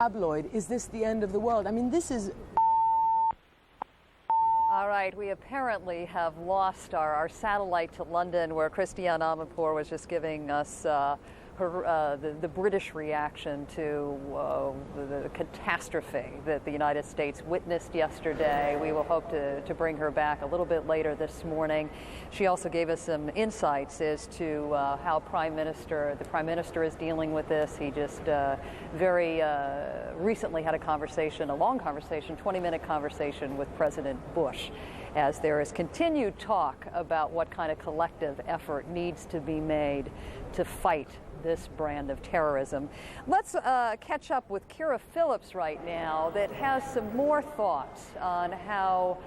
tabloid. Is this the end of the world? I mean, this is... All right, we apparently have lost our satellite to London, where Christiane Amanpour was just giving us the British reaction to the catastrophe that the United States witnessed yesterday. We will hope to bring her back a little bit later this morning. She also gave us some insights as to how the Prime Minister is dealing with this. He just very recently had a long conversation, 20-minute conversation with President Bush, as there is continued talk about what kind of collective effort needs to be made to fight this brand of terrorism. Let's catch up with Kira Phillips right now, that has some more thoughts on how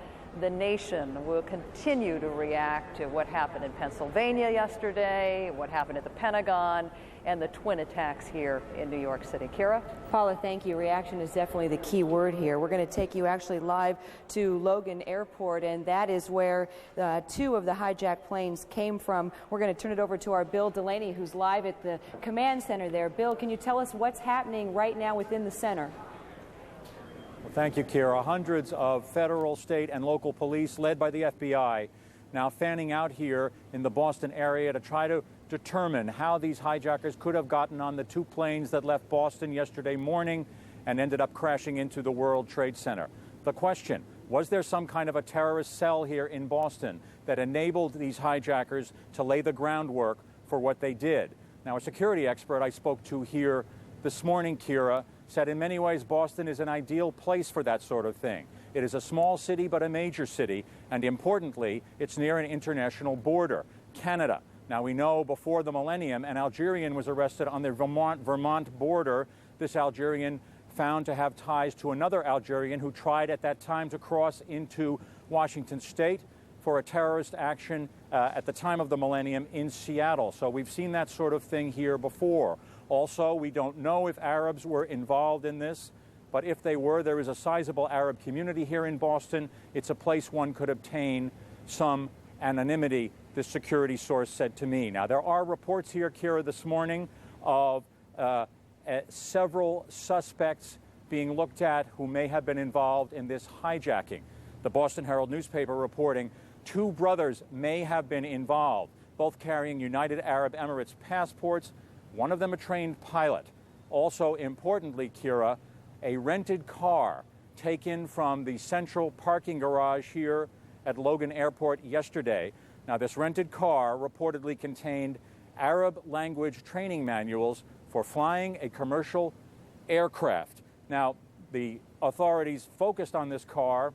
the nation will continue to react to what happened in Pennsylvania yesterday, what happened at the Pentagon, and the twin attacks here in New York City. Kira? Paula, thank you. Reaction is definitely the key word here. We're going to take you actually live to Logan Airport, and that is where two of the hijacked planes came from. We're going to turn it over to our Bill Delaney, who's live at the command center there. Bill, can you tell us what's happening right now within the center? Well, thank you, Kira. Hundreds of federal, state, and local police, led by the FBI, now fanning out here in the Boston area to try to determine how these hijackers could have gotten on the two planes that left Boston yesterday morning and ended up crashing into the World Trade Center. The question, was there some kind of a terrorist cell here in Boston that enabled these hijackers to lay the groundwork for what they did? Now, a security expert I spoke to here this morning, Kira, said in many ways Boston is an ideal place for that sort of thing. It is a small city but a major city, and importantly, it's near an international border, Canada. Now, we know before the millennium, an Algerian was arrested on the Vermont border. This Algerian found to have ties to another Algerian who tried at that time to cross into Washington State for a terrorist action at the time of the millennium in Seattle. So we've seen that sort of thing here before. Also, we don't know if Arabs were involved in this, but if they were, there is a sizable Arab community here in Boston. It's a place one could obtain some anonymity, this security source said to me. Now, there are reports here, Kira, this morning of several suspects being looked at who may have been involved in this hijacking. The Boston Herald newspaper reporting 2 brothers may have been involved, both carrying United Arab Emirates passports, one of them a trained pilot. Also, importantly, Kira, a rented car taken from the central parking garage here at Logan Airport yesterday. Now, this rented car reportedly contained Arab language training manuals for flying a commercial aircraft. Now, the authorities focused on this car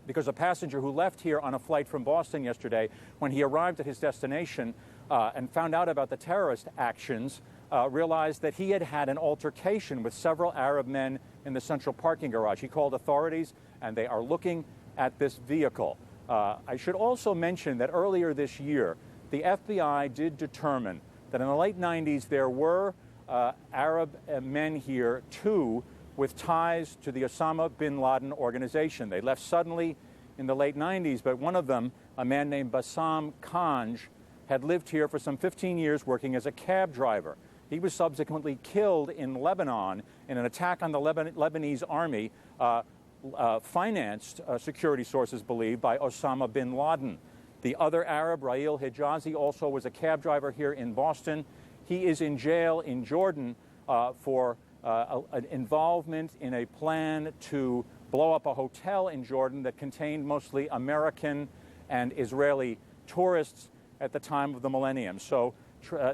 because a passenger who left here on a flight from Boston yesterday, when he arrived at his destination and found out about the terrorist actions, realized that he had had an altercation with several Arab men in the central parking garage. He called authorities, and they are looking at this vehicle. I should also mention that earlier this year, the FBI did determine that in the late 90s there were Arab men here, 2 with ties to the Osama bin Laden organization. They left suddenly in the late 90s, but one of them, a man named Bassam Kanj, had lived here for some 15 years working as a cab driver. He was subsequently killed in Lebanon in an attack on the Lebanese army, financed, security sources believe, by Osama bin Laden. The other Arab, Rail Hijazi, also was a cab driver here in Boston. He is in jail in Jordan for an involvement in a plan to blow up a hotel in Jordan that contained mostly American and Israeli tourists at the time of the millennium. So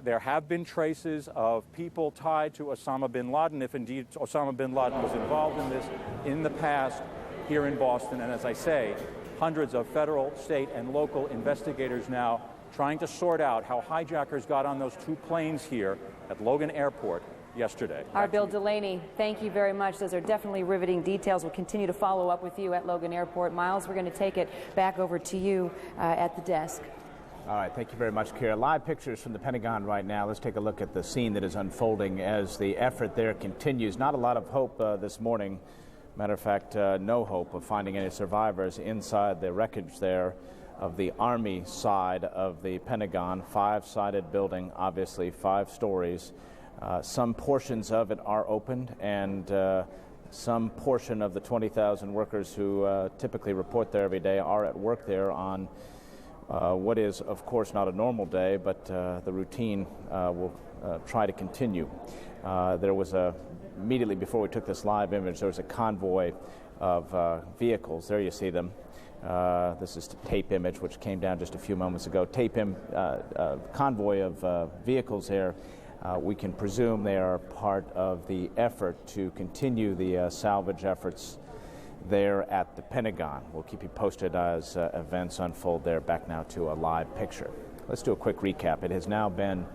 there have been traces of people tied to Osama bin Laden, if indeed Osama bin Laden was involved in this in the past here in Boston. And as I say, hundreds of federal, state, and local investigators now trying to sort out how hijackers got on those 2 planes here at Logan Airport yesterday. Our Bill Delaney, thank you very much. Those are definitely riveting details. We'll continue to follow up with you at Logan Airport. Miles, we're going to take it back over to you at the desk. All right, thank you very much, Kira. Live pictures from the Pentagon right now. Let's take a look at the scene that is unfolding as the effort there continues. Not a lot of hope this morning. Matter of fact, no hope of finding any survivors inside the wreckage there of the Army side of the Pentagon. 5-sided building, obviously 5 stories. Some portions of it are opened, and some portion of the 20,000 workers who typically report there every day are at work there on what is, of course, not a normal day, but the routine will try to continue. There was immediately before we took this live image, there was a convoy of vehicles. There you see them. This is a tape image which came down just a few moments ago. Convoy of vehicles there. We can presume they are part of the effort to continue the salvage efforts there at the Pentagon. We'll keep you posted as events unfold there. Back now to a live picture. Let's do a quick recap. It has now been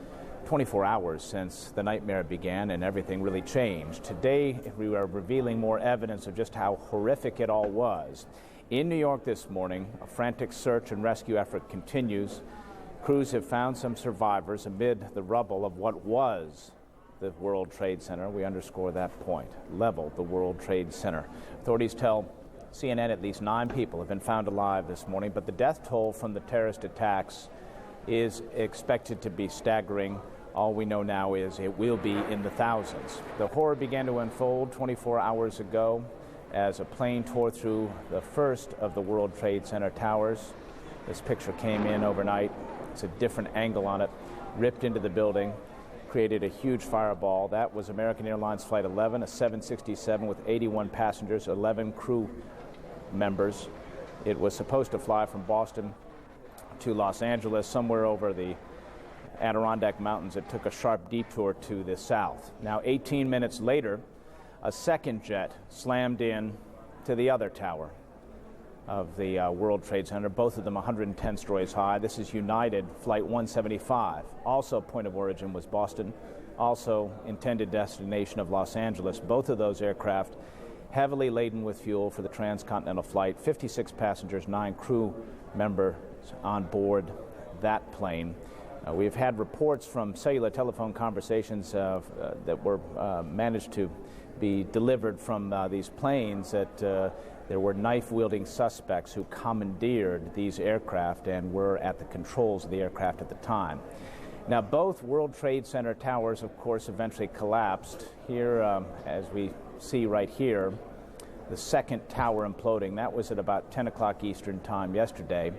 24 hours since the nightmare began and everything really changed. Today we are revealing more evidence of just how horrific it all was. In New York this morning, a frantic search and rescue effort continues. Crews have found some survivors amid the rubble of what was the World Trade Center. We underscore that point. Leveled the World Trade Center. Authorities tell CNN at least 9 people have been found alive this morning, but the death toll from the terrorist attacks is expected to be staggering. All we know now is it will be in the thousands. The horror began to unfold 24 hours ago as a plane tore through the first of the World Trade Center towers. This picture came in overnight. It's a different angle on it. Ripped into the building, created a huge fireball. That was American Airlines Flight 11, a 767 with 81 passengers, 11 crew members. It was supposed to fly from Boston to Los Angeles, somewhere over the Adirondack Mountains. It took a sharp detour to the south. Now, 18 minutes later, a second jet slammed in to the other tower of the World Trade Center, both of them 110 stories high. This is United Flight 175. Also, point of origin was Boston, also intended destination of Los Angeles. Both of those aircraft heavily laden with fuel for the transcontinental flight. 56 passengers, 9 crew members on board that plane. We've had reports from cellular telephone conversations that were managed to be delivered from these planes that there were knife-wielding suspects who commandeered these aircraft and were at the controls of the aircraft at the time. Now, both World Trade Center towers, of course, eventually collapsed. Here, as we see right here, the second tower imploding. That was at about 10 o'clock Eastern time yesterday.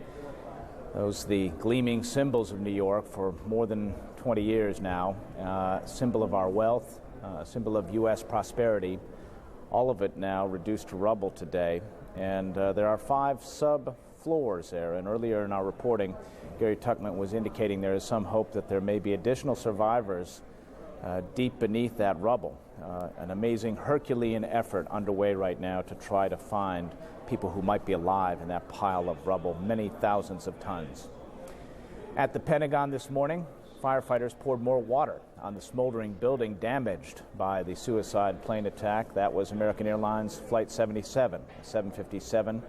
Those the gleaming symbols of New York for more than 20 years now, symbol of our wealth, symbol of U.S. prosperity. All of it now reduced to rubble today, and there are 5 sub-floors there. And earlier in our reporting, Gary Tuckman was indicating there is some hope that there may be additional survivors deep beneath that rubble. An amazing Herculean effort underway right now to try to find people who might be alive in that pile of rubble, many thousands of tons. At the Pentagon this morning, firefighters poured more water on the smoldering building damaged by the suicide plane attack. That was American Airlines Flight 77, 757,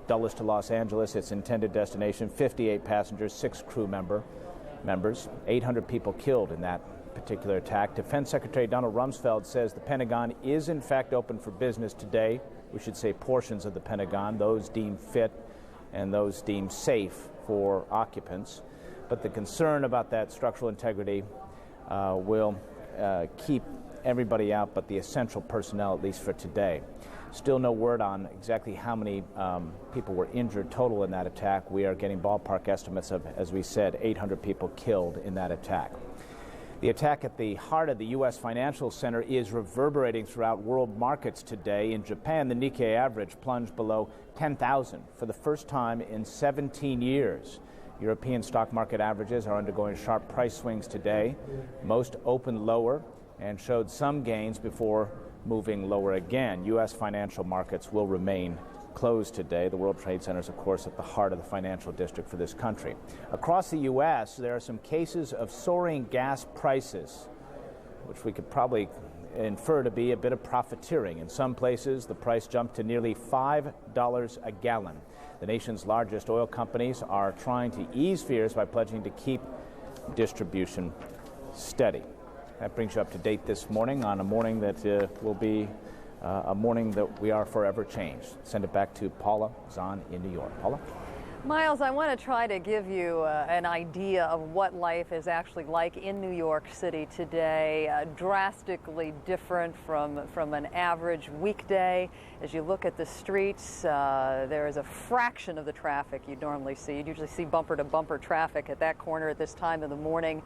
Dulles to Los Angeles, its intended destination. 58 passengers, 6 crew members, 800 people killed in that particular attack. Defense Secretary Donald Rumsfeld says the Pentagon is in fact open for business today. We should say portions of the Pentagon, those deemed fit and those deemed safe for occupants. But the concern about that structural integrity will keep everybody out but the essential personnel, at least for today. Still no word on exactly how many people were injured total in that attack. We are getting ballpark estimates of, as we said, 800 people killed in that attack. The attack at the heart of the U.S. financial center is reverberating throughout world markets today. In Japan, the Nikkei average plunged below 10,000 for the first time in 17 years. European stock market averages are undergoing sharp price swings today. Most opened lower and showed some gains before moving lower again. U.S. financial markets will remain closed today. The World Trade Center is, of course, at the heart of the financial district for this country. Across the U.S., there are some cases of soaring gas prices, which we could probably infer to be a bit of profiteering. In some places, the price jumped to nearly $5 a gallon. The nation's largest oil companies are trying to ease fears by pledging to keep distribution steady. That brings you up to date this morning on a morning that will be a morning that we are forever changed. Send it back to Paula Zahn in New York. Paula? Miles, I want to try to give you an idea of what life is actually like in New York City today, drastically different from an average weekday. As you look at the streets, there is a fraction of the traffic you'd normally see. You'd usually see bumper-to-bumper traffic at that corner at this time of the morning.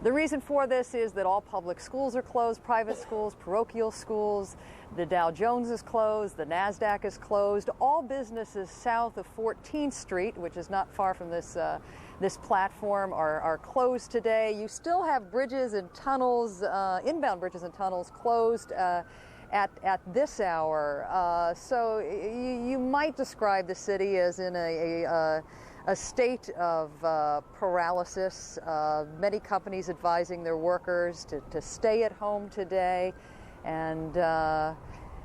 The reason for this is that all public schools are closed, private schools, parochial schools. The Dow Jones is closed, the NASDAQ is closed. All businesses south of 14th Street, which is not far from this platform, are closed today. You still have bridges and tunnels, inbound bridges and tunnels closed at this hour. So you might describe the city as in a state of paralysis. Many companies advising their workers to stay at home today. And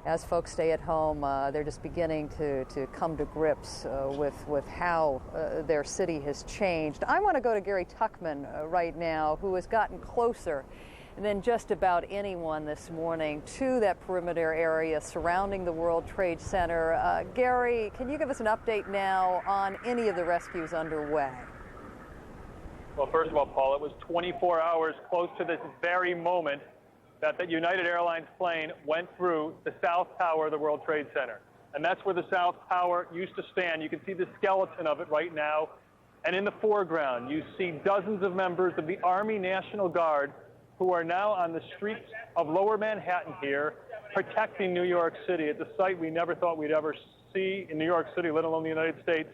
as folks stay at home, they're just beginning to come to grips with how their city has changed. I want to go to Gary Tuckman right now, who has gotten closer than just about anyone this morning to that perimeter area surrounding the World Trade Center. Gary, can you give us an update now on any of the rescues underway? Well, first of all, Paul, it was 24 hours close to this very moment that the United Airlines plane went through the South Tower of the World Trade Center. And that's where the South Tower used to stand. You can see the skeleton of it right now. And in the foreground, you see dozens of members of the Army National Guard who are now on the streets of Lower Manhattan here, protecting New York City at the site we never thought we'd ever see in New York City, let alone the United States.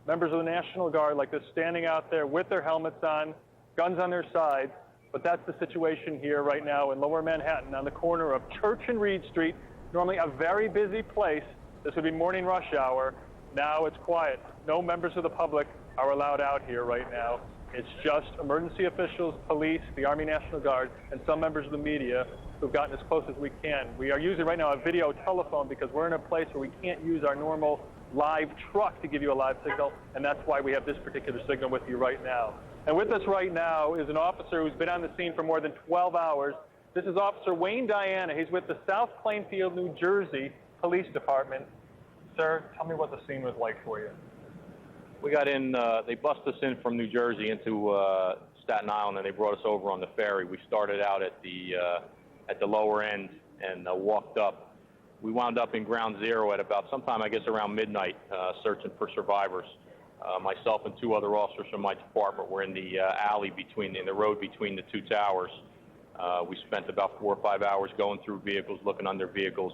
Members of the National Guard like this standing out there with their helmets on, guns on their sides. But that's the situation here right now in Lower Manhattan on the corner of Church and Reed Street, normally a very busy place. This would be morning rush hour. Now it's quiet. No members of the public are allowed out here right now. It's just emergency officials, police, the Army National Guard, and some members of the media who've gotten as close as we can. We are using right now a video telephone because we're in a place where we can't use our normal live truck to give you a live signal, and that's why we have this particular signal with you right now. And with us right now is an officer who's been on the scene for more than 12 hours. This is Officer Wayne Diana. He's with the South Plainfield, New Jersey Police Department. Sir, tell me what the scene was like for you. We got in, they bust us in from New Jersey into Staten Island, and they brought us over on the ferry. We started out at the lower end and walked up. We wound up in ground zero at about sometime, I guess, around midnight, searching for survivors. Myself and two other officers from my department were in the alley in the road between the two towers. We spent about 4 or 5 hours going through vehicles, looking under vehicles.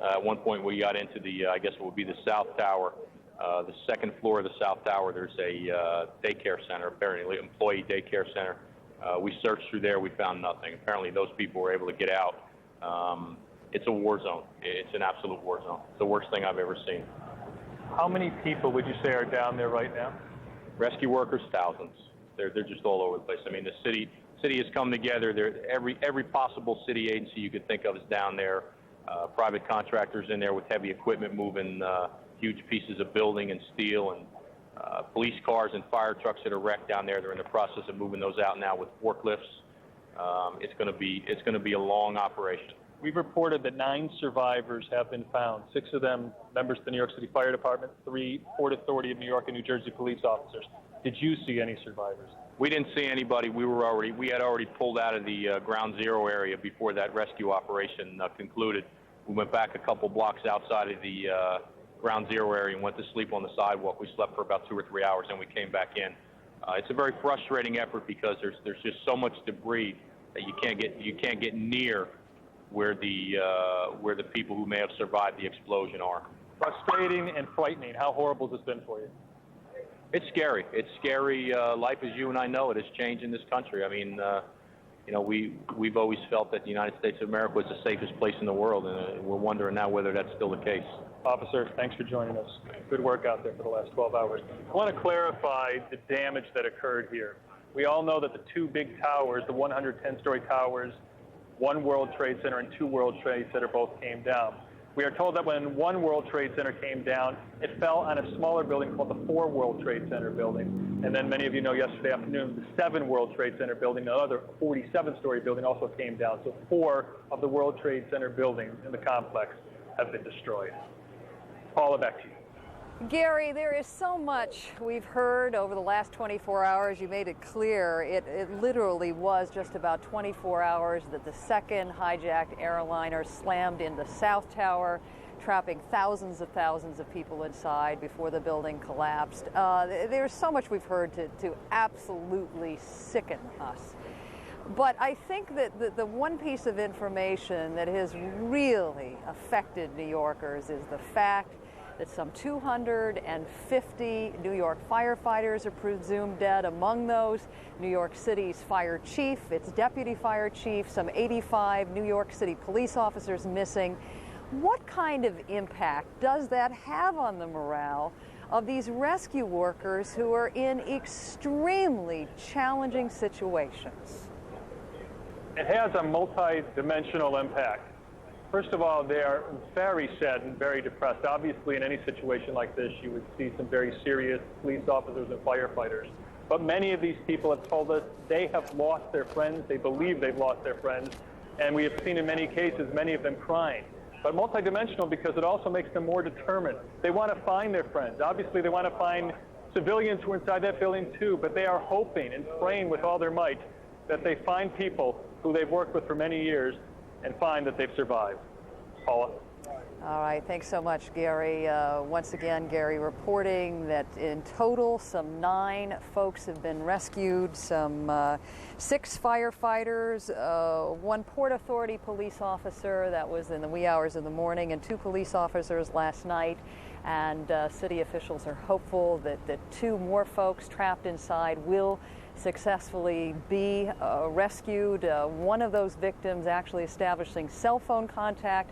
At one point we got into I guess it would be the South Tower. The second floor of the South Tower, there's a daycare center, apparently employee daycare center. We searched through there, we found nothing. Apparently those people were able to get out. It's a war zone. It's an absolute war zone. It's the worst thing I've ever seen. How many people would you say are down there right now? Rescue workers, thousands. They're just all over the place. I mean, the city has come together. Every possible city agency you could think of is down there. Private contractors in there with heavy equipment moving huge pieces of building and steel, and police cars and fire trucks that are wrecked down there. They're in the process of moving those out now with forklifts. It's going to be a long operation. We've reported that 9 survivors have been found, 6 of them members of the New York City Fire Department, 3 Port Authority of New York and New Jersey police officers. Did you see any survivors? We didn't see anybody. We had already pulled out of the ground zero area before that rescue operation concluded. We went back a couple blocks outside of the ground zero area and went to sleep on the sidewalk. We slept for about 2 or 3 hours, and we came back in. It's a very frustrating effort because there's just so much debris that you can't get near where the people who may have survived the explosion are. Frustrating and frightening. How horrible has this been for you? It's scary. It's scary. Life as you and I know it has changed in this country. I mean, we've always felt that the United States of America was the safest place in the world, and we're wondering now whether that's still the case. Officer, thanks for joining us. Good work out there for the last 12 hours. I want to clarify the damage that occurred here. We all know that the 2 big towers, the 110-story towers, 1 World Trade Center and 2 World Trade Center both came down. We are told that when 1 World Trade Center came down, it fell on a smaller building called the 4 World Trade Center building. And then many of you know yesterday afternoon, the 7 World Trade Center building, another 47-story building, also came down. So 4 of the World Trade Center buildings in the complex have been destroyed. Paula, back to you. Gary, there is so much we've heard over the last 24 hours. You made it clear. It literally was just about 24 hours that the second hijacked airliner slammed into South Tower, trapping thousands of people inside before the building collapsed. There's so much we've heard to absolutely sicken us. But I think that the one piece of information that has really affected New Yorkers is the fact that some 250 New York firefighters are presumed dead. Among those, New York City's fire chief, its deputy fire chief, some 85 New York City police officers missing. What kind of impact does that have on the morale of these rescue workers who are in extremely challenging situations? It has a multi-dimensional impact. First of all, they are very sad and very depressed. Obviously, in any situation like this, you would see some very serious police officers and firefighters. But many of these people have told us they have lost their friends. They believe they've lost their friends. And we have seen in many cases, many of them crying. But multidimensional because it also makes them more determined. They want to find their friends. Obviously, they want to find civilians who are inside that building too, but they are hoping and praying with all their might that they find people who they've worked with for many years and find that they've survived. Paula? All right, thanks so much, Gary. Once again, Gary reporting that in total some 9 folks have been rescued, some 6 firefighters, 1 Port Authority police officer, that was in the wee hours of the morning, and 2 police officers last night. And city officials are hopeful that 2 more folks trapped inside will successfully be rescued. One of those victims actually establishing cell phone contact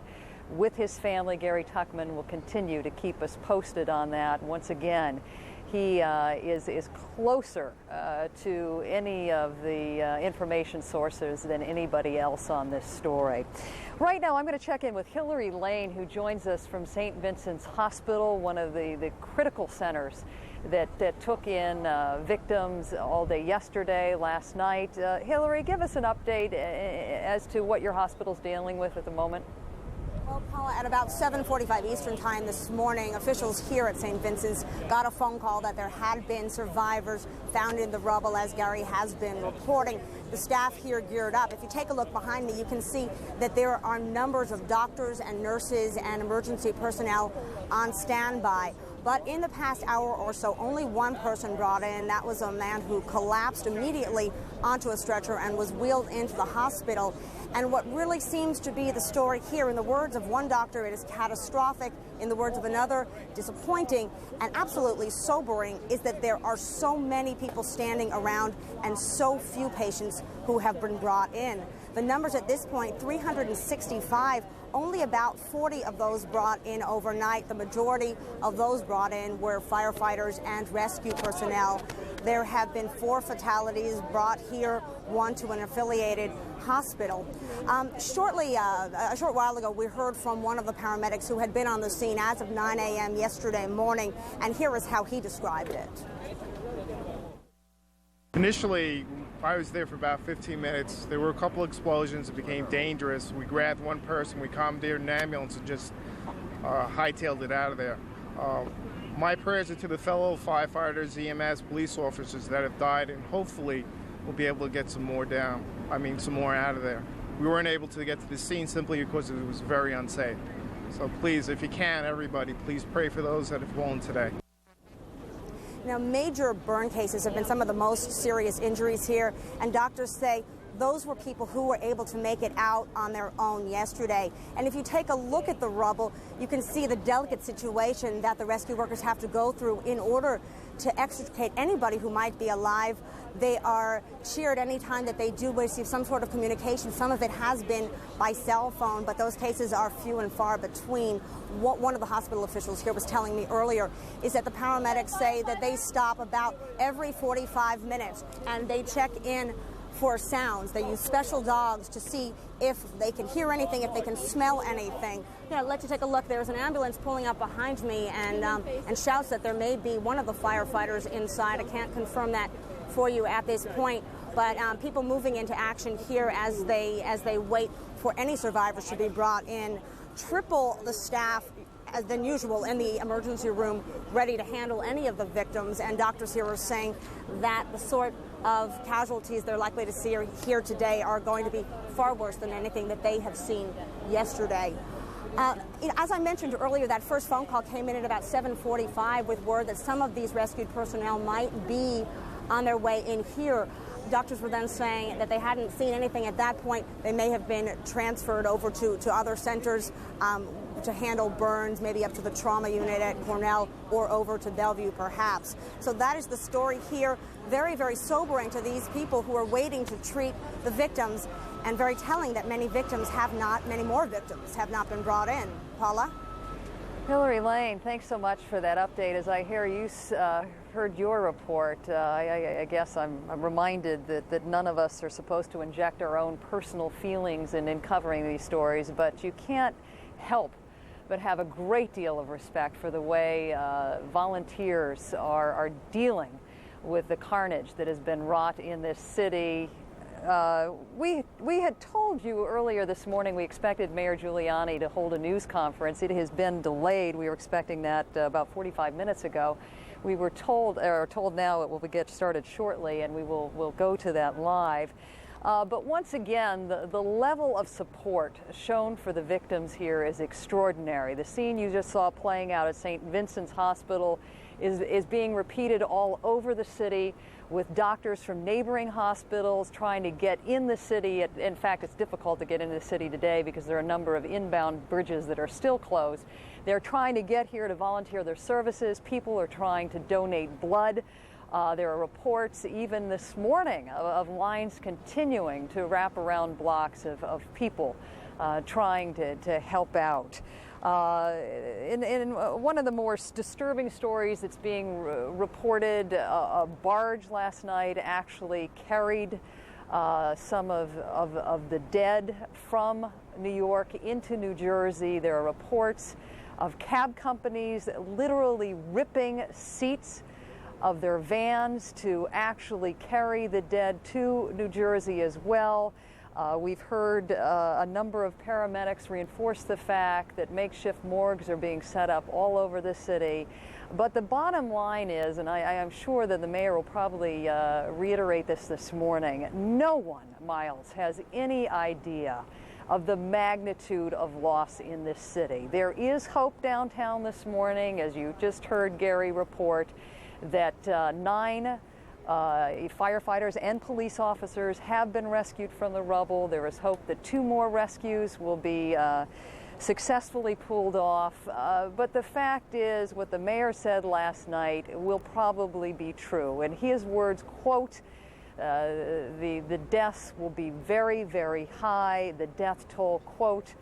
with his family. Gary Tuckman will continue to keep us posted on that. Once again, he is closer to any of the information sources than anybody else on this story. Right now, I'm going to check in with Hillary Lane, who joins us from St. Vincent's Hospital, one of the critical centers that took in victims all day yesterday, last night. Hillary, give us an update as to what your hospital's dealing with at the moment. Well, Paula, at about 7:45 Eastern Time this morning, officials here at St. Vincent's got a phone call that there had been survivors found in the rubble, as Gary has been reporting. The staff here geared up. If you take a look behind me, you can see that there are numbers of doctors and nurses and emergency personnel on standby. But in the past hour or so, only one person brought in. That was a man who collapsed immediately onto a stretcher and was wheeled into the hospital. And what really seems to be the story here, in the words of one doctor, it is catastrophic. In the words of another, disappointing and absolutely sobering, is that there are so many people standing around and so few patients who have been brought in. The numbers at this point, 365. Only about 40 of those brought in overnight. The majority of those brought in were firefighters and rescue personnel. There have been 4 fatalities brought here, 1 to an affiliated hospital. A short while ago, we heard from one of the paramedics who had been on the scene as of 9 a.m. yesterday morning, and here is how he described it. Initially, I was there for about 15 minutes. There were a couple explosions. It became dangerous. We grabbed one person, we commandeered an ambulance, and just hightailed it out of there. My prayers are to the fellow firefighters, EMS, police officers that have died, and hopefully we'll be able to get some more out of there. We weren't able to get to the scene simply because it was very unsafe. So please, if you can, everybody, please pray for those that have fallen today. Now, major burn cases have been some of the most serious injuries here, and doctors say those were people who were able to make it out on their own yesterday. And if you take a look at the rubble, you can see the delicate situation that the rescue workers have to go through in order to extricate anybody who might be alive. They are cheered anytime that they do receive some sort of communication. Some of it has been by cell phone, but those cases are few and far between. What one of the hospital officials here was telling me earlier is that the paramedics say that they stop about every 45 minutes and they check in for sounds. They use special dogs to see if they can hear anything, if they can smell anything. Yeah, let you take a look. There's an ambulance pulling up behind me and shouts that there may be one of the firefighters inside. I can't confirm that for you at this point, but people moving into action here as they wait for any survivors to be brought in. Triple the staff than usual in the emergency room, ready to handle any of the victims. And doctors here are saying that the sort of casualties they're likely to see here today are going to be far worse than anything that they have seen yesterday. As I mentioned earlier, that first phone call came in at about 7:45 with word that some of these rescued personnel might be on their way in here. Doctors were then saying that they hadn't seen anything at that point. They may have been transferred over to other centers to handle burns, maybe up to the trauma unit at Cornell or over to Bellevue perhaps. So that is the story here. Very, very sobering to these people who are waiting to treat the victims, and very telling that many more victims have not been brought in. Paula? Hillary Lane, thanks so much for that update. As I hear you heard your report, I guess I'm reminded that none of us are supposed to inject our own personal feelings in covering these stories, but you can't help but have a great deal of respect for the way volunteers are dealing with the carnage that has been wrought in this city. We had told you earlier this morning we expected Mayor Giuliani to hold a news conference. It has been delayed. We were expecting that about 45 minutes ago. We were told now it will get started shortly, and we'll go to that live. But once again, the level of support shown for the victims here is extraordinary. The scene you just saw playing out at St. Vincent's Hospital is being repeated all over the city, with doctors from neighboring hospitals trying to get in the city. In fact, it's difficult to get into the city today because there are a number of inbound bridges that are still closed. They're trying to get here to volunteer their services. People are trying to donate blood. There are reports even this morning of lines continuing to wrap around blocks of people trying to help out. In one of the more disturbing stories that's being reported, a barge last night actually carried some of the dead from New York into New Jersey. There are reports of cab companies literally ripping seats of their vans to actually carry the dead to New Jersey as well. We've heard a number of paramedics reinforce the fact that makeshift morgues are being set up all over the city. But the bottom line is, and I am sure that the mayor will probably reiterate this morning, no one, Miles, has any idea of the magnitude of loss in this city. There is hope downtown this morning, as you just heard Gary report, that 9 firefighters and police officers have been rescued from the rubble. There is hope that 2 more rescues will be successfully pulled off. But the fact is, what the mayor said last night will probably be true. And his words, quote, the deaths will be very, very high. The death toll, quote,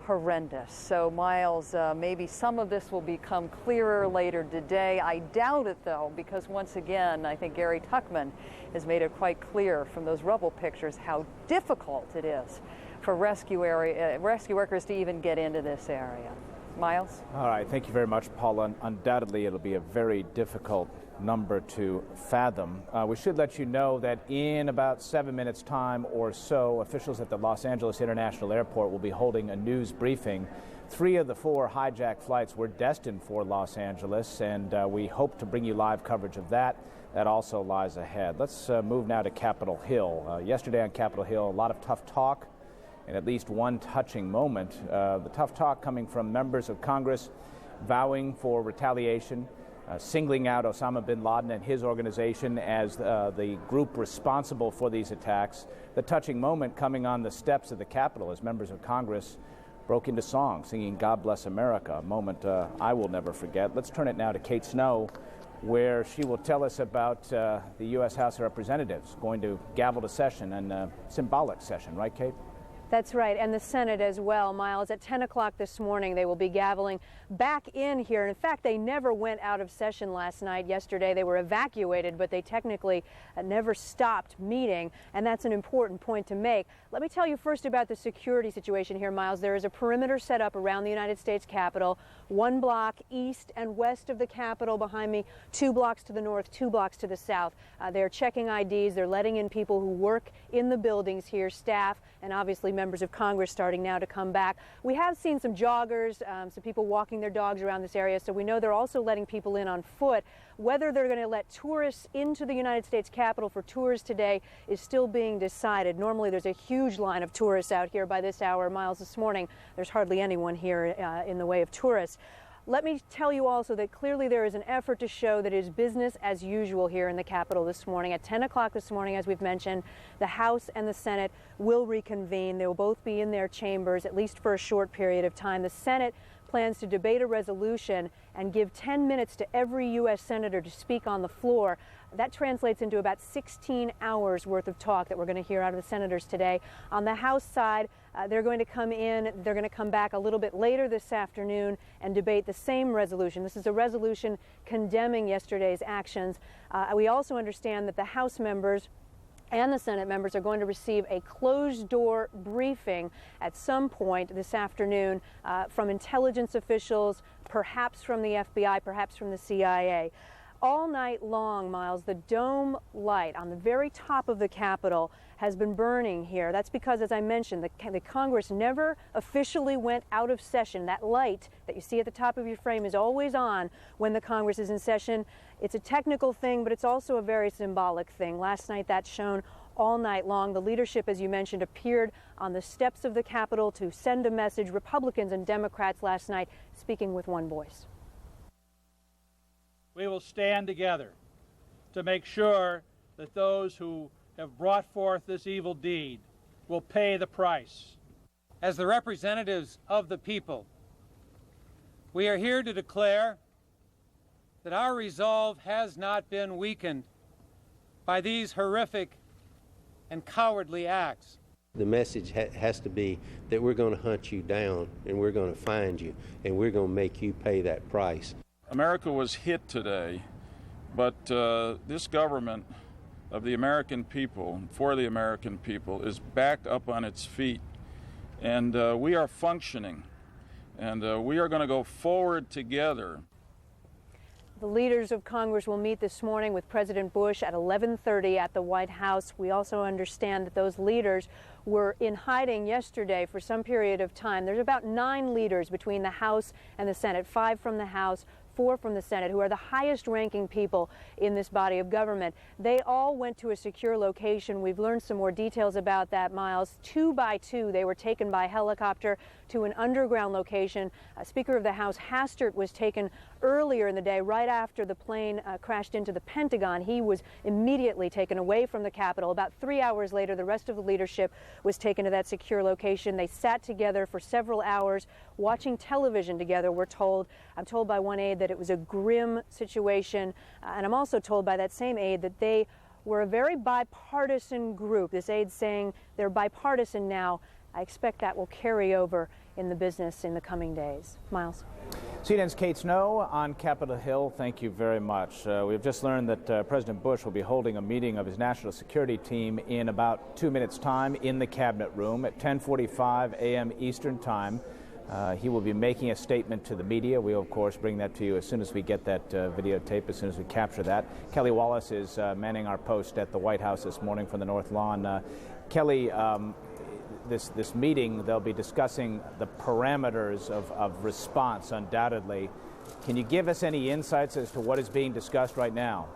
horrendous. So, Miles, maybe some of this will become clearer later today. I doubt it, though, because once again, I think Gary Tuckman has made it quite clear from those rubble pictures how difficult it is for rescue workers to even get into this area. Miles? All right, thank you very much, Paula. Undoubtedly, it'll be a very difficult number to fathom. We should let you know that in about 7 minutes' time or so, officials at the Los Angeles International Airport will be holding a news briefing. 3 of the 4 hijacked flights were destined for Los Angeles, and we hope to bring you live coverage of that. That also lies ahead. Let's move now to Capitol Hill. Yesterday on Capitol Hill, a lot of tough talk and at least one touching moment. The tough talk coming from members of Congress vowing for retaliation, singling out Osama bin Laden and his organization as the group responsible for these attacks. The touching moment coming on the steps of the Capitol as members of Congress broke into song, singing God Bless America, a moment I will never forget. Let's turn it now to Kate Snow, where she will tell us about the U.S. House of Representatives going to gavel to session, and a symbolic session, right, Kate? That's right, and the Senate as well, Miles. At 10 o'clock this morning, they will be gaveling back in here. In fact, they never went out of session last night. Yesterday, they were evacuated, but they technically never stopped meeting, and that's an important point to make. Let me tell you first about the security situation here, Miles. There is a perimeter set up around the United States Capitol, 1 block east and west of the Capitol behind me, 2 blocks to the north, 2 blocks to the south. They're checking IDs. They're letting in people who work in the buildings here, staff, and obviously members members of Congress starting now to come back. We have seen some joggers, some people walking their dogs around this area, so we know they're also letting people in on foot. Whether they're going to let tourists into the United States Capitol for tours today is still being decided. Normally there's a huge line of tourists out here by this hour. Miles, this morning there's hardly anyone here in the way of tourists. Let me tell you also that clearly there is an effort to show that it is business as usual here in the Capitol this morning. At 10 o'clock this morning, as we've mentioned, the House and the Senate will reconvene. They will both be in their chambers, at least for a short period of time. The Senate plans to debate a resolution and give 10 minutes to every U.S. senator to speak on the floor. That translates into about 16 hours worth of talk that we're going to hear out of the senators today. On the House side, they're going to come in, they're going to come back a little bit later this afternoon and debate the same resolution. This is a resolution condemning yesterday's actions. We also understand that the House members and the Senate members are going to receive a closed-door briefing at some point this afternoon from intelligence officials, perhaps from the FBI, perhaps from the CIA. All night long, Miles, the dome light on the very top of the Capitol has been burning here. That's because, as I mentioned, the Congress never officially went out of session. That light that you see at the top of your frame is always on when the Congress is in session. It's a technical thing, but it's also a very symbolic thing. Last night, that shone all night long. The leadership, as you mentioned, appeared on the steps of the Capitol to send a message. Republicans and Democrats last night speaking with one voice. We will stand together to make sure that those who have brought forth this evil deed will pay the price. As the representatives of the people, we are here to declare that our resolve has not been weakened by these horrific and cowardly acts. The message has to be that we're going to hunt you down and we're going to find you and we're going to make you pay that price. America was hit today, but this government of the American people, for the American people, is back up on its feet. And we are functioning, and we are going to go forward together. The leaders of Congress will meet this morning with President Bush at 11:30 at the White House. We also understand that those leaders were in hiding yesterday for some period of time. There's about 9 leaders between the House and the Senate, 5 from the House, 4 from the Senate, who are the highest ranking people in this body of government. They all went to a secure location. We've learned some more details about that, Miles. 2 by 2, they were taken by helicopter to an underground location. Speaker of the House Hastert was taken earlier in the day, right after the plane crashed into the Pentagon. He was immediately taken away from the Capitol. About 3 hours later, the rest of the leadership was taken to that secure location. They sat together for several hours watching television together, we're told. I'm told by one aide that it was a grim situation, and I'm also told by that same aide that they were a very bipartisan group. This aide saying they're bipartisan now. I expect that will carry over in the business in the coming days. Miles. CNN's Kate Snow on Capitol Hill, thank you very much. We've just learned that President Bush will be holding a meeting of his national security team in about 2 minutes' time in the Cabinet Room at 10:45 a.m. Eastern Time. He will be making a statement to the media. We'll, of course, bring that to you as soon as we get that videotape, as soon as we capture that. Kelly Wallace is manning our post at the White House this morning from the North Lawn. Kelly, this meeting, they'll be discussing the parameters of response, undoubtedly. Can you give us any insights as to what is being discussed right now?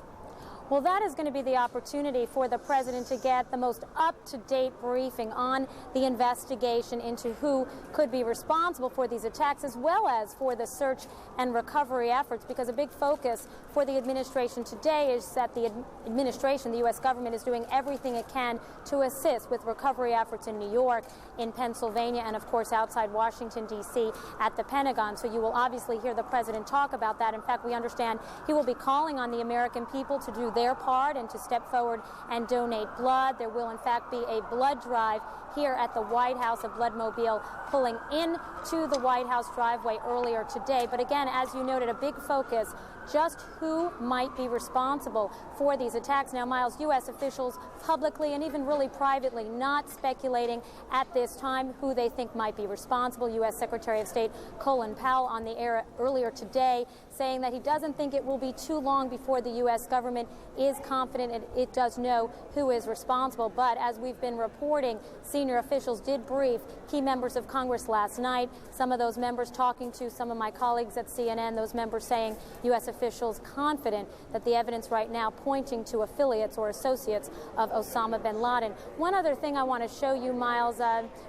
Well, that is going to be the opportunity for the president to get the most up-to-date briefing on the investigation into who could be responsible for these attacks, as well as for the search and recovery efforts, because a big focus for the administration today is that the administration, the U.S. government, is doing everything it can to assist with recovery efforts in New York, in Pennsylvania, and of course outside Washington, D.C. at the Pentagon. So you will obviously hear the president talk about that. In fact, we understand he will be calling on the American people to do their part and to step forward and donate blood. There will in fact be a blood drive here at the White House, a bloodmobile pulling into the White House driveway earlier today. But again, as you noted, a big focus, just who might be responsible for these attacks. Now, Miles, U.S. officials publicly and even really privately not speculating at this time who they think might be responsible. U.S. Secretary of State Colin Powell on the air earlier today saying that he doesn't think it will be too long before the U.S. government is confident it does know who is responsible. But as we've been reporting, senior officials did brief key members of Congress last night. Some of those members talking to some of my colleagues at CNN, those members saying U.S. officials confident that the evidence right now pointing to affiliates or associates of Osama bin Laden. One other thing I want to show you, Miles,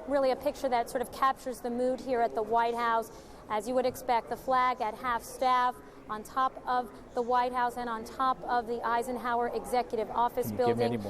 really a picture that sort of captures the mood here at the White House. As you would expect, the flag at half-staff on top of the White House and on top of the Eisenhower Executive Office building.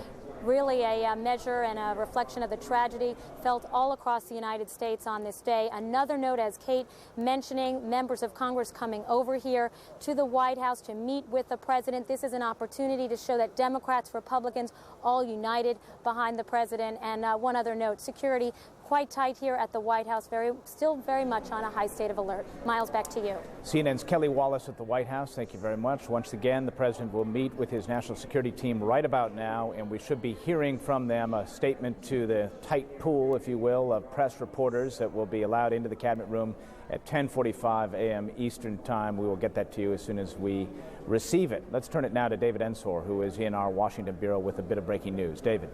Really a measure and a reflection of the tragedy felt all across the United States on this day. Another note, as Kate mentioning, members of Congress coming over here to the White House to meet with the president. This is an opportunity to show that Democrats, Republicans, all united behind the president. And one other note, security quite tight here at the White House, still very much on a high state of alert. Miles, back to you. CNN's Kelly Wallace at the White House. Thank you very much. Once again, the president will meet with his national security team right about now, and we should be hearing from them a statement to the tight pool, if you will, of press reporters that will be allowed into the cabinet room at 10:45 a.m. Eastern Time. We will get that to you as soon as we receive it. Let's turn it now to David Ensor, who is in our Washington bureau with a bit of breaking news. David.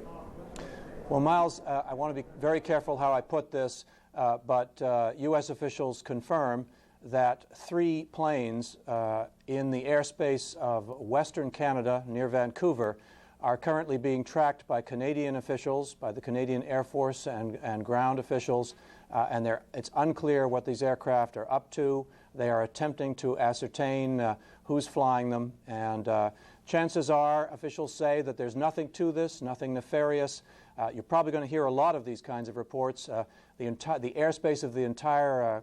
Well, Miles, I want to be very careful how I put this, but U.S. officials confirm that 3 planes in the airspace of Western Canada near Vancouver are currently being tracked by Canadian officials, by the Canadian Air Force and ground officials, and it's unclear what these aircraft are up to. They are attempting to ascertain who's flying them, and chances are, officials say, that there's nothing to this, nothing nefarious. You're probably going to hear a lot of these kinds of reports. The airspace of the entire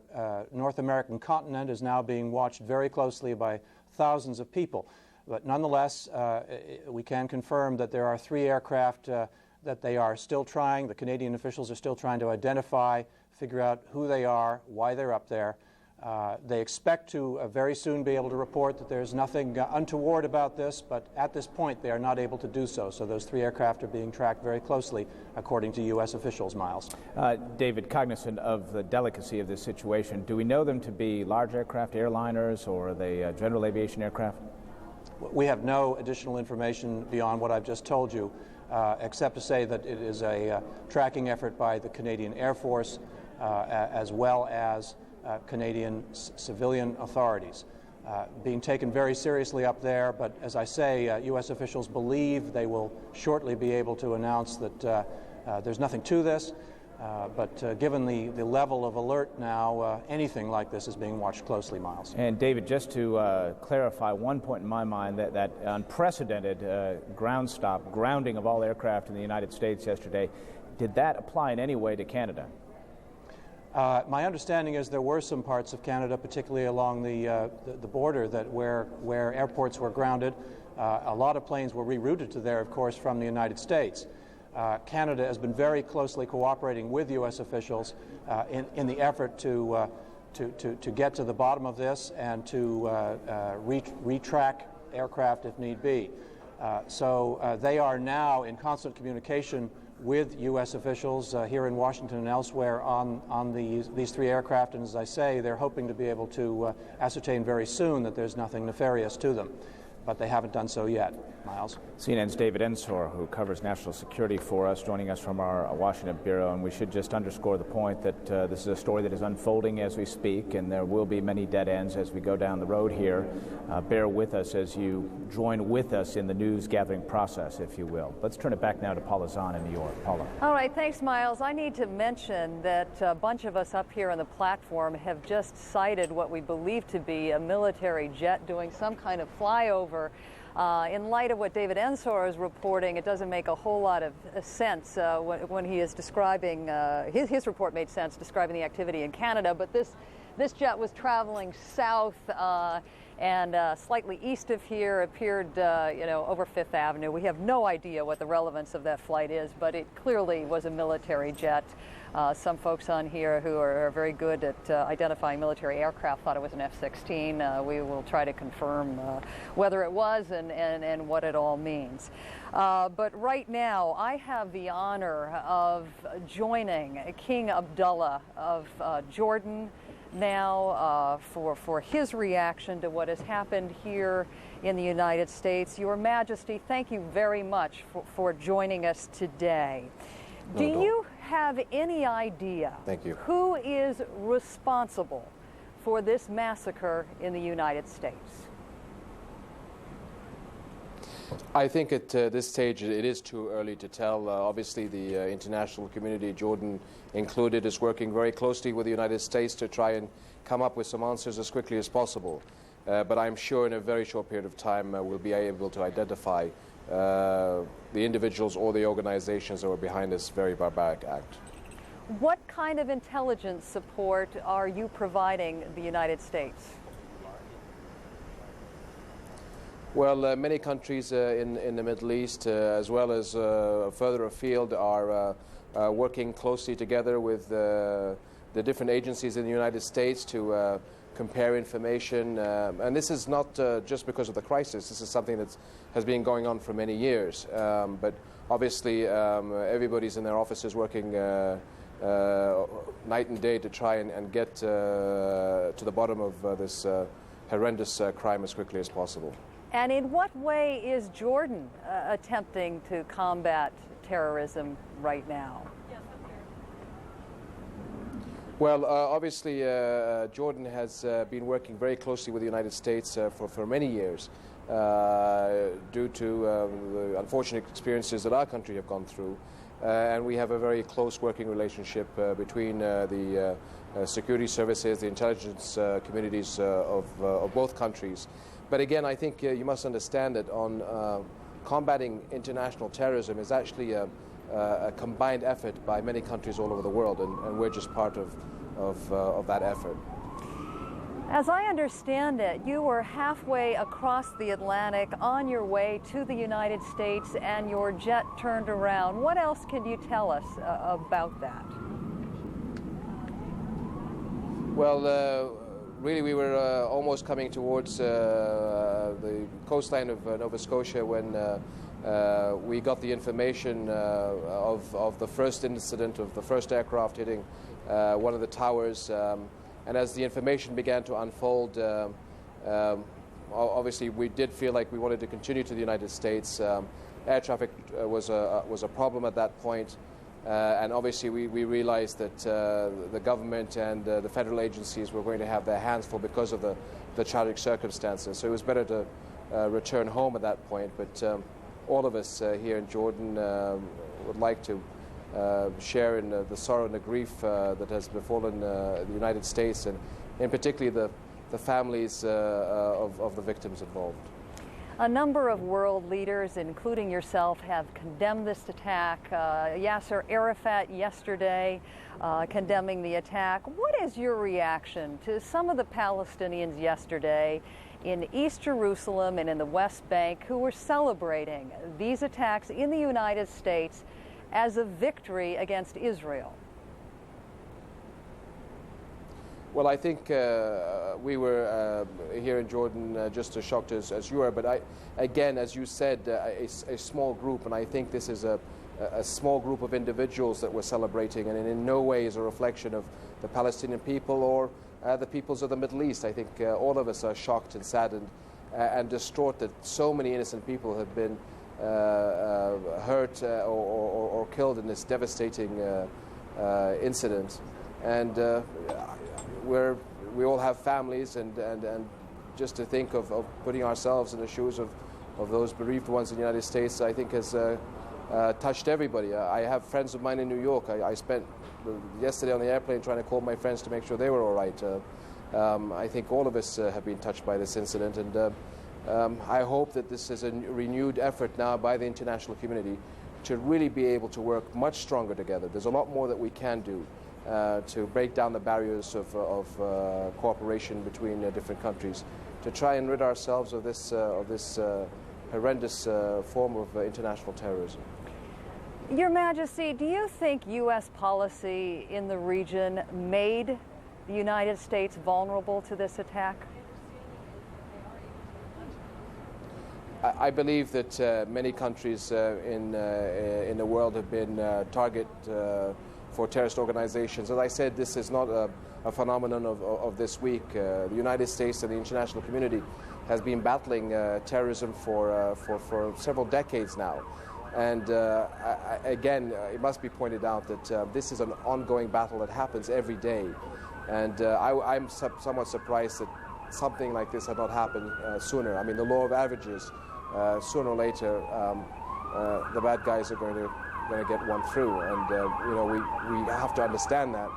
North American continent is now being watched very closely by thousands of people. But nonetheless, we can confirm that there are 3 aircraft that they are still trying. The Canadian officials are still trying to identify, figure out who they are, why they're up there. They expect to very soon be able to report that there's nothing untoward about this, but at this point they are not able to do so. So those 3 aircraft are being tracked very closely, according to U.S. officials, Miles. David, cognizant of the delicacy of this situation, do we know them to be large aircraft, airliners, or are they general aviation aircraft? We have no additional information beyond what I've just told you, except to say that it is a tracking effort by the Canadian Air Force as well as Canadian civilian authorities. Being taken very seriously up there, but as I say, U.S. officials believe they will shortly be able to announce that there's nothing to this, but given the level of alert now, anything like this is being watched closely, Miles. And David, just to clarify one point in my mind, that unprecedented grounding of all aircraft in the United States yesterday, did that apply in any way to Canada? My understanding is there were some parts of Canada, particularly along the border, that where airports were grounded. A lot of planes were rerouted to there, of course, from the United States. Canada has been very closely cooperating with U.S. officials in the effort to get to the bottom of this and to retrack aircraft if need be. So they are now in constant communication with U.S. officials here in Washington and elsewhere on these 3 aircraft, and as I say, they're hoping to be able to ascertain very soon that there's nothing nefarious to them. But they haven't done so yet. Miles. CNN's David Ensor, who covers national security for us, joining us from our Washington bureau. And we should just underscore the point that this is a story that is unfolding as we speak, and there will be many dead ends as we go down the road here. Bear with us as you join with us in the news gathering process, if you will. Let's turn it back now to Paula Zahn in New York. Paula. All right, thanks, Miles. I need to mention that a bunch of us up here on the platform have just sighted what we believe to be a military jet doing some kind of flyover. In light of what David Ensor is reporting, it doesn't make a whole lot of sense when he is describing, his report made sense describing the activity in Canada, but this jet was traveling south and slightly east of here, appeared over Fifth Avenue. We have no idea what the relevance of that flight is, but it clearly was a military jet. Some folks on here who are very good at identifying military aircraft thought it was an F-16. We will try to confirm whether it was and what it all means. But right now, I have the honor of joining King Abdullah of Jordan, now for his reaction to what has happened here in the United States. Your Majesty, thank you very much for joining us today. Do you have any idea who is responsible for this massacre in the United States? I think at this stage it is too early to tell. Obviously, the international community, Jordan included, is working very closely with the United States to try and come up with some answers as quickly as possible. But I'm sure in a very short period of time we'll be able to identify the individuals or the organizations that were behind this very barbaric act. What kind of intelligence support are you providing the United States? Well, many countries in the Middle East, as well as further afield, are working closely together with the different agencies in the United States to compare information. And this is not just because of the crisis. This is something that has been going on for many years. But obviously, everybody's in their offices working night and day to try and get to the bottom of this horrendous crime as quickly as possible. And in what way is Jordan attempting to combat terrorism right now? Well, obviously, Jordan has been working very closely with the United States for many years due to the unfortunate experiences that our country have gone through. And we have a very close working relationship between the security services, the intelligence communities of both countries. But again, I think you must understand that on combating international terrorism is actually a combined effort by many countries all over the world, and we're just part of that effort. As I understand it, you were halfway across the Atlantic on your way to the United States and your jet turned around. What else can you tell us about that? Well, really, we were almost coming towards the coastline of Nova Scotia when we got the information of the first incident of the first aircraft hitting one of the towers. And as the information began to unfold, obviously we did feel like we wanted to continue to the United States. Air traffic was a problem at that point. And obviously we realized that the government and the federal agencies were going to have their hands full because of the tragic circumstances. So it was better to return home at that point. But all of us here in Jordan would like to share in the sorrow and the grief that has befallen the United States, and in particular the families of the victims involved. A number of world leaders, including yourself, have condemned this attack. Yasser Arafat yesterday condemning the attack. What is your reaction to some of the Palestinians yesterday in East Jerusalem and in the West Bank who were celebrating these attacks in the United States as a victory against Israel? Well, I think we were here in Jordan just as shocked as you are. But again, as you said, a small group, and I think this is a small group of individuals that we're celebrating, and in no way is a reflection of the Palestinian people or the peoples of the Middle East. I think all of us are shocked and saddened and distraught that so many innocent people have been hurt or killed in this devastating incident. And we all have families, and just to think of putting ourselves in the shoes of those bereaved ones in the United States, I think has touched everybody. I have friends of mine in New York. I spent yesterday on the airplane trying to call my friends to make sure they were all right. I think all of us have been touched by this incident, and I hope that this is a renewed effort now by the international community to really be able to work much stronger together. There's a lot more that we can do to break down the barriers of cooperation between different countries, to try and rid ourselves of this horrendous form of international terrorism. Your Majesty, do you think U.S. policy in the region made the United States vulnerable to this attack? I believe that many countries in the world have been target for terrorist organizations. As I said, this is not a phenomenon of this week. The United States and the international community has been battling terrorism for several decades now. And again, it must be pointed out that this is an ongoing battle that happens every day. And I'm somewhat surprised that something like this had not happened sooner. I mean, the law of averages, sooner or later, the bad guys are going to get one through. And, you know, we have to understand that.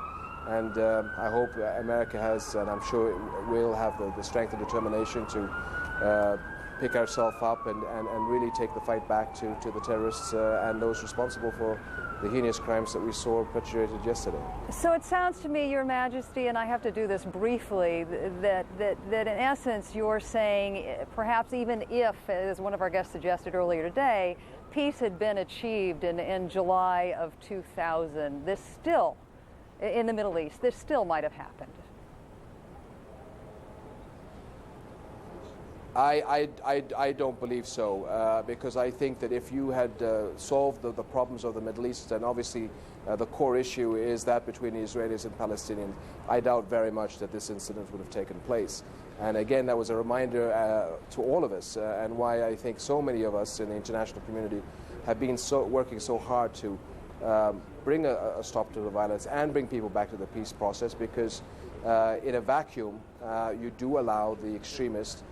And I hope America has, and I'm sure it will have the strength and determination to pick ourselves up and really take the fight back to the terrorists and those responsible for the heinous crimes that we saw perpetrated yesterday. So it sounds to me, Your Majesty, and I have to do this briefly, that in essence you're saying perhaps even if, as one of our guests suggested earlier today, peace had been achieved in July of 2000, this still, in the Middle East, this still might have happened. I don't believe so, because I think that if you had solved the problems of the Middle East, and obviously the core issue is that between the Israelis and Palestinians, I doubt very much that this incident would have taken place. And again, that was a reminder to all of us, and why I think so many of us in the international community have been working so hard to bring a stop to the violence and bring people back to the peace process, because in a vacuum, you do allow the extremists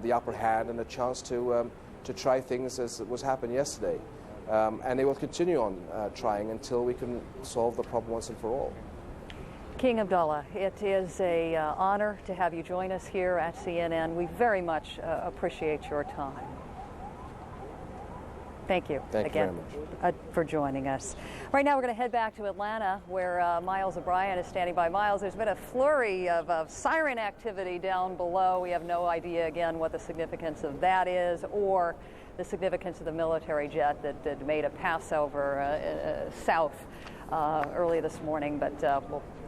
the upper hand and a chance to try things as was happened yesterday. And they will continue on trying until we can solve the problem once and for all. King Abdullah, it is an honor to have you join us here at CNN. We very much appreciate your time. Thank you again for joining us. Right now we're going to head back to Atlanta, where Miles O'Brien is standing by. Miles, there's been a flurry of siren activity down below. We have no idea, again, what the significance of that is, or the significance of the military jet that made a pass over south early this morning. But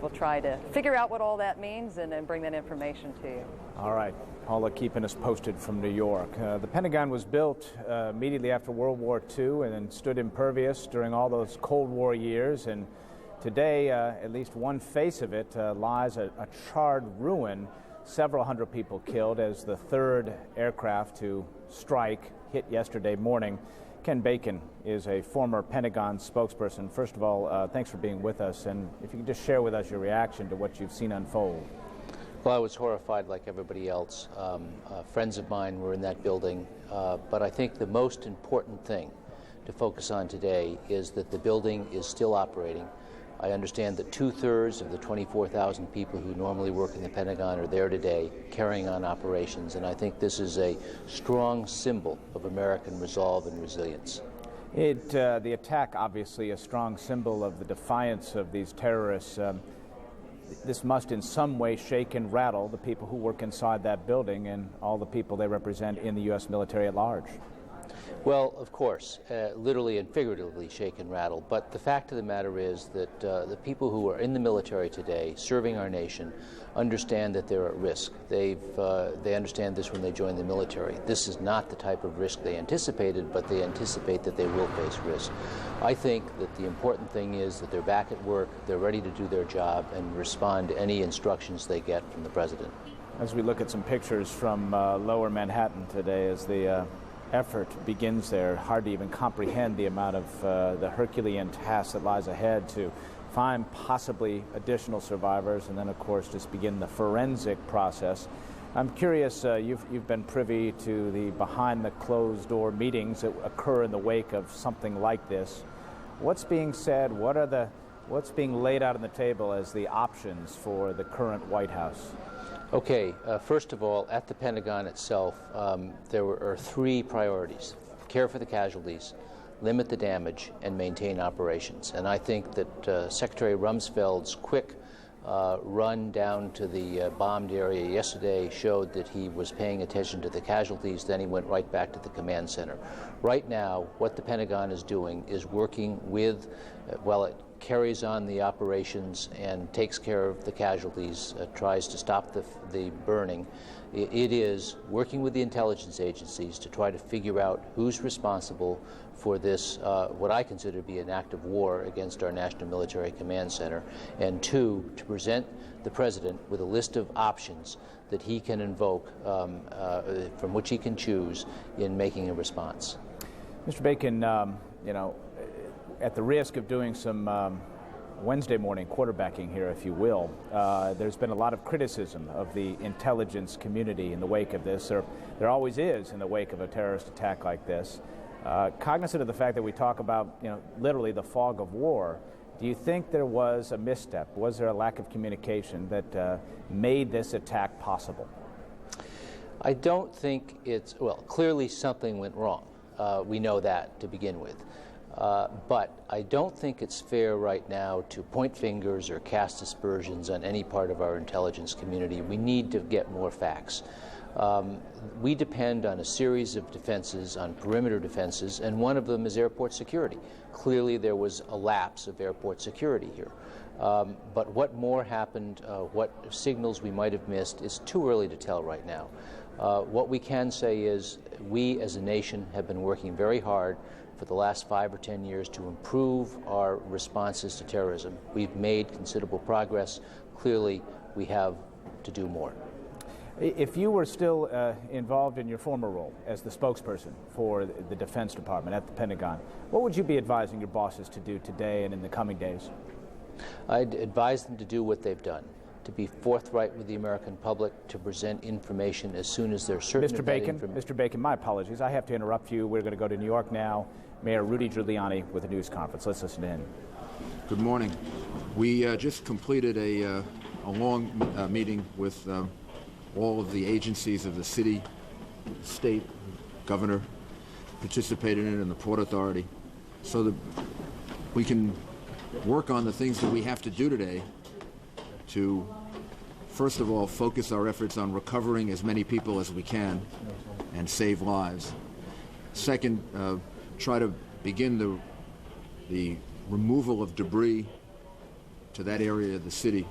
we'll try to figure out what all that means and bring that information to you. All right. Paula keeping us posted from New York. The Pentagon was built immediately after World War II and then stood impervious during all those Cold War years. And today, at least one face of it lies a charred ruin. Several hundred people killed as the third aircraft to strike hit yesterday morning. Ken Bacon is a former Pentagon spokesperson. First of all, thanks for being with us. And if you could just share with us your reaction to what you've seen unfold. Well, I was horrified like everybody else. Friends of mine were in that building, but I think the most important thing to focus on today is that the building is still operating. I understand that 2/3 of the 24,000 people who normally work in the Pentagon are there today carrying on operations, and I think this is a strong symbol of American resolve and resilience. The attack, obviously, a strong symbol of the defiance of these terrorists. This must in some way shake and rattle the people who work inside that building and all the people they represent in the U.S. military at large. Well, of course, literally and figuratively shake and rattle. But the fact of the matter is that the people who are in the military today, serving our nation, understand that they're at risk. They understand this when they join the military. This is not the type of risk they anticipated, but they anticipate that they will face risk. I think that the important thing is that they're back at work, they're ready to do their job, and respond to any instructions they get from the President. As we look at some pictures from lower Manhattan today, as the effort begins there, hard to even comprehend the amount of the Herculean task that lies ahead to find possibly additional survivors, and then of course just begin the forensic process. I'm curious, you've been privy to the behind the closed door meetings that occur in the wake of something like this. What's being said? What's being laid out on the table as the options for the current White House? Okay, first of all, at the Pentagon itself, there are three priorities: care for the casualties, limit the damage, and maintain operations. And I think that Secretary Rumsfeld's quick run down to the bombed area yesterday showed that he was paying attention to the casualties. Then he went right back to the command center. Right now, what the Pentagon is doing is working with, carries on the operations and takes care of the casualties, tries to stop the burning. It is working with the intelligence agencies to try to figure out who's responsible for this, what I consider to be an act of war against our National Military Command Center, and two, to present the President with a list of options that he can invoke, from which he can choose in making a response. Mr. Bacon, you know, at the risk of doing some Wednesday morning quarterbacking here, if you will, there's been a lot of criticism of the intelligence community in the wake of this. There always is in the wake of a terrorist attack like this. Cognizant of the fact that we talk about, you know, literally the fog of war, do you think there was a misstep? Was there a lack of communication that made this attack possible? I don't think it's, well, clearly something went wrong. We know that to begin with. But I don't think it's fair right now to point fingers or cast aspersions on any part of our intelligence community. We need to get more facts. We depend on a series of defenses, on perimeter defenses, and one of them is airport security. Clearly there was a lapse of airport security here. But what more happened, what signals we might have missed, is too early to tell right now. What we can say is we as a nation have been working very hard for the last 5 or 10 years to improve our responses to terrorism. We've made considerable progress. Clearly, we have to do more. If you were still involved in your former role as the spokesperson for the Defense Department at the Pentagon, what would you be advising your bosses to do today and in the coming days? I'd advise them to do what they've done, to be forthright with the American public, to present information as soon as they're certain of that information. Mr. Bacon, my apologies. I have to interrupt you. We're going to go to New York now. Mayor Rudy Giuliani with a news conference. Let's listen in. Good morning. We just completed a long meeting with all of the agencies of the city, state, governor, participated in it, and the Port Authority, so that we can work on the things that we have to do today to, first of all, focus our efforts on recovering as many people as we can and save lives. Second, try to begin the removal of debris to that area of the city,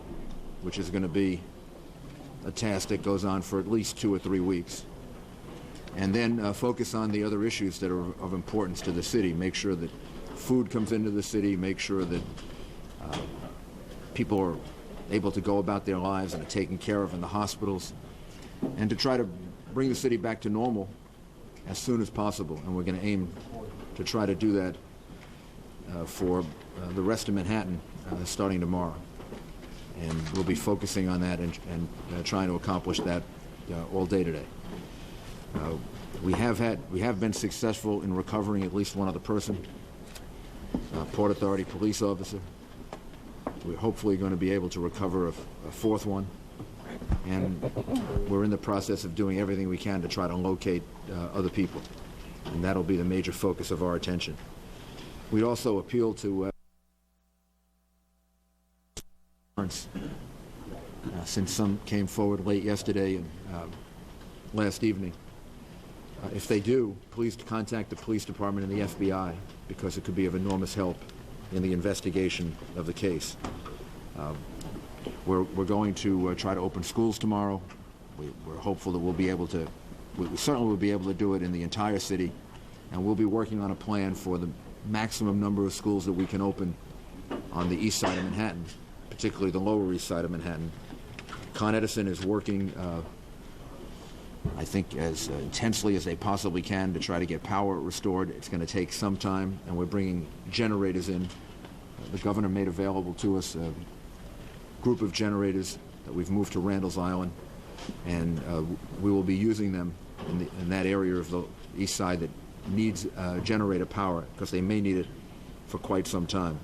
which is going to be a task that goes on for at least 2 or 3 weeks. And then focus on the other issues that are of importance to the city. Make sure that food comes into the city, make sure that people are able to go about their lives and are taken care of in the hospitals, and to try to bring the city back to normal as soon as possible. And we're going to aim to try to do that for the rest of Manhattan starting tomorrow. And we'll be focusing on that and trying to accomplish that all day today. We have been successful in recovering at least one other person, Port Authority police officer. We're hopefully going to be able to recover a fourth one, and we're in the process of doing everything we can to try to locate other people, and that'll be the major focus of our attention. We'd also appeal to since some came forward late yesterday and last evening. If they do, please contact the police department and the FBI, because it could be of enormous help in the investigation of the case. We're going to try to open schools tomorrow. We're hopeful that we'll be able to, we certainly will be able to do it in the entire city, and we'll be working on a plan for the maximum number of schools that we can open on the east side of Manhattan, particularly the Lower East Side of Manhattan. Con Edison is working, I think, as intensely as they possibly can to try to get power restored. It's going to take some time, and we're bringing generators in. The governor made available to us a group of generators that we've moved to Randall's Island, and we will be using them in that area of the east side that needs generator power, because they may need it for quite some time.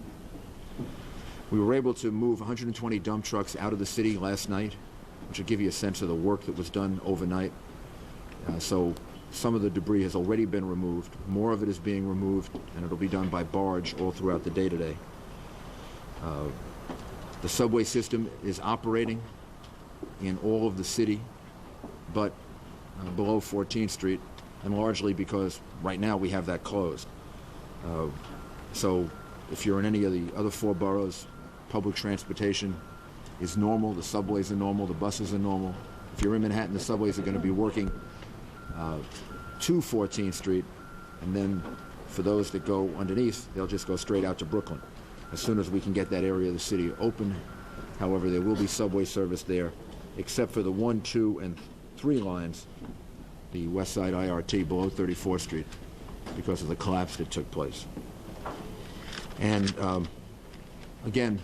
We were able to move 120 dump trucks out of the city last night, which will give you a sense of the work that was done overnight. So some of the debris has already been removed. More of it is being removed, and it'll be done by barge all throughout the day today. The subway system is operating in all of the city, but below 14th Street, and largely because right now we have that closed. So If you're in any of the other 4 boroughs, public transportation is normal, the subways are normal, the buses are normal. If you're in Manhattan, the subways are going to be working to 14th Street, and then for those that go underneath, they'll just go straight out to Brooklyn. As soon as we can get that area of the city open, however, there will be subway service there, except for the 1, 2, and 3 lines, the West Side IRT below 34th Street, because of the collapse that took place. And again,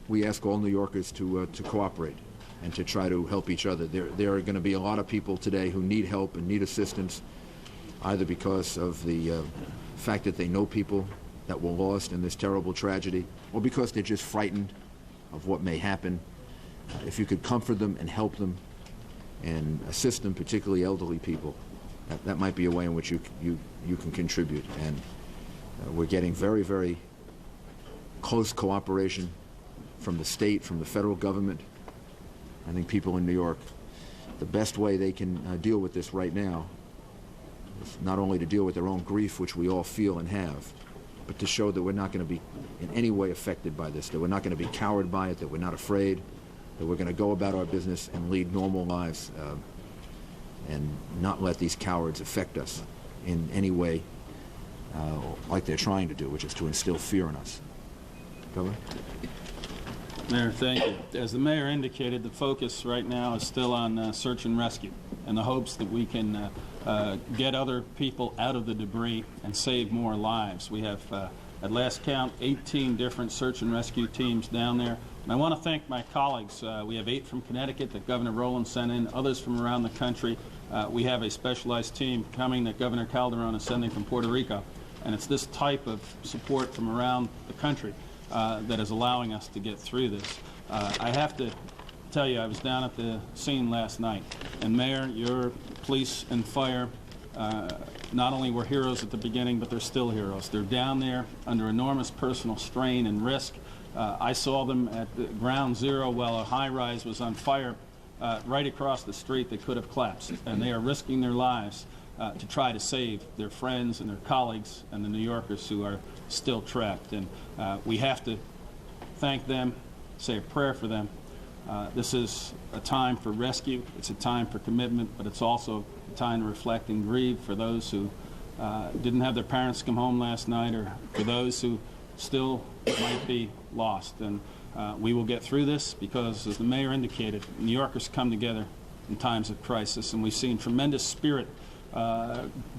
we ask all New Yorkers to cooperate and to try to help each other. There are going to be a lot of people today who need help and need assistance, either because of the fact that they know people that were lost in this terrible tragedy, or because they're just frightened of what may happen. If you could comfort them and help them and assist them, particularly elderly people, that might be a way in which you can contribute. And we're getting very, very close cooperation from the state, from the federal government. I think people in New York, the best way they can deal with this right now is not only to deal with their own grief, which we all feel and have, but to show that we're not going to be in any way affected by this, that we're not going to be cowed by it, that we're not afraid, that we're going to go about our business and lead normal lives and not let these cowards affect us in any way like they're trying to do, which is to instill fear in us. Governor? Mayor, thank you. As the mayor indicated, the focus right now is still on search and rescue in the hopes that we can get other people out of the debris and save more lives. We have, at last count, 18 different search and rescue teams down there. And I want to thank my colleagues. We have 8 from Connecticut that Governor Rowland sent in, others from around the country. We have a specialized team coming that Governor Calderon is sending from Puerto Rico. And it's this type of support from around the country that is allowing us to get through this. I have to tell you, I was down at the scene last night, and Mayor, your police and fire not only were heroes at the beginning, but they're still heroes. They're down there under enormous personal strain and risk. I saw them at the ground zero while a high-rise was on fire right across the street that could have collapsed, and they are risking their lives to try to save their friends and their colleagues and the New Yorkers who are still trapped. And we have to thank them, say a prayer for them. This is a time for rescue, it's a time for commitment, but it's also a time to reflect and grieve for those who didn't have their parents come home last night, or for those who still might be lost. And we will get through this because, as the mayor indicated, New Yorkers come together in times of crisis, and we've seen tremendous spirit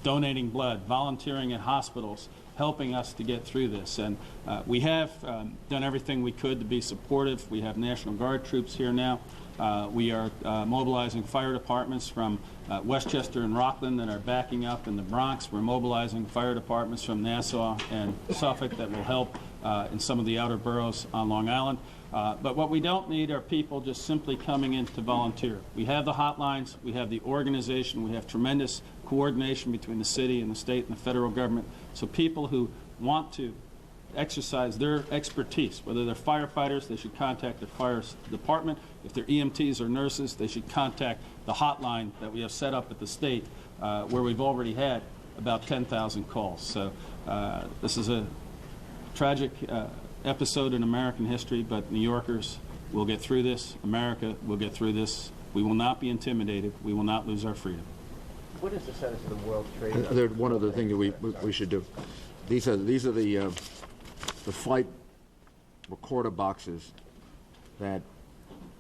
donating blood, volunteering at hospitals, helping us to get through this. And we have done everything we could to be supportive. We have National Guard troops here now. We are mobilizing fire departments from Westchester and Rockland that are backing up in the Bronx. We're mobilizing fire departments from Nassau and Suffolk that will help in some of the outer boroughs on Long Island. But what we don't need are people just simply coming in to volunteer. We have the hotlines, we have the organization, we have tremendous coordination between the city and the state and the federal government. So people who want to exercise their expertise, whether they're firefighters, they should contact the fire department. If they're EMTs or nurses, they should contact the hotline that we have set up at the state, where we've already had about 10,000 calls. So this is a tragic episode in American history, but New Yorkers will get through this. America will get through this. We will not be intimidated. We will not lose our freedom. What is the status of the World Trade Center? One other thing that we should do. These are the flight recorder boxes that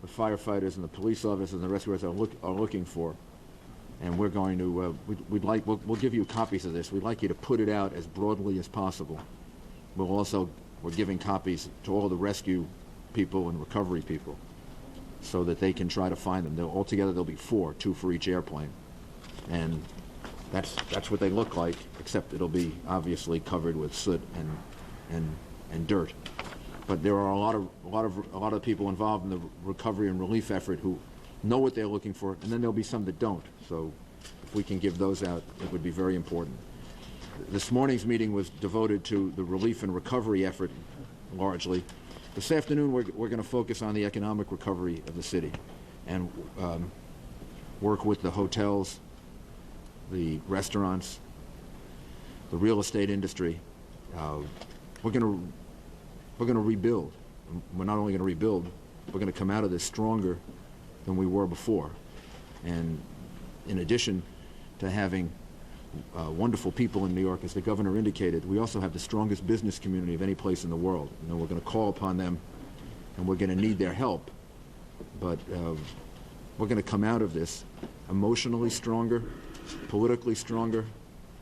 the firefighters and the police officers and the rescuers are looking for, and we're going to we'll give you copies of this. We'd like you to put it out as broadly as possible. We're giving copies to all the rescue people and recovery people, so that they can try to find them. Altogether there'll be 4, 2 for each airplane, and that's what they look like, except it'll be obviously covered with soot and dirt. But there are a lot of people involved in the recovery and relief effort who know what they're looking for, and then there'll be some that don't. So if we can give those out, it would be very important. This morning's meeting was devoted to the relief and recovery effort largely. This afternoon we're going to focus on the economic recovery of the city and work with the hotels, the restaurants, the real estate industry. We're going to we're going to rebuild. We're not only going to rebuild, we're going to come out of this stronger than we were before. And in addition to having wonderful people in New York, as the governor indicated, we also have the strongest business community of any place in the world. You know, we're going to call upon them, and we're going to need their help. But we're going to come out of this emotionally stronger, politically stronger,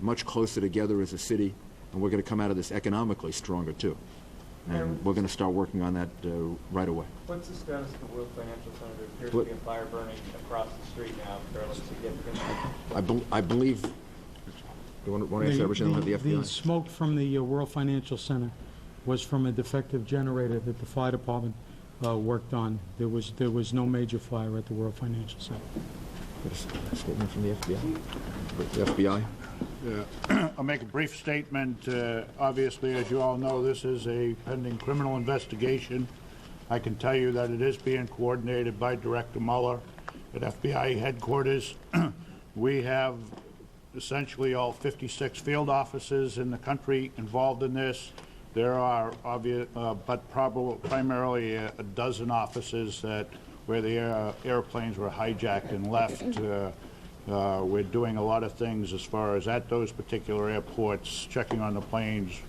much closer together as a city, and we're going to come out of this economically stronger too. And we're going to start working on that right away. What's the status of the World Financial Center? There appears to be a fire burning across the street now, fairly significant. I believe. Do you want to answer that, Rich? I don't have the FBI. The smoke from the World Financial Center was from a defective generator that the fire department worked on. There was no major fire at the World Financial Center. A statement from the FBI. The FBI. I'll make a brief statement. Obviously, as you all know, this is a pending criminal investigation. I can tell you that it is being coordinated by Director Mueller at FBI headquarters. We have essentially all 56 field offices in the country involved in this. There are primarily a dozen offices where the airplanes were hijacked and left. We're doing a lot of things as far as at those particular airports, checking on the planes,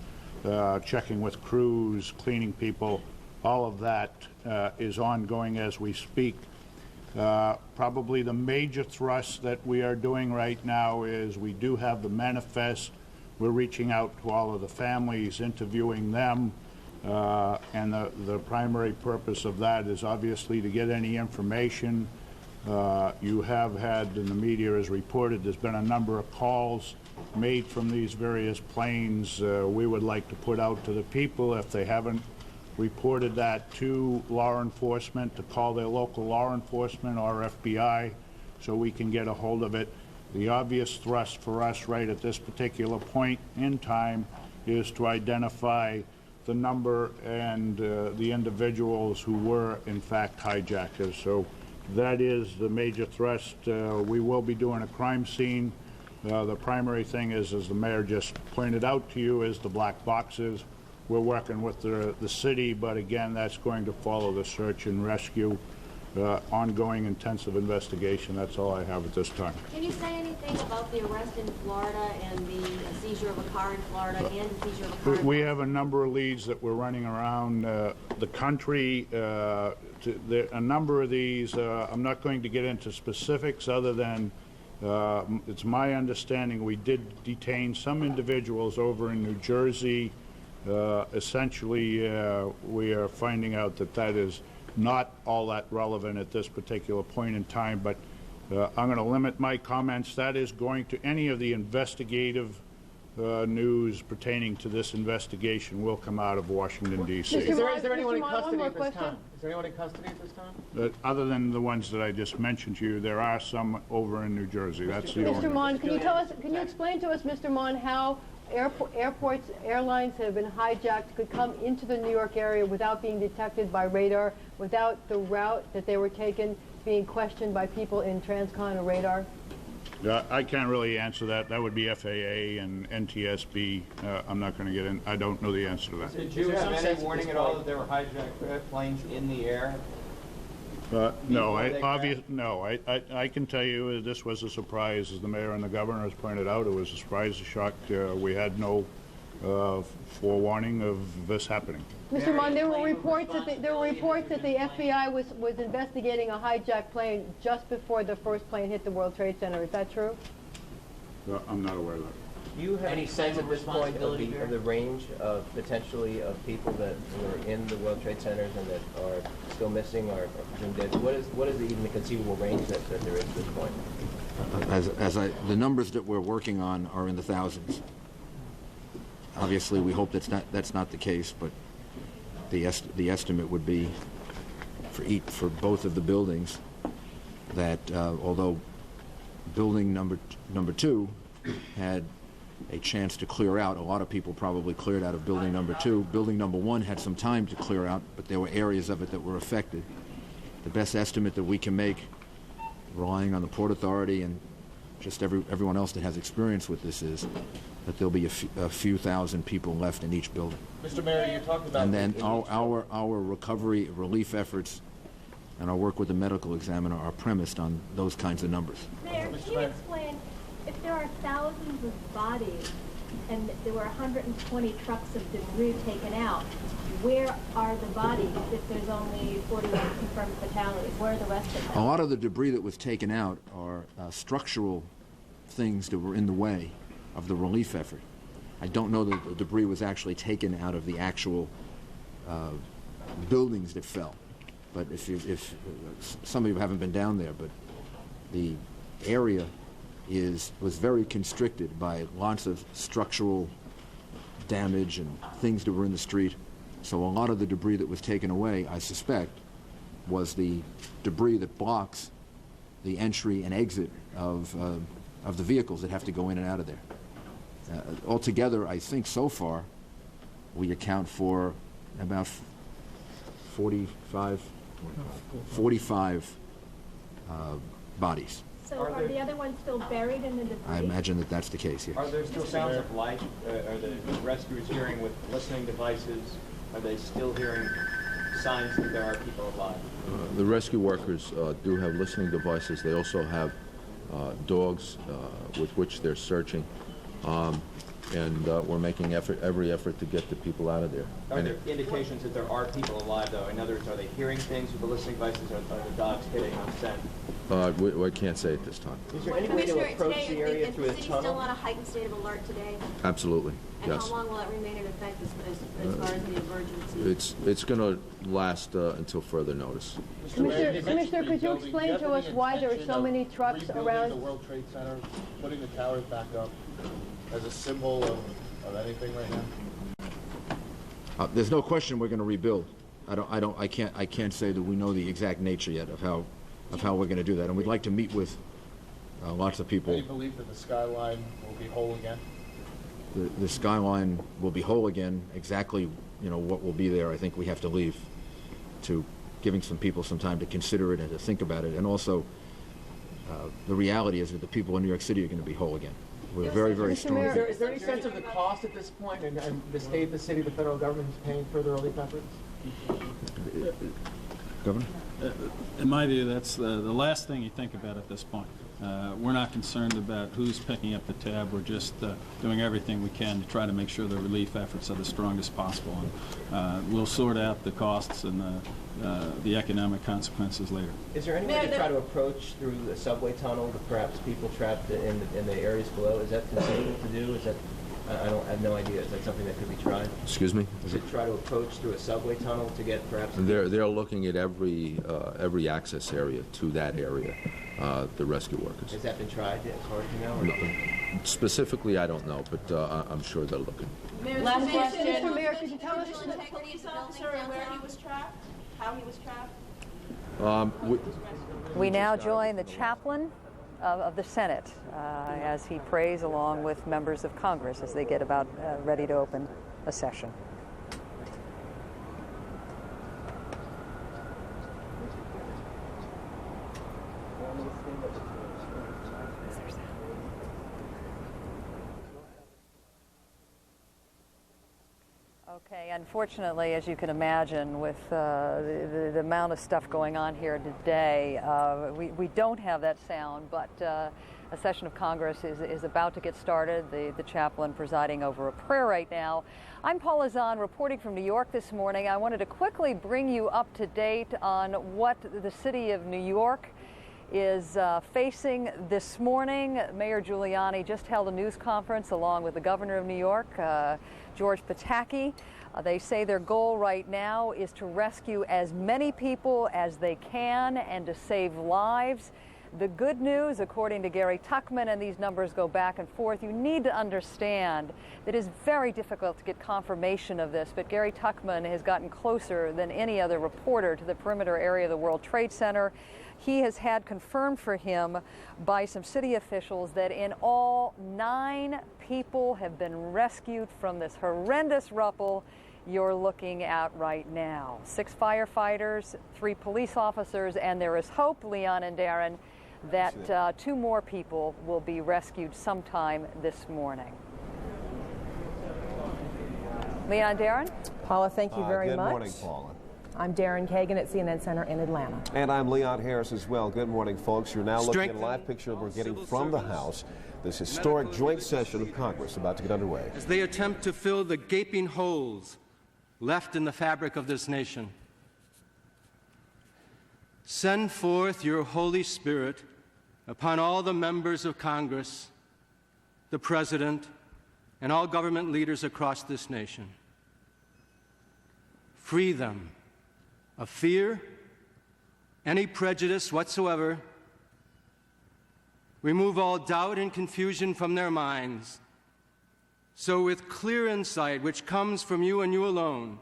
checking with crews, cleaning people. All of that is ongoing as we speak. Probably the major thrust that we are doing right now is we do have the manifest. We're reaching out to all of the families, interviewing them, and the primary purpose of that is obviously to get any information. You have had, in the media as reported, there's been a number of calls made from these various planes. We would like to put out to the people, if they haven't reported that to law enforcement, to call their local law enforcement or FBI so we can get a hold of it. The obvious thrust for us right at this particular point in time is to identify the number and the individuals who were in fact hijackers. So that is the major thrust. We will be doing a crime scene. The primary thing is, as the mayor just pointed out to you, is the black boxes. We're working with the city, but again, that's going to follow the search and rescue, ongoing intensive investigation. That's all I have at this time. Can you say anything about the arrest in Florida and the seizure of a car in Florida and the seizure of a car? We have a number of leads that we're running around the country. A number of these, I'm not going to get into specifics other than it's my understanding we did detain some individuals over in New Jersey. Essentially, we are finding out that is not all that relevant at this particular point in time, but I'm going to limit my comments. That is going to any of the investigative news pertaining to this investigation will come out of Washington, D.C. Is there anyone in custody at this time? Is there anyone in custody at this time? Other than the ones that I just mentioned to you, there are some over in New Jersey. That's the only. Mr. Mon, can you explain to us, Mr. Mon, how airports, airlines that have been hijacked could come into the New York area without being detected by radar, without the route that they were taken being questioned by people in Transcon or radar? I can't really answer that. That would be FAA and NTSB. I'm not going to get in. I don't know the answer to that. Did you have any warning at all that there were hijacked planes in the air? No, I can tell you this was a surprise. As the mayor and the governor has pointed out, it was a surprise, a shock. We had no forewarning of this happening. Mr. Mon, there were reports that the FBI was investigating a hijacked plane just before the first plane hit the World Trade Center. Is that true? I'm not aware of that. Do you have any sense at this point of the range of potentially of people that were in the World Trade Centers and that are still missing or presumed dead? What is even the conceivable range that there is at this point? The numbers that we're working on are in the thousands. Obviously, we hope that's not the case, but the estimate would be for both of the buildings that although building number 2 had a chance to clear out, a lot of people probably cleared out of building number 2. Building number 1 had some time to clear out, but there were areas of it that were affected. The best estimate that we can make, relying on the Port Authority and just everyone else that has experience with this is, that there'll be a few thousand people left in each building. Mr. Mayor, you talked about... And then our recovery relief efforts and our work with the medical examiner are premised on those kinds of numbers. Mayor, can you explain, if there are thousands of bodies and there were 120 trucks of debris taken out, where are the bodies if there's only 41 confirmed fatalities? Where are the rest of them? A lot of the debris that was taken out are structural things that were in the way of the relief effort. I don't know that the debris was actually taken out of the actual buildings that fell. But if some of you haven't been down there, but the area was very constricted by lots of structural damage and things that were in the street. So a lot of the debris that was taken away, I suspect, was the debris that blocks the entry and exit of the vehicles that have to go in and out of there. Altogether, I think so far, we account for about 45 bodies. So are the other ones still buried in the debris? I imagine that that's the case, yes. Are there still sounds of life? Are the rescuers hearing with listening devices? Are they still hearing signs that there are people alive? The rescue workers do have listening devices. They also have dogs with which they're searching. And we're making every effort to get the people out of there. Are there indications that there are people alive, though? In other words, are they hearing things with the listening devices, or are the dogs hitting on scent? We can't say at this time. Is there any way to approach the area through a Is the city tunnel? still on a heightened state of alert today? Absolutely, And yes. how long will it remain in effect as far as the emergency? It's going to last until further notice. Commissioner, could you explain to us why there are so many trucks around? The World Trade Center, putting the towers back up as a symbol of anything right now? There's no question we're going to rebuild. I can't say that we know the exact nature yet of how we're going to do that, and we'd like to meet with lots of people. Any belief that the skyline will be whole again? The skyline will be whole again. Exactly, what will be there, I think we have to leave to giving some people some time to consider it and to think about it. And also, the reality is that the people in New York City are going to be whole again. We're very, very strong. Is there any sense of the cost at this point, and the state, the city, the federal government is paying for the relief efforts? Governor? In my view, that's the last thing you think about at this point. We're not concerned about who's picking up the tab. We're just doing everything we can to try to make sure the relief efforts are the strongest possible. And we'll sort out the costs and the economic consequences later. Is there any way to try to approach through the subway tunnel to perhaps people trapped in the areas below? Is that conceivable to do? Is that I have no idea. Is that something that could be tried? Excuse me? Is it try to approach through a subway tunnel to get perhaps... They're looking at every access area to that area, the rescue workers. Has that been tried as far as you know? No, specifically, I don't know, but I'm sure they're looking. Last question. Mr. Mayor, could you tell us the police officer and where he was trapped? How he was trapped? We now join the chaplain of the Senate as he prays along with members of Congress as they get about ready to open a session. Okay, unfortunately, as you can imagine, with the amount of stuff going on here today, we don't have that sound, but a session of Congress is about to get started. The chaplain presiding over a prayer right now. I'm Paula Zahn reporting from New York this morning. I wanted to quickly bring you up to date on what the city of New York is facing this morning. Mayor Giuliani just held a news conference along with the governor of New York, George Pataki. They say their goal right now is to rescue as many people as they can and to save lives. The good news, according to Gary Tuchman, and these numbers go back and forth, you need to understand that it is very difficult to get confirmation of this, but Gary Tuchman has gotten closer than any other reporter to the perimeter area of the World Trade Center. He has had confirmed for him by some city officials that in all 9 people have been rescued from this horrendous rubble you're looking at right now. 6 firefighters, 3 police officers, and there is hope, Leon and Darren, that 2 more people will be rescued sometime this morning. Leon, Darren? Paula, thank you very much. Good morning, Paula. I'm Darren Kagan at CNN Center in Atlanta. And I'm Leon Harris as well. Good morning, folks. You're now looking at a live picture we're getting from the House. This historic joint session of Congress about to get underway. As they attempt to fill the gaping holes left in the fabric of this nation, send forth your Holy Spirit upon all the members of Congress, the President, and all government leaders across this nation. Free them of fear, any prejudice whatsoever. Remove all doubt and confusion from their minds. So with clear insight, which comes from you and you alone,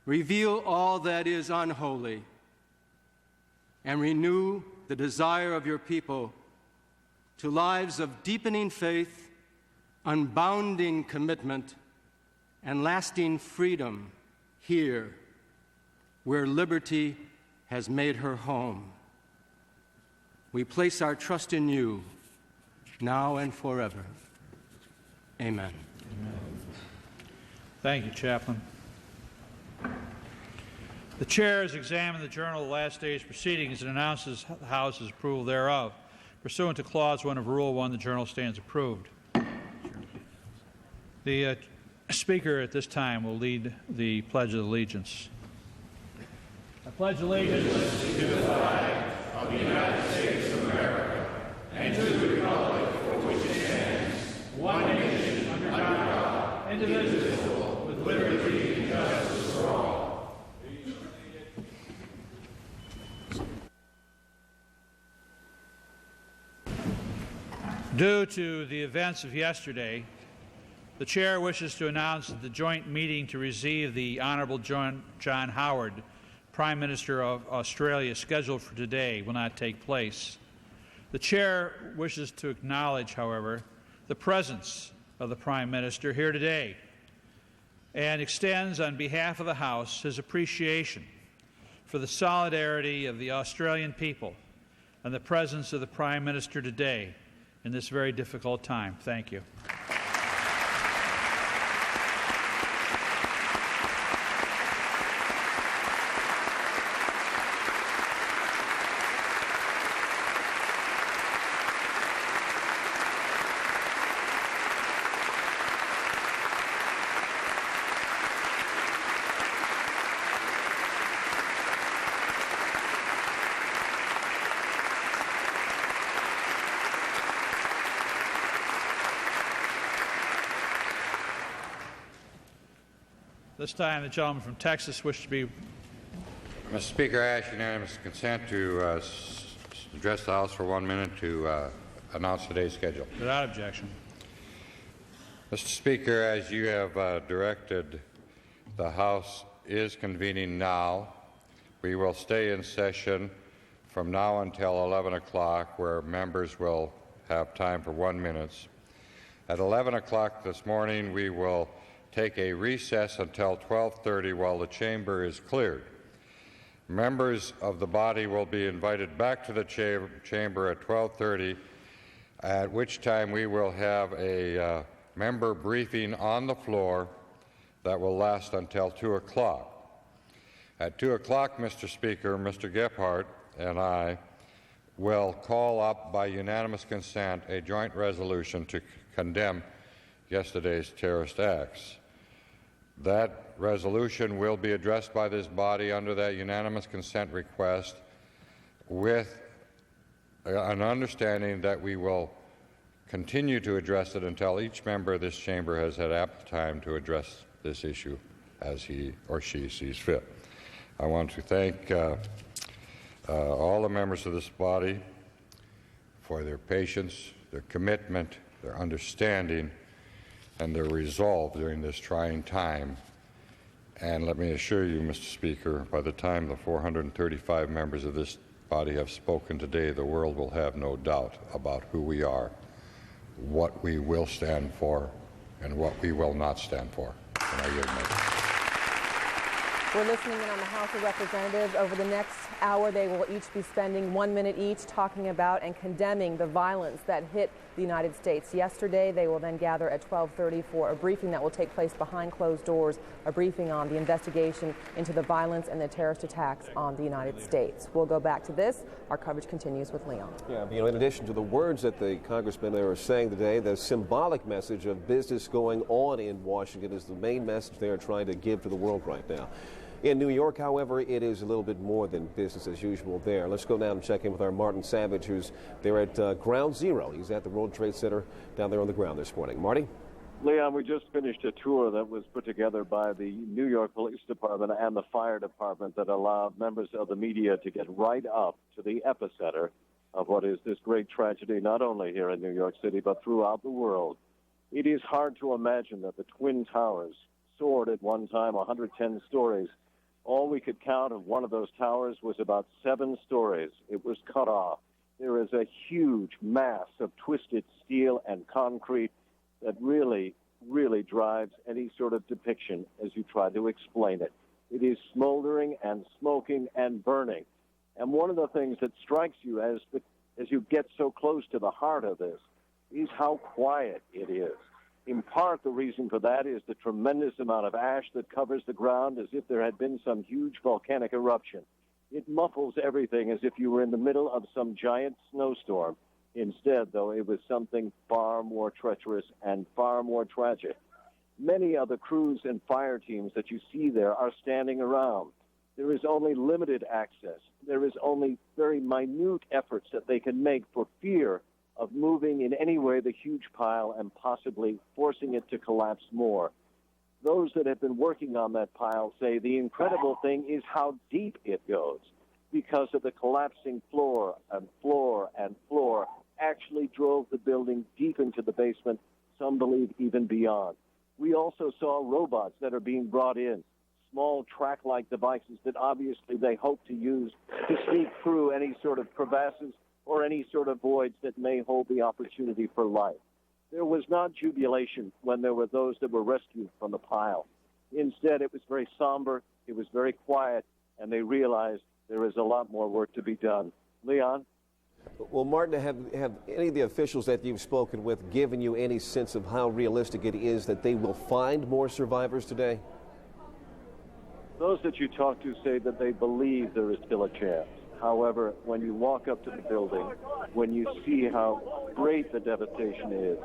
reveal all that is unholy and renew the desire of your people to lives of deepening faith, unbounding commitment, and lasting freedom here, where liberty has made her home. We place our trust in you, now and forever. Amen. Thank you, Chaplain. The Chair has examined the Journal of the last day's proceedings and announces the House's approval thereof. Pursuant to Clause 1 of Rule 1, the Journal stands approved. The Speaker at this time will lead the Pledge of Allegiance. I pledge allegiance to the flag of the United States of America and to the republic for which it stands, one nation under God, indivisible, with liberty and justice for all. Due to the events of yesterday, the Chair wishes to announce that the joint meeting to receive the Honourable John Howard, Prime Minister of Australia, scheduled for today will not take place. The Chair wishes to acknowledge, however, the presence of the Prime Minister here today and extends on behalf of the House his appreciation for the solidarity of the Australian people and the presence of the Prime Minister today in this very difficult time. Thank you. This time, the gentleman from Texas wishes to be. Mr. Speaker, I ask unanimous consent to address the House for 1 minute to announce today's schedule. Without objection. Mr. Speaker, as you have directed, the House is convening now. We will stay in session from now until 11 o'clock, where members will have time for 1 minute. At 11 o'clock this morning, we will take a recess until 12:30 while the chamber is cleared. Members of the body will be invited back to the chamber at 12:30, at which time we will have a member briefing on the floor that will last until 2 o'clock. At 2 o'clock, Mr. Speaker, Mr. Gephardt and I will call up by unanimous consent a joint resolution to condemn yesterday's terrorist acts. That resolution will be addressed by this body under that unanimous consent request with an understanding that we will continue to address it until each member of this chamber has had ample time to address this issue as he or she sees fit. I want to thank all the members of this body for their patience, their commitment, their understanding, and their resolve during this trying time. And let me assure you, Mr. Speaker, by the time the 435 members of this body have spoken today, the world will have no doubt about who we are, what we will stand for, and what we will not stand for. And I yield my time. We're listening in on the House of Representatives. Over the next hour, they will each be spending 1 minute each talking about and condemning the violence that hit the United States yesterday. They will then gather at 12:30 for a briefing that will take place behind closed doors, a briefing on the investigation into the violence and the terrorist attacks on the United States. We'll go back to this. Our coverage continues with Leon. Yeah, you know, in addition to the words that the congressmen are saying today, the symbolic message of business going on in Washington is the main message they are trying to give to the world right now. In New York, however, it is a little bit more than business as usual there. Let's go down and check in with our Martin Savage, who's there at Ground Zero. He's at the World Trade Center down there on the ground this morning. Marty? Leon, we just finished a tour that was put together by the New York Police Department and the Fire Department that allowed members of the media to get right up to the epicenter of what is this great tragedy, not only here in New York City, but throughout the world. It is hard to imagine that the Twin Towers soared at one time 110 stories. All we could count of one of those towers was about 7 stories. It was cut off. There is a huge mass of twisted steel and concrete that really, really drives any sort of depiction as you try to explain it. It is smoldering and smoking and burning. And one of the things that strikes you as you get so close to the heart of this is how quiet it is. In part, the reason for that is the tremendous amount of ash that covers the ground as if there had been some huge volcanic eruption. It muffles everything as if you were in the middle of some giant snowstorm. Instead, though, it was something far more treacherous and far more tragic. Many of the crews and fire teams that you see there are standing around. There is only limited access. There is only very minute efforts that they can make for fear of moving in any way the huge pile and possibly forcing it to collapse more. Those that have been working on that pile say the incredible thing is how deep it goes, because of the collapsing floor and floor and floor actually drove the building deep into the basement, some believe even beyond. We also saw robots that are being brought in, small track-like devices that obviously they hope to use to sneak through any sort of crevasses or any sort of voids that may hold the opportunity for life. There was not jubilation when there were those that were rescued from the pile. Instead, it was very somber, it was very quiet, and they realized there is a lot more work to be done. Leon? Well, Martin, have any of the officials that you've spoken with given you any sense of how realistic it is that they will find more survivors today? Those that you talk to say that they believe there is still a chance. However, when you walk up to the building, when you see how great the devastation is,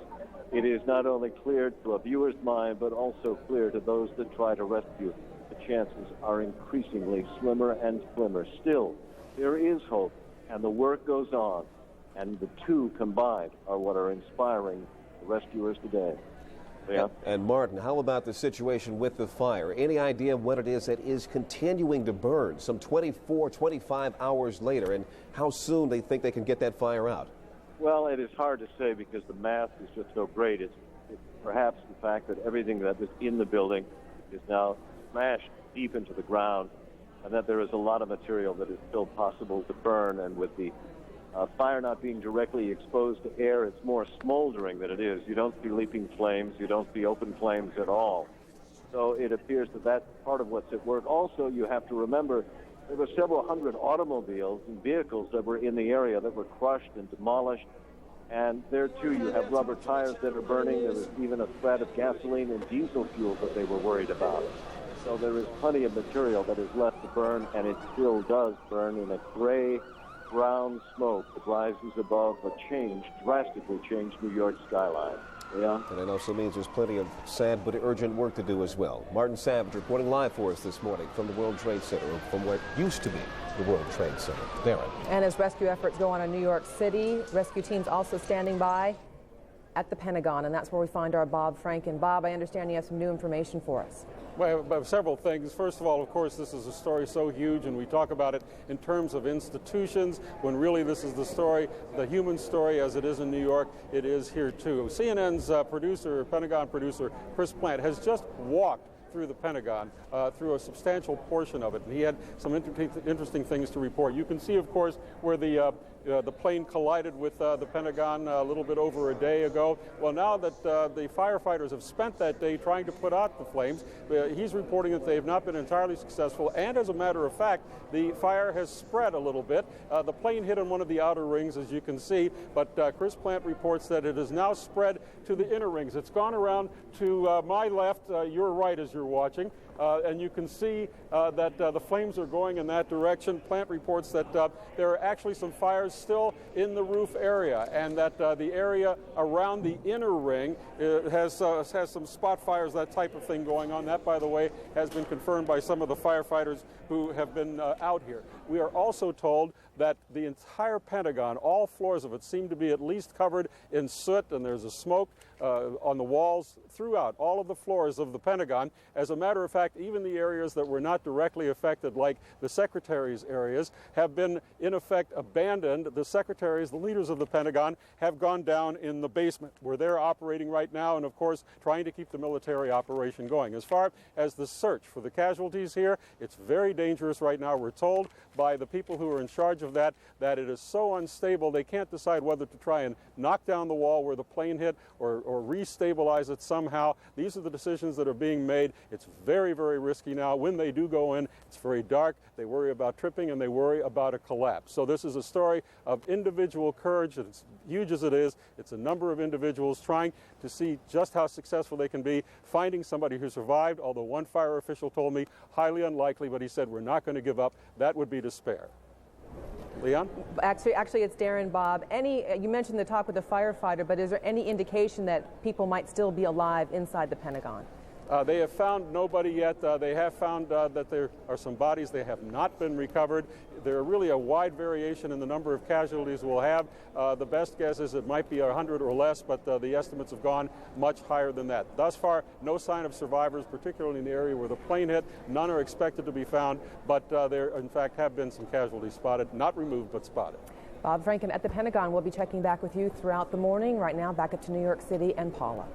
it is not only clear to a viewer's mind, but also clear to those that try to rescue. The chances are increasingly slimmer and slimmer. Still, there is hope, and the work goes on, and the two combined are what are inspiring the rescuers today. Yeah. And Martin, how about the situation with the fire? Any idea what it is that is continuing to burn some 24, 25 hours later, and how soon they think they can get that fire out? Well, it is hard to say because the mass is just so great. It's perhaps the fact that everything that was in the building is now smashed deep into the ground, and that there is a lot of material that is still possible to burn, and with the fire not being directly exposed to air, it's more smoldering than it is. You don't see leaping flames. You don't see open flames at all. So it appears that that's part of what's at work. Also, you have to remember there were several hundred automobiles and vehicles that were in the area that were crushed and demolished. And there, too, you have rubber tires that are burning. There was even a threat of gasoline and diesel fuel that they were worried about. So there is plenty of material that is left to burn, and it still does burn in a gray, brown smoke that rises above a drastically changed New York skyline. Yeah. And it also means there's plenty of sad but urgent work to do as well. Martin Savage reporting live for us this morning from the World Trade Center, from what used to be the World Trade Center. Darren. And as rescue efforts go on in New York City, rescue teams also standing by at the Pentagon, and that's where we find our Bob Franken. Bob, I understand you have some new information for us. Well, I have several things. First of all, of course, this is a story so huge, and we talk about it in terms of institutions, when really this is the story, the human story as it is in New York, it is here too. CNN's Pentagon producer, Chris Plant, has just walked through the Pentagon, through a substantial portion of it. And he had some interesting things to report. You can see, of course, where the The plane collided with the Pentagon a little bit over a day ago. Well, now that the firefighters have spent that day trying to put out the flames, he's reporting that they have not been entirely successful, and as a matter of fact, the fire has spread a little bit. The plane hit on one of the outer rings, as you can see, but Chris Plant reports that it has now spread to the inner rings. It's gone around to my left, your right as you're watching, and you can see that the flames are going in that direction. Plant reports that there are actually some fires still in the roof area, and that the area around the inner ring has some spot fires, that type of thing going on. That, by the way, has been confirmed by some of the firefighters who have been out here. We are also told that the entire Pentagon, all floors of it, seem to be at least covered in soot, and there's a smoke on the walls throughout all of the floors of the Pentagon. As a matter of fact, even the areas that were not directly affected, like the secretaries' areas, have been in effect abandoned. The secretaries, the leaders of the Pentagon, have gone down in the basement where they're operating right now, and of course trying to keep the military operation going. As far as the search for the casualties here, it's very dangerous right now. We're told by the people who are in charge of that it is so unstable they can't decide whether to try and knock down the wall where the plane hit or restabilize it somehow. These are the decisions that are being made. It's very, very risky now. When they do go in, it's very dark. They worry about tripping and they worry about a collapse. So this is a story of individual courage. It's huge as it is. It's a number of individuals trying to see just how successful they can be, finding somebody who survived, although one fire official told me highly unlikely, but he said we're not going to give up. That would be despair. Leon? Actually, it's Darren, Bob. You mentioned the talk with the firefighter, but is there any indication that people might still be alive inside the Pentagon? They have found nobody yet. They have found that there are some bodies. They have not been recovered. There are really a wide variation in the number of casualties we'll have. The best guess is it might be 100 or less, but the estimates have gone much higher than that. Thus far, no sign of survivors, particularly in the area where the plane hit. None are expected to be found, but there, in fact, have been some casualties spotted, not removed, but spotted. Bob Franken at the Pentagon. We'll be checking back with you throughout the morning. Right now, back up to New York City and Paula.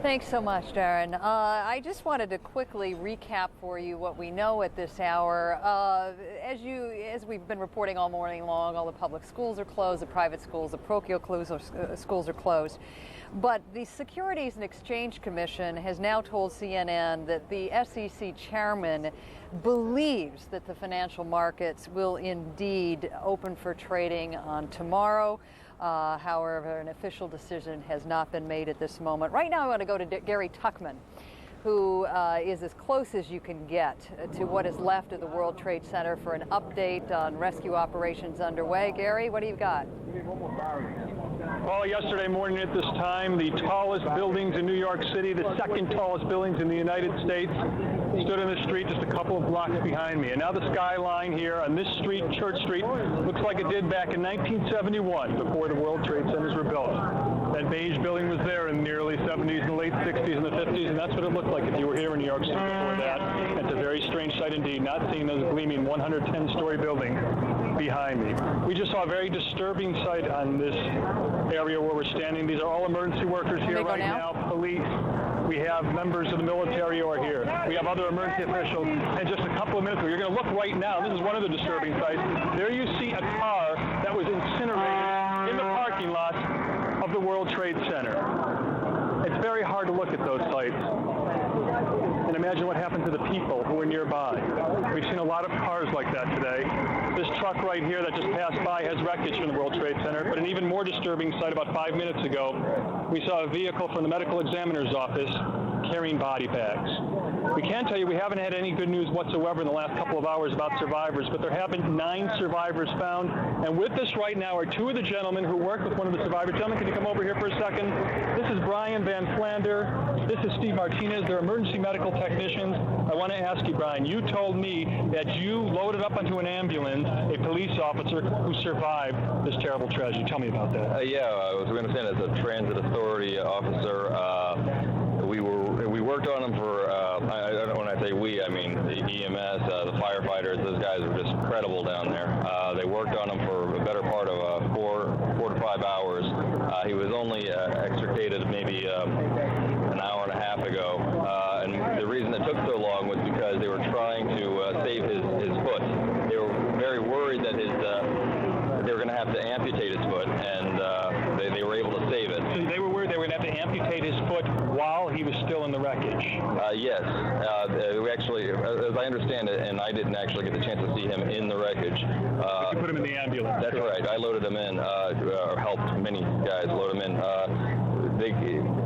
Thanks so much, Darren. I just wanted to quickly recap for you what we know at this hour. As we've been reporting all morning long, all the public schools are closed, the private schools, the parochial schools are closed. But the Securities and Exchange Commission has now told CNN that the SEC chairman believes that the financial markets will indeed open for trading on tomorrow. However, an official decision has not been made at this moment. Right now, I want to go to Gary Tuchman, who is as close as you can get to what is left of the World Trade Center for an update on rescue operations underway. Gary, what do you got? Well, yesterday morning at this time, the tallest buildings in New York City, the second tallest buildings in the United States, stood in the street just a couple of blocks behind me. And now the skyline here on this street, Church Street, looks like it did back in 1971 before the World Trade Centers were built. That beige building was there in the early 70s and the late 60s and the 50s, and that's what it looked like if you were here in New York City before that. It's a very strange sight indeed, not seeing those gleaming 110-story buildings behind me. We just saw a very disturbing sight on this area where we're standing. These are all emergency workers here right now, police. We have members of the military who are here. We have other emergency officials. And just a couple of minutes ago, you're going to look right now. This is one of the disturbing sights. There you see a car that was incinerated in the parking lot of the World Trade Center. It's very hard to look at those sites and imagine what happened to the people who were nearby. We've seen a lot of cars like that today. This truck right here that just passed by has wreckage from the World Trade Center, but an even more disturbing sight about 5 minutes ago, we saw a vehicle from the medical examiner's office carrying body bags. We can tell you we haven't had any good news whatsoever in the last couple of hours about survivors, but there have been 9 survivors found. And with us right now are 2 of the gentlemen who worked with one of the survivors. Gentlemen, can you come over here for a second? This is Brian Van Flander. This is Steve Martinez. They're emergency medical technicians. I want to ask you, Brian, you told me that you loaded up onto an ambulance a police officer who survived this terrible tragedy. Tell me about that. Yeah, I was going to say, as a transit authority officer, we worked on them for, when I say we, I mean the EMS, the firefighters. Those guys were just incredible down there. They worked on him for a better part of 4 to 5 hours. He was only extricated maybe an hour and a half ago. And the reason it took so long was because they were trying to save his foot. They were very worried that they were going to have amputate his foot while he was still in the wreckage? Yes. We actually, as I understand it, and I didn't actually get the chance to see him in the wreckage. You put him in the ambulance. That's right. I loaded him in, or helped many guys load him in. They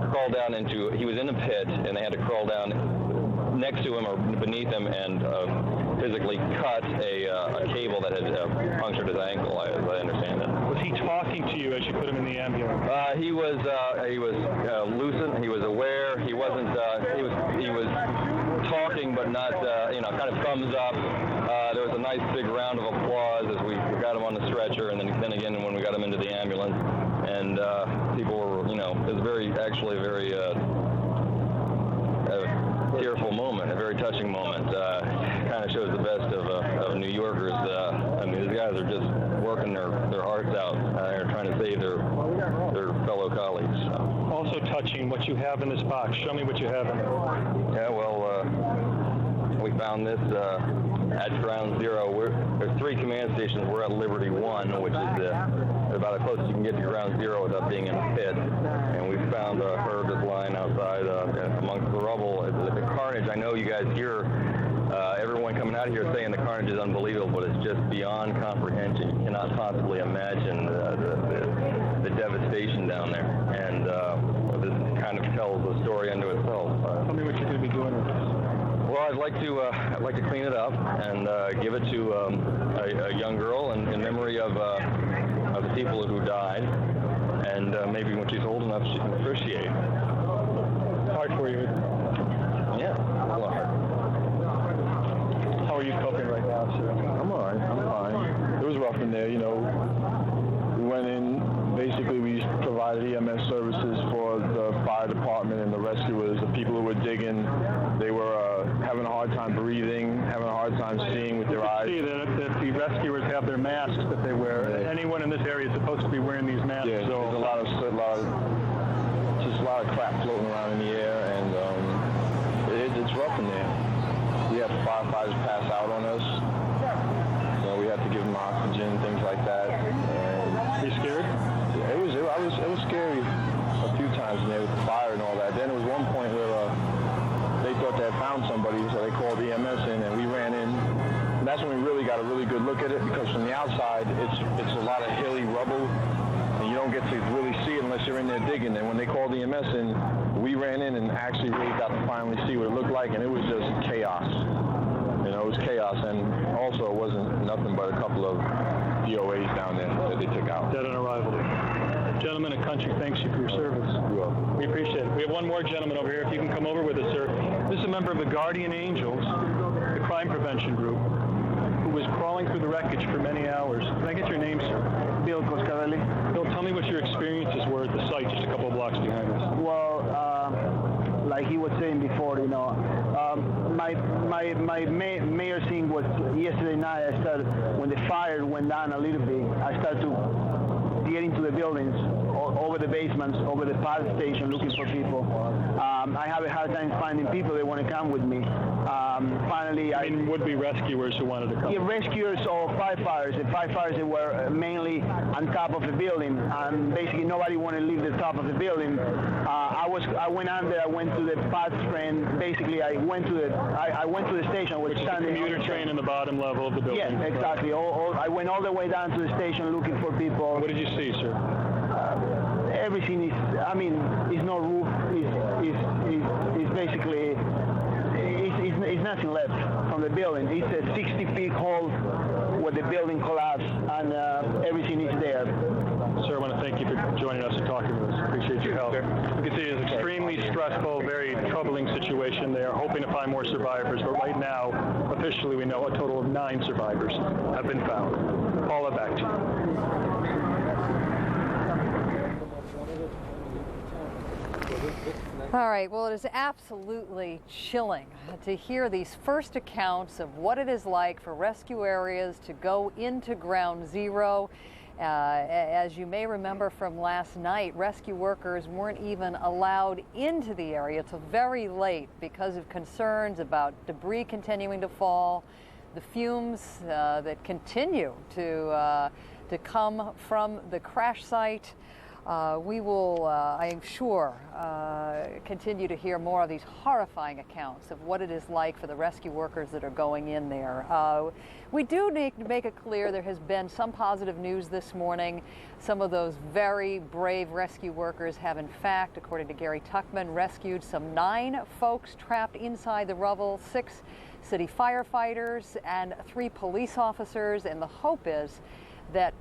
crawled down into, he was in a pit, and they had to crawl down next to him or beneath him and physically cut a cable that had punctured his ankle, as I understand it. Was he talking to you as you put him in the ambulance? He was lucid. He was aware. He wasn't. He was talking, but not. Kind of thumbs up. There was a nice big round of applause as we got him on the stretcher, and then again when we got him into the ambulance, and people were. It was actually a very tearful moment, a very touching moment. Kind of shows the best of New Yorkers. These guys are just working their hearts out. They're trying to save their fellow colleagues. So. Also touching what you have in this box. Show me what you have in it. Yeah, well, we found this at Ground Zero. There's 3 command stations. We're at Liberty 1, which is about as close as you can get to Ground Zero without being in a pit. And we found Herb just lying outside amongst the rubble. The carnage, I know you guys hear everyone coming out of here saying the carnage is unbelievable, but it's just beyond comprehension. You cannot possibly imagine the devastation down there. And this kind of tells the story unto itself. Tell me what you're going to be doing with this. Well, I'd like to clean it up and give it to a young girl in memory of the people who died, and maybe when she's old enough she can appreciate. Hard for you. Yeah, a lot hard. How are you coping right now, sir? I'm all right. I'm fine. It was rough in there, We went in. Basically, we provided EMS services for the fire department and the rescuers, the people who were digging. They were having a hard time breathing, having a hard time seeing with their eyes. You can see that the rescuers have their masks that they wear. Yeah. Anyone in this area is supposed to be wearing these masks. Yeah, so there's a lot of crap floating around in the air, and it's rough in there. We had firefighters pass out on us. We had to give them oxygen, things like that. Are you scared? Yeah, it was scary a few times in there with the fire and all that. Then there was one point where they thought they had found somebody, so they called EMS in, and we ran in. And that's when we really got a really good look at it, because from the outside, it's a lot of hilly rubble, and you don't get to really see it unless you're in there digging. And when they called EMS in, we ran in and actually really got to finally see what it looked like, and it was just chaos. It was chaos, and also it wasn't nothing but a couple of DOAs down there that they took out. Dead on arrival. Gentlemen, a country thanks you for your service. You're welcome. We appreciate it. We have one more gentleman over here. If you can come over with us, sir. This is a member of the Guardian Angels, the crime prevention group, who was crawling through the wreckage for many hours. Can I get your name, sir? Bill Coscarelli. Bill, tell me what your experiences were at the site just a couple of blocks behind us. Well, like he was saying before, my mayor thing was yesterday night. I started, when the fire went down a little bit, I started to get into the buildings, over the basements, over the fire station, looking for people. I have a hard time finding people that want to come with me. Finally, would-be rescuers who wanted to come. Yeah, rescuers or firefighters. The firefighters that were mainly on top of the building, and basically nobody wanted to leave the top of the building. I went out there. I went to the path train. Basically, I went to the station. Which is the commuter train in the bottom level of the building. Yeah, exactly. I went all the way down to the station looking for people. What did you see, sir? Everything is. It's no roof. It's basically. It's nothing left from the building. It's a 60-feet hole where the building collapsed, and everything is there. Sir, I want to thank you for joining us and talking with us. Appreciate your help. You can see it's an extremely stressful, very troubling situation. They are hoping to find more survivors, but right now, officially, we know a total of 9 survivors have been found. Paula, back to you. All right, well, it is absolutely chilling to hear these first accounts of what it is like for rescue areas to go into Ground Zero. As you may remember from last night, rescue workers weren't even allowed into the area till very late because of concerns about debris continuing to fall, the fumes that continue to come from the crash site. We will, I am sure, continue to hear more of these horrifying accounts of what it is like for the rescue workers that are going in there. We do need to make it clear there has been some positive news this morning. Some of those very brave rescue workers have, in fact, according to Gary Tuckman, rescued some 9 folks trapped inside the rubble, 6 city firefighters and 3 police officers, and the hope is that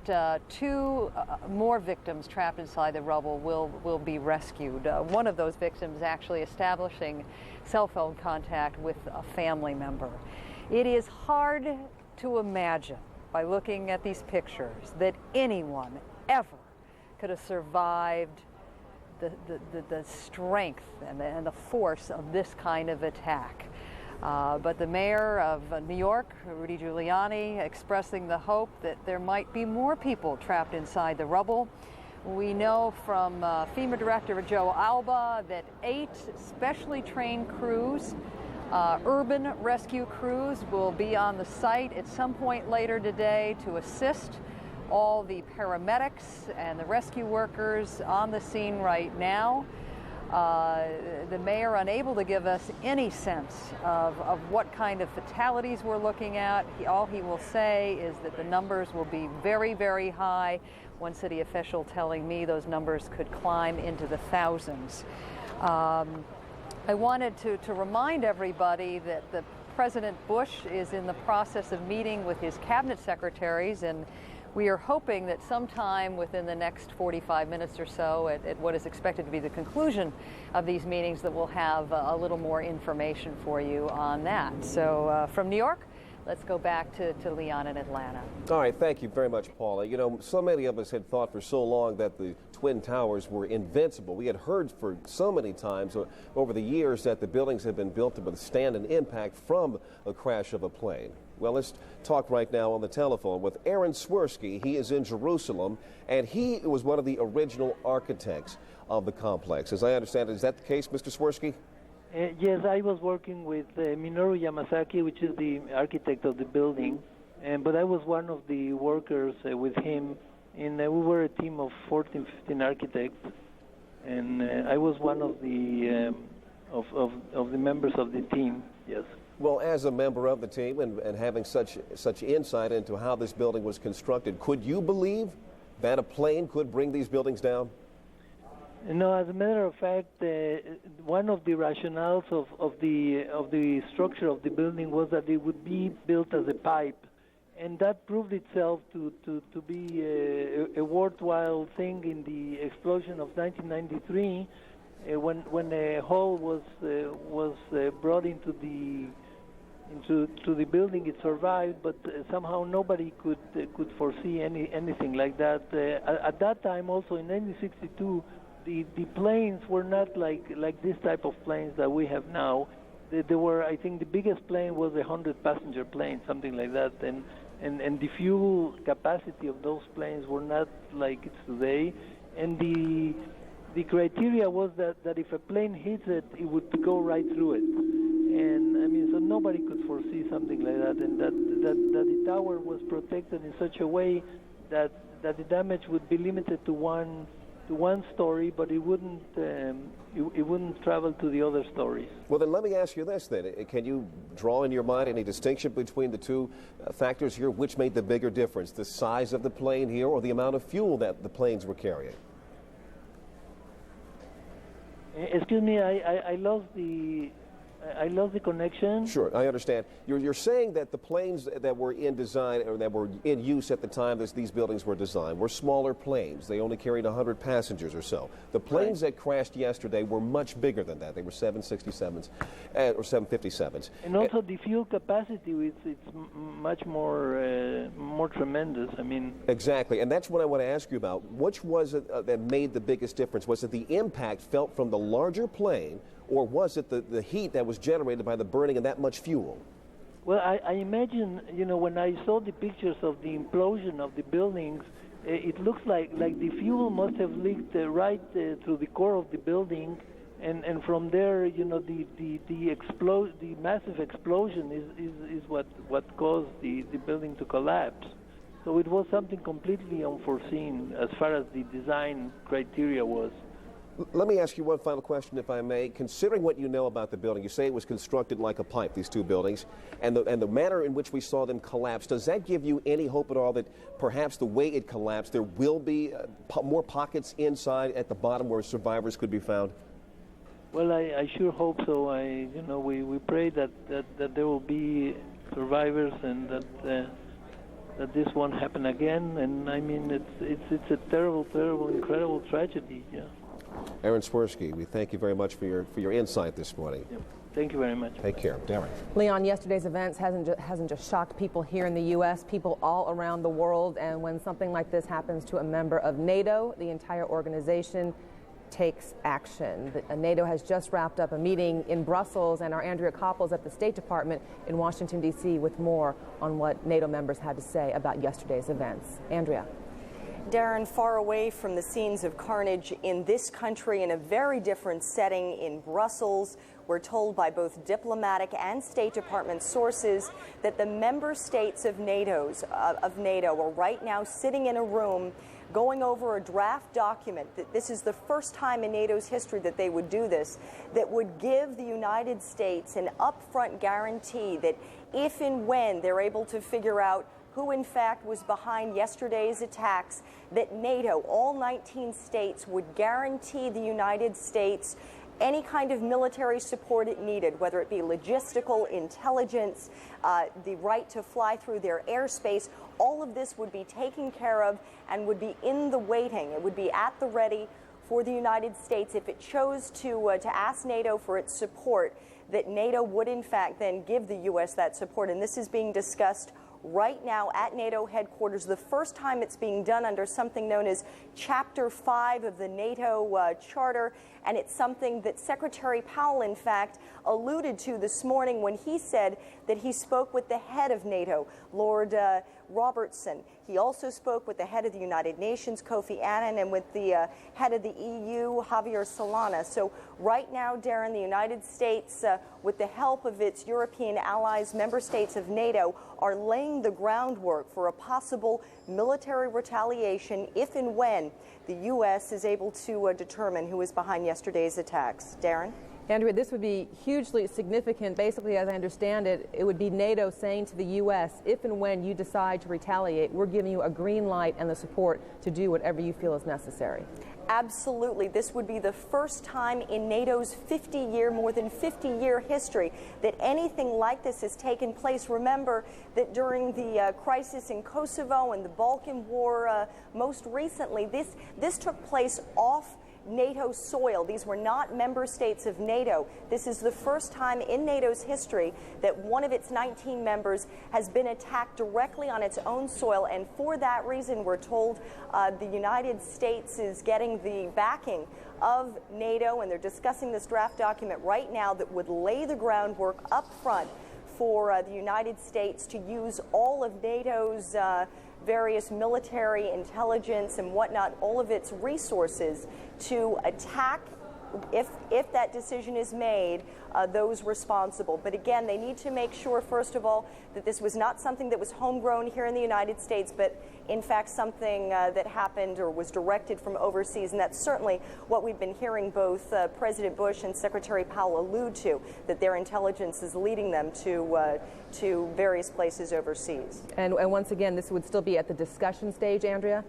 2 more victims trapped inside the rubble will be rescued. One of those victims actually establishing cell phone contact with a family member. It is hard to imagine, by looking at these pictures, that anyone ever could have survived the strength and the force of this kind of attack. But the mayor of New York, Rudy Giuliani, expressing the hope that there might be more people trapped inside the rubble. We know from FEMA Director Joe Alba that 8 specially trained crews, urban rescue crews, will be on the site at some point later today to assist all the paramedics and the rescue workers on the scene right now. The mayor unable to give us any sense of what kind of fatalities we're looking at. All he will say is that the numbers will be very, very high. One city official telling me those numbers could climb into the thousands. I wanted to remind everybody that President Bush is in the process of meeting with his cabinet secretaries, and we are hoping that sometime within the next 45 minutes or so, at what is expected to be the conclusion of these meetings, that we'll have a little more information for you on that. So from New York, let's go back to Leon in Atlanta. All right, thank you very much, Paula. You know, so many of us had thought for so long that the Twin Towers were invincible. We had heard for so many times over the years that the buildings had been built to withstand an impact from a crash of a plane. Well, let's talk right now on the telephone with Aaron Swirsky. He is in Jerusalem, and he was one of the original architects of the complex. As I understand it, is that the case, Mr. Swirsky? Yes, I was working with Minoru Yamasaki, which is the architect of the building, but I was one of the workers with him. We were a team of 14, 15 architects, and I was one of the members of the team. Yes. Well, as a member of the team and having such insight into how this building was constructed, could you believe that a plane could bring these buildings down? No, as a matter of fact, one of the rationales of the structure of the building was that it would be built as a pipe, and that proved itself to be a worthwhile thing in the explosion of 1993, when a hole was brought into the building. It survived, but somehow nobody could foresee anything like that. At that time, also in 1962. The planes were not like this type of planes that we have now. They were, I think, the biggest plane was a 100-passenger plane, something like that, and the fuel capacity of those planes were not like it's today. And the criteria was that if a plane hits it, it would go right through it. And I mean, so nobody could foresee something like that, and that the tower was protected in such a way that the damage would be limited to one story, but it wouldn't travel to the other stories. Well, then let me ask you this then. Can you draw in your mind any distinction between the two factors here? Which made the bigger difference, the size of the plane here or the amount of fuel that the planes were carrying? Excuse me, I lost the connection. Sure, I understand. You're saying that the planes that were in design or that were in use at the time that these buildings were designed were smaller planes. They only carried 100 passengers or so. The planes that crashed yesterday were much bigger than that. They were 767s or 757s. And also the fuel capacity, it's much more tremendous. I mean, exactly, and that's what I want to ask you about. Which was it that made the biggest difference? Was it the impact felt from the larger plane, or was it the heat that was generated by the burning of that much fuel? Well, I imagine, when I saw the pictures of the implosion of the buildings, it looks like the fuel must have leaked right through the core of the building, and from there, the massive explosion is what caused the building to collapse. So it was something completely unforeseen as far as the design criteria was. Let me ask you one final question, if I may. Considering what you know about the building, you say it was constructed like a pipe, these two buildings, and the manner in which we saw them collapse, does that give you any hope at all that perhaps the way it collapsed, there will be more pockets inside at the bottom where survivors could be found? Well, I sure hope so. We pray that there will be survivors and that this won't happen again. And I mean, it's a terrible, terrible, incredible tragedy. Yeah. Aaron Swirsky, we thank you very much for your insight this morning. Yep. Thank you very much. Take care. Darren. Leon, yesterday's events hasn't just shocked people here in the U.S., people all around the world. And when something like this happens to a member of NATO, the entire organization takes action. NATO has just wrapped up a meeting in Brussels, and our Andrea Koppel's at the State Department in Washington, D.C. with more on what NATO members had to say about yesterday's events. Andrea. Darren, far away from the scenes of carnage in this country, in a very different setting in Brussels, we're told by both diplomatic and State Department sources that the member states of NATO are right now sitting in a room going over a draft document, that this is the first time in NATO's history that they would do this, that would give the United States an upfront guarantee that if and when they're able to figure out who in fact was behind yesterday's attacks, that NATO, all 19 states, would guarantee the United States any kind of military support it needed, whether it be logistical, intelligence, the right to fly through their airspace. All of this would be taken care of and would be in the waiting. It would be at the ready for the United States if it chose to ask NATO for its support, that NATO would in fact then give the U.S. that support. And this is being discussed right now at NATO headquarters, the first time it's being done under something known as Chapter 5 of the NATO Charter, and it's something that Secretary Powell, in fact, alluded to this morning when he said that he spoke with the head of NATO, Lord Robertson. He also spoke with the head of the United Nations, Kofi Annan, and with the head of the EU, Javier Solana. So right now, Darren, the United States, with the help of its European allies, member states of NATO, are laying the groundwork for a possible military retaliation if and when the U.S. is able to determine who is behind yesterday's attacks. Darren? Andrea, this would be hugely significant. Basically, as I understand it, it would be NATO saying to the U.S., if and when you decide to retaliate, we're giving you a green light and the support to do whatever you feel is necessary. Absolutely. This would be the first time in NATO's more than 50-year history that anything like this has taken place. Remember that during the crisis in Kosovo and the Balkan War most recently, this took place off NATO soil. These were not member states of NATO. This is the first time in NATO's history that one of its 19 members has been attacked directly on its own soil, and for that reason, we're told the United States is getting the backing of NATO, and they're discussing this draft document right now that would lay the groundwork up front for the United States to use all of NATO's various military intelligence and whatnot, all of its resources to attack, if that decision is made, those responsible. But again, they need to make sure, first of all, that this was not something that was homegrown here in the United States, but in fact something that happened or was directed from overseas. And that's certainly what we've been hearing both President Bush and Secretary Powell allude to, that their intelligence is leading them to various places overseas. And once again, this would still be at the discussion stage, Andrea?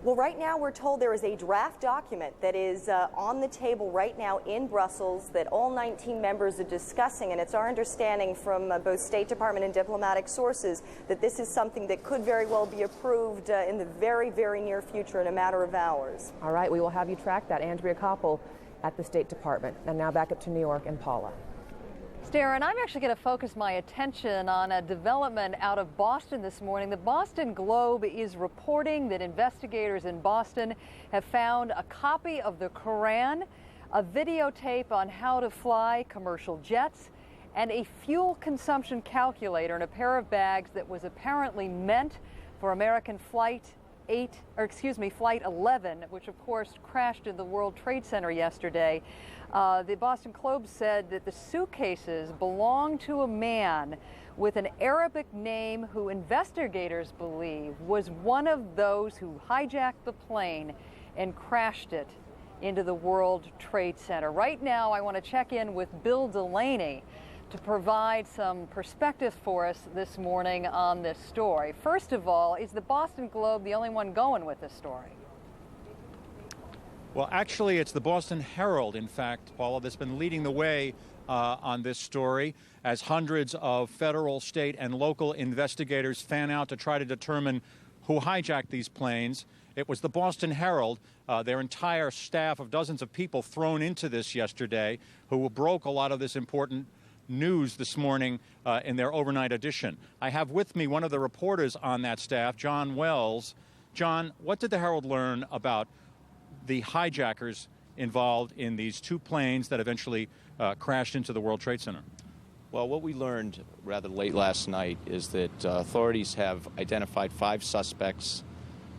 Well, right now we're told there is a draft document that is on the table right now in Brussels that all 19 members are discussing, and it's our understanding from both State Department and diplomatic sources that this is something that could very well be approved in the very, very near future, in a matter of hours. All right, we will have you track that. Andrea Koppel at the State Department. And now back up to New York and Paula. Darren, I'm actually going to focus my attention on a development out of Boston this morning. The Boston Globe is reporting that investigators in Boston have found a copy of the Quran, a videotape on how to fly commercial jets, and a fuel consumption calculator in a pair of bags that was apparently meant for American flight Flight 11, which of course crashed in the World Trade Center yesterday. The Boston Globe said that the suitcases belonged to a man with an Arabic name who investigators believe was one of those who hijacked the plane and crashed it into the World Trade Center. Right now, I want to check in with Bill Delaney to provide some perspective for us this morning on this story. First of all, is the Boston Globe the only one going with this story? Well, actually, it's the Boston Herald, in fact, Paula, that's been leading the way on this story as hundreds of federal, state, and local investigators fan out to try to determine who hijacked these planes. It was the Boston Herald, their entire staff of dozens of people thrown into this yesterday, who broke a lot of this important news this morning in their overnight edition. I have with me one of the reporters on that staff, John Wells. John, what did the Herald learn about the hijackers involved in these two planes that eventually crashed into the World Trade Center? Well, what we learned rather late last night is that authorities have identified 5 suspects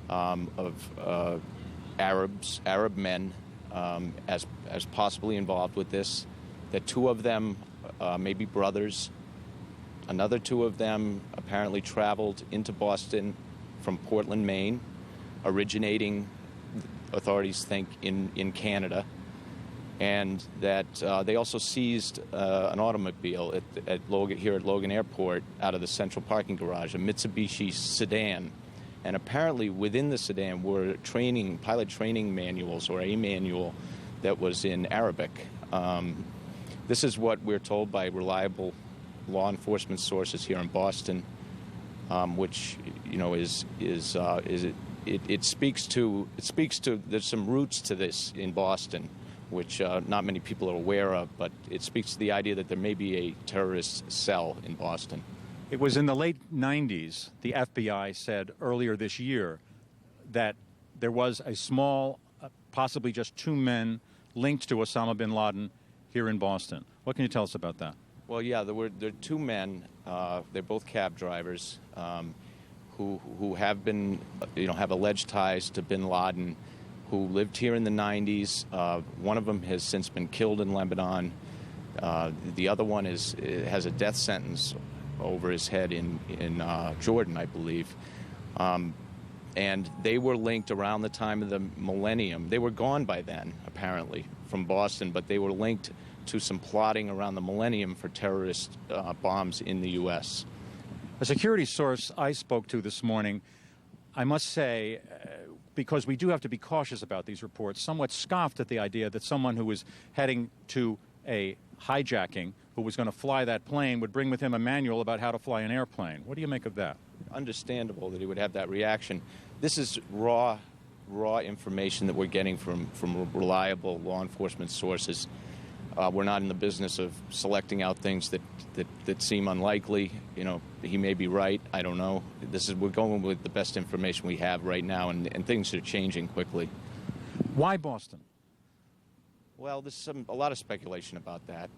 of Arab men as possibly involved with this, that 2 of them may be brothers. Another 2 of them apparently traveled into Boston from Portland, Maine, originating, authorities think, in Canada. And that they also seized an automobile here at Logan Airport out of the central parking garage, a Mitsubishi sedan. And apparently within the sedan were pilot training manuals, or a manual that was in Arabic. This is what we're told by reliable law enforcement sources here in Boston, which it speaks to there's some roots to this in Boston, which not many people are aware of, but it speaks to the idea that there may be a terrorist cell in Boston. It was in the late 90s, the FBI said earlier this year, that there was a small, possibly just 2 men linked to Osama bin Laden here in Boston. What can you tell us about that? Well, yeah, there are 2 men. They're both cab drivers who have been, have alleged ties to bin Laden, who lived here in the 90s. One of them has since been killed in Lebanon. The other one has a death sentence over his head in Jordan, I believe. And they were linked around the time of the millennium. They were gone by then, apparently, from Boston, but they were linked to some plotting around the millennium for terrorist bombs in the U.S. A security source I spoke to this morning, I must say, because we do have to be cautious about these reports, somewhat scoffed at the idea that someone who was heading to a hijacking, who was going to fly that plane, would bring with him a manual about how to fly an airplane. What do you make of that? Understandable that he would have that reaction. This is raw information that we're getting from reliable law enforcement sources. We're not in the business of selecting out things that seem unlikely. He may be right. I don't know. We're going with the best information we have right now, and things are changing quickly. Why Boston? Well, there's a lot of speculation about that.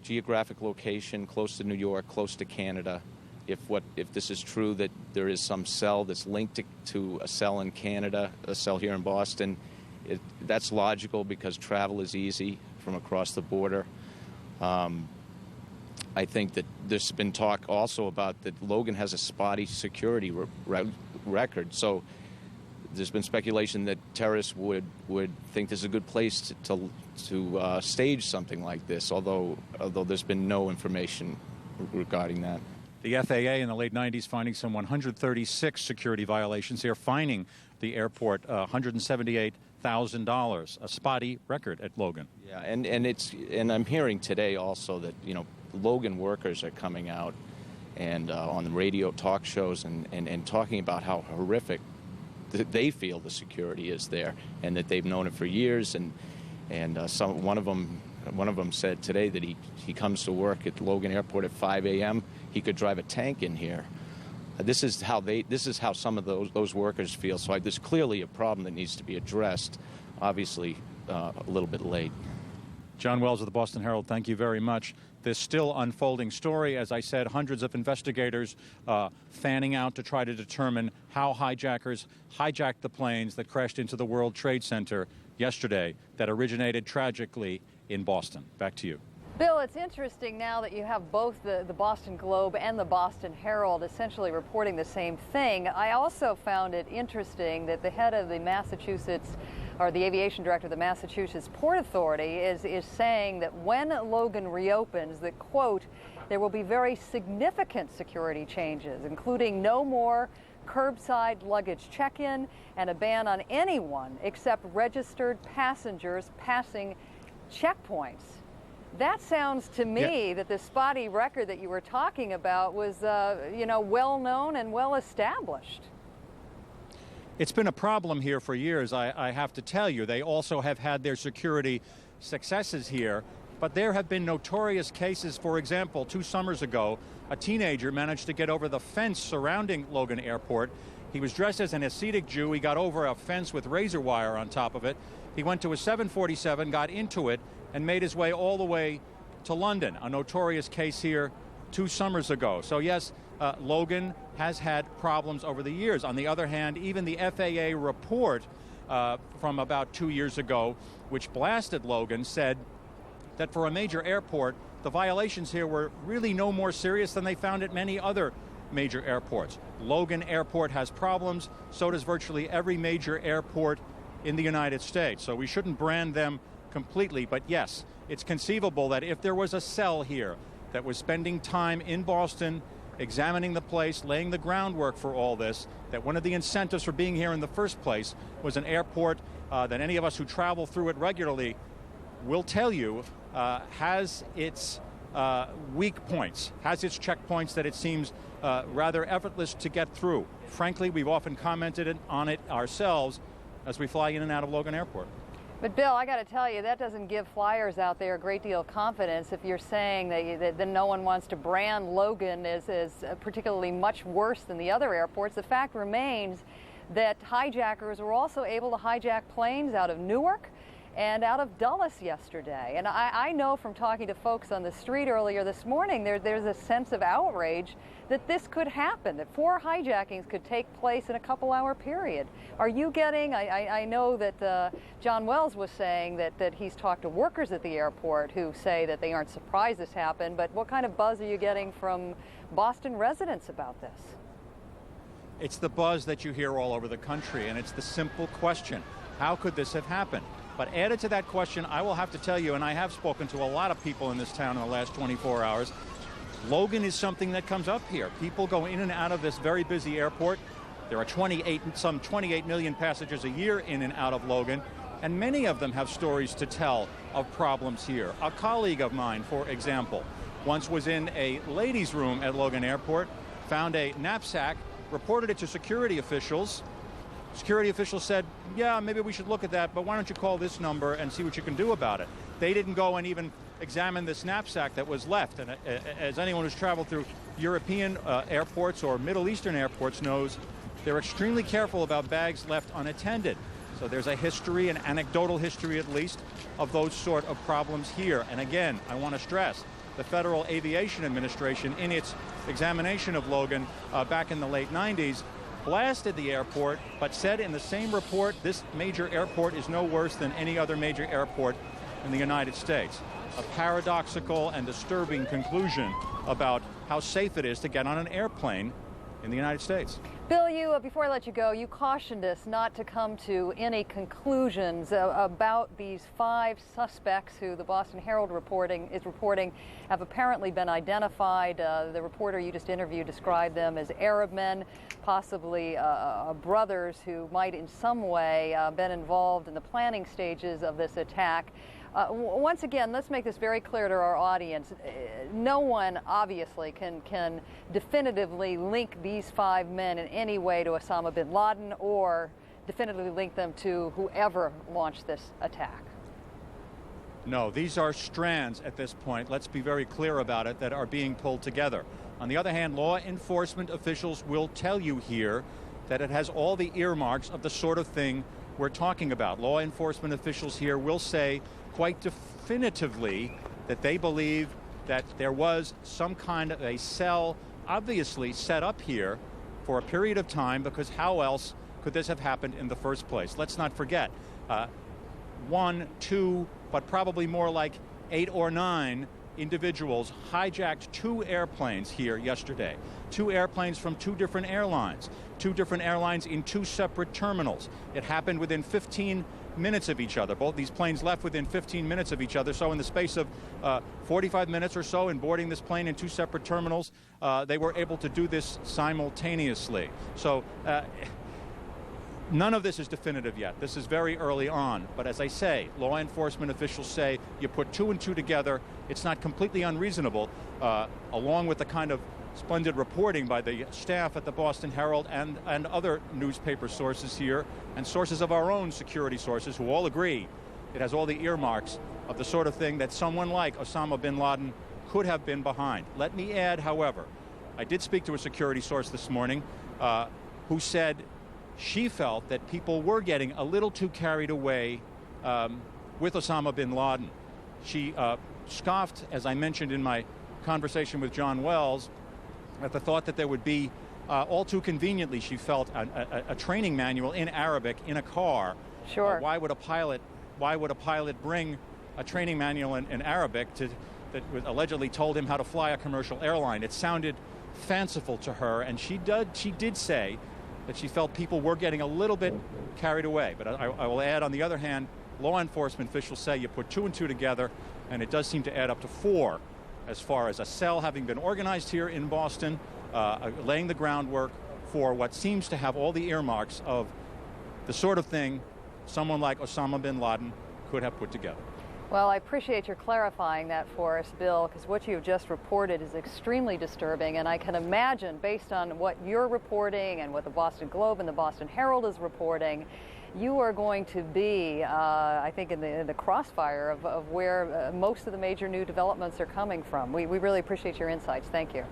Geographic location, close to New York, close to Canada. If this is true, that there is some cell that's linked to a cell in Canada, a cell here in Boston, that's logical because travel is easy from across the border. I think that there's been talk also about that Logan has a spotty security record. So there's been speculation that terrorists would think this is a good place to stage something like this, although there's been no information regarding that. The FAA in the late 90s finding some 136 security violations here, fining the airport $178,000, a spotty record at Logan. Yeah, and I'm hearing today also that Logan workers are coming out and on the radio talk shows and talking about how horrific they feel the security is there, and that they've known it for years. And one of them said today that he comes to work at Logan Airport at 5 a.m. He could drive a tank in here. This is how some of those workers feel. So there's clearly a problem that needs to be addressed. Obviously, a little bit late. John Wells of the Boston Herald, thank you very much. This still unfolding story, as I said, hundreds of investigators fanning out to try to determine how hijackers hijacked the planes that crashed into the World Trade Center yesterday that originated tragically in Boston. Back to you. Bill, it's interesting now that you have both the Boston Globe and the Boston Herald essentially reporting the same thing. I also found it interesting that the head of the Massachusetts, or the aviation director of the Massachusetts Port Authority is saying that when Logan reopens, that, quote, there will be very significant security changes, including no more curbside luggage check-in and a ban on anyone except registered passengers passing checkpoints. That sounds to me that the spotty record that you were talking about was, well known and well established. It's been a problem here for years, I have to tell you. They also have had their security successes here, but there have been notorious cases. For example, 2 summers ago, a teenager managed to get over the fence surrounding Logan Airport. He was dressed as an Hasidic Jew. He got over a fence with razor wire on top of it. He went to a 747, got into it, and made his way all the way to London, a notorious case here 2 summers ago. So yes, Logan has had problems over the years. On the other hand, even the FAA report from about 2 years ago, which blasted Logan, said that for a major airport, the violations here were really no more serious than they found at many other major airports. Logan Airport has problems, so does virtually every major airport in the United States. So we shouldn't brand them completely, but yes, it's conceivable that if there was a cell here that was spending time in Boston, examining the place, laying the groundwork for all this, that one of the incentives for being here in the first place was an airport that any of us who travel through it regularly will tell you has its weak points, has its checkpoints that it seems rather effortless to get through. Frankly, we've often commented on it ourselves as we fly in and out of Logan Airport. But Bill, I got to tell you, that doesn't give flyers out there a great deal of confidence if you're saying that no one wants to brand Logan as particularly much worse than the other airports. The fact remains that hijackers were also able to hijack planes out of Newark and out of Dulles yesterday. And I know from talking to folks on the street earlier this morning, there's a sense of outrage that this could happen, that 4 hijackings could take place in a couple-hour period. Are you getting, I know that John Wells was saying that he's talked to workers at the airport who say that they aren't surprised this happened, but what kind of buzz are you getting from Boston residents about this? It's the buzz that you hear all over the country, and it's the simple question, how could this have happened? But added to that question, I will have to tell you, and I have spoken to a lot of people in this town in the last 24 hours, Logan is something that comes up here. People go in and out of this very busy airport. There are some 28 million passengers a year in and out of Logan, and many of them have stories to tell of problems here. A colleague of mine, for example, once was in a ladies' room at Logan Airport, found a knapsack, reported it to security officials. Security officials said, yeah, maybe we should look at that, but why don't you call this number and see what you can do about it. They didn't go and even examine this knapsack that was left. And as anyone who's traveled through European airports or Middle Eastern airports knows, they're extremely careful about bags left unattended. So there's a history, an anecdotal history at least, of those sort of problems here. And again, I want to stress, the Federal Aviation Administration, in its examination of Logan back in the late 90s, blasted the airport, but said in the same report, this major airport is no worse than any other major airport in the United States. A paradoxical and disturbing conclusion about how safe it is to get on an airplane in the United States. Bill, before I let you go, you cautioned us not to come to any conclusions about these 5 suspects who the Boston Herald is reporting have apparently been identified. The reporter you just interviewed described them as Arab men, possibly brothers who might in some way been involved in the planning stages of this attack. Once again, let's make this very clear to our audience. No one obviously can definitively link these 5 men in any way to Osama bin Laden or definitively link them to whoever launched this attack. No, these are strands at this point, let's be very clear about it, that are being pulled together. On the other hand, law enforcement officials will tell you here that it has all the earmarks of the sort of thing we're talking about. Law enforcement officials here will say quite definitively that they believe that there was some kind of a cell obviously set up here for a period of time, because how else could this have happened in the first place? Let's not forget, 1, 2, but probably more like 8 or 9 individuals hijacked 2 airplanes here yesterday. 2 airplanes from 2 different airlines. 2 different airlines in 2 separate terminals. It happened within 15 minutes of each other. Both these planes left within 15 minutes of each other. So in the space of 45 minutes or so in boarding this plane in 2 separate terminals, they were able to do this simultaneously. So none of this is definitive yet. This is very early on. But as I say, law enforcement officials say you put 2 and 2 together. It's not completely unreasonable, along with the kind of splendid reporting by the staff at the Boston Herald and other newspaper sources here, and sources of our own security sources who all agree it has all the earmarks of the sort of thing that someone like Osama bin Laden could have been behind. Let me add, however, I did speak to a security source this morning who said she felt that people were getting a little too carried away with Osama bin Laden. She scoffed, as I mentioned in my conversation with John Wells, at the thought that there would be, all too conveniently, she felt, a training manual in Arabic in a car. Sure. Why would a pilot bring a training manual in Arabic that allegedly told him how to fly a commercial airline? It sounded fanciful to her, and she did say that she felt people were getting a little bit carried away. But I will add, on the other hand, law enforcement officials say you put 2 and 2 together, and it does seem to add up to 4, as far as a cell having been organized here in Boston, laying the groundwork for what seems to have all the earmarks of the sort of thing someone like Osama bin Laden could have put together. Well, I appreciate your clarifying that for us, Bill, because what you've just reported is extremely disturbing, and I can imagine, based on what you're reporting and what the Boston Globe and the Boston Herald is reporting, you are going to be, I think, in the crossfire of where most of the major new developments are coming from. We really appreciate your insights. Thank you.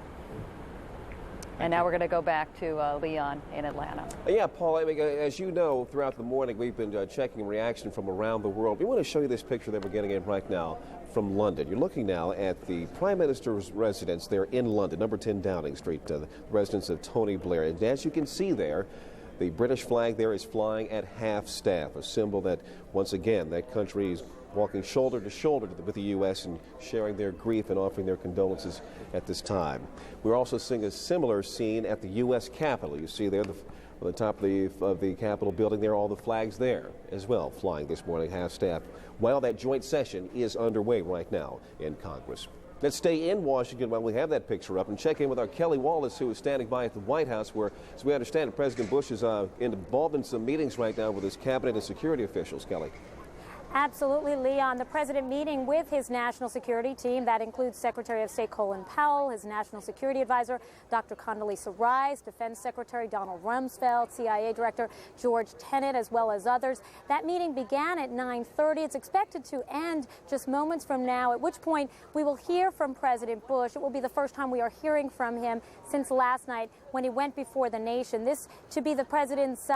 And now we're going to go back to Leon in Atlanta. Yeah, Paul, I mean, as you know, throughout the morning, we've been checking reaction from around the world. We want to show you this picture that we're getting in right now from London. You're looking now at the Prime Minister's residence there in London, number 10 Downing Street, the residence of Tony Blair. And as you can see there, the British flag there is flying at half-staff, a symbol that, once again, that country is walking shoulder to shoulder with the U.S. and sharing their grief and offering their condolences at this time. We're also seeing a similar scene at the U.S. Capitol. You see there, on the top of the Capitol building there, all the flags there as well, flying this morning, half-staff, while that joint session is underway right now in Congress. Let's stay in Washington while we have that picture up and check in with our Kelly Wallace, who is standing by at the White House, where, as we understand, President Bush is involved in some meetings right now with his cabinet and security officials. Kelly. Absolutely, Leon. The president meeting with his national security team. That includes Secretary of State Colin Powell, his national security advisor, Dr. Condoleezza Rice, Defense Secretary Donald Rumsfeld, CIA Director George Tenet, as well as others. That meeting began at 9:30. It's expected to end just moments from now, at which point we will hear from President Bush. It will be the first time we are hearing from him since last night when he went before the nation. This to be the president's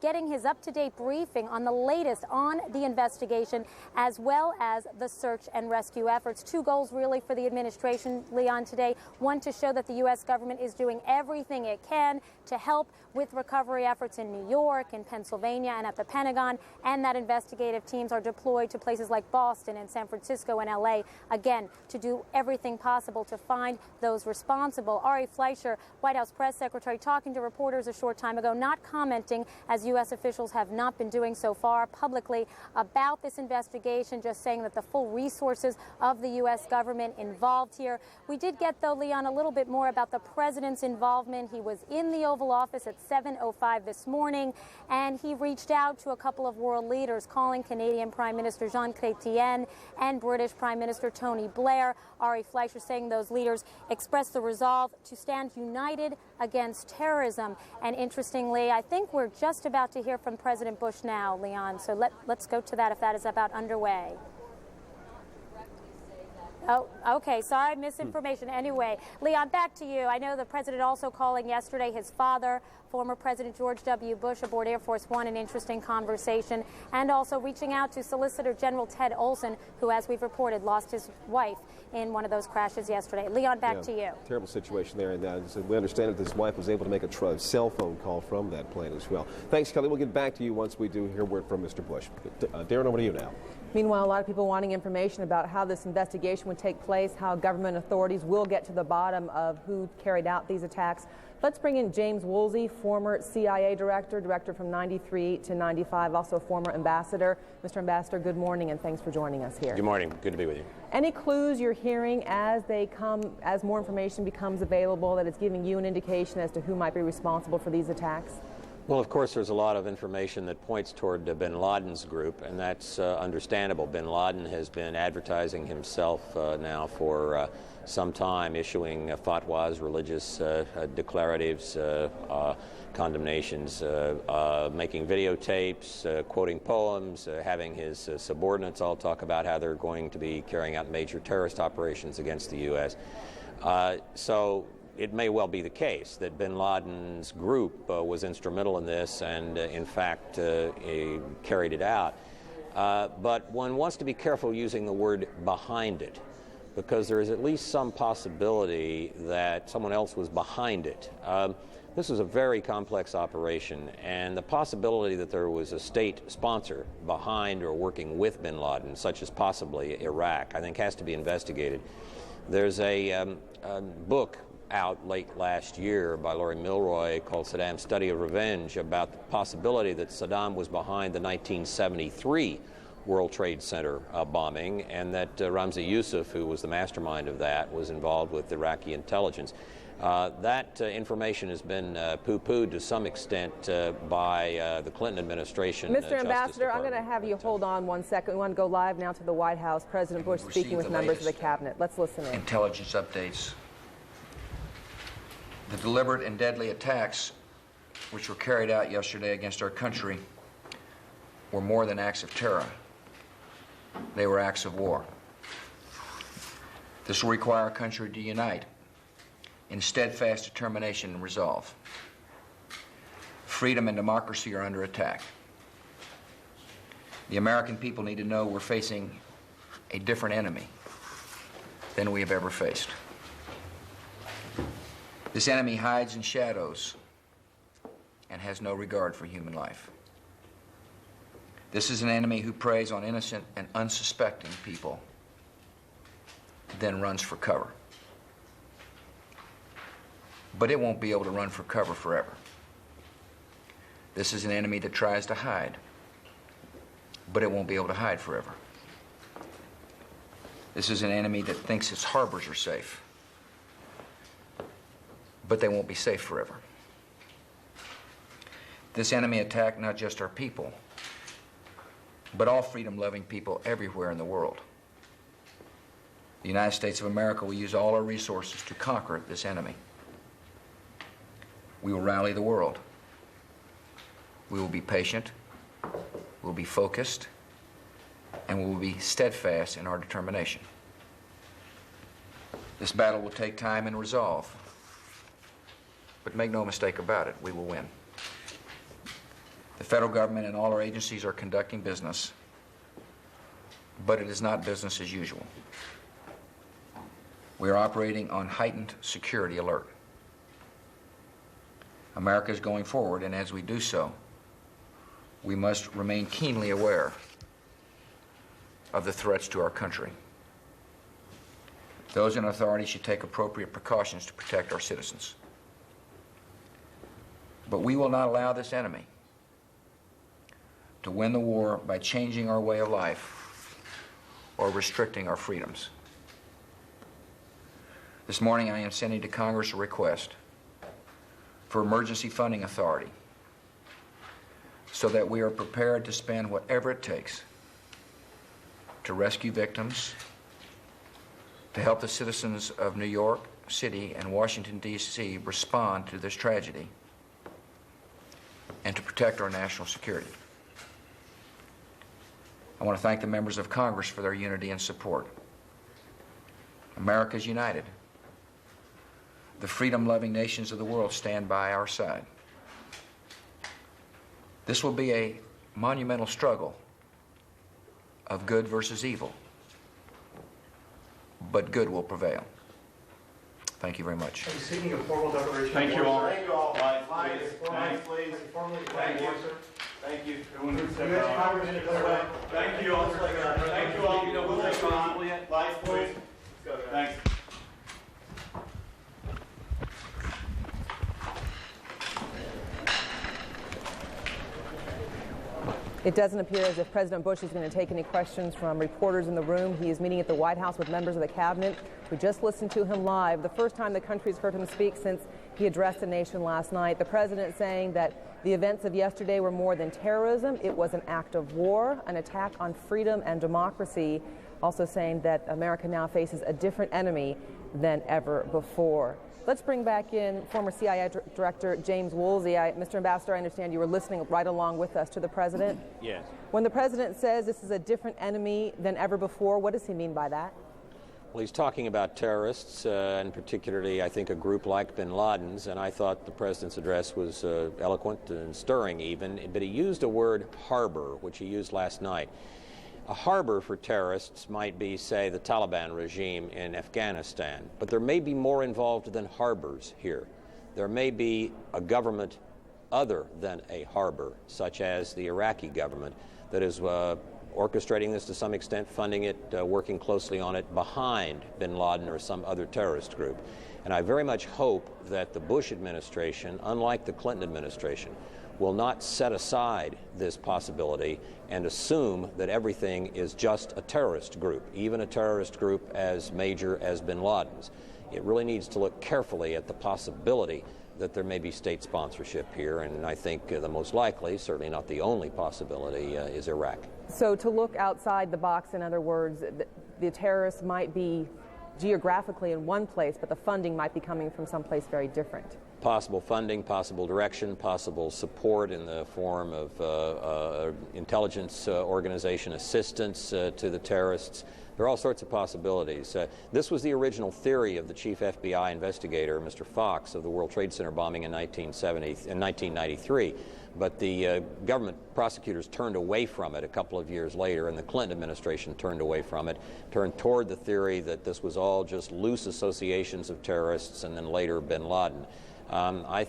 getting his up-to-date briefing on the latest on the investigation, as well as the search and rescue efforts. 2 goals really for the administration, Leon, today. One, to show that the U.S. government is doing everything it can to help with recovery efforts in New York, in Pennsylvania, and at the Pentagon, and that investigative teams are deployed to places like Boston and San Francisco and L.A., again, to do everything possible to find those responsible. Ari Fleischer, White House press secretary, talking to reporters a short time ago, not commenting, as U.S. officials have not been doing so far publicly, about this investigation, just saying that the full resources of the U.S. government involved here. We did get, though, Leon, a little bit more about the president's involvement. He was in the Oval Office at 7:05 this morning, and he reached out to a couple of world leaders, calling Canadian Prime Minister Jean Chrétien and British Prime Minister Tony Blair. Ari Fleischer saying those leaders expressed the resolve to stand united against terrorism. And interestingly, I think we're just about to hear from President Bush now, Leon. So let's go to that if that is about underway. Oh, okay. Sorry, misinformation. Anyway, Leon, back to you. I know the president also calling yesterday his father, former President George W. Bush, aboard Air Force One, an interesting conversation, and also reaching out to Solicitor General Ted Olson, who, as we've reported, lost his wife in one of those crashes yesterday. Leon, back to you. Terrible situation there, and we understand that his wife was able to make a cell phone call from that plane as well. Thanks, Kelly. We'll get back to you once we do hear word from Mr. Bush. Darren, over to you now. Meanwhile, a lot of people wanting information about how this investigation would take place, how government authorities will get to the bottom of who carried out these attacks. Let's bring in James Woolsey, former CIA director from 93 to 95, also former ambassador. Mr. Ambassador, good morning, and thanks for joining us here. Good morning. Good to be with you. Any clues you're hearing as more information becomes available that it's giving you an indication as to who might be responsible for these attacks? Well, of course, there's a lot of information that points toward bin Laden's group, and that's understandable. Bin Laden has been advertising himself now for some time, issuing fatwas, religious declaratives, condemnations, making videotapes, quoting poems, having his subordinates all talk about how they're going to be carrying out major terrorist operations against the U.S. So it may well be the case that bin Laden's group was instrumental in this and, in fact, carried it out. But one wants to be careful using the word behind it, because there is at least some possibility that someone else was behind it. This was a very complex operation, and the possibility that there was a state sponsor behind or working with bin Laden, such as possibly Iraq, I think has to be investigated. There's a book out late last year by Laurie Milroy called Saddam's Study of Revenge about the possibility that Saddam was behind the 1973 World Trade Center bombing, and that Ramzi Yousef, who was the mastermind of that, was involved with Iraqi intelligence. That information has been poo-pooed to some extent by the Clinton administration. Mr. Ambassador, I'm going to have you hold on 1 second. We want to go live now to the White House. President Bush speaking with members of the cabinet. Let's listen in. Intelligence updates. The deliberate and deadly attacks which were carried out yesterday against our country were more than acts of terror. They were acts of war. This will require our country to unite in steadfast determination and resolve. Freedom and democracy are under attack. The American people need to know we're facing a different enemy than we have ever faced. This enemy hides in shadows and has no regard for human life. This is an enemy who preys on innocent and unsuspecting people, then runs for cover. But it won't be able to run for cover forever. This is an enemy that tries to hide, but it won't be able to hide forever. This is an enemy that thinks its harbors are safe, but they won't be safe forever. This enemy attacked not just our people, but all freedom-loving people everywhere in the world. The United States of America will use all our resources to conquer this enemy. We will rally the world. We will be patient, we'll be focused, and we will be steadfast in our determination. This battle will take time and resolve. But make no mistake about it, we will win. The federal government and all our agencies are conducting business, but it is not business as usual. We are operating on heightened security alert. America is going forward, and as we do so, we must remain keenly aware of the threats to our country. Those in authority should take appropriate precautions to protect our citizens. But we will not allow this enemy to win the war by changing our way of life or restricting our freedoms. This morning I am sending to Congress a request for emergency funding authority so that we are prepared to spend whatever it takes to rescue victims, to help the citizens of New York City and Washington, D.C. respond to this tragedy, and to protect our national security. I want to thank the members of Congress for their unity and support. America's united. The freedom-loving nations of the world stand by our side. This will be a monumental struggle of good versus evil, but good will prevail. Thank you very much. Seeking a formal declaration. Thank you all. Thank you all. Flag, Flag, please. formally, please. Formally, Thank you. sir. Thank you. Everyone can step U.S. out. Congressman, declare. Thank you all. Thank you all. We'll take on. Flags, please. Let's go, guys. Thanks. It doesn't appear as if President Bush is going to take any questions from reporters in the room. He is meeting at the White House with members of the cabinet. We just listened to him live, the first time the country's heard him speak since he addressed the nation last night. The president saying that the events of yesterday were more than terrorism. It was an act of war, an attack on freedom and democracy. Also saying that America now faces a different enemy than ever before. Let's bring back in former CIA Director James Woolsey. Mr. Ambassador, I understand you were listening right along with us to the president. Yes. When the president says this is a different enemy than ever before, what does he mean by that? Well, he's talking about terrorists, and particularly, I think, a group like bin Laden's, and I thought the president's address was eloquent and stirring even, but he used a word, harbor, which he used last night. A harbor for terrorists might be, say, the Taliban regime in Afghanistan, but there may be more involved than harbors here. There may be a government other than a harbor, such as the Iraqi government, that is orchestrating this to some extent, funding it, working closely on it behind bin Laden or some other terrorist group. And I very much hope that the Bush administration, unlike the Clinton administration, will not set aside this possibility and assume that everything is just a terrorist group, even a terrorist group as major as bin Laden's. It really needs to look carefully at the possibility that there may be state sponsorship here, and I think the most likely, certainly not the only possibility, is Iraq. So to look outside the box, in other words, the terrorists might be geographically in one place, but the funding might be coming from someplace very different. Possible funding, possible direction, possible support in the form of intelligence organization assistance to the terrorists. There are all sorts of possibilities. This was the original theory of the chief FBI investigator, Mr. Fox, of the World Trade Center bombing in 1993. But the government prosecutors turned away from it a couple of years later, and the Clinton administration turned away from it, turned toward the theory that this was all just loose associations of terrorists, and then later bin Laden. I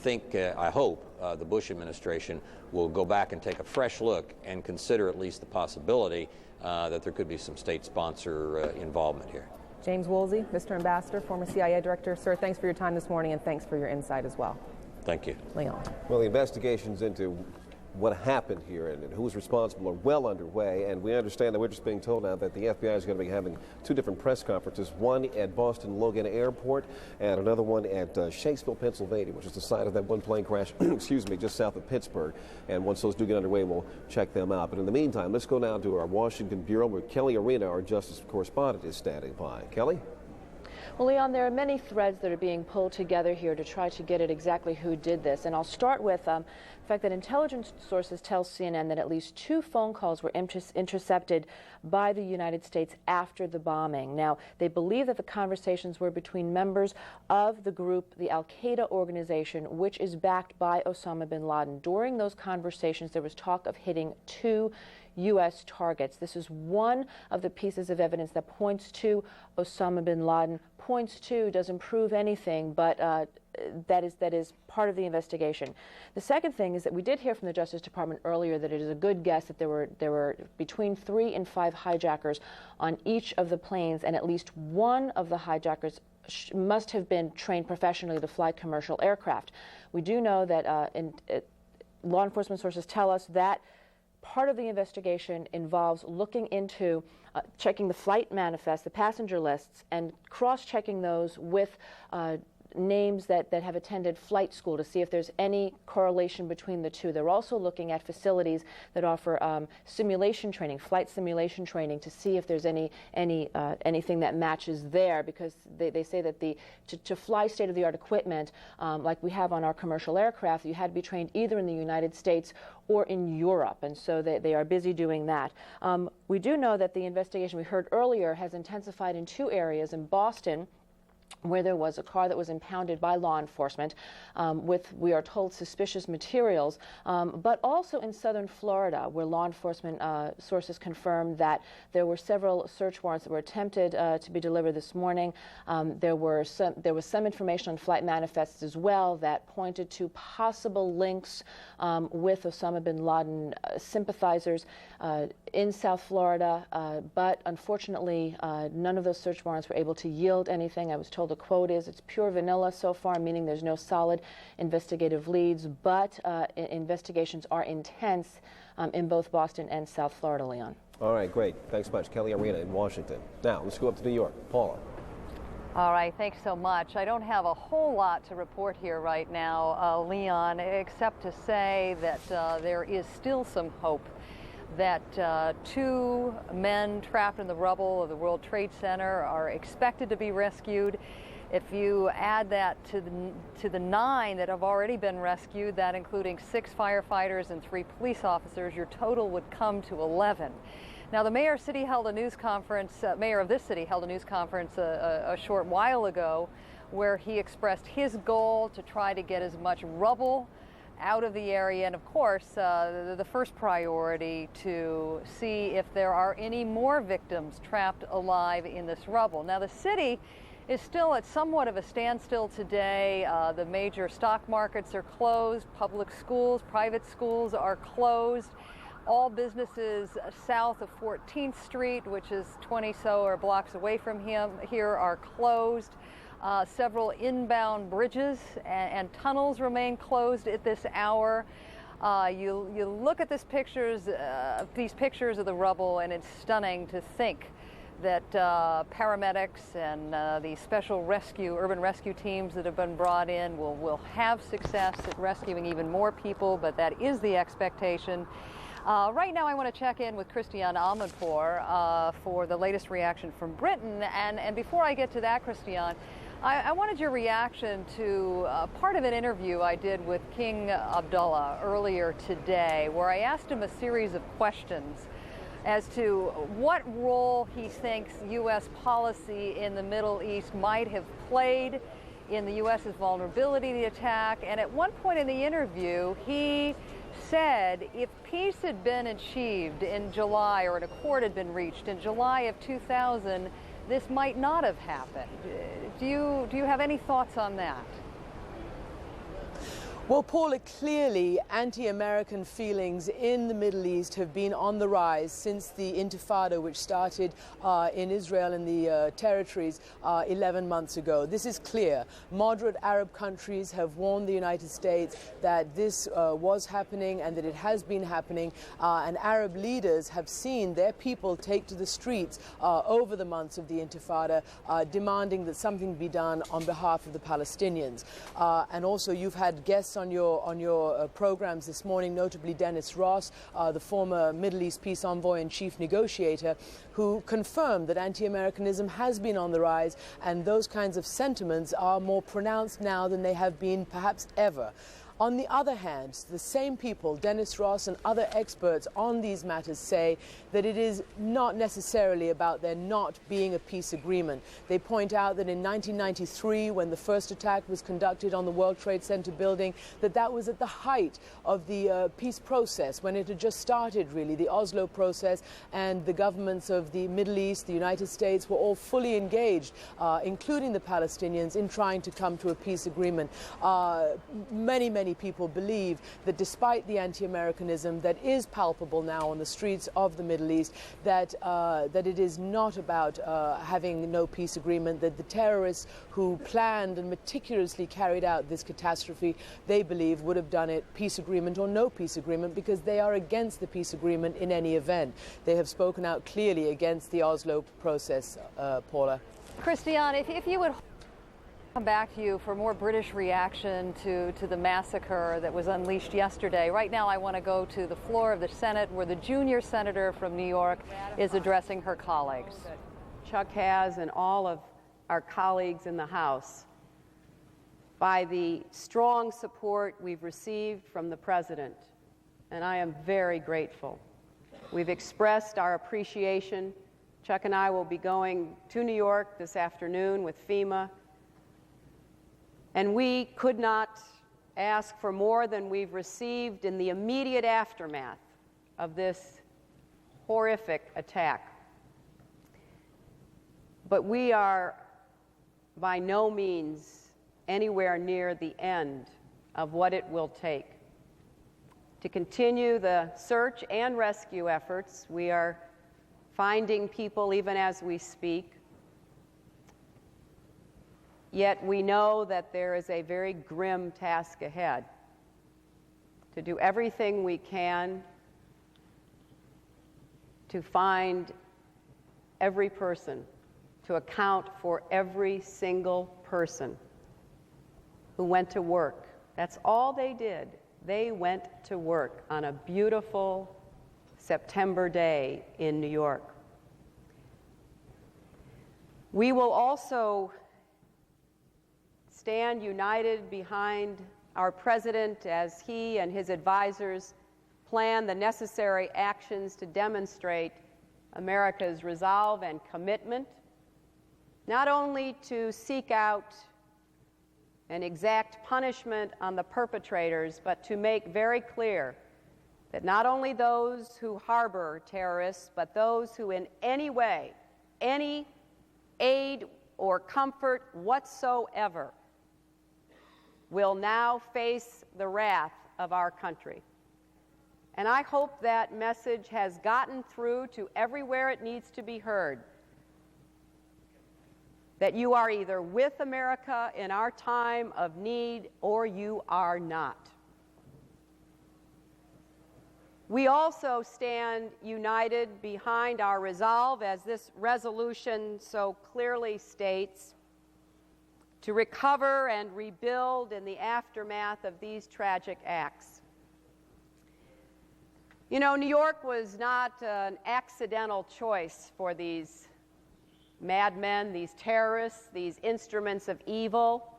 hope the Bush administration will go back and take a fresh look and consider at least the possibility that there could be some state sponsor involvement here. James Woolsey, Mr. Ambassador, former CIA Director. Sir, thanks for your time this morning, and thanks for your insight as well. Thank you. Leon. Well, the investigations into what happened here and who's responsible are well underway, and we understand that we're just being told now that the FBI is going to be having two different press conferences, one at Boston Logan Airport and another one at Shakespeare, Pennsylvania, which is the site of that one plane crash, excuse me, just south of Pittsburgh. And once those do get underway, we'll check them out. But in the meantime, let's go now to our Washington Bureau, where Kelly Arena, our justice correspondent, is standing by. Kelly? Well, Leon, there are many threads that are being pulled together here to try to get at exactly who did this. And I'll start with the fact that intelligence sources tell CNN that at least 2 phone calls were intercepted by the United States after the bombing. Now, they believe that the conversations were between members of the group, the Al-Qaeda organization, which is backed by Osama bin Laden. During those conversations, there was talk of hitting 2 U.S. targets. This is one of the pieces of evidence that points to Osama bin Laden, doesn't prove anything, but that is part of the investigation. The second thing is that we did hear from the Justice Department earlier that it is a good guess that there were between 3 and 5 hijackers on each of the planes, and at least one of the hijackers must have been trained professionally to fly commercial aircraft. We do know that law enforcement sources tell us that part of the investigation involves looking into checking the flight manifest, the passenger lists, and cross-checking those with names that have attended flight school to see if there's any correlation between the two. They're also looking at facilities that offer simulation training, flight simulation training, to see if there's anything that matches there, because they say that to fly state-of-the-art equipment like we have on our commercial aircraft, you had to be trained either in the United States or in Europe, and so they are busy doing that. We do know that the investigation we heard earlier has intensified in two areas: in Boston, where there was a car that was impounded by law enforcement with, we are told, suspicious materials, but also in southern Florida, where law enforcement sources confirmed that there were several search warrants that were attempted to be delivered this morning. There was some information on flight manifests as well that pointed to possible links with Osama bin Laden sympathizers in South Florida, but unfortunately none of those search warrants were able to yield anything. I was told the quote is, it's pure vanilla so far, meaning there's no solid investigative leads, but investigations are intense in both Boston and South Florida, Leon. All right, great. Thanks much. Kelly Arena in Washington. Now, let's go up to New York. Paula. All right, thanks so much. I don't have a whole lot to report here right now, Leon, except to say that there is still some hope that two men trapped in the rubble of the World Trade Center are expected to be rescued. If you add that to the 9 that have already been rescued, that including 6 firefighters and 3 police officers, your total would come to 11. Now, the mayor of this city held a news conference a short while ago, where he expressed his goal to try to get as much rubble out of the area, and of course the first priority to see if there are any more victims trapped alive in this rubble. Now, the city is still at somewhat of a standstill today. The major stock markets are closed, public schools, private schools are closed. All businesses south of 14th Street, which is 20 or blocks away from here, are closed. Several inbound bridges and tunnels remain closed at this hour. You look at these pictures of the rubble, and it's stunning to think that paramedics and the special urban rescue teams that have been brought in will have success at rescuing even more people, but that is the expectation. Right now, I want to check in with Christiane Amanpour for the latest reaction from Britain. And before I get to that, Christiane, I wanted your reaction to part of an interview I did with King Abdullah earlier today, where I asked him a series of questions as to what role he thinks U.S. policy in the Middle East might have played in the U.S.'s vulnerability to the attack. And at one point in the interview, he said if peace had been achieved in July, or an accord had been reached in July of 2000, this might not have happened. Do you have any thoughts on that? Well, Paula, clearly anti-American feelings in the Middle East have been on the rise since the Intifada, which started in Israel and the territories 11 months ago. This is clear. Moderate Arab countries have warned the United States that this was happening and that it has been happening, and Arab leaders have seen their people take to the streets over the months of the Intifada, demanding that something be done on behalf of the Palestinians. And also, you've had guests on your programs this morning, notably Dennis Ross, the former Middle East peace envoy and chief negotiator, who confirmed that anti-Americanism has been on the rise, and those kinds of sentiments are more pronounced now than they have been perhaps ever. On the other hand, the same people, Dennis Ross and other experts on these matters, say that it is not necessarily about there not being a peace agreement. They point out that in 1993, when the first attack was conducted on the World Trade Center building, that was at the height of the peace process, when it had just started, really, the Oslo process, and the governments of the Middle East, the United States, were all fully engaged, including the Palestinians, in trying to come to a peace agreement. Many people believe that despite the anti-Americanism that is palpable now on the streets of the Middle East, that it is not about having no peace agreement, that the terrorists who planned and meticulously carried out this catastrophe, they believe would have done it peace agreement or no peace agreement, because they are against the peace agreement in any event. They have spoken out clearly against the Oslo process, Paula. Christiane, if you would Come back to you for more British reaction to the massacre that was unleashed yesterday. Right now I want to go to the floor of the Senate where the junior senator from New York is addressing her colleagues. Chuck has and all of our colleagues in the House by the strong support we've received from the President, and I am very grateful. We've expressed our appreciation. Chuck and I will be going to New York this afternoon with FEMA. And we could not ask for more than we've received in the immediate aftermath of this horrific attack. But we are by no means anywhere near the end of what it will take. To continue the search and rescue efforts, we are finding people even as we speak. Yet we know that there is a very grim task ahead to do everything we can to find every person, to account for every single person who went to work. That's all they did. They went to work on a beautiful September day in New York. We will also stand united behind our President as he and his advisors plan the necessary actions to demonstrate America's resolve and commitment, not only to seek out and exact punishment on the perpetrators, but to make very clear that not only those who harbor terrorists, but those who in any way, any aid or comfort whatsoever will now face the wrath of our country. And I hope that message has gotten through to everywhere it needs to be heard, that you are either with America in our time of need or you are not. We also stand united behind our resolve, as this resolution so clearly states, to recover and rebuild in the aftermath of these tragic acts. You know, New York was not an accidental choice for these madmen, these terrorists, these instruments of evil.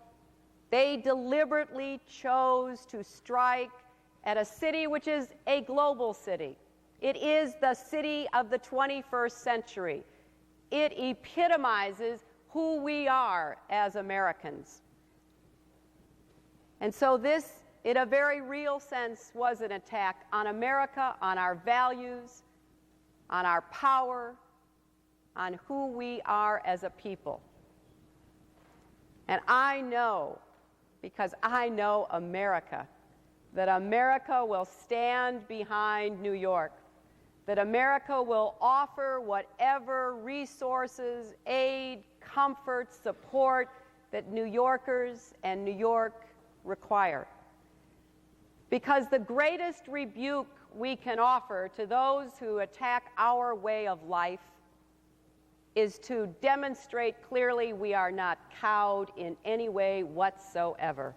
They deliberately chose to strike at a city which is a global city. It is the city of the 21st century. It epitomizes who we are as Americans. And so this, in a very real sense, was an attack on America, on our values, on our power, on who we are as a people. And I know, because I know America, that America will stand behind New York, that America will offer whatever resources, aid, comfort, support that New Yorkers and New York require. Because the greatest rebuke we can offer to those who attack our way of life is to demonstrate clearly we are not cowed in any way whatsoever.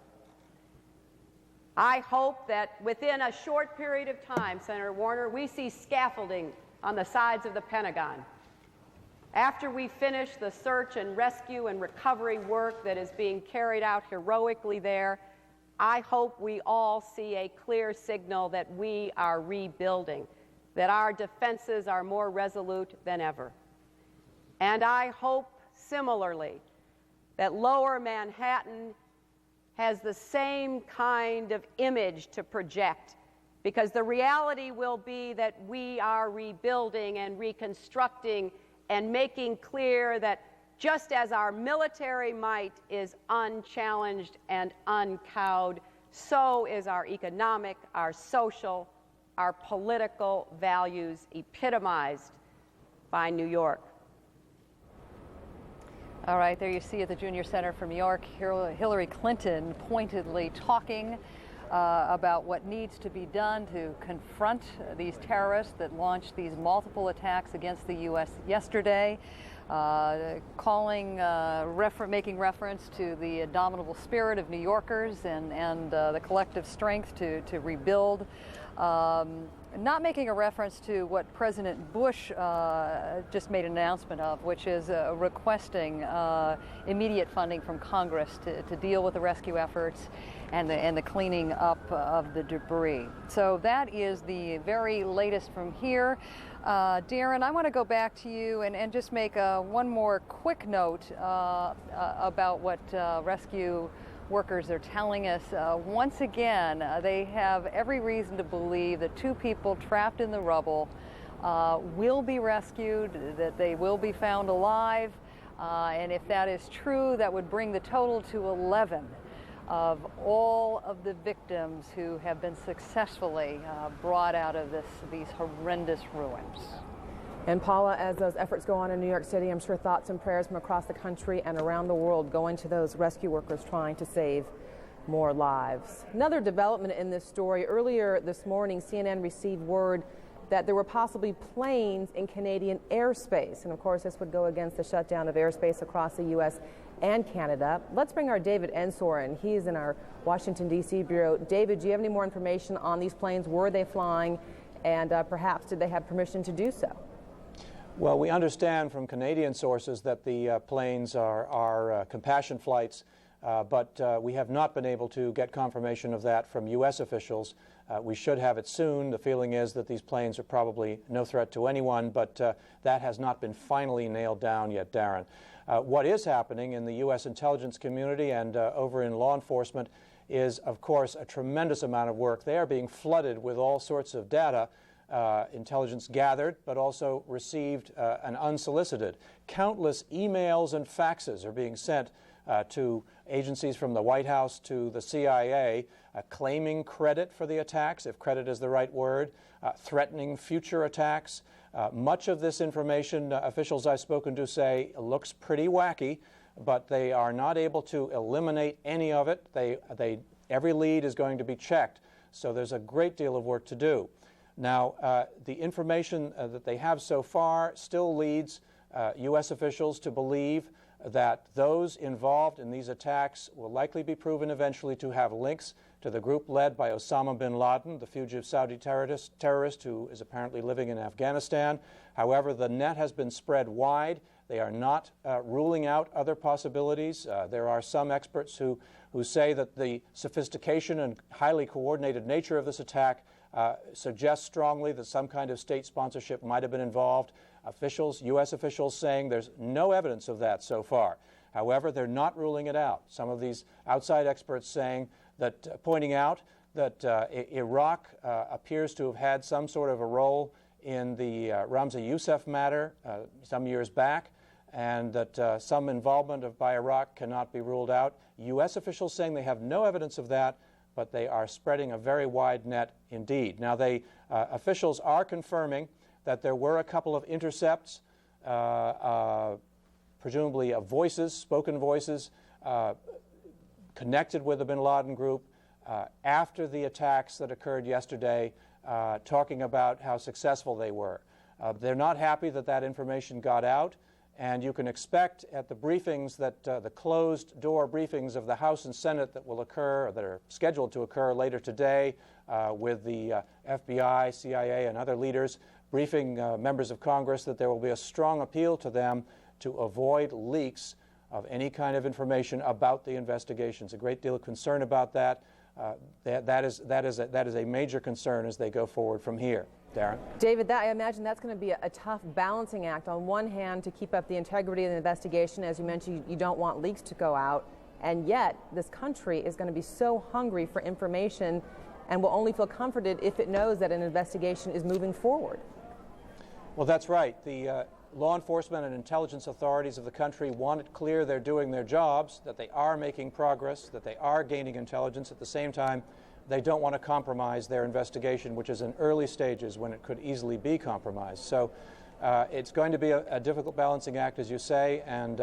I hope that within a short period of time, Senator Warner, we see scaffolding on the sides of the Pentagon. After we finish the search and rescue and recovery work that is being carried out heroically there, I hope we all see a clear signal that we are rebuilding, that our defenses are more resolute than ever. And I hope, similarly, that Lower Manhattan has the same kind of image to project, because the reality will be that we are rebuilding and reconstructing and making clear that just as our military might is unchallenged and uncowed, so is our economic, our social, our political values epitomized by New York. All right, there you see at the Junior Center from New York, Hillary Clinton pointedly talking about what needs to be done to confront these terrorists that launched these multiple attacks against the U.S. yesterday. making reference to the indomitable spirit of New Yorkers and the collective strength to rebuild. Not making a reference to what President Bush just made an announcement of, which is requesting immediate funding from Congress to deal with the rescue efforts and the cleaning up of the debris. So that is the very latest from here. Darren, I want to go back to you and just make one more quick note about what rescue workers are telling us. Once again, they have every reason to believe that 2 people trapped in the rubble will be rescued, that they will be found alive, and if that is true, that would bring the total to 11 of all of the victims who have been successfully brought out of these horrendous ruins. And Paula, as those efforts go on in New York City, I'm sure thoughts and prayers from across the country and around the world going to those rescue workers trying to save more lives. Another development in this story, earlier this morning, CNN received word that there were possibly planes in Canadian airspace. And of course, this would go against the shutdown of airspace across the U.S. and Canada. Let's bring our David Ensor in. He's in our Washington, D.C. bureau. David, do you have any more information on these planes? Were they flying? And perhaps did they have permission to do so? Well, we understand from Canadian sources that the planes are compassion flights, but we have not been able to get confirmation of that from U.S. officials. We should have it soon. The feeling is that these planes are probably no threat to anyone, but that has not been finally nailed down yet, Darren. What is happening in the U.S. intelligence community and over in law enforcement is, of course, a tremendous amount of work. They are being flooded with all sorts of data, intelligence gathered, but also received and unsolicited. Countless emails and faxes are being sent to agencies from the White House to the CIA, claiming credit for the attacks, if credit is the right word, threatening future attacks. Much of this information, officials I've spoken to say, looks pretty wacky, but they are not able to eliminate any of it. Every lead is going to be checked, so there's a great deal of work to do. Now, the information that they have so far still leads U.S. officials to believe that those involved in these attacks will likely be proven eventually to have links to the group led by Osama bin Laden, the fugitive Saudi terrorist who is apparently living in Afghanistan. However, the net has been spread wide. They are not ruling out other possibilities. There are some experts who say that the sophistication and highly coordinated nature of this attack suggests strongly that some kind of state sponsorship might have been involved. Officials, U.S. officials, saying there's no evidence of that so far. However, they're not ruling it out. Some of these outside experts saying that, pointing out that Iraq appears to have had some sort of a role in the Ramzi Youssef matter some years back, and that some involvement by Iraq cannot be ruled out. U.S. officials saying they have no evidence of that, but they are spreading a very wide net indeed. Now, officials are confirming that there were a couple of intercepts, presumably of voices, spoken voices, connected with the bin Laden group after the attacks that occurred yesterday, talking about how successful they were. They're not happy that that information got out, and you can expect at the briefings that the closed-door briefings of the House and Senate that will occur, or that are scheduled to occur later today with the FBI, CIA, and other leaders, briefing members of Congress, that there will be a strong appeal to them to avoid leaks of any kind of information about the investigations. A great deal of concern about that. That is a major concern as they go forward from here. Darren? David, I imagine that's going to be a tough balancing act. On one hand, to keep up the integrity of the investigation, as you mentioned, you don't want leaks to go out, and yet this country is going to be so hungry for information and will only feel comforted if it knows that an investigation is moving forward. Well, that's right. The law enforcement and intelligence authorities of the country want it clear they're doing their jobs, that they are making progress, that they are gaining intelligence. At the same time, they don't want to compromise their investigation, which is in early stages when it could easily be compromised. So it's going to be a difficult balancing act, as you say, and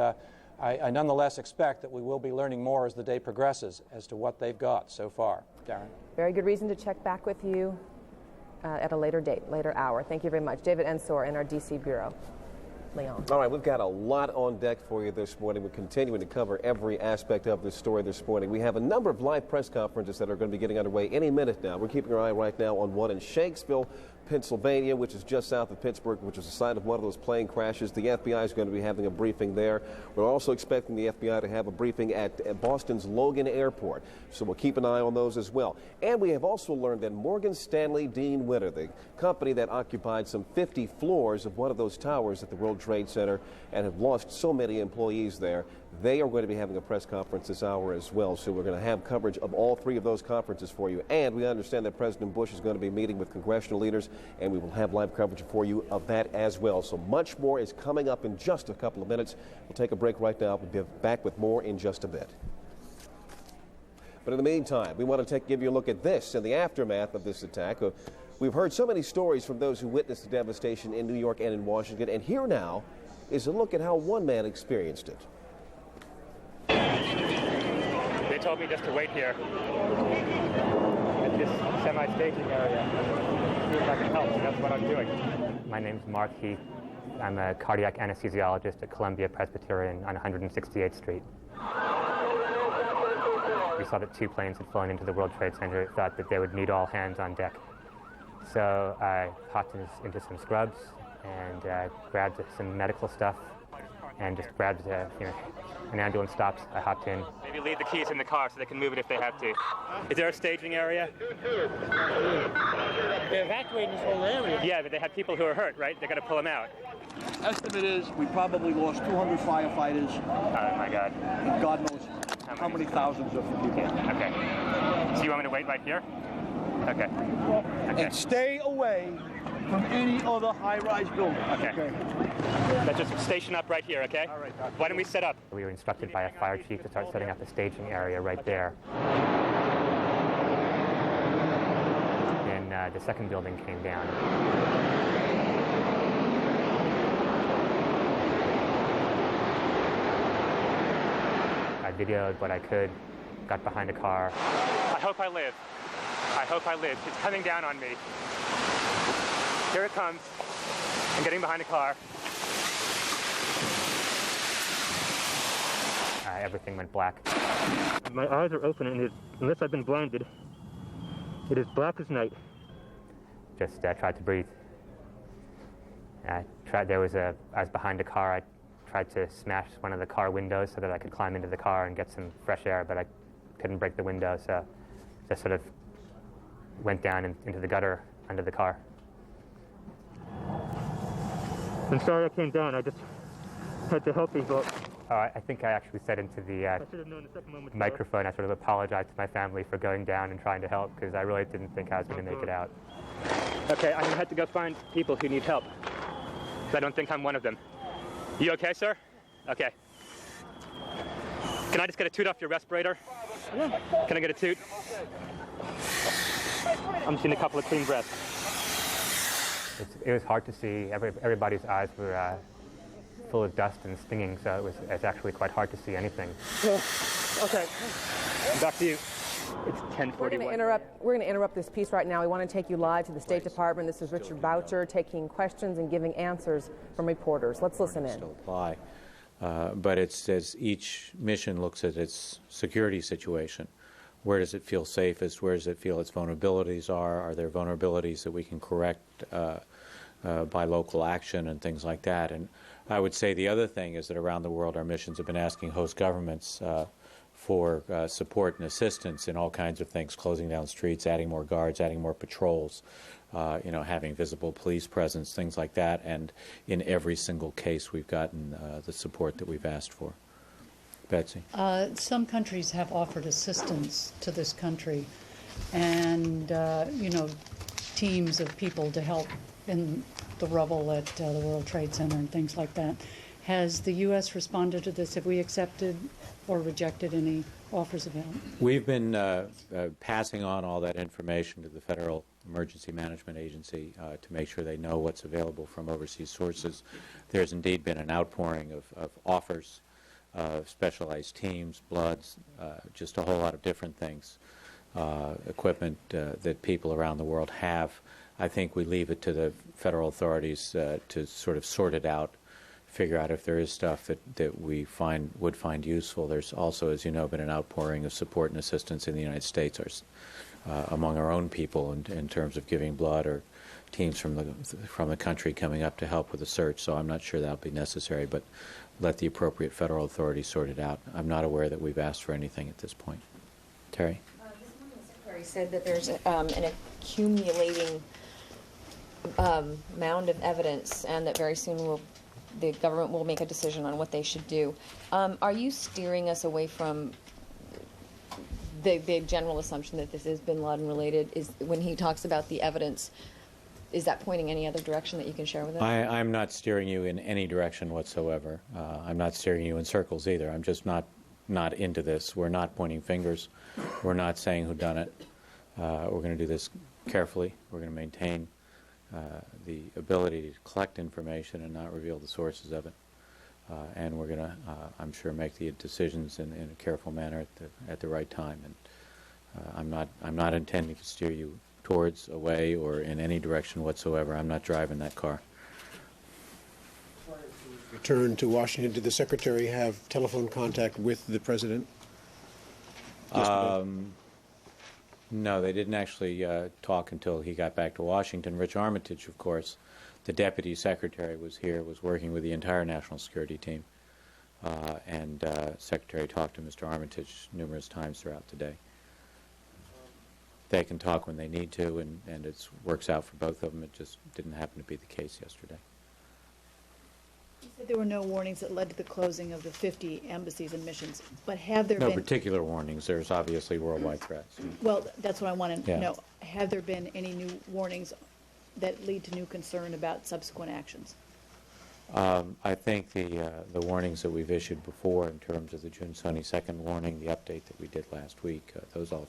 I nonetheless expect that we will be learning more as the day progresses as to what they've got so far. Darren? Very good reason to check back with you at a later date, later hour. Thank you very much. David Ensor in our D.C. Bureau. Leon. All right, we've got a lot on deck for you this morning. We're continuing to cover every aspect of this story this morning. We have a number of live press conferences that are going to be getting underway any minute now. We're keeping our eye right now on one in Shanksville, Pennsylvania, which is just south of Pittsburgh, which is the site of one of those plane crashes. The FBI is going to be having a briefing there. We're also expecting the FBI to have a briefing at Boston's Logan Airport, so we'll keep an eye on those as well. And we have also learned that Morgan Stanley Dean Witter, the company that occupied some 50 floors of one of those towers at the World Trade Center and have lost so many employees there, they are going to be having a press conference this hour as well. So we're going to have coverage of all three of those conferences for you. And we understand that President Bush is going to be meeting with congressional leaders, and we will have live coverage for you of that as well. So much more is coming up in just a couple of minutes. We'll take a break right now. We'll be back with more in just a bit. But in the meantime, we want to give you a look at this in the aftermath of this attack. We've heard so many stories from those who witnessed the devastation in New York and in Washington, and here now is a look at how one man experienced it. They told me just to wait here at this semi-staging area, see if I can help, and that's what I'm doing. My name's Mark Heath. I'm a cardiac anesthesiologist at Columbia Presbyterian on 168th Street. We saw that 2 planes had flown into the World Trade Center, thought that they would need all hands on deck. So I hopped into some scrubs and grabbed some medical stuff and just grabbed, an ambulance stopped. I hopped in. Maybe leave the keys in the car so they can move it if they have to. Is there a staging area? They're evacuating this whole area. Yeah, but they have people who are hurt, right? They're going to pull them out. Estimate is we probably lost 200 firefighters. Oh, my God. And God knows how many thousands of people. Okay. So you want me to wait right here? Okay. And stay away from any other high-rise building. Okay. Let's just station up right here, okay? All right. Why don't we set up? We were instructed by a fire chief to start setting up a staging area right there. And the second building came down. I videoed what I could, got behind a car. I hope I live. I hope I live. It's coming down on me. Here it comes. I'm getting behind a car. Everything went black. My eyes are open, and unless I've been blinded, it is black as night. Just tried to breathe. I was behind a car. I tried to smash one of the car windows so that I could climb into the car and get some fresh air, but I couldn't break the window, so just sort of went down into the gutter under the car. I'm sorry I came down. I just had to help people. I think I actually said into the microphone, I sort of apologized to my family for going down and trying to help, because I really didn't think I was going to make it out. Okay, I'm going to have to go find people who need help, because I don't think I'm one of them. You okay, sir? Okay. Can I just get a toot off your respirator? Yeah. Can I get a toot? I'm seeing a couple of clean breaths. It was hard to see. Everybody's eyes were full of dust and stinging, so it's actually quite hard to see anything. Okay. Back to you. It's 10:41. We're going to interrupt this piece right now. We want to take you live to the State Department. This is Richard Boucher taking questions and giving answers from reporters. Let's listen in. Still apply, but it's as each mission looks at its security situation. Where does it feel safest? Where does it feel its vulnerabilities are? Are there vulnerabilities that we can correct by local action and things like that? And I would say the other thing is that around the world our missions have been asking host governments for support and assistance in all kinds of things, closing down streets, adding more guards, adding more patrols, having visible police presence, things like that. And in every single case we've gotten the support that we've asked for. Betsy? Some countries have offered assistance to this country and, teams of people to help in the rubble at the World Trade Center and things like that. Has the U.S. responded to this? Have we accepted or rejected any offers of help? We've been passing on all that information to the Federal Emergency Management Agency to make sure they know what's available from overseas sources. There's indeed been an outpouring of offers, specialized teams, bloods, just a whole lot of different things, equipment that people around the world have. I think we leave it to the federal authorities to sort of sort it out figure out if there is stuff that we would find useful. There's also, as you know, been an outpouring of support and assistance in the United States among our own people in terms of giving blood, or teams from the country coming up to help with the search. So I'm not sure that'll be necessary, but let the appropriate federal authorities sort it out. I'm not aware that we've asked for anything at this point. Terry? This morning the Secretary said that there's an accumulating mound of evidence, and that very soon the government will make a decision on what they should do. Are you steering us away from the general assumption that this is bin Laden related? Is when he talks about the evidence, is that pointing any other direction that you can share with us? I'm not steering you in any direction whatsoever. I'm not steering you in circles either. I'm just not into this. We're not pointing fingers. We're not saying who done it. We're going to do this carefully. We're going to maintain the ability to collect information and not reveal the sources of it. And we're going to, I'm sure, make the decisions in a careful manner at the right time. And I'm not intending to steer you towards, away, or in any direction whatsoever. I'm not driving that car. Return to Washington, did the Secretary have telephone contact with the President? No, they didn't actually talk until he got back to Washington. Rich Armitage, of course, the Deputy Secretary, was here, was working with the entire National Security team. And Secretary talked to Mr. Armitage numerous times throughout the day. They can talk when they need to, and it works out for both of them. It just didn't happen to be the case yesterday. You said there were no warnings that led to the closing of the 50 embassies and missions, but have there No been... particular warnings. There's obviously worldwide threats. Well, that's what I want to Yeah. know. Have there been any new warnings that lead to new concern about subsequent actions? I think the warnings that we've issued before in terms of the June 22nd warning, the update that we did last week, those all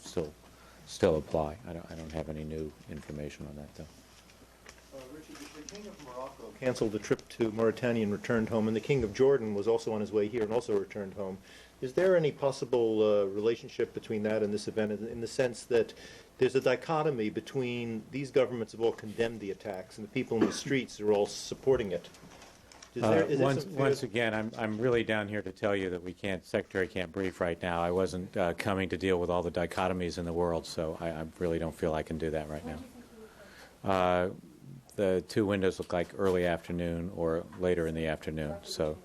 still apply. I don't have any new information on that, though. Richard, the King of Morocco canceled the trip to Mauritania and returned home, and the King of Jordan was also on his way here and also returned home. Is there any possible relationship between that and this event, in the sense that there's a dichotomy between these governments have all condemned the attacks and the people in the streets are all supporting it? Once again, I'm really down here to tell you that Secretary can't brief right now. I wasn't coming to deal with all the dichotomies in the world, so I really don't feel I can do that right now. The two windows look like early afternoon or later in the afternoon, so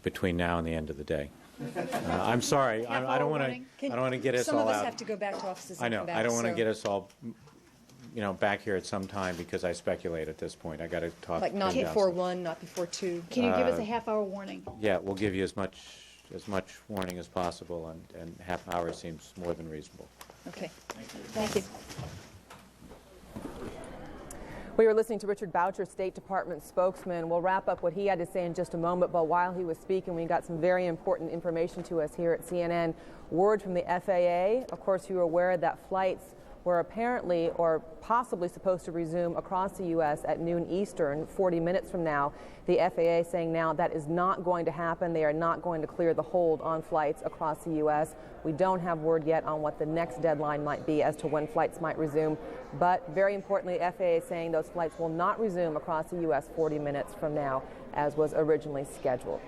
between now and the end of the day. I'm sorry. I don't want to get us all out. Some of us have to go back to offices. I know. I don't want to get us all, back here at some time because I speculate at this point. I got to talk. Like not before 1, not before 2. Can you give us a half-hour warning? Yeah, we'll give you as much warning as possible, and half hour seems more than reasonable. Okay. Thank you. We were listening to Richard Boucher, State Department spokesman. We'll wrap up what he had to say in just a moment, but while he was speaking, we got some very important information to us here at CNN. Word from the FAA. Of course, you are aware that flights were apparently or possibly supposed to resume across the U.S. at noon Eastern, 40 minutes from now. The FAA saying now that is not going to happen. They are not going to clear the hold on flights across the U.S. We don't have word yet on what the next deadline might be as to when flights might resume. But very importantly, FAA is saying those flights will not resume across the U.S. 40 minutes from now, as was originally scheduled.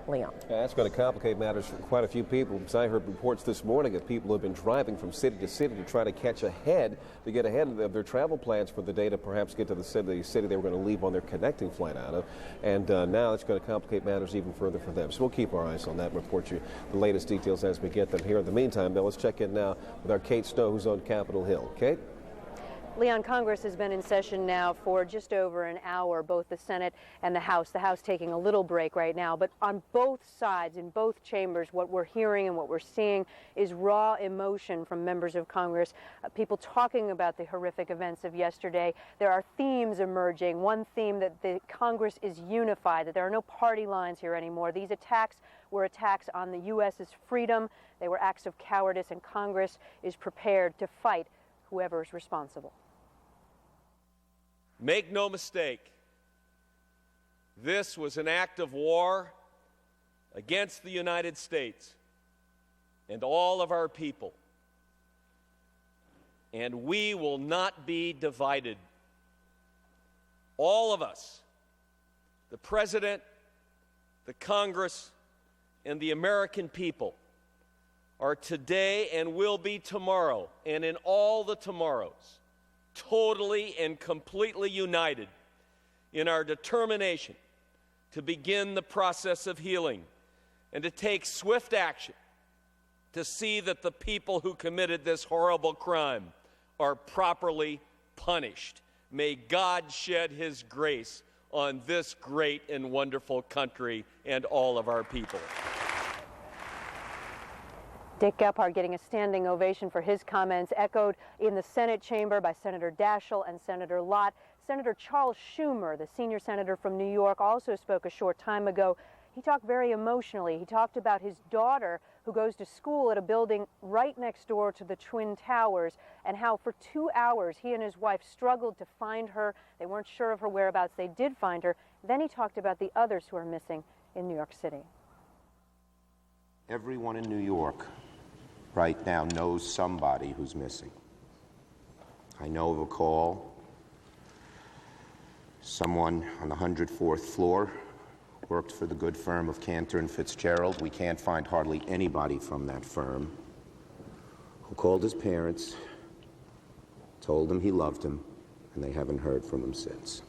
Leon. Yeah, that's going to complicate matters for quite a few people, because I heard reports this morning of people who have been driving from city to city to try to get ahead of their travel plans for the day to perhaps get to the city they were going to leave on their connecting flight out of. And now it's going to complicate matters even further for them. So we'll keep our eyes on that and report you the latest details as we get them here. In the meantime, though, let's check in now with our Kate Stowe, who's on Capitol Hill. Kate? Leon, Congress has been in session now for just over an hour, both the Senate and the House taking a little break right now. But on both sides, in both chambers, what we're hearing and what we're seeing is raw emotion from members of Congress, people talking about the horrific events of yesterday. There are themes emerging. One theme that the Congress is unified, that there are no party lines here anymore. These attacks were attacks on the U.S.'s freedom. They were acts of cowardice, and Congress is prepared to fight whoever is responsible. Make no mistake, this was an act of war against the United States and all of our people. And we will not be divided. All of us, the President the Congress, and the American people are today and will be tomorrow, and in all the tomorrows, totally and completely united in our determination to begin the process of healing and to take swift action to see that the people who committed this horrible crime are properly punished. May God shed His grace on this great and wonderful country and all of our people. Dick Gephardt getting a standing ovation for his comments, echoed in the Senate chamber by Senator Daschle and Senator Lott. Senator Charles Schumer, the senior senator from New York, also spoke a short time ago. He talked very emotionally. He talked about his daughter who goes to school at a building right next door to the Twin Towers, and how for 2 hours he and his wife struggled to find her. They weren't sure of her whereabouts. They did find her. Then he talked about the others who are missing in New York City. Everyone in New York right now knows somebody who's missing. I know of a call. Someone on the 104th floor worked for the good firm of Cantor and Fitzgerald. We can't find hardly anybody from that firm, who called his parents, told them he loved him, and they haven't heard from him since.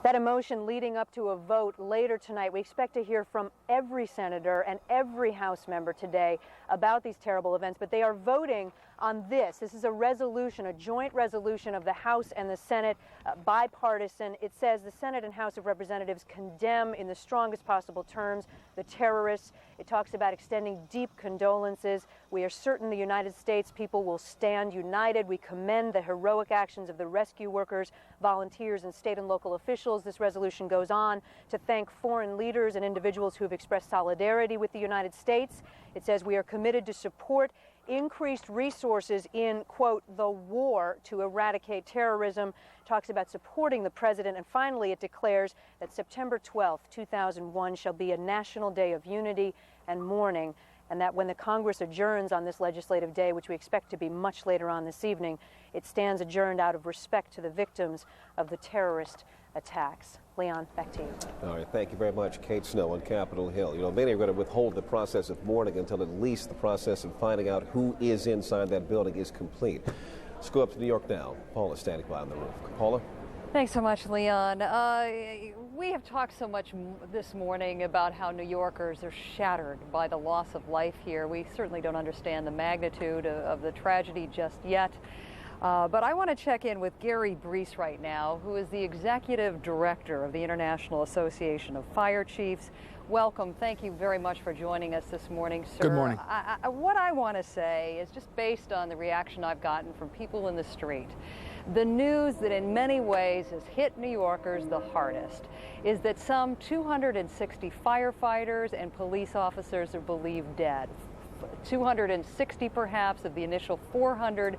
That emotion leading up to a vote later tonight. We expect to hear from every senator and every House member today about these terrible events, but they are voting on this. This is a resolution, a joint resolution of the House and the Senate, bipartisan. It says the Senate and House of Representatives condemn in the strongest possible terms the terrorists. It talks about extending deep condolences. We are certain the United States people will stand united. We commend the heroic actions of the rescue workers, volunteers, and state and local officials. This resolution goes on to thank foreign leaders and individuals who have expressed solidarity with the United States. It says we are committed to support increased resources in, quote, the war to eradicate terrorism. Talks about supporting the president. And finally, it declares that September 12th, 2001 shall be a national day of unity and mourning, and that when the Congress adjourns on this legislative day, which we expect to be much later on this evening, it stands adjourned out of respect to the victims of the terrorist attacks. Leon, back to you. All right, thank you very much, Kate Snow on Capitol Hill. You know, many are going to withhold the process of mourning until at least the process of finding out who is inside that building is complete. Let's go up to New York now. Paula's standing by on the roof. Paula? Thanks so much, Leon. We have talked so much this morning about how New Yorkers are shattered by the loss of life here. We certainly don't understand the magnitude of the tragedy just yet. But I want to check in with Gary Brees right now, who is the Executive Director of the International Association of Fire Chiefs. Welcome. Thank you very much for joining us this morning, sir. Good morning. What I want to say is, just based on the reaction I've gotten from people in the street, the news that in many ways has hit New Yorkers the hardest is that some 260 firefighters and police officers are believed dead. 260 perhaps of the initial 400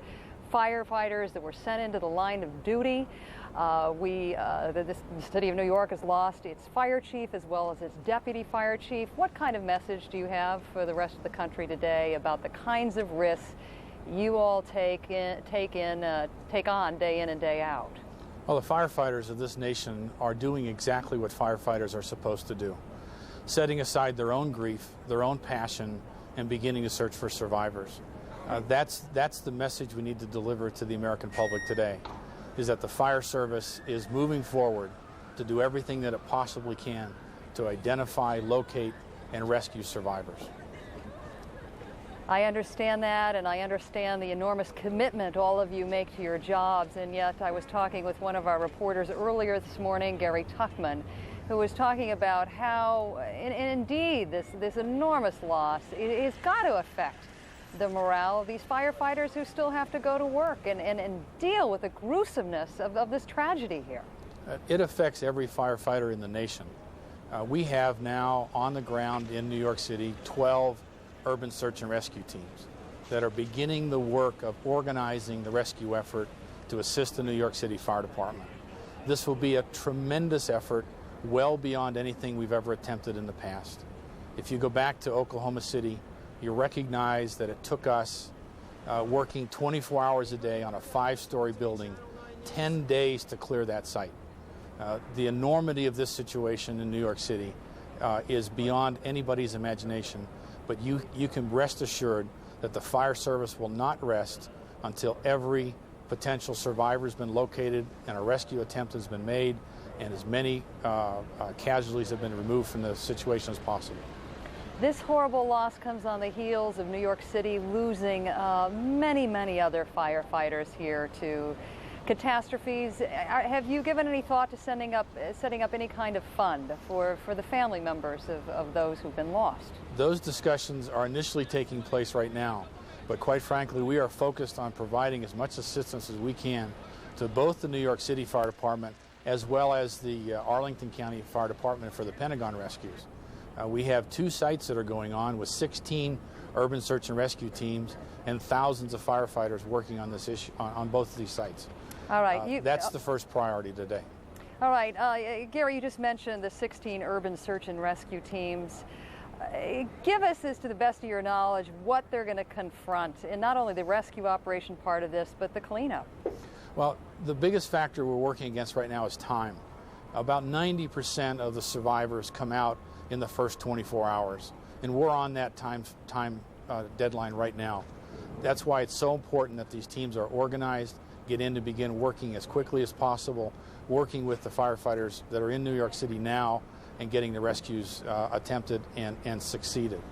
firefighters that were sent into the line of duty. The city of New York has lost its fire chief as well as its deputy fire chief. What kind of message do you have for the rest of the country today about the kinds of risks you all take on day in and day out? Well, the firefighters of this nation are doing exactly what firefighters are supposed to do, setting aside their own grief, their own passion, and beginning to search for survivors. That's the message we need to deliver to the American public today, is that the fire service is moving forward to do everything that it possibly can to identify, locate, and rescue survivors. I understand that, and I understand the enormous commitment all of you make to your jobs, and yet I was talking with one of our reporters earlier this morning, Gary Tuchman, who was talking about how, and indeed, this enormous loss is got to affect the morale of these firefighters who still have to go to work and deal with the gruesomeness of this tragedy here. It affects every firefighter in the nation. We have now on the ground in New York City 12 urban search and rescue teams that are beginning the work of organizing the rescue effort to assist the New York City Fire Department. This will be a tremendous effort, well beyond anything we've ever attempted in the past. If you go back to Oklahoma City, you recognize that it took us working 24 hours a day on a 5-story building, 10 days to clear that site. The enormity of this situation in New York City is beyond anybody's imagination, but you can rest assured that the fire service will not rest until every potential survivor has been located and a rescue attempt has been made and as many casualties have been removed from the situation as possible. This horrible loss comes on the heels of New York City losing many, many other firefighters here to catastrophes. Have you given any thought to setting up any kind of fund for the family members of those who've been lost? Those discussions are initially taking place right now, but quite frankly, we are focused on providing as much assistance as we can to both the New York City Fire Department as well as the Arlington County Fire Department for the Pentagon rescues. We have 2 sites that are going on with 16 urban search and rescue teams and thousands of firefighters working on this issue on both of these sites. All right. That's the first priority today. All right. Gary, you just mentioned the 16 urban search and rescue teams. Give us, as to the best of your knowledge, what they're going to confront in not only the rescue operation part of this, but the cleanup. Well, the biggest factor we're working against right now is time. About 90% of the survivors come out in the first 24 hours, and we're on that time deadline right now. That's why it's so important that these teams are organized, get in to begin working as quickly as possible, working with the firefighters that are in New York City now and getting the rescues attempted and succeeded.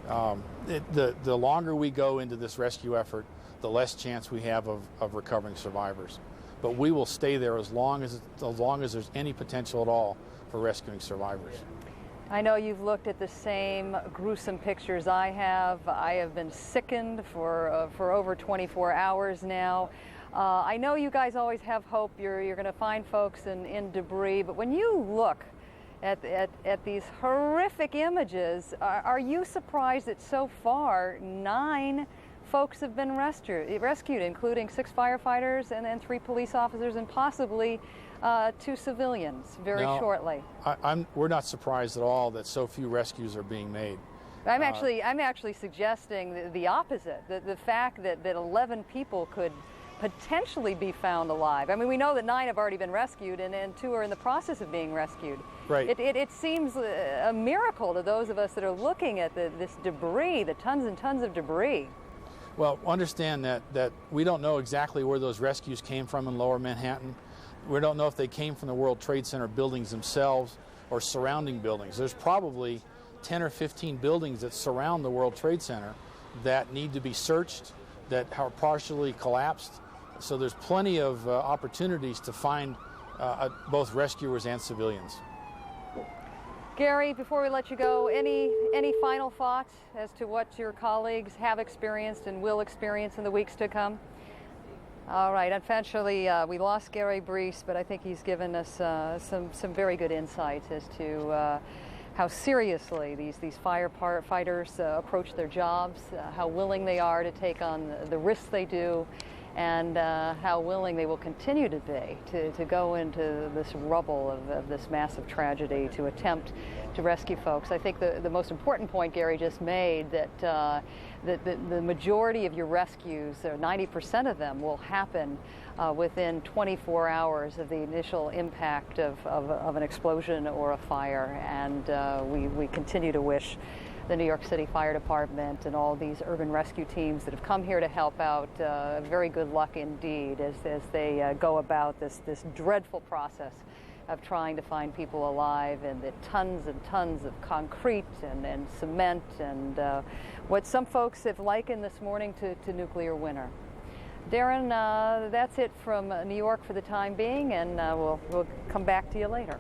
The longer we go into this rescue effort, the less chance we have of recovering survivors. But we will stay there as long as there's any potential at all for rescuing survivors. I know you've looked at the same gruesome pictures I have. I have been sickened for over 24 hours now. I know you guys always have hope you're going to find folks in debris, but when you look at these horrific images, are you surprised that so far 9 folks have been rescued, including 6 firefighters and 3 police officers and possibly 2 civilians very shortly? We're not surprised at all that so few rescues are being made. I'm actually suggesting the opposite, the fact that 11 people could potentially be found alive. I mean, we know that 9 have already been rescued and 2 are in the process of being rescued. Right. It seems a miracle to those of us that are looking at this debris, the tons and tons of debris. Well, understand that we don't know exactly where those rescues came from in Lower Manhattan. We don't know if they came from the World Trade Center buildings themselves or surrounding buildings. There's probably 10 or 15 buildings that surround the World Trade Center that need to be searched, that are partially collapsed. So there's plenty of opportunities to find both rescuers and civilians. Gary, before we let you go, any final thoughts as to what your colleagues have experienced and will experience in the weeks to come? All right, unfortunately, we lost Gary Brees, but I think he's given us some very good insights as to how seriously these firefighters approach their jobs, how willing they are to take on the risks they do, and how willing they will continue to be to go into this rubble of this massive tragedy to attempt to rescue folks. I think the most important point Gary just made, that the majority of your rescues, or 90% of them, will happen within 24 hours of the initial impact of an explosion or a fire. And we continue to wish the New York City Fire Department and all these urban rescue teams that have come here to help out very good luck indeed as they go about this dreadful process of trying to find people alive, and the tons and tons of concrete and cement and what some folks have likened this morning to nuclear winter. Darren, that's it from New York for the time being, and we'll come back to you later.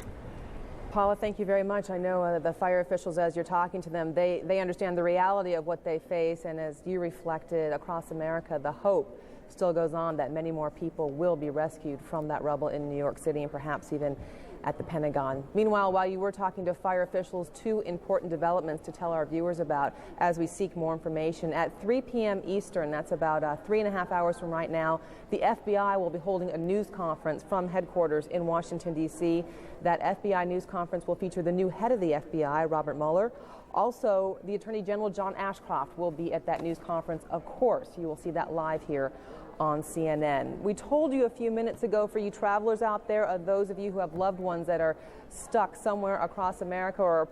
Paula, thank you very much. I know the fire officials, as you're talking to them, they understand the reality of what they face, and as you reflected across America, the hope still goes on that many more people will be rescued from that rubble in New York City and perhaps even at the Pentagon. Meanwhile, while you were talking to fire officials, 2 important developments to tell our viewers about as we seek more information. At 3 p.m. Eastern, that's about 3.5 hours from right now, the FBI will be holding a news conference from headquarters in Washington, D.C. That FBI news conference will feature the new head of the FBI, Robert Mueller. Also, the Attorney General John Ashcroft will be at that news conference. Of course, you will see that live here on CNN. We told you a few minutes ago, for you travelers out there, those of you who have loved ones that are stuck somewhere across America or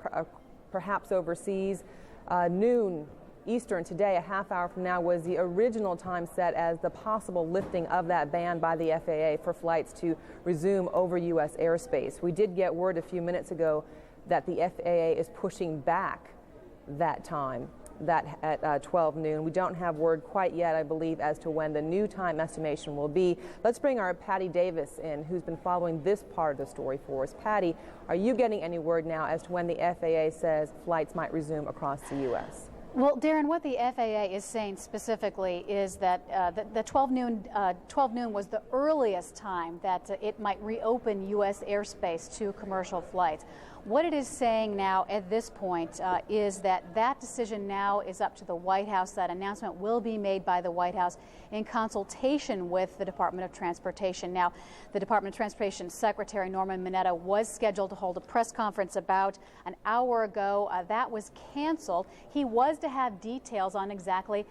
perhaps overseas, noon Eastern today, a half hour from now, was the original time set as the possible lifting of that ban by the FAA for flights to resume over U.S. airspace. We did get word a few minutes ago that the FAA is pushing back that time, that at 12 noon. We don't have word quite yet, I believe, as to when the new time estimation will be. Let's bring our Patty Davis in, who's been following this part of the story for us. Patty, are you getting any word now as to when the FAA says flights might resume across the U.S.? Well, Darren, what the FAA is saying specifically is that the 12 noon was the earliest time that it might reopen U.S. airspace to commercial flights. What it is saying now at this point is that decision now is up to the White House. That announcement will be made by the White House in consultation with the Department of Transportation. Now, the Department of Transportation Secretary Norman Mineta was scheduled to hold a press conference about an hour ago. That was canceled. He was to have details on exactly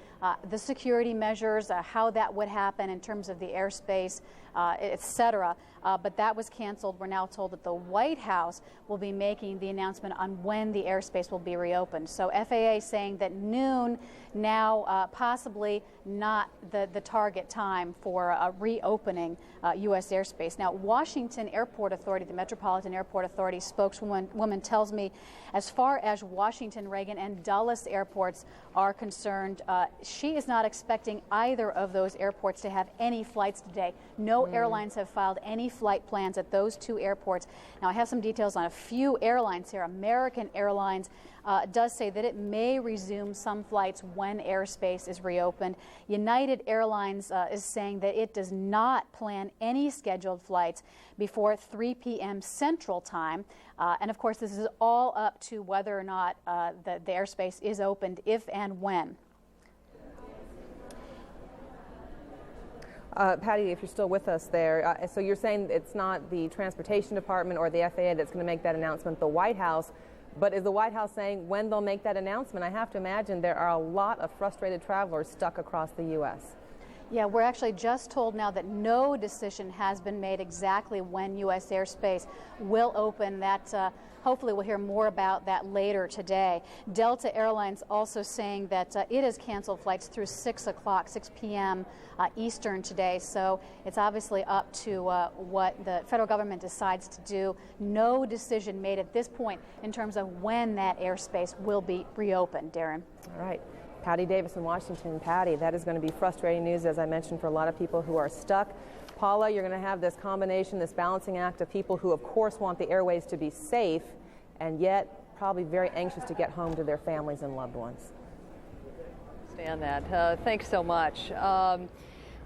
the security measures, how that would happen in terms of the airspace, etc. But that was canceled. We're now told that the White House will be making the announcement on when the airspace will be reopened. So FAA saying that noon now possibly not the target time for reopening U.S. airspace. Now, Washington Airport Authority, the Metropolitan Airport Authority spokeswoman tells me, as far as Washington, Reagan, and Dulles airports are concerned, she is not expecting either of those airports to have any flights today. No airlines have filed any flight plans at those two airports. Now, I have some details on a few airlines here. American Airlines does say that it may resume some flights when airspace is reopened. United Airlines is saying that it does not plan any scheduled flights before 3 p.m. Central Time. And of course, this is all up to whether or not the airspace is opened, if and when. Patty, if you're still with us there, so you're saying it's not the Transportation Department or the FAA that's going to make that announcement, the White House. But is the White House saying when they'll make that announcement? I have to imagine there are a lot of frustrated travelers stuck across the U.S. Yeah, we're actually just told now that no decision has been made exactly when U.S. airspace will open. That hopefully we'll hear more about that later today. Delta Airlines also saying that it has canceled flights through 6 p.m. Eastern today. So it's obviously up to what the federal government decides to do. No decision made at this point in terms of when that airspace will be reopened. Darren. All right. Patty Davis in Washington. Patty, that is going to be frustrating news, as I mentioned, for a lot of people who are stuck. Paula, you're going to have this combination, this balancing act of people who, of course, want the airways to be safe and yet probably very anxious to get home to their families and loved ones. Understand that. Thanks so much.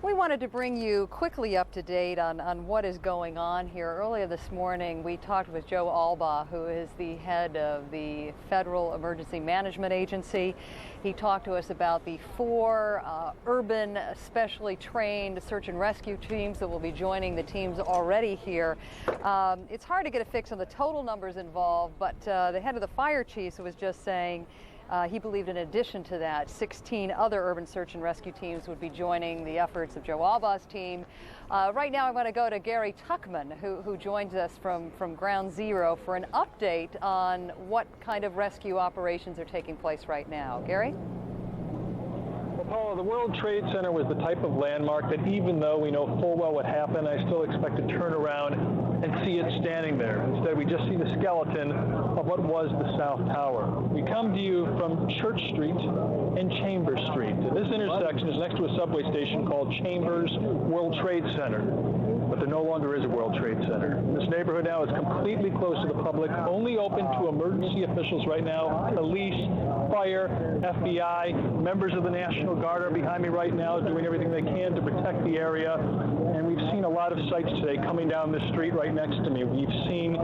We wanted to bring you quickly up to date on what is going on here. Earlier this morning, we talked with Joe Albaugh, who is the head of the Federal Emergency Management Agency. He talked to us about the 4 urban, specially trained search and rescue teams that will be joining the teams already here. It's hard to get a fix on the total numbers involved, but the head of the fire chiefs was just saying he believed in addition to that, 16 other urban search and rescue teams would be joining the efforts of Joe Albaugh's team. Right now I want to go to Gary Tuckman, who joins us from Ground Zero for an update on what kind of rescue operations are taking place right now. Gary? Well, Paula, the World Trade Center was the type of landmark that even though we know full well what happened, I still expect to turn around and see it standing there. Instead, we just see the skeleton of what was the South Tower. We come to you from Church Street and Chambers Street. This intersection is next to a subway station called Chambers World Trade Center, but there no longer is a World Trade Center. This neighborhood now is completely closed to the public, only open to emergency officials right now, police, fire, FBI, members of the National Guard are behind me right now doing everything they can to protect the area. And we've seen a lot of sights today coming down the street right next to me. We've seen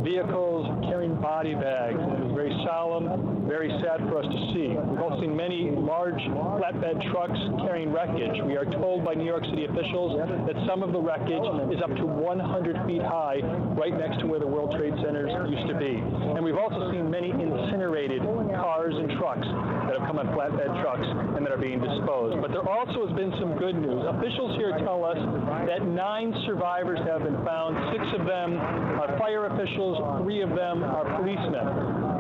vehicles carrying body bags. It was very solemn, very sad for us to see. We've also seen many large flatbed trucks carrying wreckage. We are told by New York City officials that some of the wreckage is up to 100 feet high right next to where the World Trade Centers used to be. And we've also seen many incinerated cars and trucks that have come on flatbed trucks and that are being disposed. But there also has been some good news. Officials here tell us that 9 survivors have been found. 6 of them are fire officials, 3 of them are policemen.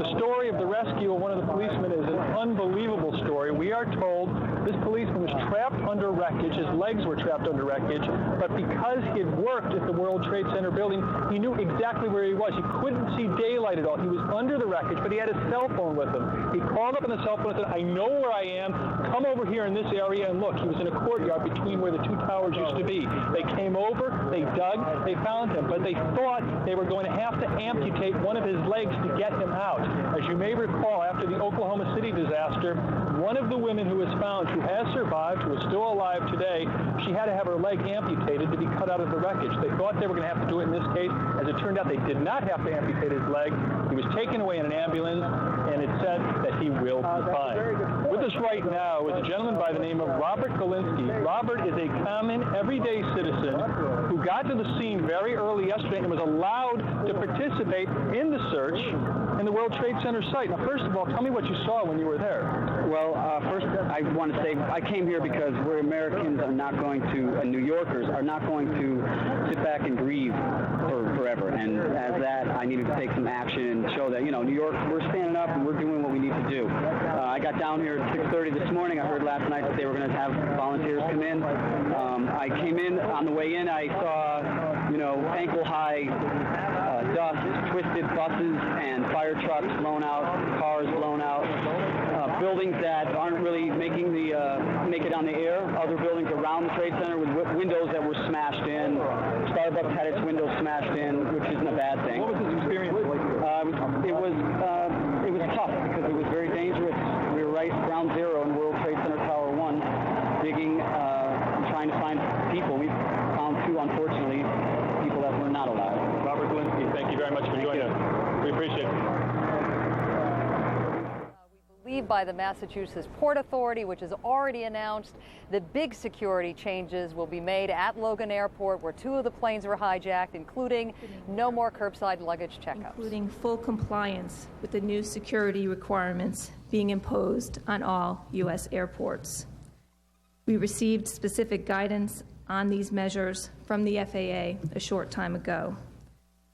The story of the rescue of one of the policemen is an unbelievable story. We are told this policeman was trapped under wreckage. His legs were trapped under wreckage, but because he had worked at the World Trade Center building, he knew exactly where he was. He couldn't see daylight at all. He was under the wreckage, but he had his cell phone with him. He called up on the cell phone and said, I know where I am. Come over here in this area and look. He was in a courtyard between where the 2 towers used to be. They came over, they dug, they found him, but they thought they were going to have to amputate one of his legs to get him out. As you may recall, after the Oklahoma City disaster, one of the women who was found, who has survived, who is still alive today, she had to have her leg amputated to be cut out of the wreckage. They thought they were going to have to do it in this case. As it turned out, they did not have to amputate his leg. He was taken away in an ambulance, and it said that he will be fine. With us right now is a gentleman by the name of Robert Galinsky. Robert is a common, everyday citizen who got to the scene very early yesterday and was allowed to participate in the search in the World Trade Center site. Now, first of all, tell me what you saw when you were there. Well, first, I want to say I came here because we're Americans are not going to, New Yorkers are not going to sit back and grieve forever. And as that, I needed to take some action and show that, New York, we're standing up and we're doing what we need to do. I got down here at 6:30 this morning. I heard last night that they were going to have volunteers come in. I came in. On the way in, I saw, ankle-high dust, twisted buses and fire trucks blown out, cars blown out, buildings that aren't really make it on the air, other buildings around the Trade Center with windows that were smashed in. Starbucks had its windows smashed in, which isn't a bad thing. What was this experience like? It was tough because it was very dangerous. We were right ground zero in World Trade Center Tower 1, digging, trying to find people. We found 2, unfortunately, people that were not alive. Robert Galinsky, thank you very much for joining us. We appreciate it. Believed by the Massachusetts Port Authority, which has already announced that big security changes will be made at Logan Airport, where 2 of the planes were hijacked, including no more curbside luggage checkups. Including full compliance with the new security requirements being imposed on all U.S. airports. We received specific guidance on these measures from the FAA a short time ago.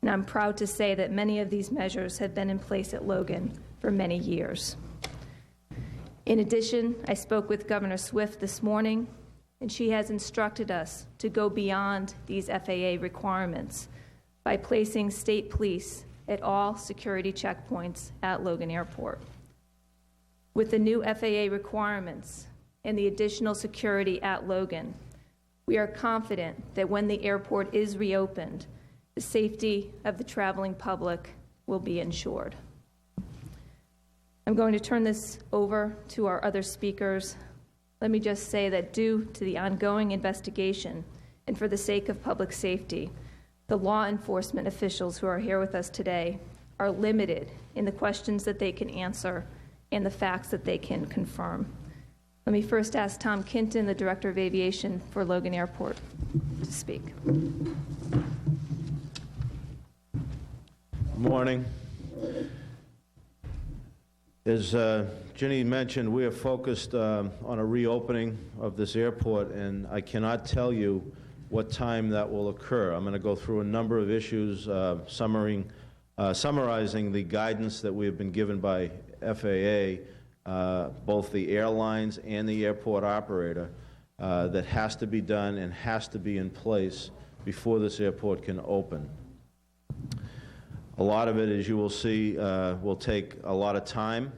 And I'm proud to say that many of these measures have been in place at Logan for many years. In addition, I spoke with Governor Swift this morning, and she has instructed us to go beyond these FAA requirements by placing state police at all security checkpoints at Logan Airport. With the new FAA requirements and the additional security at Logan, we are confident that when the airport is reopened, the safety of the traveling public will be ensured. I'm going to turn this over to our other speakers. Let me just say that due to the ongoing investigation and for the sake of public safety, the law enforcement officials who are here with us today are limited in the questions that they can answer and the facts that they can confirm. Let me first ask Tom Kinton, the Director of Aviation for Logan Airport, to speak. Good morning. As Ginny mentioned, we are focused on a reopening of this airport, and I cannot tell you what time that will occur. I'm going to go through a number of issues, summarizing the guidance that we have been given by FAA, both the airlines and the airport operator, that has to be done and has to be in place before this airport can open. A lot of it, as you will see, will take a lot of time,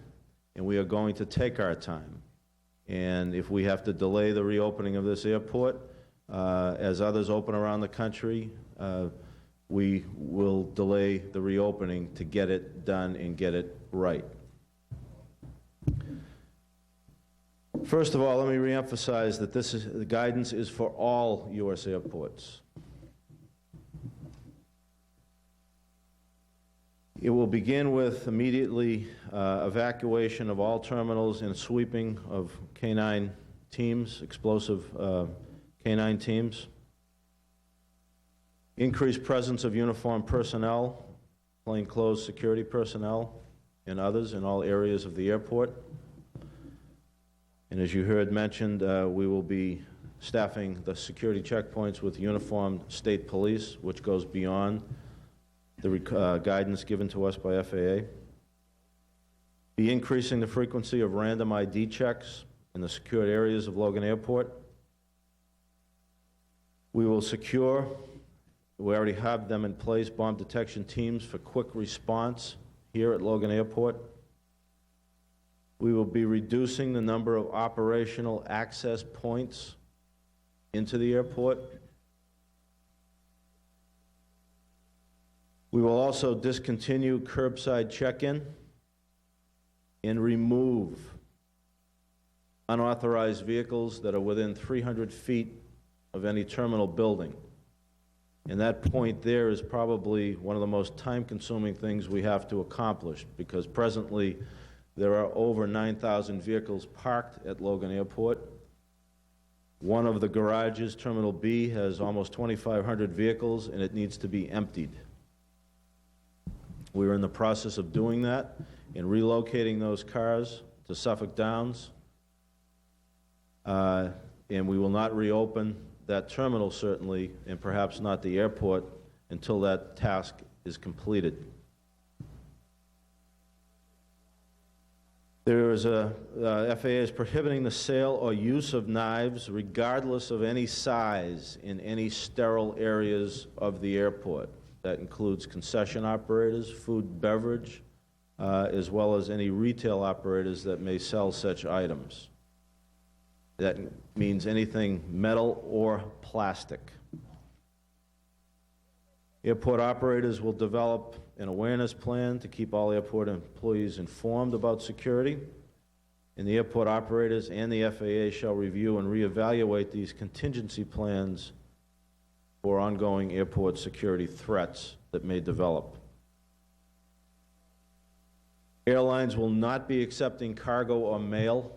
and we are going to take our time. And if we have to delay the reopening of this airport, as others open around the country, we will delay the reopening to get it done and get it right. First of all, let me reemphasize that the guidance is for all U.S. airports. It will begin with immediately evacuation of all terminals and sweeping of K-9 teams, explosive K-9 teams. Increased presence of uniformed personnel, plainclothes security personnel, and others in all areas of the airport. And as you heard mentioned, we will be staffing the security checkpoints with uniformed state police, which goes beyond the guidance given to us by FAA. Be increasing the frequency of random ID checks in the secured areas of Logan Airport. We will secure, we already have them in place, bomb detection teams for quick response here at Logan Airport. We will be reducing the number of operational access points into the airport. We will also discontinue curbside check-in and remove unauthorized vehicles that are within 300 feet of any terminal building. And that point there is probably one of the most time-consuming things we have to accomplish, because presently there are over 9,000 vehicles parked at Logan Airport. One of the garages, Terminal B, has almost 2,500 vehicles, and it needs to be emptied. We are in the process of doing that and relocating those cars to Suffolk Downs, and we will not reopen that terminal, certainly, and perhaps not the airport, until that task is completed. There is FAA is prohibiting the sale or use of knives, regardless of any size, in any sterile areas of the airport. That includes concession operators, food and beverage, as well as any retail operators that may sell such items. That means anything metal or plastic. Airport operators will develop an awareness plan to keep all airport employees informed about security, and the airport operators and the FAA shall review and reevaluate these contingency plans for ongoing airport security threats that may develop. Airlines will not be accepting cargo or mail.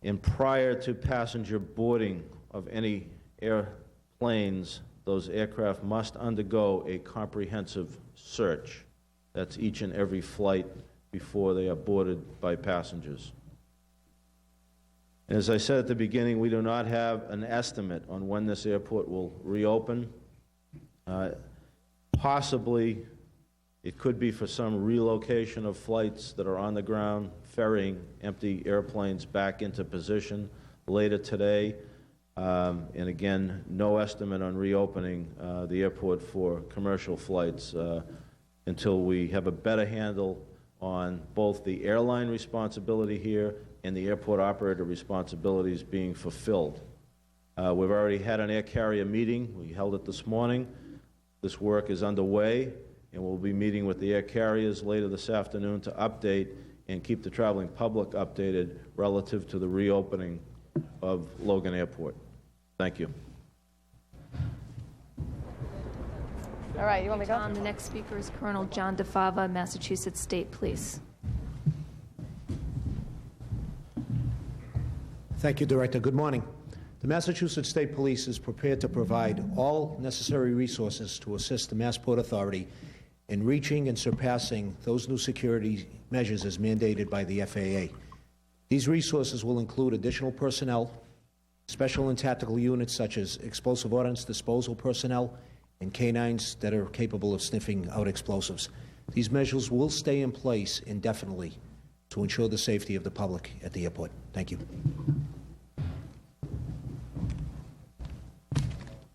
And prior to passenger boarding of any airplanes, those aircraft must undergo a comprehensive search. That's each and every flight before they are boarded by passengers. And as I said at the beginning, we do not have an estimate on when this airport will reopen. Possibly it could be for some relocation of flights that are on the ground, ferrying empty airplanes back into position later today. And again, no estimate on reopening the airport for commercial flights until we have a better handle on both the airline responsibility here and the airport operator responsibilities being fulfilled. We've already had an air carrier meeting. We held it this morning. This work is underway, and we'll be meeting with the air carriers later this afternoon to update and keep the traveling public updated relative to the reopening of Logan Airport. Thank you. All right, you want me to go? The next speaker is Colonel John DeFava, Massachusetts State Police. Thank you, Director. Good morning. The Massachusetts State Police is prepared to provide all necessary resources to assist the Massport Authority in reaching and surpassing those new security measures as mandated by the FAA. These resources will include additional personnel, special and tactical units such as explosive ordnance disposal personnel, and canines that are capable of sniffing out explosives. These measures will stay in place indefinitely to ensure the safety of the public at the airport. Thank you.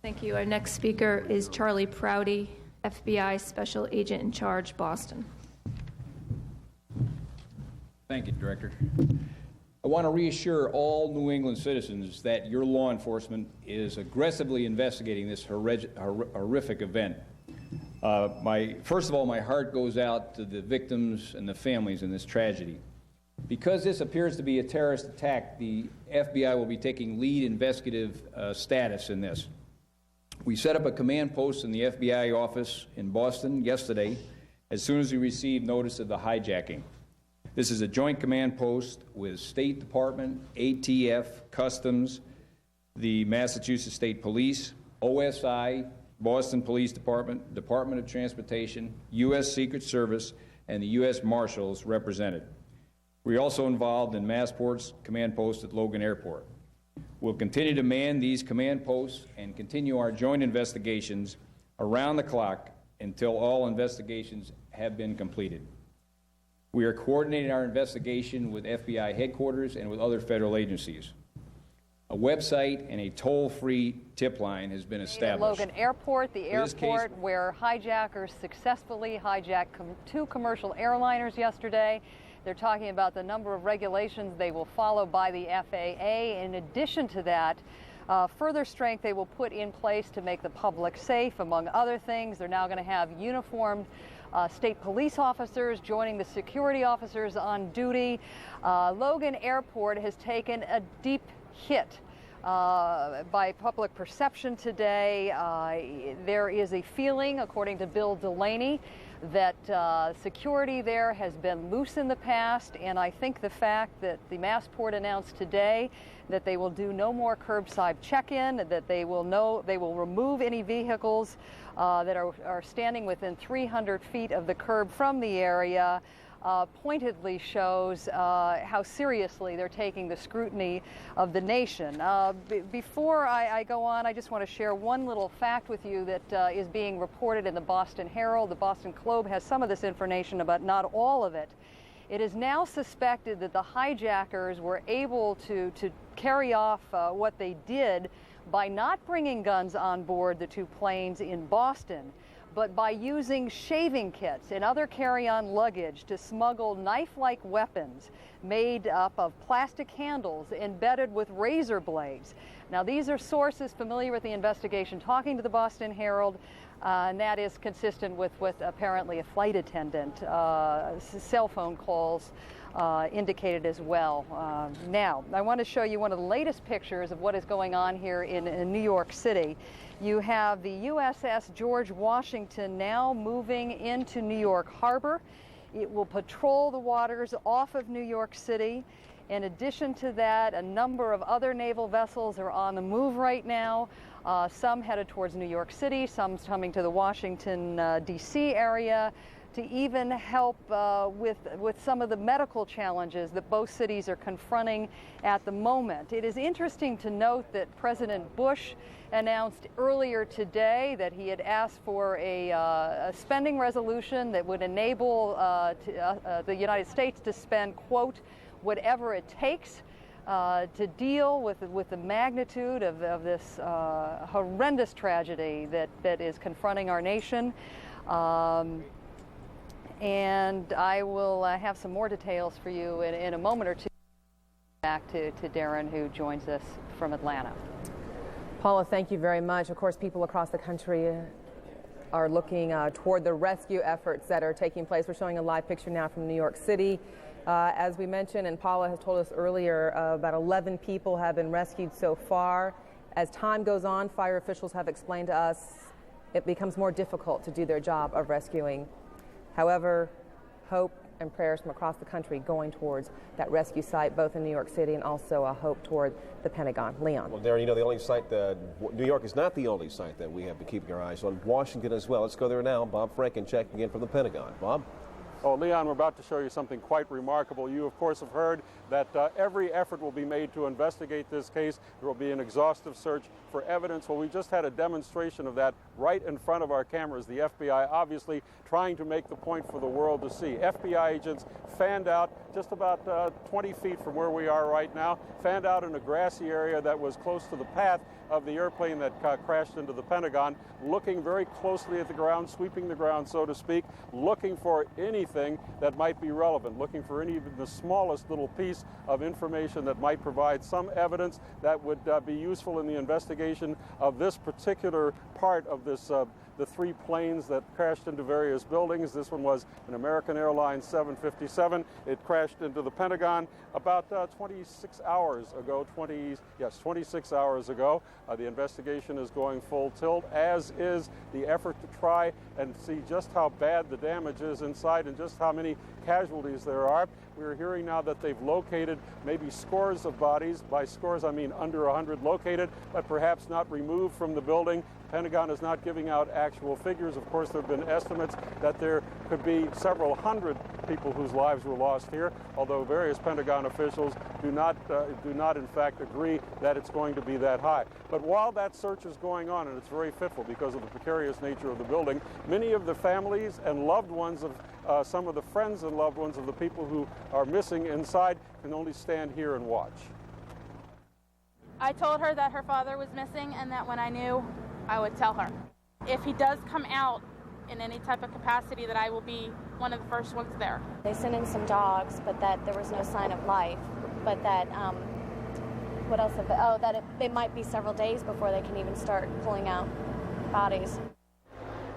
Thank you. Our next speaker is Charlie Prouty, FBI Special Agent in Charge, Boston. Thank you, Director. I want to reassure all New England citizens that your law enforcement is aggressively investigating this horrific event. First of all, my heart goes out to the victims and the families in this tragedy. Because this appears to be a terrorist attack, the FBI will be taking lead investigative status in this. We set up a command post in the FBI office in Boston yesterday as soon as we received notice of the hijacking. This is a joint command post with State Department, ATF, Customs, the Massachusetts State Police, OSI, Boston Police Department, Department of Transportation, U.S. Secret Service, and the U.S. Marshals represented. We're also involved in Massport's command post at Logan Airport. We'll continue to man these command posts and continue our joint investigations around the clock until all investigations have been completed. We are coordinating our investigation with FBI headquarters and with other federal agencies. A website and a toll-free tip line has been established. At Logan Airport, the airport where hijackers successfully hijacked two commercial airliners yesterday. They're talking about the number of regulations they will follow by the FAA. In addition to that, further strength they will put in place to make the public safe, among other things. They're now going to have uniformed state police officers joining the security officers on duty. Logan Airport has taken a deep hit by public perception today. There is a feeling, according to Bill Delaney, that security there has been loose in the past, and I think the fact that the Massport announced today that they will do no more curbside check-in, that they will remove any vehicles that are standing within 300 feet of the curb from the area, pointedly shows how seriously they're taking the scrutiny of the nation. Before I go on, I just want to share one little fact with you that is being reported in the Boston Herald. The Boston Globe has some of this information, but not all of it. It is now suspected that the hijackers were able to carry off what they did by not bringing guns on board the two planes in Boston, but by using shaving kits and other carry-on luggage to smuggle knife-like weapons made up of plastic handles embedded with razor blades. Now, these are sources familiar with the investigation talking to the Boston Herald, and that is consistent with apparently a flight attendant. Cell phone calls indicated as well. Now, I want to show you one of the latest pictures of what is going on here in New York City. You have the USS George Washington now moving into New York Harbor. It will patrol the waters off of New York City. In addition to that, a number of other naval vessels are on the move right now. Some headed towards New York City, some coming to the Washington, D.C. area to even help with some of the medical challenges that both cities are confronting at the moment. It is interesting to note that President Bush announced earlier today that he had asked for a spending resolution that would enable the United States to spend, quote, whatever it takes to deal with the magnitude of this horrendous tragedy that is confronting our nation. And I will have some more details for you in a moment or two. Back to Darren, who joins us from Atlanta. Paula, thank you very much. Of course, people across the country are looking toward the rescue efforts that are taking place. We're showing a live picture now from New York City. As we mentioned, and Paula has told us earlier, about 11 people have been rescued so far. As time goes on, fire officials have explained to us it becomes more difficult to do their job of rescuing. However, hope and prayers from across the country going towards that rescue site, both in New York City and also a hope toward the Pentagon. Leon. Well, Darren, you know, the only site that New York is not the only site that we have to keep our eyes on. Washington as well. Let's go there now. Bob Franken checking in from the Pentagon. Bob? Oh, Leon, we're about to show you something quite remarkable. You, of course, have heard that every effort will be made to investigate this case. There will be an exhaustive search for evidence. Well, we just had a demonstration of that right in front of our cameras. The FBI obviously trying to make the point for the world to see. FBI agents fanned out just about 20 feet from where we are right now, fanned out in a grassy area that was close to the path of the airplane that crashed into the Pentagon, looking very closely at the ground, sweeping the ground, so to speak, looking for anything that might be relevant, looking for even the smallest little piece of information that might provide some evidence that would be useful in the investigation of this particular part of this the three planes that crashed into various buildings. This one was an American Airlines 757. It crashed into the Pentagon about 26 hours ago. 26 hours ago. The investigation is going full tilt, as is the effort to try and see just how bad the damage is inside and just how many casualties there are. We're hearing now that they've located maybe scores of bodies. By scores, I mean under 100 located, but perhaps not removed from the building. Pentagon is not giving out actual figures. Of course, there have been estimates that there could be several hundred people whose lives were lost here, although various Pentagon officials do not in fact agree that it's going to be that high. But while that search is going on, and it's very fitful because of the precarious nature of the building, many of the families and loved ones of some of the friends and loved ones of the people who are missing inside can only stand here and watch. I told her that her father was missing and that when I knew, I would tell her. If he does come out in any type of capacity, that I will be one of the first ones there. They sent in some dogs, but that there was no sign of life. But that, what else? That it might be several days before they can even start pulling out bodies.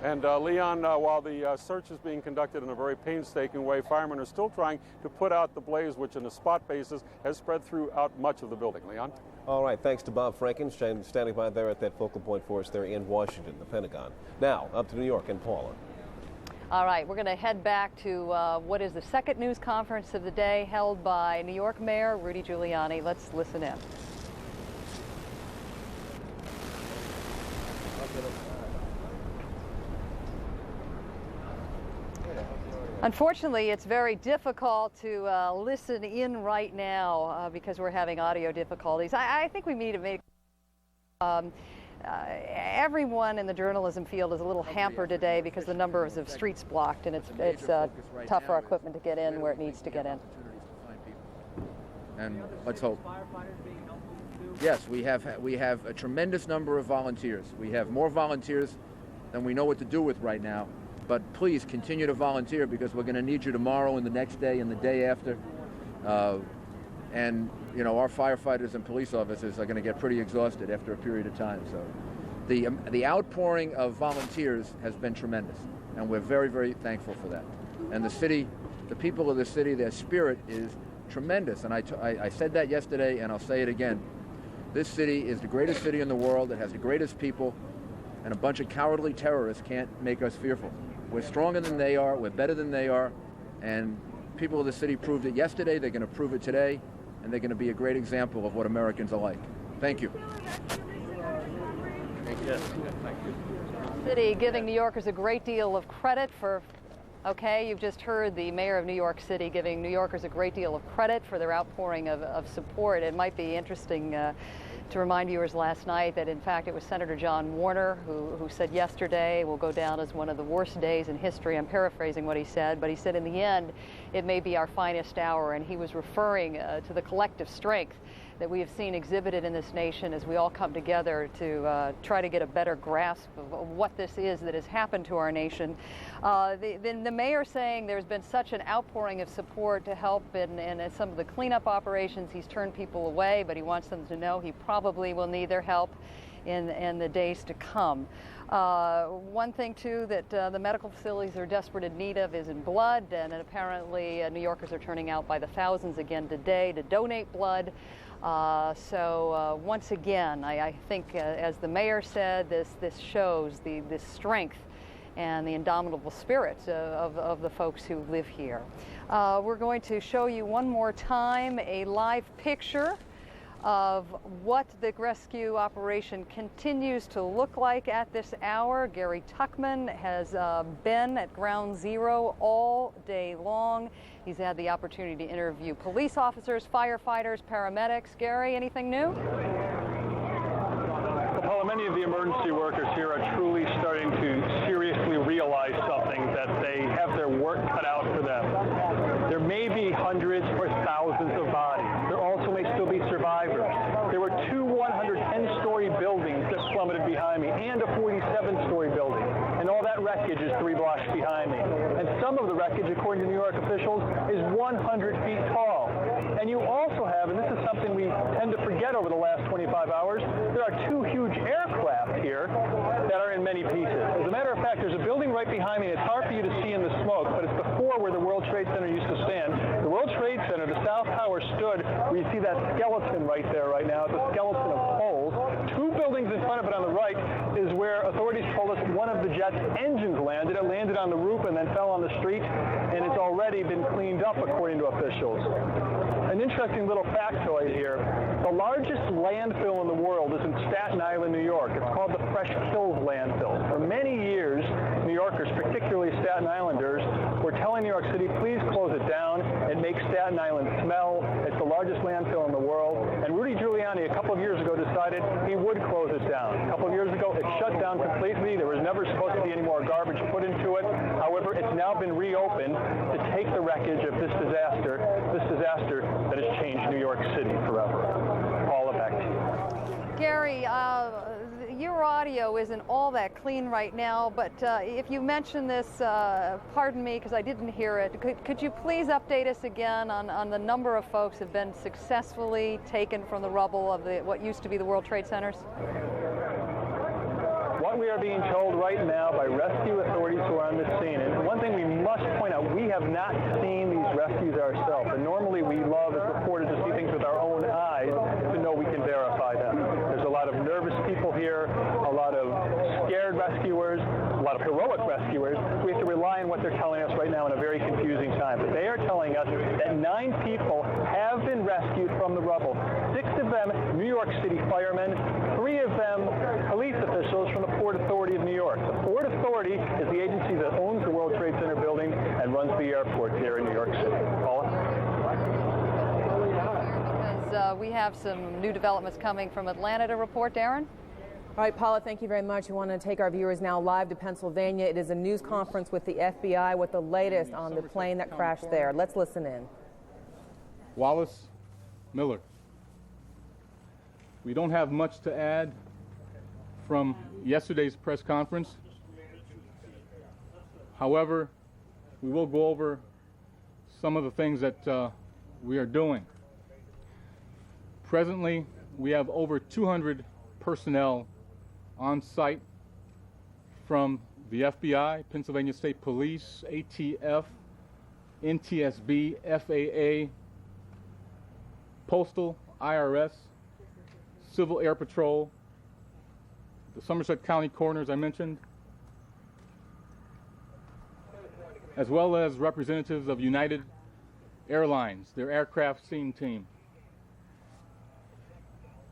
And Leon, while the search is being conducted in a very painstaking way, firemen are still trying to put out the blaze, which on a spot basis has spread throughout much of the building. Leon? All right, thanks to Bob Franken, standing by there at that focal point for us there in Washington, the Pentagon. Now, up to New York and Paula. All right, we're going to head back to what is the second news conference of the day held by New York Mayor Rudy Giuliani. Let's listen in. Unfortunately, it's very difficult to listen in right now because we're having audio difficulties. I think we need to make everyone in the journalism field is a little hampered today because the number of streets blocked, and it's tough for our equipment to get in where it needs to get in. And let's hope. Yes, we have a tremendous number of volunteers. We have more volunteers than we know what to do with right now. But please continue to volunteer because we're going to need you tomorrow and the next day and the day after. And, you know, our firefighters and police officers are going to get pretty exhausted after a period of time. So the outpouring of volunteers has been tremendous, and we're very, very thankful for that. And the city, the people of the city, their spirit is tremendous. And I said that yesterday, and I'll say it again. This city is the greatest city in the world. It has the greatest people, and a bunch of cowardly terrorists can't make us fearful. We're stronger than they are. We're better than they are. And people of the city proved it yesterday. They're going to prove it today. And they're going to be a great example of what Americans are like. Thank you. Thank you. City giving New Yorkers a great deal of credit for, okay, you've just heard the mayor of New York City giving New Yorkers a great deal of credit for their outpouring of support. It might be interesting to remind viewers last night that, in fact, it was Senator John Warner who said yesterday will go down as one of the worst days in history. I'm paraphrasing what he said, but he said in the end it may be our finest hour, and he was referring to the collective strength that we have seen exhibited in this nation as we all come together to try to get a better grasp of what this is that has happened to our nation. The mayor saying there's been such an outpouring of support to help in some of the cleanup operations. He's turned people away, but he wants them to know he probably will need their help in the days to come. One thing, too, that the medical facilities are desperate in need of is in blood, and apparently New Yorkers are turning out by the thousands again today to donate blood. So once again, I think, as the mayor said, this shows the strength and the indomitable spirit of the folks who live here. We're going to show you one more time a live picture of what the rescue operation continues to look like at this hour. Gary Tuckman has been at Ground Zero all day long. He's had the opportunity to interview police officers, firefighters, paramedics. Gary, anything new? Well, Paula, many of the emergency workers here are truly starting to seriously realize something, that they have their work cut out for them. There may be hundreds or thousands of bodies. There also may still be survivors. There were two 110-story buildings that plummeted behind me and a 47-story building. And all that wreckage is 3 blocks behind me. And some of the wreckage, according to New York officials, is 100 feet tall. And you also have, and this is something we tend to forget over the last 25 hours, there are 2 huge aircraft here that are in many pieces. As a matter of fact, there's a building right behind me. It's hard for you to see in the smoke, but it's the floor where the World Trade Center used to stand. The World Trade Center, the South Tower, stood where you see that skeleton right there right now. It's a skeleton of poles. 2 buildings in front of it on the right is where authorities told us one of the jet's engines landed. It landed on the roof and then fell on the street, and it's already been cleaned up, according to officials. An interesting little factoid here. The largest landfill in the world is in Staten Island, New York. It's called the Fresh Kills Landfill. For many years, New Yorkers, particularly Staten Islanders, were telling New York City, please close it down. It makes Staten Island smell. It's the largest landfill in the world. And Rudy Giuliani, a couple of years ago, decided he would close it down. A couple of years ago, it shut down completely. There was never supposed to be any more garbage put into it. However, it's now been reopened to take the wreckage of this disaster that has changed New York City forever. Paula, back to you. Gary, your audio isn't all that clean right now, but if you mention this, pardon me because I didn't hear it, could you please update us again on the number of folks who have been successfully taken from the rubble of what used to be the World Trade Centers? What we are being told right now by rescue authorities who are on the scene, and one thing we must point out, we have not seen these rescues ourselves, and normally we love as reporters to see things with our own eyes to know we can verify them. There's a lot of nervous people here, a lot of scared rescuers, a lot of heroic rescuers. We have to rely on what they're telling us right now in a very confusing time. But they are telling us that 9 people have been rescued from the rubble. 6 of them New York City firemen, 3 of them police officials from the Port Authority of New York. The Port Authority is the agency that owns the World Trade Center building and runs the airport here in New York City. Paula? Because we have some new developments coming from Atlanta to report. Darren? All right, Paula, thank you very much. We want to take our viewers now live to Pennsylvania. It is a news conference with the FBI with the latest on the plane that crashed there. Let's listen in. Wallace Miller. We don't have much to add from yesterday's press conference. However, we will go over some of the things that we are doing. Presently, we have over 200 personnel on site from the FBI, Pennsylvania State Police, ATF, NTSB, FAA, Postal, IRS, Civil Air Patrol, the Somerset County Coroners I mentioned, as well as representatives of United Airlines, their aircraft scene team.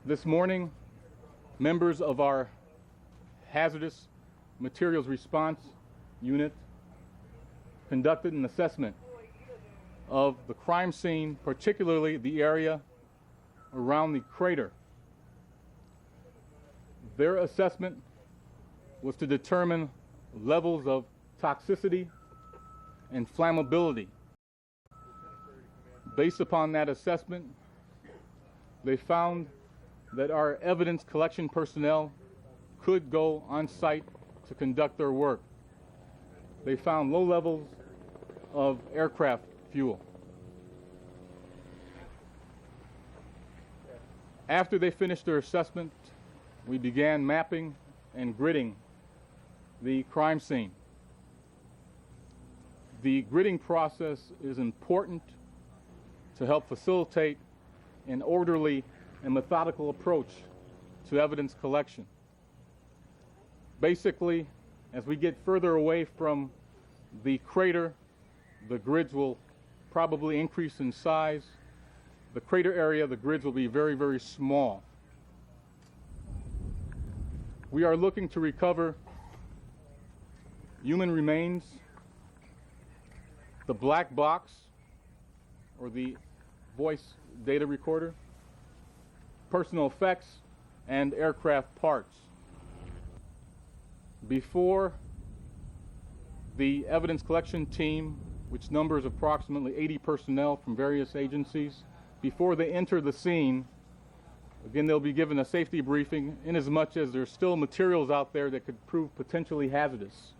This morning, members of our Hazardous Materials Response Unit conducted an assessment of the crime scene, particularly the area around the crater. Their assessment was to determine levels of toxicity and flammability. Based upon that assessment, they found that our evidence collection personnel could go on site to conduct their work. They found low levels of aircraft fuel. After they finished their assessment, we began mapping and gridding the crime scene. The gridding process is important to help facilitate an orderly and methodical approach to evidence collection. Basically, as we get further away from the crater, the grids will probably increase in size. The crater area, the grids will be very, very small. We are looking to recover human remains, the black box, or the voice data recorder, personal effects, and aircraft parts. Before the evidence collection team, which numbers approximately 80 personnel from various agencies, before they enter the scene, again, they'll be given a safety briefing inasmuch as there's still materials out there that could prove potentially hazardous.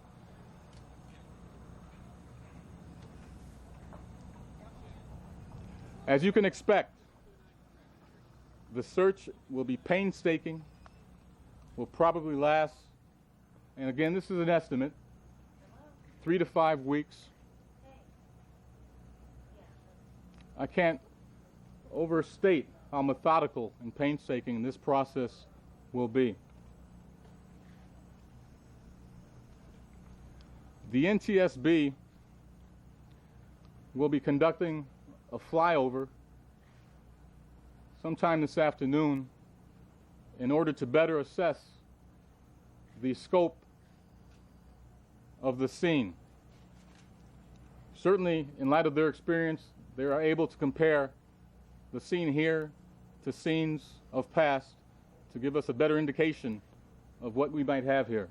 As you can expect, the search will be painstaking, will probably last, and again, this is an estimate, 3 to 5 weeks. I can't overstate how methodical and painstaking this process will be. The NTSB will be conducting a flyover sometime this afternoon in order to better assess the scope of the scene. Certainly, in light of their experience, they are able to compare the scene here to scenes of past to give us a better indication of what we might have here.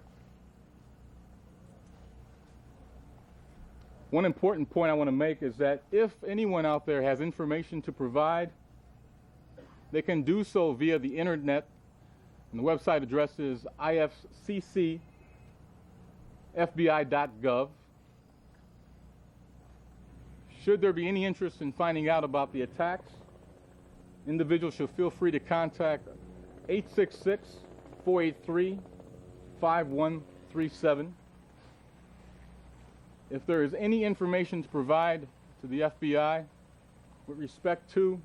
One important point I want to make is that if anyone out there has information to provide, they can do so via the internet, and the website address is ifccfbi.gov. Should there be any interest in finding out about the attacks, individuals should feel free to contact 866-483-5137. If there is any information to provide to the FBI with respect to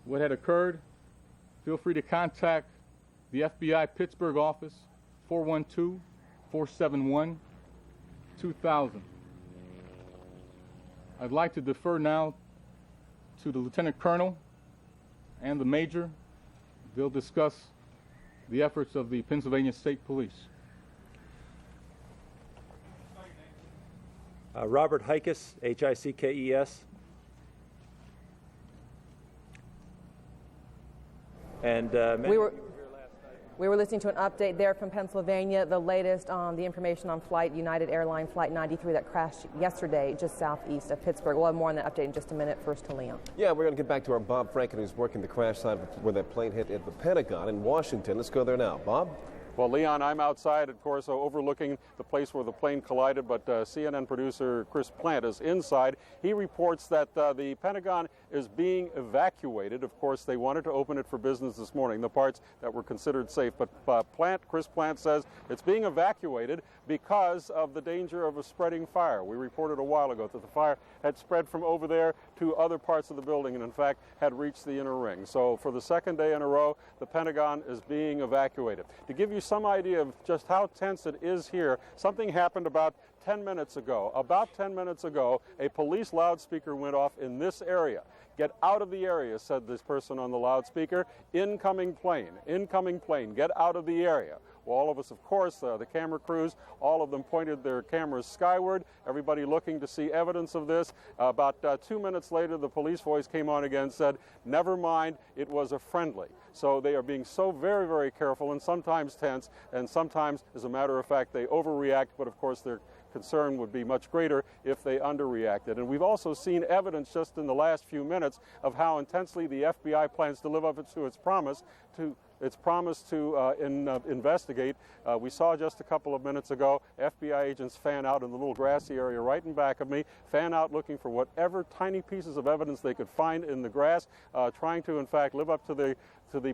what had occurred, feel free to contact the FBI Pittsburgh office, 412-471-2000. I'd like to defer now to the Lieutenant Colonel and the Major. They'll discuss the efforts of the Pennsylvania State Police. Robert Hickes, Hickes. And we were listening to an update there from Pennsylvania, the latest on the information on United Airlines Flight 93 that crashed yesterday just southeast of Pittsburgh. We'll have more on that update in just a minute. First to Leon. Yeah, we're going to get back to our Bob Franken, who's working the crash site where that plane hit at the Pentagon in Washington. Let's go there now. Bob? Well, Leon, I'm outside, of course, overlooking the place where the plane collided, but CNN producer Chris Plant is inside. He reports that the Pentagon is being evacuated. Of course, they wanted to open it for business this morning, the parts that were considered safe. But Chris Plant says it's being evacuated because of the danger of a spreading fire. We reported a while ago that the fire had spread from over there to other parts of the building and, in fact, had reached the inner ring. So for the second day in a row, the Pentagon is being evacuated. To give you some idea of just how tense it is here, something happened about 10 minutes ago. About 10 minutes ago, a police loudspeaker went off in this area. Get out of the area, said this person on the loudspeaker. Incoming plane, get out of the area. Well, all of us, of course, the camera crews, all of them pointed their cameras skyward, everybody looking to see evidence of this. About 2 minutes later, the police voice came on again and said, never mind, it was a friendly. So they are being so very, very careful and sometimes tense, and sometimes, as a matter of fact, they overreact, but of course their concern would be much greater if they underreacted. And we've also seen evidence just in the last few minutes of how intensely the FBI plans to live up to its promise to investigate. We saw just a couple of minutes ago FBI agents fan out in the little grassy area right in back of me, fan out looking for whatever tiny pieces of evidence they could find in the grass, trying to, in fact, live up to the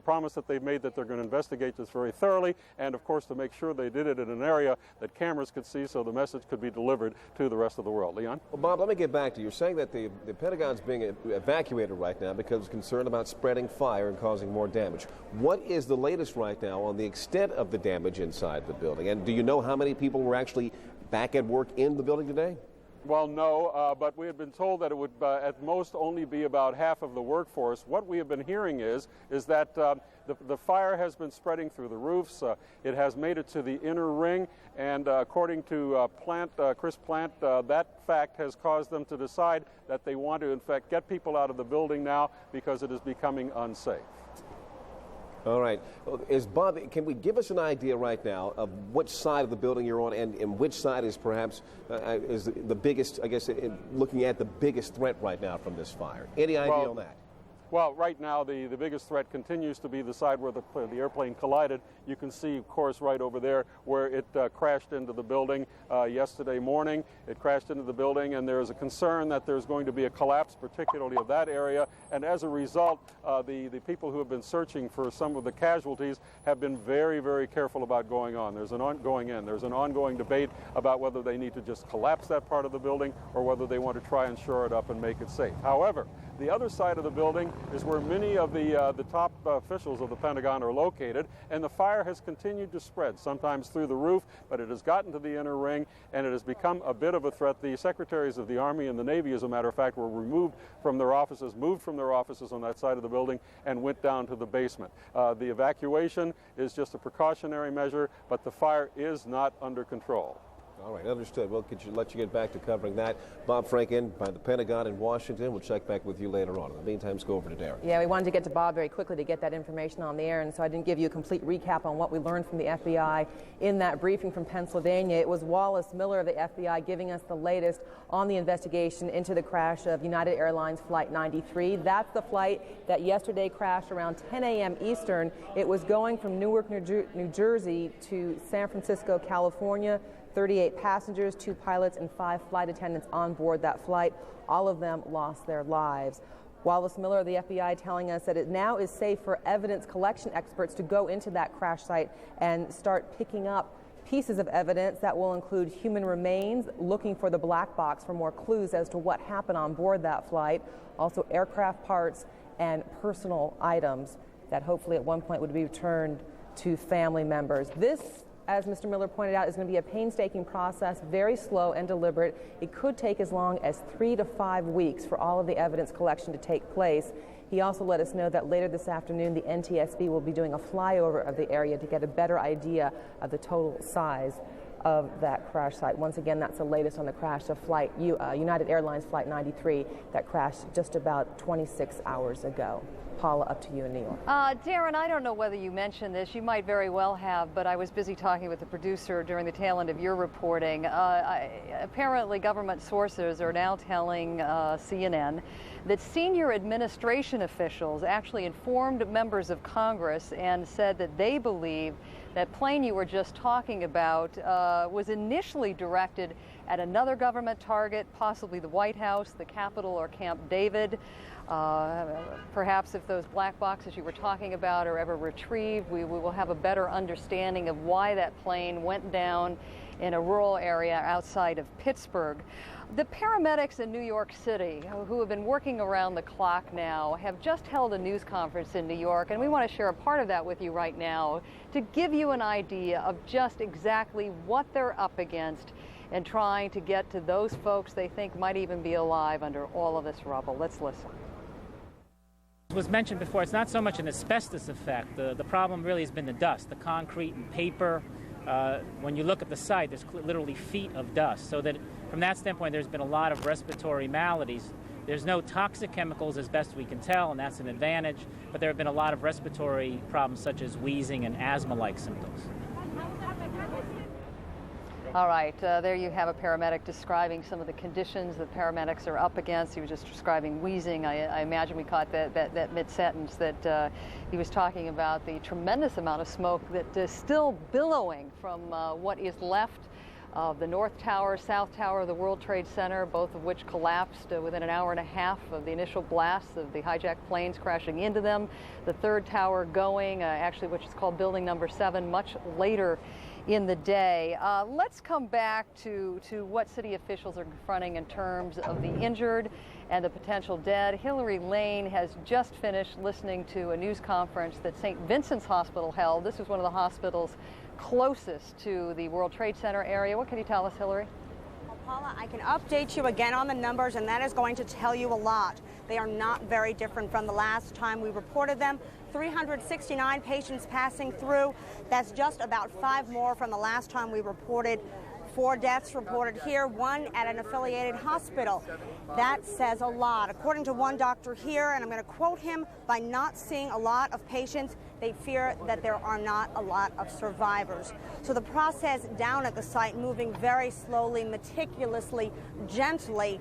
promise that they've made that they're going to investigate this very thoroughly, and of course to make sure they did it in an area that cameras could see so the message could be delivered to the rest of the world. Leon? Well, Bob, let me get back to you. You're saying that the Pentagon's being evacuated right now because of concern about spreading fire and causing more damage. What is the latest right now on the extent of the damage inside the building? And do you know how many people were actually back at work in the building today? Well, no, but we had been told that it would at most only be about half of the workforce. What we have been hearing is that the fire has been spreading through the roofs. It has made it to the inner ring, and according to Chris Plant, that fact has caused them to decide that they want to, in fact, get people out of the building now because it is becoming unsafe. All right. Bob, can we give us an idea right now of which side of the building you're on and which side is perhaps is the biggest, I guess, looking at the biggest threat right now from this fire? Any idea on that? Well, right now the biggest threat continues to be the side where the airplane collided. You can see, of course, right over there where it crashed into the building yesterday morning. It crashed into the building, and there's a concern that there's going to be a collapse, particularly of that area. And as a result, the people who have been searching for some of the casualties have been very, very careful about going on. There's an ongoing debate about whether they need to just collapse that part of the building or whether they want to try and shore it up and make it safe. However, The other side of the building is where many of the top officials of the Pentagon are located, and the fire has continued to spread, sometimes through the roof, but it has gotten to the inner ring, and it has become a bit of a threat. The secretaries of the Army and the Navy, as a matter of fact, were moved from their offices on that side of the building and went down to the basement. The evacuation is just a precautionary measure, but the fire is not under control. All right, understood. We'll let you get back to covering that. Bob Franken by the Pentagon in Washington. We'll check back with you later on. In the meantime, let's go over to Derek. Yeah, we wanted to get to Bob very quickly to get that information on the air, and so I didn't give you a complete recap on what we learned from the FBI in that briefing from Pennsylvania. It was Wallace Miller of the FBI giving us the latest on the investigation into the crash of United Airlines Flight 93. That's the flight that yesterday crashed around 10 a.m. Eastern. It was going from Newark, New Jersey to San Francisco, California. 38 passengers, 2 pilots, and 5 flight attendants on board that flight. All of them lost their lives. Wallace Miller of the FBI telling us that it now is safe for evidence collection experts to go into that crash site and start picking up pieces of evidence that will include human remains, looking for the black box for more clues as to what happened on board that flight, also aircraft parts and personal items that hopefully at one point would be returned to family members. This, as Mr. Miller pointed out, is going to be a painstaking process, very slow and deliberate. It could take as long as 3 to 5 weeks for all of the evidence collection to take place. He also let us know that later this afternoon, the NTSB will be doing a flyover of the area to get a better idea of the total size of that crash site. Once again, that's the latest on the crash of United Airlines Flight 93 that crashed just about 26 hours ago. Paula, up to you in New York. Darren, I don't know whether you mentioned this. You might very well have, but I was busy talking with the producer during the tail end of your reporting. Apparently, government sources are now telling CNN that senior administration officials actually informed members of Congress and said that they believe that plane you were just talking about was initially directed at another government target, possibly the White House, the Capitol, or Camp David. Perhaps if those black boxes you were talking about are ever retrieved, we will have a better understanding of why that plane went down in a rural area outside of Pittsburgh. The paramedics in New York City, who have been working around the clock now, have just held a news conference in New York, and we want to share a part of that with you right now to give you an idea of just exactly what they're up against and trying to get to those folks they think might even be alive under all of this rubble. Let's listen. Was mentioned before, it's not so much an asbestos effect. The problem really has been the dust, the concrete and paper. When you look at the site, there's literally feet of dust. So that from that standpoint, there's been a lot of respiratory maladies. There's no toxic chemicals as best we can tell, and that's an advantage. But there have been a lot of respiratory problems such as wheezing and asthma-like symptoms. All right, there you have a paramedic describing some of the conditions that paramedics are up against. He was just describing wheezing. I imagine we caught that mid-sentence that he was talking about the tremendous amount of smoke that is still billowing from what is left of the North Tower, South Tower of the World Trade Center, both of which collapsed within an hour and a half of the initial blasts of the hijacked planes crashing into them. The third tower going, actually, which is called Building Number 7, much later in the day. Let's come back to what city officials are confronting in terms of the injured and the potential dead. Hillary Lane has just finished listening to a news conference that St. Vincent's Hospital held. This is one of the hospitals closest to the World Trade Center area. What can you tell us, Hillary? Well, Paula, I can update you again on the numbers, and that is going to tell you a lot. They are not very different from the last time we reported them. 369 patients passing through. That's just about 5 more from the last time we reported. 4 deaths reported here, 1 at an affiliated hospital. That says a lot. According to one doctor here, and I'm going to quote him, by not seeing a lot of patients, they fear that there are not a lot of survivors. So the process down at the site moving very slowly, meticulously, gently.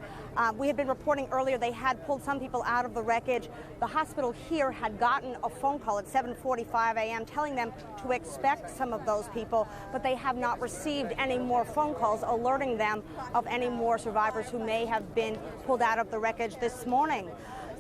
We had been reporting earlier they had pulled some people out of the wreckage. The hospital here had gotten a phone call at 7:45 a.m. telling them to expect some of those people, but they have not received any more phone calls alerting them of any more survivors who may have been pulled out of the wreckage this morning.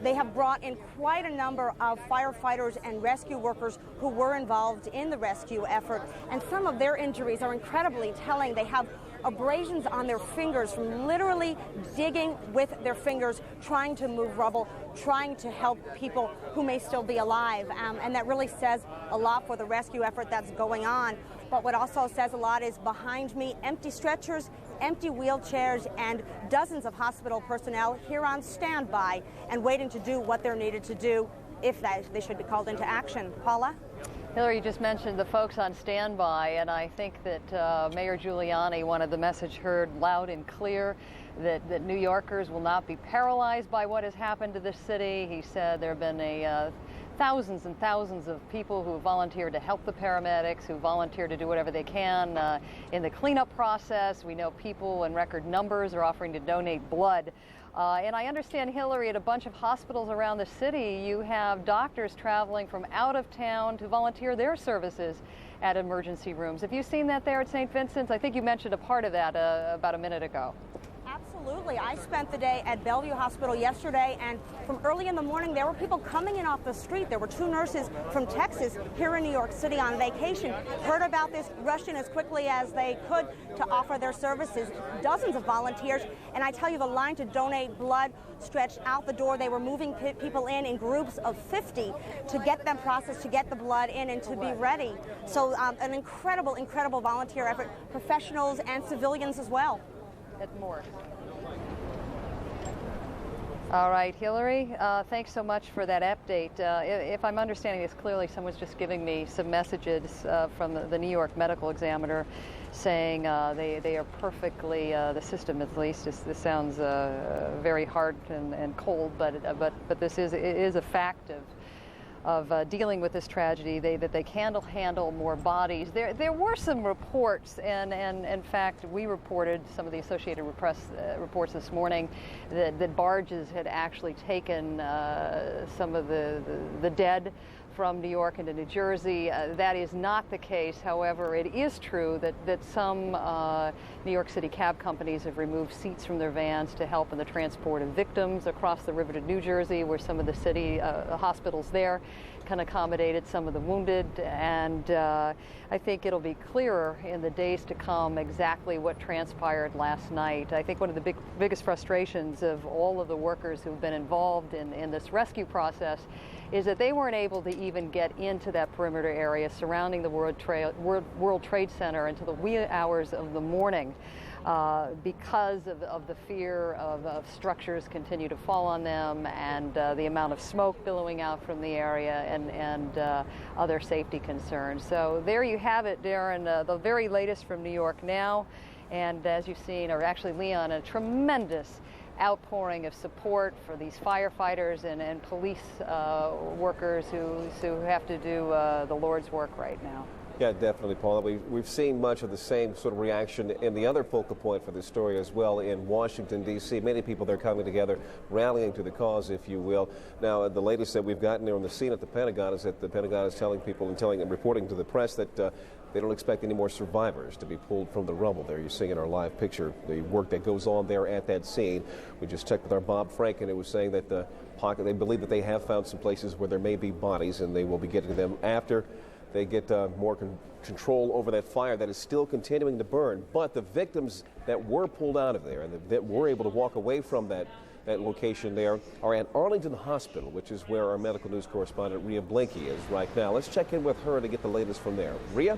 They have brought in quite a number of firefighters and rescue workers who were involved in the rescue effort, and some of their injuries are incredibly telling. They have abrasions on their fingers from literally digging with their fingers, trying to move rubble, trying to help people who may still be alive. And that really says a lot for the rescue effort that's going on. But what also says a lot is behind me, empty stretchers, empty wheelchairs, and dozens of hospital personnel here on standby and waiting to do what they're needed to do if they should be called into action. Paula? Hillary, you just mentioned the folks on standby, and I think that Mayor Giuliani wanted the message heard loud and clear that New Yorkers will not be paralyzed by what has happened to this city. He said there have been thousands and thousands of people who volunteered to help the paramedics, who volunteered to do whatever they can in the cleanup process. We know people in record numbers are offering to donate blood. And I understand, Hillary, at a bunch of hospitals around the city, you have doctors traveling from out of town to volunteer their services at emergency rooms. Have you seen that there at St. Vincent's? I think you mentioned a part of that about a minute ago. Absolutely. I spent the day at Bellevue Hospital yesterday, and from early in the morning, there were people coming in off the street. There were 2 nurses from Texas here in New York City on vacation, heard about this, rushed in as quickly as they could to offer their services. Dozens of volunteers, and I tell you, the line to donate blood stretched out the door. They were moving people in groups of 50 to get them processed, to get the blood in and to be ready. So an incredible, incredible volunteer effort, professionals and civilians as well. More. All right, Hillary, thanks so much for that update. If I'm understanding this clearly, someone's just giving me some messages from the New York Medical Examiner saying they are perfectly, the system at least, this sounds very hard and cold, but this is a fact of dealing with this tragedy, that they can handle more bodies. There were some reports, and in fact, we reported some of the Associated Press reports this morning that barges had actually taken some of the dead from New York into New Jersey. That is not the case. However, it is true that some New York City cab companies have removed seats from their vans to help in the transport of victims across the river to New Jersey, where some of the city hospitals there can accommodate some of the wounded. And I think it'll be clearer in the days to come exactly what transpired last night. I think one of the biggest frustrations of all of the workers who've been involved in this rescue process is that they weren't able to even get into that perimeter area surrounding the World Trade Center until the wee hours of the morning because of the fear of structures continue to fall on them and the amount of smoke billowing out from the area and other safety concerns. So there you have it, Darren, the very latest from New York now. And as you've seen, or actually Leon, a tremendous outpouring of support for these firefighters and police workers who have to do the Lord's work right now. Yeah, definitely, Paula. We've seen much of the same sort of reaction in the other focal point for this story as well in Washington, D.C. Many people there coming together, rallying to the cause, if you will. Now, the latest that we've gotten there on the scene at the Pentagon is that the Pentagon is telling people and reporting to the press that they don't expect any more survivors to be pulled from the rubble there. You're seeing in our live picture the work that goes on there at that scene. We just checked with our Bob Frank, and it was saying that they believe that they have found some places where there may be bodies, and they will be getting to them after they get more control over that fire that is still continuing to burn. But the victims that were pulled out of there and that were able to walk away from that location there are at Arlington Hospital, which is where our medical news correspondent Rhea Blinky is right now. Let's check in with her to get the latest from there. Rhea?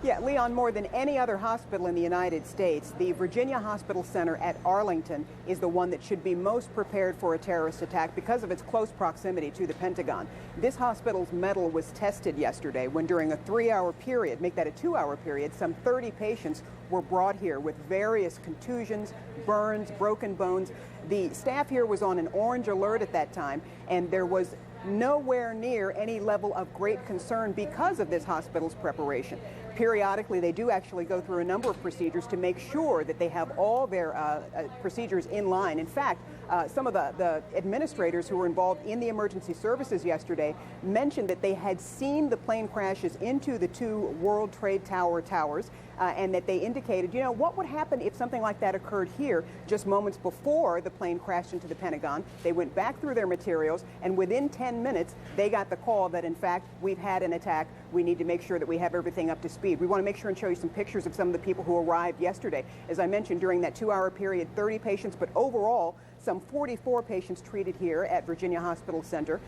Yeah, Leon, more than any other hospital in the United States, the Virginia Hospital Center at Arlington is the one that should be most prepared for a terrorist attack because of its close proximity to the Pentagon. This hospital's metal was tested yesterday when during a 3-hour period, make that a 2-hour period, some 30 patients were brought here with various contusions, burns, broken bones. The staff here was on an orange alert at that time, and there was nowhere near any level of great concern because of this hospital's preparation. Periodically, they do actually go through a number of procedures to make sure that they have all their procedures in line. In fact, some of the administrators who were involved in the emergency services yesterday mentioned that they had seen the plane crashes into the 2 World Trade Tower towers. and that they indicated, what would happen if something like that occurred here just moments before the plane crashed into the Pentagon. They went back through their materials, and within 10 minutes, they got the call that, in fact, we've had an attack. We need to make sure that we have everything up to speed. We want to make sure and show you some pictures of some of the people who arrived yesterday. As I mentioned, during that 2-hour period, 30 patients, but overall, some 44 patients treated here at Virginia Hospital Center.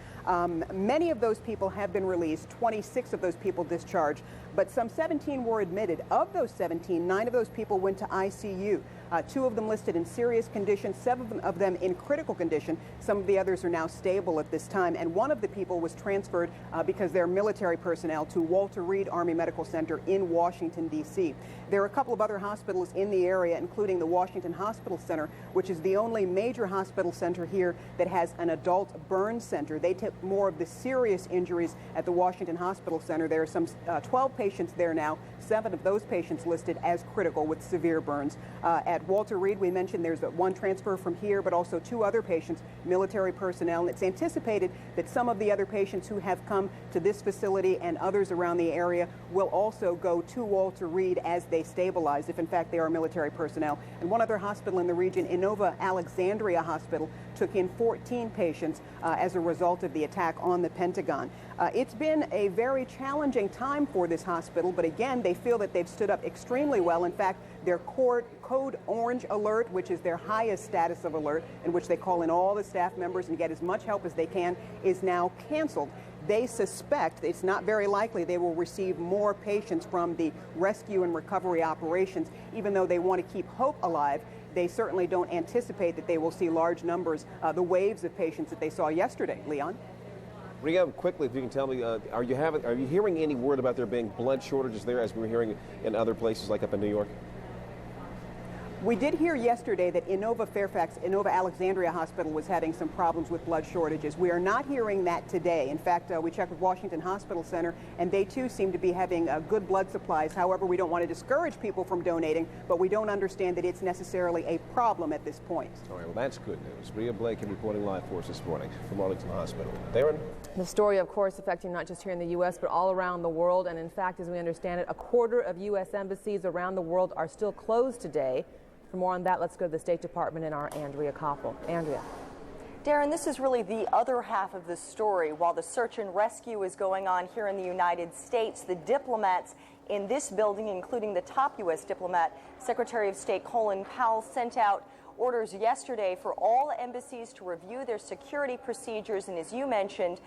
Many of those people have been released, 26 of those people discharged, but some 17 were admitted. Of those 17, 9 of those people went to ICU. 2 of them listed in serious condition, 7 of them in critical condition. Some of the others are now stable at this time, and one of the people was transferred because they're military personnel to Walter Reed Army Medical Center in Washington, D.C. There are a couple of other hospitals in the area, including the Washington Hospital Center, which is the only major hospital center here that has an adult burn center. They took more of the serious injuries at the Washington Hospital Center. There are some 12 patients there now, 7 of those patients listed as critical with severe burns. At Walter Reed, we mentioned there's one transfer from here, but also 2 other patients, military personnel, and it's anticipated that some of the other patients who have come to this facility and others around the area will also go to Walter Reed as they stabilize, if in fact they are military personnel. And one other hospital in the region, Inova Alexandria Hospital, took in 14 patients as a result of the attack on the Pentagon. It's been a very challenging time for this hospital, but again, they feel that they've stood up extremely well. In fact, their Code Orange alert, which is their highest status of alert, in which they call in all the staff members and get as much help as they can, is now canceled. They suspect, it's not very likely, they will receive more patients from the rescue and recovery operations, even though they want to keep hope alive. They certainly don't anticipate that they will see large numbers, the waves of patients that they saw yesterday. Leon? Ria, quickly, if you can tell me, are you hearing any word about there being blood shortages there, as we were hearing in other places like up in New York? We did hear yesterday that Inova Alexandria Hospital was having some problems with blood shortages. We are not hearing that today. In fact, we checked with Washington Hospital Center, and they too seem to be having good blood supplies. However, we don't want to discourage people from donating, but we don't understand that it's necessarily a problem at this point. All right, well, that's good news. Ria Blake reporting live for us this morning from Arlington Hospital. Darren? The story, of course, affecting not just here in the U.S., but all around the world. And in fact, as we understand it, a quarter of U.S. embassies around the world are still closed today. For more on that, let's go to the State Department and our Andrea Koppel. Andrea. Darren, this is really the other half of the story. While the search and rescue is going on here in the United States, the diplomats in this building, including the top U.S. diplomat, Secretary of State Colin Powell, sent out orders yesterday for all embassies to review their security procedures. And as you mentioned,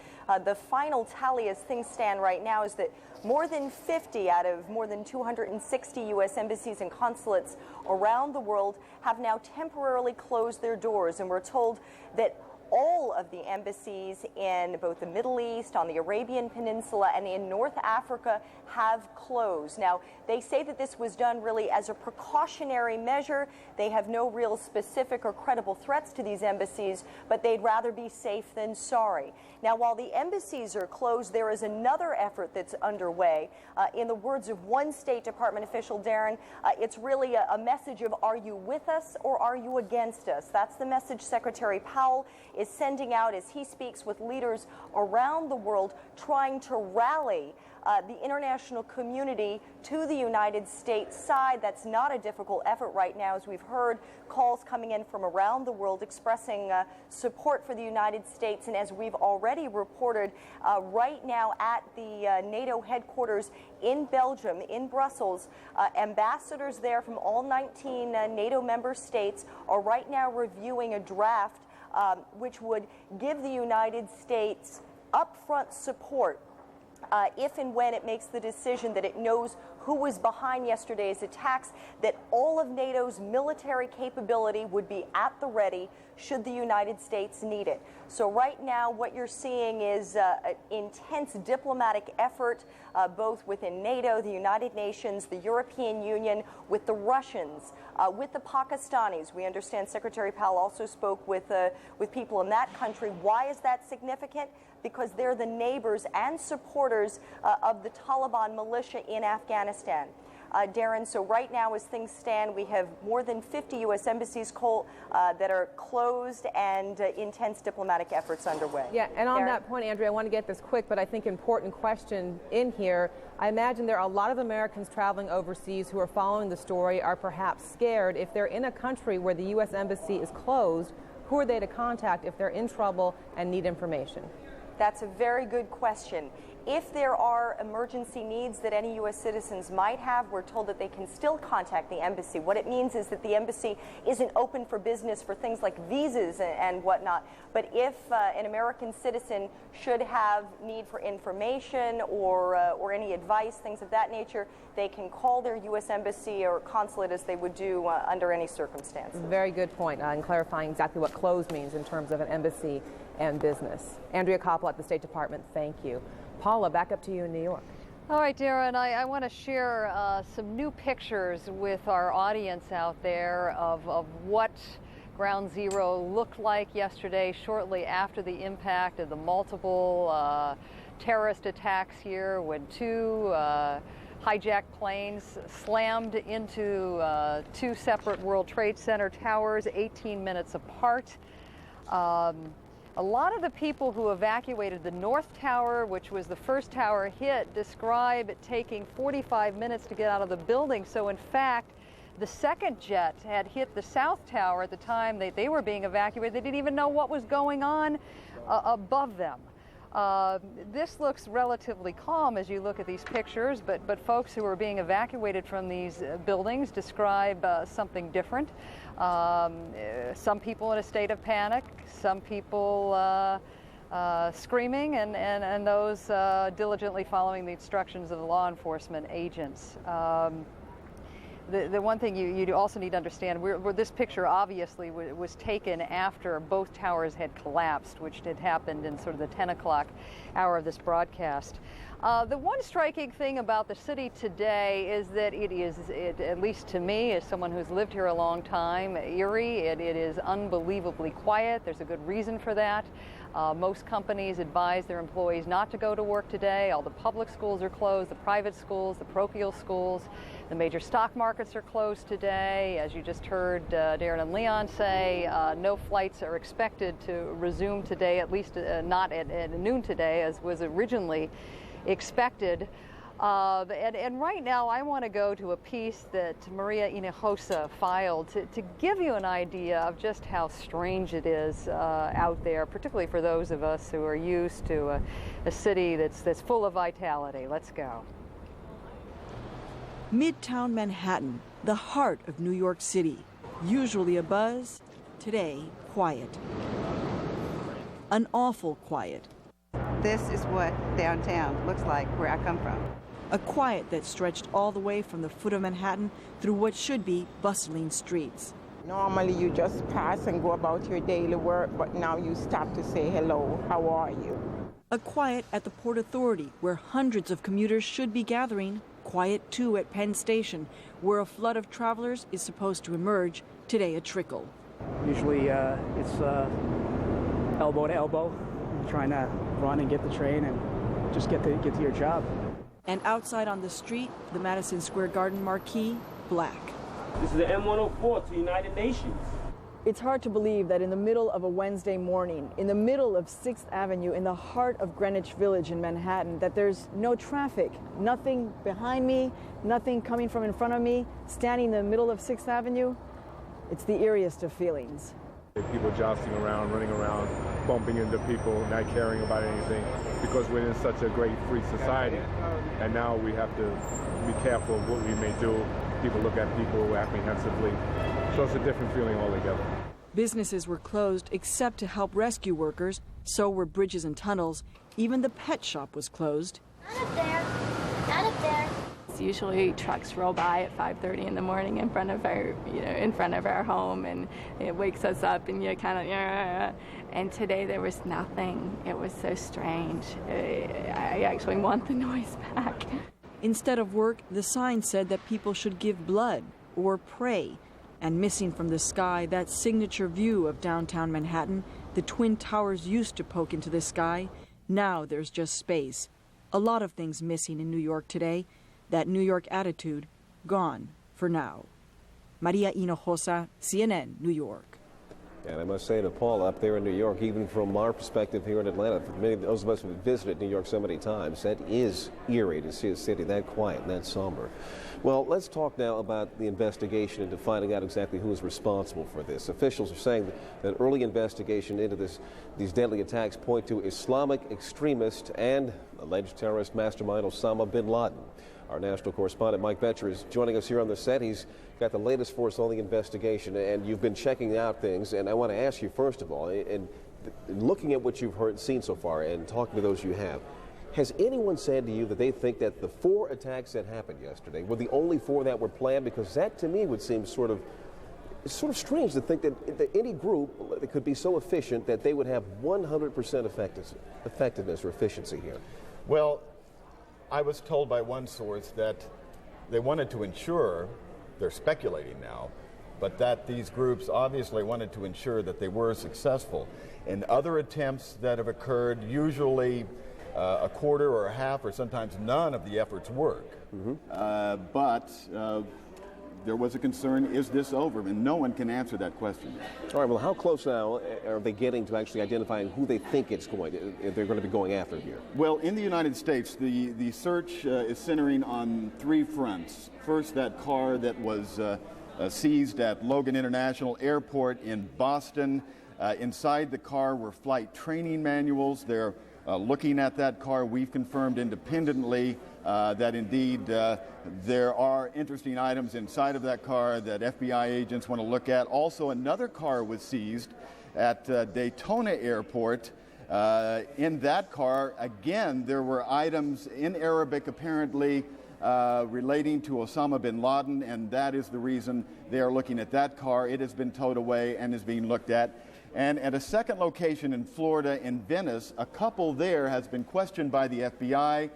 the final tally as things stand right now is that more than 50 out of more than 260 U.S. embassies and consulates around the world have now temporarily closed their doors. And we're told that all of the embassies in both the Middle East, on the Arabian Peninsula, and in North Africa have closed. Now, they say that this was done really as a precautionary measure. They have no real specific or credible threats to these embassies, but they'd rather be safe than sorry. Now, while the embassies are closed, there is another effort that's underway. In the words of one State Department official, Darren, it's really a message of, are you with us or are you against us? That's the message Secretary Powell is sending out as he speaks with leaders around the world, trying to rally the international community to the United States side. That's not a difficult effort right now, as we've heard calls coming in from around the world expressing support for the United States. And as we've already reported, right now at the NATO headquarters in Belgium, in Brussels, ambassadors there from all 19 NATO member states are right now reviewing a draft which would give the United States upfront support if and when it makes the decision that it knows who was behind yesterday's attacks, that all of NATO's military capability would be at the ready should the United States need it. So right now what you're seeing is an intense diplomatic effort both within NATO, the United Nations, the European Union, with the Russians, with the Pakistanis. We understand Secretary Powell also spoke with people in that country. Why is that significant? Because they're the neighbors and supporters of the Taliban militia in Afghanistan. Darren, so right now as things stand, we have more than 50 U.S. embassies that are closed and intense diplomatic efforts underway. Yeah, and on Darren? that point, Andrea, I want to get this quick, but I think important question in here. I imagine there are a lot of Americans traveling overseas who are following the story, are perhaps scared. If they're in a country where the U.S. embassy is closed, who are they to contact if they're in trouble and need information? That's a very good question. If there are emergency needs that any U.S. citizens might have, we're told that they can still contact the embassy. What it means is that the embassy isn't open for business for things like visas and whatnot. But if an American citizen should have need for information or any advice, things of that nature, they can call their U.S. embassy or consulate as they would do under any circumstances. Very good point, and clarifying exactly what closed means in terms of an embassy and business. Andrea Koppel at the State Department, thank you. Paula, back up to you in New York. All right, Darren, I want to share some new pictures with our audience out there of what Ground Zero looked like yesterday, shortly after the impact of the multiple terrorist attacks here, when two hijacked planes slammed into two separate World Trade Center towers, 18 minutes apart. A lot of the people who evacuated the North Tower, which was the first tower hit, describe it taking 45 minutes to get out of the building. So in fact, the second jet had hit the South Tower at the time they were being evacuated. They didn't even know what was going on above them. This looks relatively calm as you look at these pictures, but folks who are being evacuated from these buildings describe something different. Some people in a state of panic, some people screaming, and those diligently following the instructions of the law enforcement agents. The one thing you also need to understand, this picture obviously was taken after both towers had collapsed, which had happened in sort of the 10 o'clock hour of this broadcast. The one striking thing about the city today is that at least to me, as someone who's lived here a long time, eerie. It is unbelievably quiet. There's a good reason for that. Most companies advise their employees not to go to work today. All the public schools are closed, the private schools, the parochial schools. The major stock markets are closed today. As you just heard Darren and Leon say, no flights are expected to resume today, at least not at noon today, as was originally expected. And right now I want to go to a piece that Maria Hinojosa filed to give you an idea of just how strange it is out there, particularly for those of us who are used to a city that's full of vitality. Let's go. Midtown Manhattan, the heart of New York City. Usually abuzz, today quiet. An awful quiet. This is what downtown looks like where I come from. A quiet that stretched all the way from the foot of Manhattan through what should be bustling streets. Normally you just pass and go about your daily work, but now you stop to say hello, how are you? A quiet at the Port Authority where hundreds of commuters should be gathering. Quiet too at Penn Station where a flood of travelers is supposed to emerge, today a trickle. Usually it's elbow to elbow, trying to run and get the train and just get to your job. And outside on the street, the Madison Square Garden marquee, black. This is the M104 to the United Nations. It's hard to believe that in the middle of a Wednesday morning, in the middle of 6th Avenue, in the heart of Greenwich Village in Manhattan, that there's no traffic, nothing behind me, nothing coming from in front of me, standing in the middle of 6th Avenue. It's the eeriest of feelings. People jousting around, running around, bumping into people, not caring about anything, because we're in such a great free society. And now we have to be careful of what we may do. People look at people apprehensively. So it's a different feeling altogether. Businesses were closed except to help rescue workers. So were bridges and tunnels. Even the pet shop was closed. Not up there. Not up there. Usually trucks roll by at 5:30 in the morning in front of our home, and it wakes us up, and you're kind of, and today there was nothing. It was so strange. I actually want the noise back. Instead of work, the sign said that people should give blood or pray. And missing from the sky, that signature view of downtown Manhattan, the Twin Towers used to poke into the sky. Now there's just space. A lot of things missing in New York today. That New York attitude gone for now. Maria Hinojosa, CNN, New York. And I must say to Paul, up there in New York, even from our perspective here in Atlanta, for many of those of us who have visited New York so many times, that is eerie to see a city that quiet and that somber. Well, let's talk now about the investigation into finding out exactly who is responsible for this. Officials are saying that early investigation into these deadly attacks point to Islamic extremist and alleged terrorist mastermind Osama bin Laden. Our national correspondent Mike Betcher is joining us here on the set. He's got the latest for us on the investigation, and you've been checking out things. And I want to ask you, first of all, and looking at what you've heard and seen so far and talking to those you have, has anyone said to you that they think that the 4 attacks that happened yesterday were the only 4 that were planned? Because that, to me, would seem sort of strange to think that any group that could be so efficient that they would have 100% effectiveness or efficiency here. Well, I was told by one source that they wanted to ensure, they're speculating now, but that these groups obviously wanted to ensure that they were successful. In other attempts that have occurred, usually a quarter or a half or sometimes none of the efforts work. But there was a concern, is this over? And no one can answer that question yet. All right, well, how close now are they getting to actually identifying who they think they're going to be going after here? Well, in the United States, the search is centering on 3 fronts. First, that car that was seized at Logan International Airport in Boston. Inside the car were flight training manuals. They're looking at that car. We've confirmed independently that indeed there are interesting items inside of that car that FBI agents want to look at. Also, another car was seized at Daytona Airport. In that car, again, there were items in Arabic apparently relating to Osama bin Laden, and that is the reason they are looking at that car. It has been towed away and is being looked at. And at a second location in Florida, in Venice, a couple there has been questioned by the FBI.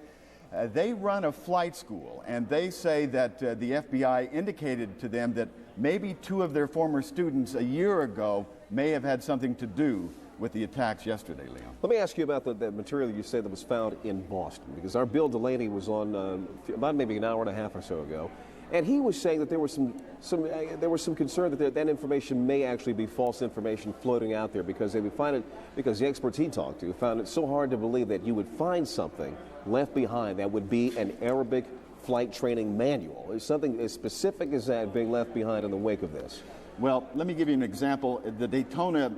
They run a flight school, and they say that the FBI indicated to them that maybe 2 of their former students a year ago may have had something to do with the attacks yesterday, Leon. Let me ask you about the material you said that was found in Boston, because our Bill Delaney was on about maybe an hour and a half or so ago, and he was saying that there was some concern that that information may actually be false information floating out there, because they would find it, because the experts he talked to found it so hard to believe that you would find something left behind that would be an Arabic flight training manual. Is something as specific as that being left behind in the wake of this? Well, let me give you an example. The Daytona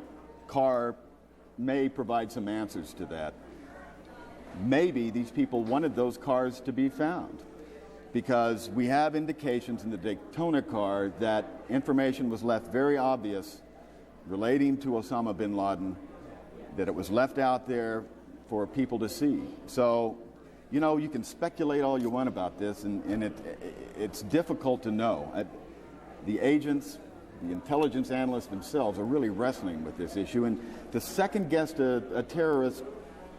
car may provide some answers to that. Maybe these people wanted those cars to be found, because we have indications in the Daytona car that information was left very obvious relating to Osama bin Laden, that it was left out there for people to see. So, you know, you can speculate all you want about this, and it's difficult to know. The agents, the intelligence analysts themselves are really wrestling with this issue, and to second-guess a terrorist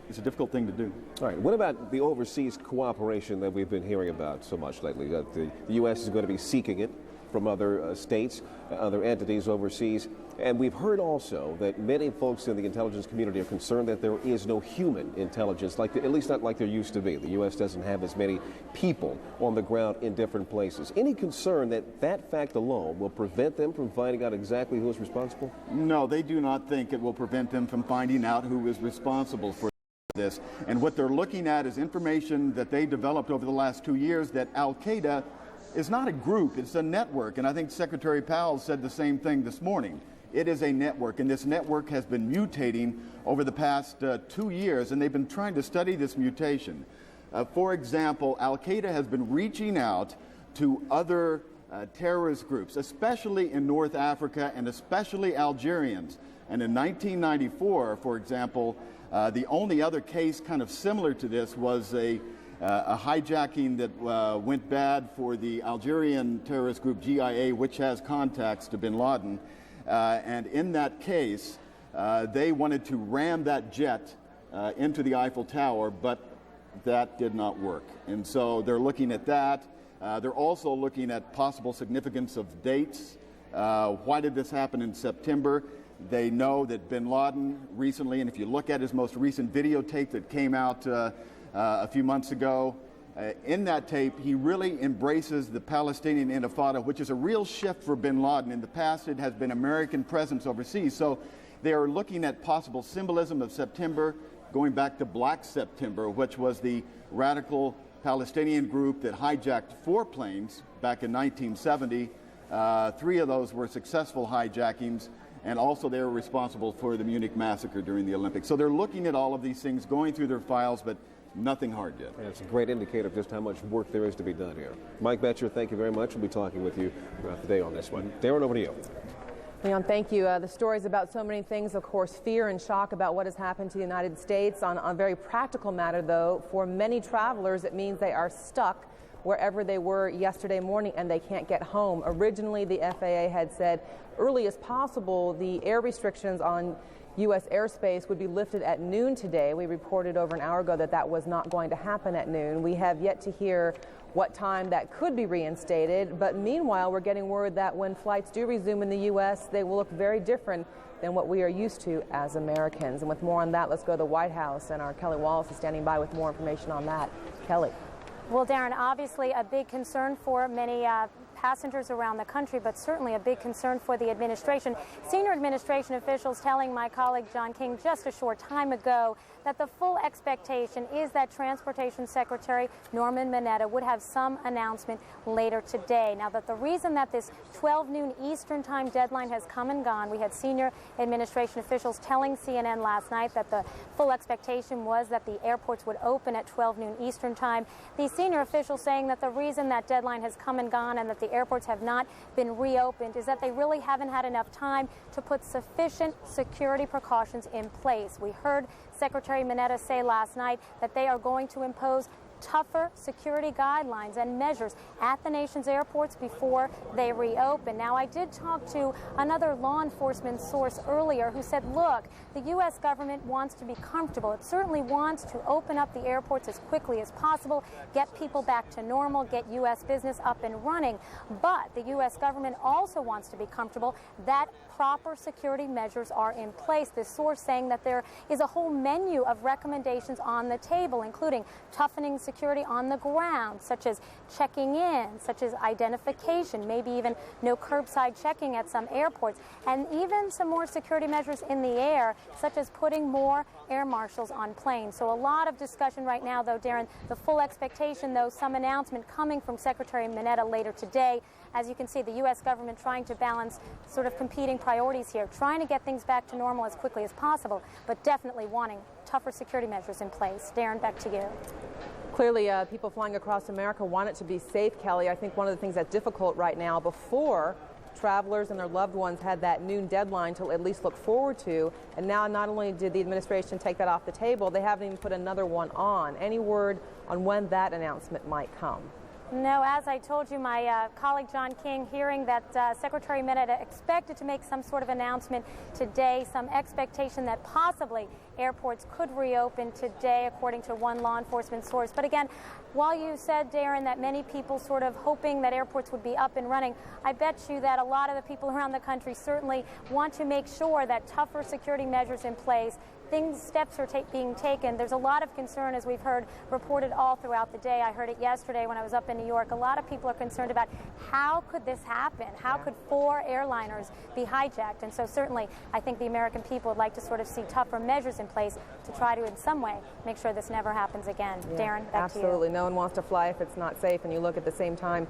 is a difficult thing to do. All right, what about the overseas cooperation that we've been hearing about so much lately? That the U.S. is going to be seeking it from other states, other entities overseas. And we've heard also that many folks in the intelligence community are concerned that there is no human intelligence, at least not like there used to be. The U.S. doesn't have as many people on the ground in different places. Any concern that that fact alone will prevent them from finding out exactly who is responsible? No, they do not think it will prevent them from finding out who is responsible for this. And what they're looking at is information that they developed over the last 2 years, that Al-Qaeda is not a group, it's a network. And I think Secretary Powell said the same thing this morning. It is a network, and this network has been mutating over the past 2 years, and they've been trying to study this mutation. For example, Al-Qaeda has been reaching out to other terrorist groups, especially in North Africa and especially Algerians. And in 1994, for example, the only other case kind of similar to this was a hijacking that went bad for the Algerian terrorist group GIA, which has contacts to bin Laden. And in that case, they wanted to ram that jet into the Eiffel Tower, but that did not work. And so they're looking at that. They're also looking at possible significance of dates. Why did this happen in September? They know that bin Laden recently, and if you look at his most recent videotape that came out a few months ago, In that tape, he really embraces the Palestinian Intifada, which is a real shift for bin Laden. In the past, it has been American presence overseas. So they are looking at possible symbolism of September, going back to Black September, which was the radical Palestinian group that hijacked 4 planes back in 1970. 3 of those were successful hijackings, and also they were responsible for the Munich massacre during the Olympics. So they're looking at all of these things, going through their files, but nothing hard yet. And it's a great indicator of just how much work there is to be done here. Mike Betcher, thank you very much. We'll be talking with you throughout the day on this one. Darren, over to you. Leon, thank you. The stories about so many things, of course, fear and shock about what has happened to the United States. On a very practical matter, though, for many travelers, it means they are stuck wherever they were yesterday morning and they can't get home. Originally, the FAA had said early as possible the air restrictions on U.S. airspace would be lifted at noon today. We reported over an hour ago that that was not going to happen at noon. We have yet to hear what time that could be reinstated, but meanwhile, we're getting word that when flights do resume in the U.S., they will look very different than what we are used to as Americans. And with more on that, let's go to the White House, and our Kelly Wallace is standing by with more information on that. Kelly. Well, Darren, obviously a big concern for many passengers around the country, but certainly a big concern for the administration. Senior administration officials telling my colleague John King just a short time ago that the full expectation is that Transportation Secretary Norman Mineta would have some announcement later today. Now, that the reason that this 12 noon Eastern time deadline has come and gone, we had senior administration officials telling CNN last night that the full expectation was that the airports would open at 12 noon Eastern time. These senior officials saying that the reason that deadline has come and gone and that the airports have not been reopened is that they really haven't had enough time to put sufficient security precautions in place. We heard Secretary Mineta say last night that they are going to impose tougher security guidelines and measures at the nation's airports before they reopen. Now, I did talk to another law enforcement source earlier who said, look, the U.S. government wants to be comfortable. It certainly wants to open up the airports as quickly as possible, get people back to normal, get U.S. business up and running. But the U.S. government also wants to be comfortable that proper security measures are in place. This source saying that there is a whole menu of recommendations on the table, including toughening security on the ground, such as checking in, such as identification, maybe even no curbside checking at some airports, and even some more security measures in the air, such as putting more air marshals on planes. So a lot of discussion right now, though, Darren. The full expectation, though, some announcement coming from Secretary Mineta later today. As you can see, the U.S. government trying to balance sort of competing priorities here, trying to get things back to normal as quickly as possible, but definitely wanting tougher security measures in place. Darren, back to you. Clearly, people flying across America want it to be safe, Kelly. I think one of the things that's difficult right now, before travelers and their loved ones had that noon deadline to at least look forward to, and now not only did the administration take that off the table, they haven't even put another one on. Any word on when that announcement might come? No, as I told you, my colleague John King, hearing that Secretary Mineta expected to make some sort of announcement today, some expectation that possibly airports could reopen today, according to one law enforcement source. But again, while you said, Darren, that many people sort of hoping that airports would be up and running, I bet you that a lot of the people around the country certainly want to make sure that tougher security measures in place, steps are being taken. There's a lot of concern, as we've heard reported all throughout the day. I heard it yesterday when I was up in New York. A lot of people are concerned about how could this happen? How could 4 airliners be hijacked? And so certainly I think the American people would like to sort of see tougher measures in place to try to, in some way, make sure this never happens again. Yeah, Darren, back to you. Absolutely. No one wants to fly if it's not safe. And you look at the same time,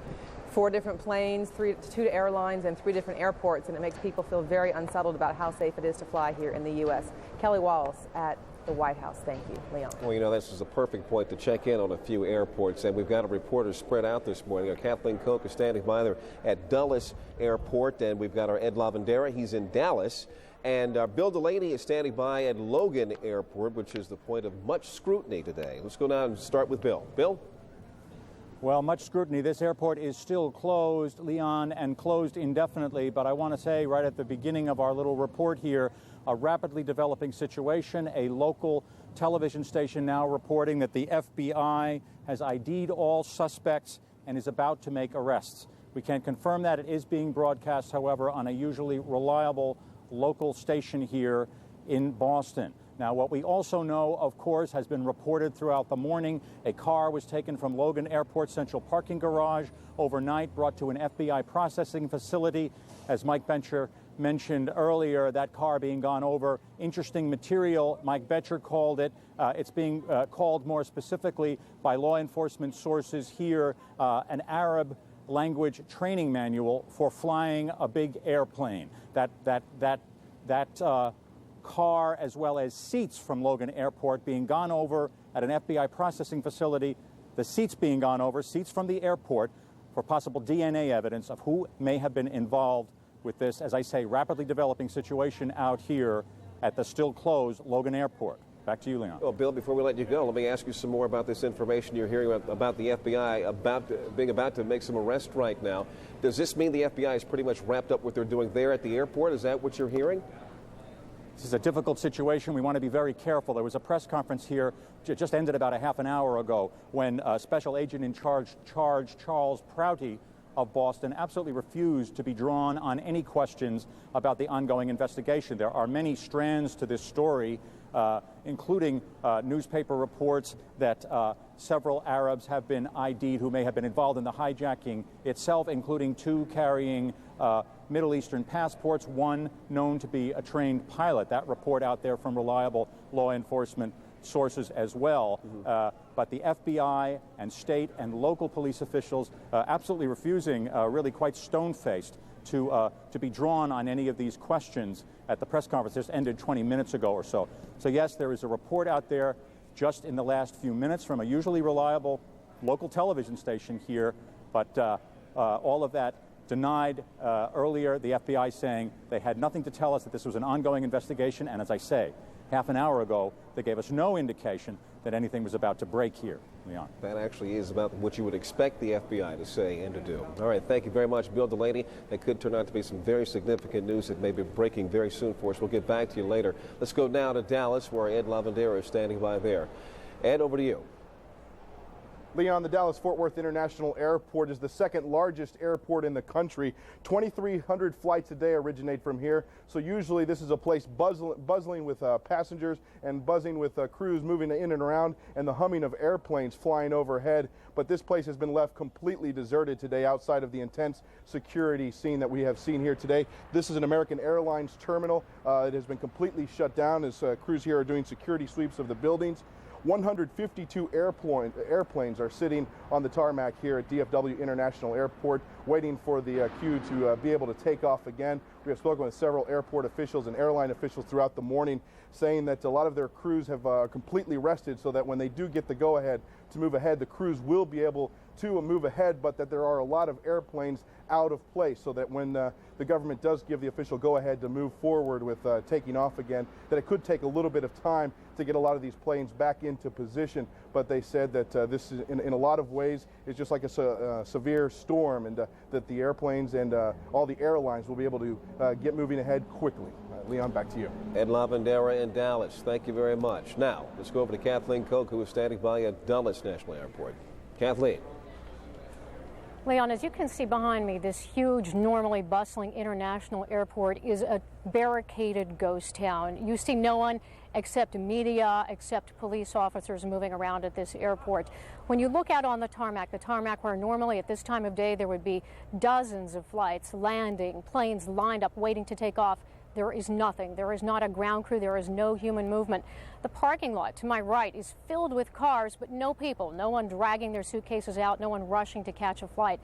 4 different planes, 2 airlines, and 3 different airports, and it makes people feel very unsettled about how safe it is to fly here in the U.S. Kelly Wallace at the White House. Thank you, Leon. Well, you know, this is a perfect point to check in on a few airports, and we've got a reporter spread out this morning. Kathleen Koch is standing by there at Dulles Airport, and we've got our Ed Lavandera. He's in Dallas. And Bill Delaney is standing by at Logan Airport, which is the point of much scrutiny today. Let's go now and start with Bill. Bill? Well, much scrutiny. This airport is still closed, Leon, and closed indefinitely. But I want to say right at the beginning of our little report here, a rapidly developing situation. A local television station now reporting that the FBI has ID'd all suspects and is about to make arrests. We can't confirm that. It is being broadcast, however, on a usually reliable local station here in Boston. Now, what we also know, of course, has been reported throughout the morning. A car was taken from Logan Airport Central Parking Garage overnight, brought to an FBI processing facility. As Mike Betcher mentioned earlier, that car being gone over. Interesting material, Mike Betcher called it. It's being called more specifically by law enforcement sources here an Arab language training manual for flying a big airplane. That car, as well as seats from Logan Airport, being gone over at an FBI processing facility. The seats being gone over, seats from the airport, for possible DNA evidence of who may have been involved with this, as I say, rapidly developing situation out here at the still closed Logan Airport. Back to you, Leon. Well, Bill, before we let you go, let me ask you some more about this information you're hearing about the FBI being about to make some arrests right now. Does this mean the FBI is pretty much wrapped up what they're doing there at the airport? Is that what you're hearing? This is a difficult situation. We want to be very careful. There was a press conference here, just ended about a half an hour ago, when Special Agent in Charge Charles Prouty of Boston absolutely refused to be drawn on any questions about the ongoing investigation. There are many strands to this story, including newspaper reports that several Arabs have been ID'd who may have been involved in the hijacking itself, including 2 carrying Middle Eastern passports, 1 known to be a trained pilot. That report out there from reliable law enforcement sources as well. But the FBI and state and local police officials absolutely refusing, really quite stone-faced, to be drawn on any of these questions at the press conference. This ended 20 minutes ago or so. So yes, there is a report out there just in the last few minutes from a usually reliable local television station here, but all of that denied earlier, the FBI saying they had nothing to tell us, that this was an ongoing investigation, and as I say, half an hour ago, they gave us no indication that anything was about to break here. Leon. That actually is about what you would expect the FBI to say and to do. All right, thank you very much, Bill Delaney. That could turn out to be some very significant news that may be breaking very soon for us. We'll get back to you later. Let's go now to Dallas, where Ed Lavandera is standing by there. Ed, over to you. Leon, the Dallas-Fort Worth International Airport is the second largest airport in the country. 2,300 flights a day originate from here. So usually this is a place buzzing with passengers and buzzing with crews moving in and around, and the humming of airplanes flying overhead. But this place has been left completely deserted today outside of the intense security scene that we have seen here today. This is an American Airlines terminal. It has been completely shut down as crews here are doing security sweeps of the buildings. 152 airplanes are sitting on the tarmac here at DFW International Airport, waiting for the queue to be able to take off again. We have spoken with several airport officials and airline officials throughout the morning, saying that a lot of their crews have completely rested, so that when they do get the go-ahead to move ahead, the crews will be able to move ahead, but that there are a lot of airplanes out of place, so that when the government does give the official go-ahead to move forward with taking off again, that it could take a little bit of time to get a lot of these planes back into position. But they said that this is, in a lot of ways, is just like a severe storm, and that the airplanes and all the airlines will be able to get moving ahead quickly. Leon, back to you. Ed Lavandera in Dallas, thank you very much. Now, let's go over to Kathleen Koch, who is standing by at Dulles National Airport. Kathleen. Leon, as you can see behind me, this huge, normally bustling international airport is a barricaded ghost town. You see no one except media, except police officers moving around at this airport. When you look out on the tarmac where normally at this time of day there would be dozens of flights landing, planes lined up waiting to take off, there is nothing. There is not a ground crew. There is no human movement. The parking lot to my right is filled with cars, but no people, no one dragging their suitcases out, no one rushing to catch a flight.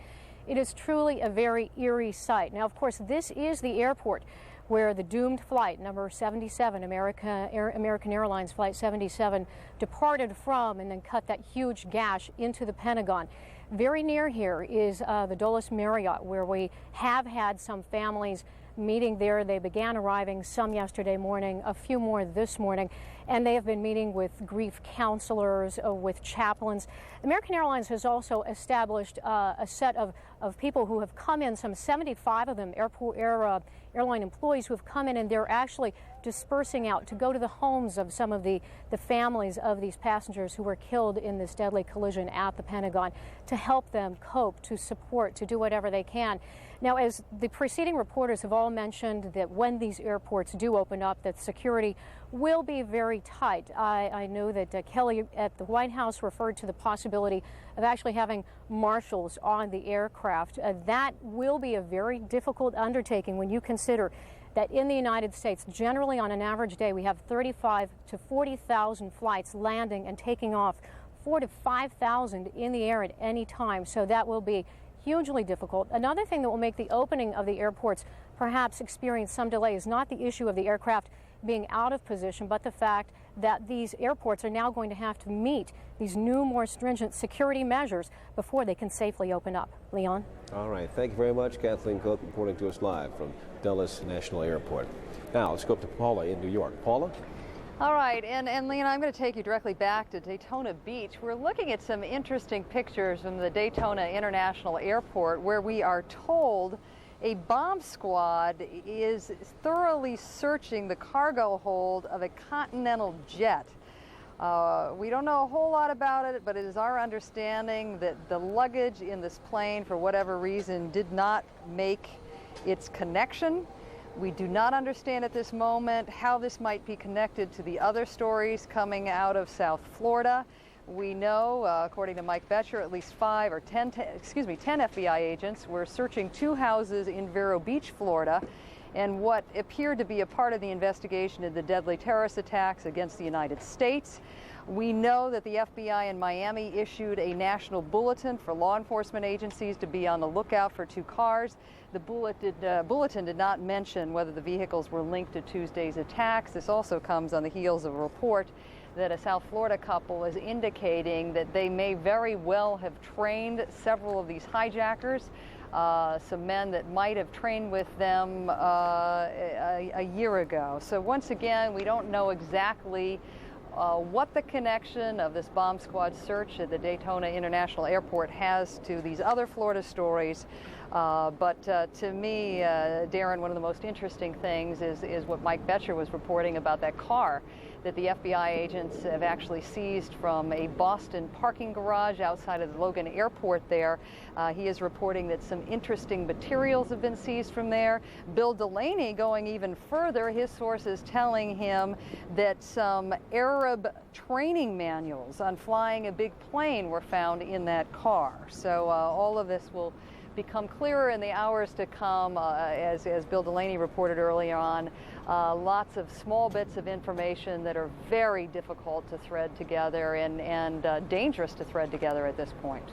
It is truly a very eerie sight. Now, of course, this is the airport where the doomed flight number 77, American Airlines Flight 77, departed from and then cut that huge gash into the Pentagon. Very near here is the Dulles Marriott, where we have had some families meeting there. They began arriving, some yesterday morning, a few more this morning, and they have been meeting with grief counselors, with chaplains. American Airlines has also established a set of people who have come in, some 75 of them, airline employees who have come in, and they're actually dispersing out to go to the homes of some of the families of these passengers who were killed in this deadly collision at the Pentagon, to help them cope, to support, to do whatever they can. Now, as the preceding reporters have all mentioned, that when these airports do open up, that security will be very tight. I know that Kelly at the White House referred to the possibility of actually having marshals on the aircraft. That will be a very difficult undertaking when you consider that in the United States, generally on an average day, we have 35 to 40,000 flights landing and taking off, 4,000 to 5,000 in the air at any time. So that will be hugely difficult. Another thing that will make the opening of the airports perhaps experience some delay is not the issue of the aircraft being out of position, but the fact that these airports are now going to have to meet these new, more stringent security measures before they can safely open up. Leon? All right. Thank you very much. Kathleen Cook reporting to us live from Dulles National Airport. Now, let's go up to Paula in New York. Paula? All right, and Leon, I'm going to take you directly back to Daytona Beach. We're looking at some interesting pictures from the Daytona International Airport, where we are told a bomb squad is thoroughly searching the cargo hold of a Continental jet. We don't know a whole lot about it, but it is our understanding that the luggage in this plane, for whatever reason, did not make its connection. We do not understand at this moment how this might be connected to the other stories coming out of South Florida. We know, according to Mike Betcher, at least 10 FBI agents were searching 2 houses in Vero Beach, Florida, and what appeared to be a part of the investigation of the deadly terrorist attacks against the United States. We know that the FBI in Miami issued a national bulletin for law enforcement agencies to be on the lookout for 2 cars. The bulletin did not mention whether the vehicles were linked to Tuesday's attacks. This also comes on the heels of a report that a South Florida couple is indicating that they may very well have trained several of these hijackers, some men that might have trained with them a year ago. So once again, we don't know exactly what the connection of this bomb squad search at the Daytona International Airport has to these other Florida stories. But to me, Darren, one of the most interesting things is what Mike Betcher was reporting about that car that the FBI agents have actually seized from a Boston parking garage outside of the Logan Airport there. He is reporting that some interesting materials have been seized from there. Bill Delaney going even further, his sources telling him that some Arab training manuals on flying a big plane were found in that car. So all of this will become clearer in the hours to come, as Bill Delaney reported earlier on. Lots of small bits of information that are very difficult to thread together and dangerous to thread together at this point.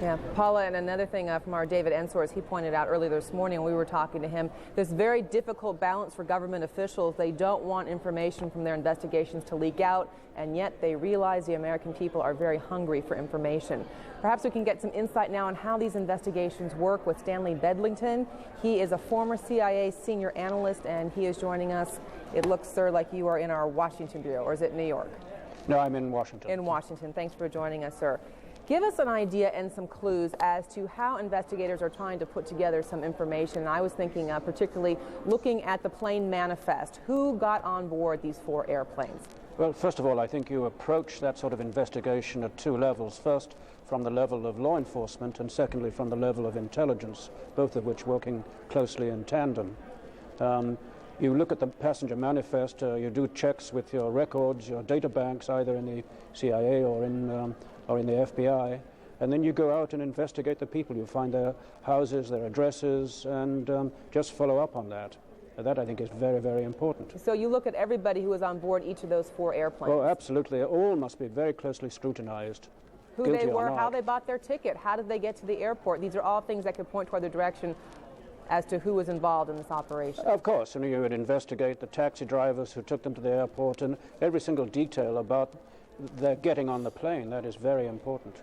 Yeah, Paula, and another thing from our David Ensor, he pointed out earlier this morning when we were talking to him, this very difficult balance for government officials. They don't want information from their investigations to leak out, and yet they realize the American people are very hungry for information. Perhaps we can get some insight now on how these investigations work with Stanley Bedlington. He is a former CIA senior analyst, and he is joining us. It looks, sir, like you are in our Washington bureau, or is it New York? No, I'm in Washington. In Washington. Thanks for joining us, sir. Give us an idea and some clues as to how investigators are trying to put together some information. I was thinking particularly looking at the plane manifest. Who got on board these 4 airplanes? Well, first of all, I think you approach that sort of investigation at 2 levels. First, from the level of law enforcement, and secondly, from the level of intelligence, both of which working closely in tandem. You look at the passenger manifest, you do checks with your records, your data banks, either in the CIA or in the FBI, and then you go out and investigate the people. You find their houses, their addresses, and just follow up on that. That, I think, is very, very important. So you look at everybody who was on board each of those 4 airplanes? Oh, absolutely. All must be very closely scrutinized. Who they were, how they bought their ticket, how did they get to the airport. These are all things that could point toward the direction as to who was involved in this operation. Of course, and you would investigate the taxi drivers who took them to the airport and every single detail about their getting on the plane. That is very important.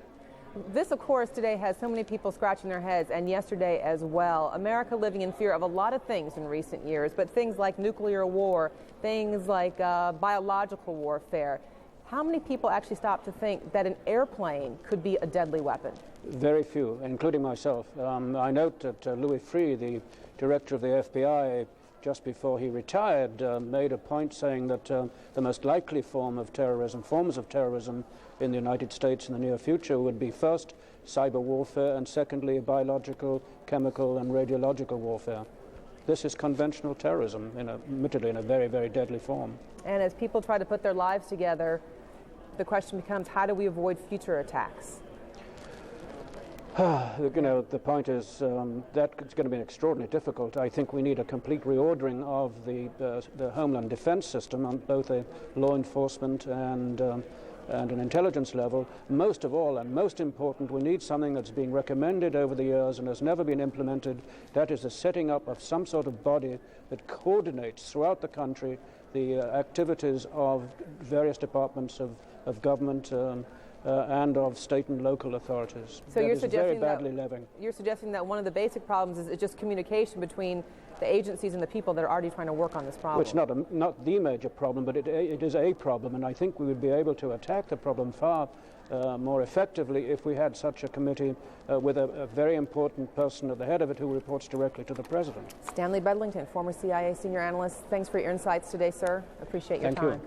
This, of course, today has so many people scratching their heads, and yesterday as well. America living in fear of a lot of things in recent years, but things like nuclear war, things like biological warfare. How many people actually stop to think that an airplane could be a deadly weapon? Very few, including myself. I note that Louis Freeh, the director of the FBI, just before he retired, made a point saying that the most likely forms of terrorism in the United States in the near future would be first cyber warfare and secondly biological, chemical and radiological warfare. This is conventional terrorism, admittedly in a very, very deadly form. And as people try to put their lives together, the question becomes, how do we avoid future attacks? The point is that it's going to be extraordinarily difficult. I think we need a complete reordering of the Homeland Defense system on both a law enforcement and an intelligence level. Most of all, and most important, we need something that's being recommended over the years and has never been implemented. That is the setting up of some sort of body that coordinates throughout the country the activities of various departments of government and of state and local authorities. So that you're is suggesting very badly lacking. You're suggesting that one of the basic problems is just communication between the agencies and the people that are already trying to work on this problem. Well, it's not the major problem, but it is a problem, and I think we would be able to attack the problem far more effectively if we had such a committee with a very important person at the head of it who reports directly to the president. Stanley Bedlington, former CIA senior analyst, thanks for your insights today, sir. Appreciate your time. Thank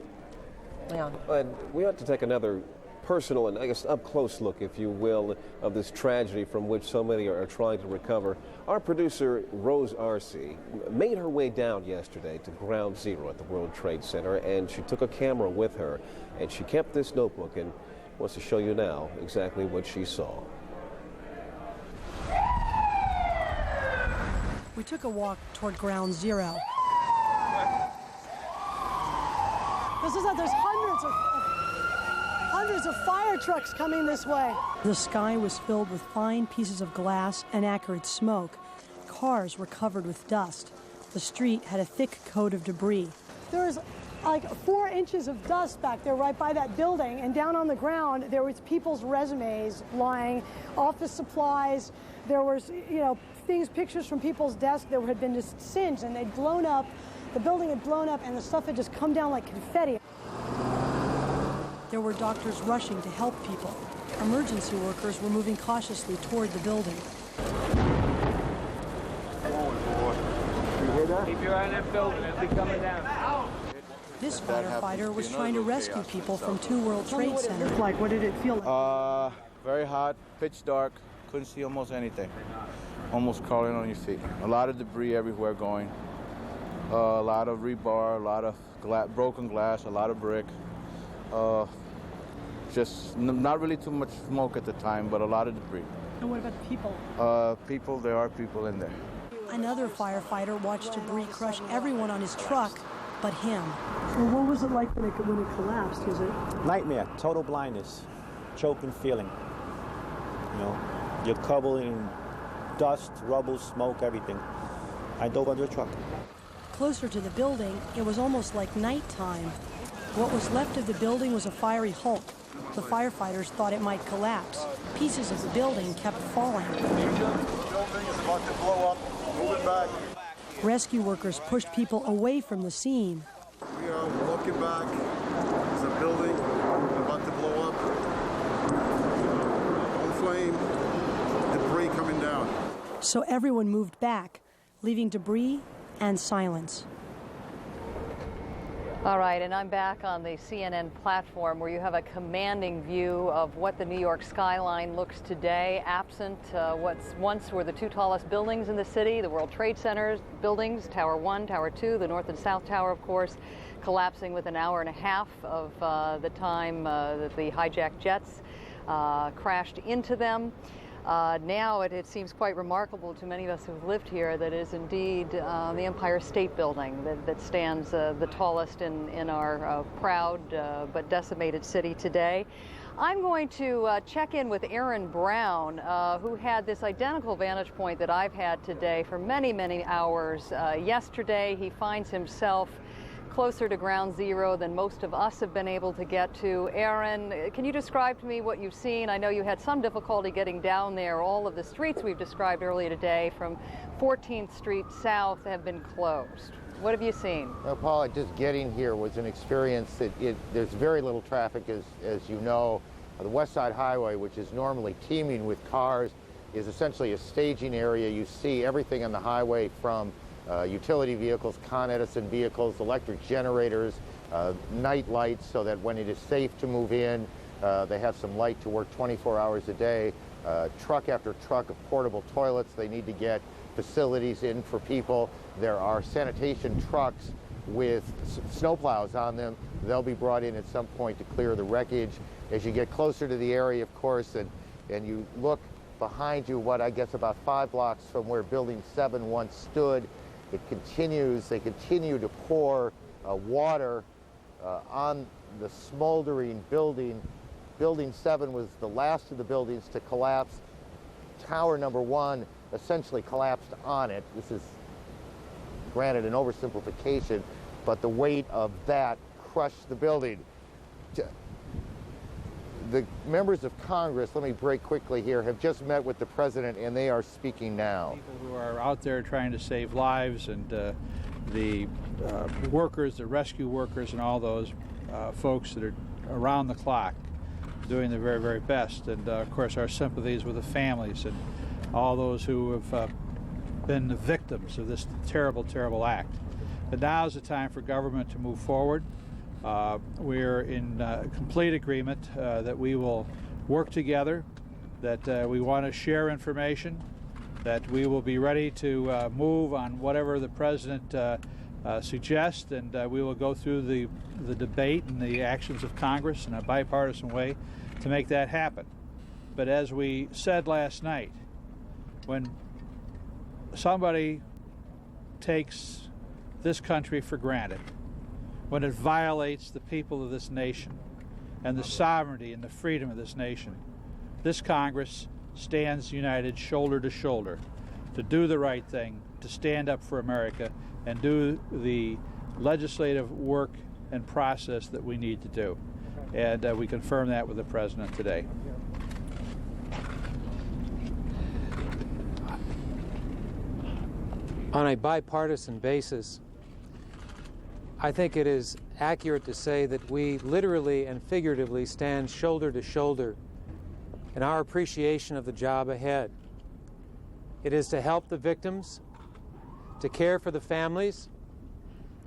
you. Leon. And we ought to take another personal and I guess up-close look, if you will, of this tragedy from which so many are trying to recover. Our producer, Rose Arce, made her way down yesterday to Ground Zero at the World Trade Center, and she took a camera with her, and she kept this notebook and wants to show you now exactly what she saw. We took a walk toward Ground Zero. There's hundreds of fire trucks coming this way. The sky was filled with fine pieces of glass and acrid smoke. Cars were covered with dust. The street had a thick coat of debris. There was like 4 inches of dust back there right by that building, and down on the ground there was people's resumes lying, office supplies. There was, pictures from people's desks that had been just singed, and they'd blown up. The building had blown up and the stuff had just come down like confetti. There were doctors rushing to help people. Emergency workers were moving cautiously toward the building. You hear that? Keep your eye on that building. It'll be coming down. This firefighter was trying to rescue people from 2 World Trade Centers. What did it feel like? Very hot, pitch dark. Couldn't see almost anything. Almost crawling on your feet. A lot of debris everywhere going. A lot of rebar, a lot of broken glass, a lot of brick. Just not really too much smoke at the time, but a lot of debris. And what about the people? There are people in there. Another firefighter watched debris crush everyone on his truck but him. Well, what was it like when it collapsed? Was it? Nightmare, total blindness, choking feeling. You're covered in dust, rubble, smoke, everything. I dove under a truck. Closer to the building, it was almost like nighttime. What was left of the building was a fiery hulk. The firefighters thought it might collapse. Pieces of the building kept falling. The building is about to blow up. Moving back. Rescue workers pushed people away from the scene. We are walking back. There's a building about to blow up. On flame. Debris coming down. So everyone moved back, leaving debris and silence. All right, and I'm back on the CNN platform where you have a commanding view of what the New York skyline looks today, absent what once were the 2 tallest buildings in the city, the World Trade Center buildings, Tower 1, Tower 2, the North and South Tower, of course, collapsing with an hour and a half of the time that the hijacked jets crashed into them. Now it seems quite remarkable to many of us who've lived here that it is indeed the Empire State Building that stands the tallest in our proud but decimated city today. I'm going to check in with Aaron Brown, who had this identical vantage point that I've had today for many, many hours yesterday. He finds himself closer to Ground Zero than most of us have been able to get to. Aaron, can you describe to me what you've seen? I know you had some difficulty getting down there. All of the streets we've described earlier today from 14th Street South have been closed. What have you seen? Well, Paula, just getting here was an experience that there's very little traffic, as you know. The West Side Highway, which is normally teeming with cars, is essentially a staging area. You see everything on the highway from utility vehicles, Con Edison vehicles, electric generators, night lights so that when it is safe to move in, they have some light to work 24 hours a day. Truck after truck of portable toilets. They need to get facilities in for people. There are sanitation trucks with snowplows on them. They'll be brought in at some point to clear the wreckage. As you get closer to the area, of course, and you look behind you, what I guess about 5 blocks from where Building 7 once stood, it continues. They continue to pour water on the smoldering building. Building 7 was the last of the buildings to collapse. Tower number 1 essentially collapsed on it. This is, granted, an oversimplification, but the weight of that crushed the building. The members of Congress, let me break quickly here, have just met with the president, and they are speaking now. People who are out there trying to save lives, and the workers, the rescue workers, and all those folks that are around the clock doing their very, very best. And of course, our sympathies with the families and all those who have been the victims of this terrible, terrible act. But now is the time for government to move forward. We're in complete agreement that we will work together, that we want to share information, that we will be ready to move on whatever the president suggests, and we will go through the debate and the actions of Congress in a bipartisan way to make that happen. But as we said last night, when somebody takes this country for granted, when it violates the people of this nation and the sovereignty and the freedom of this nation, this Congress stands united shoulder to shoulder to do the right thing, to stand up for America and do the legislative work and process that we need to do. And we confirm that with the president today. On a bipartisan basis, I think it is accurate to say that we literally and figuratively stand shoulder to shoulder in our appreciation of the job ahead. It is to help the victims, to care for the families,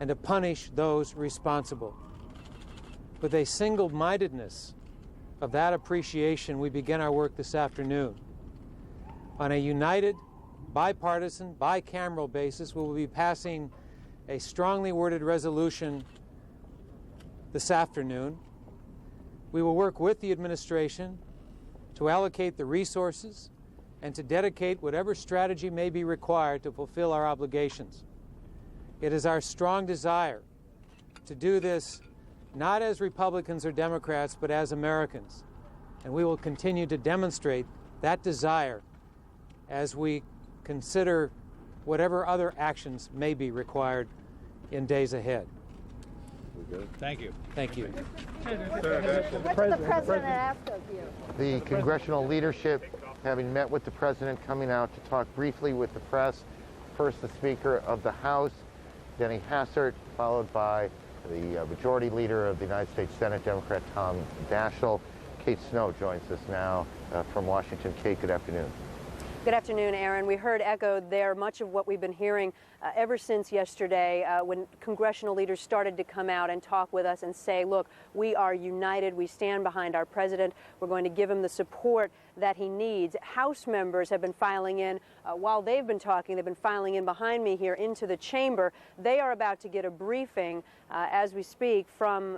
and to punish those responsible. With a single-mindedness of that appreciation, we begin our work this afternoon. On a united, bipartisan, bicameral basis, we will be passing a strongly worded resolution this afternoon. We will work with the administration to allocate the resources and to dedicate whatever strategy may be required to fulfill our obligations. It is our strong desire to do this not as Republicans or Democrats, but as Americans. And we will continue to demonstrate that desire as we consider whatever other actions may be required in days ahead. Thank you. Thank you. What did the president ask of you? The congressional leadership, having met with the president, coming out to talk briefly with the press. First, the Speaker of the House, Denny Hassert, followed by the Majority Leader of the United States Senate, Democrat Tom Daschle. Kate Snow joins us now from Washington. Kate, good afternoon. Good afternoon, Aaron. We heard echoed there much of what we've been hearing ever since yesterday when congressional leaders started to come out and talk with us and say, look, we are united. We stand behind our president. We're going to give him the support that he needs. House members have been filing in while they've been talking. They've been filing in behind me here into the chamber. They are about to get a briefing as we speak from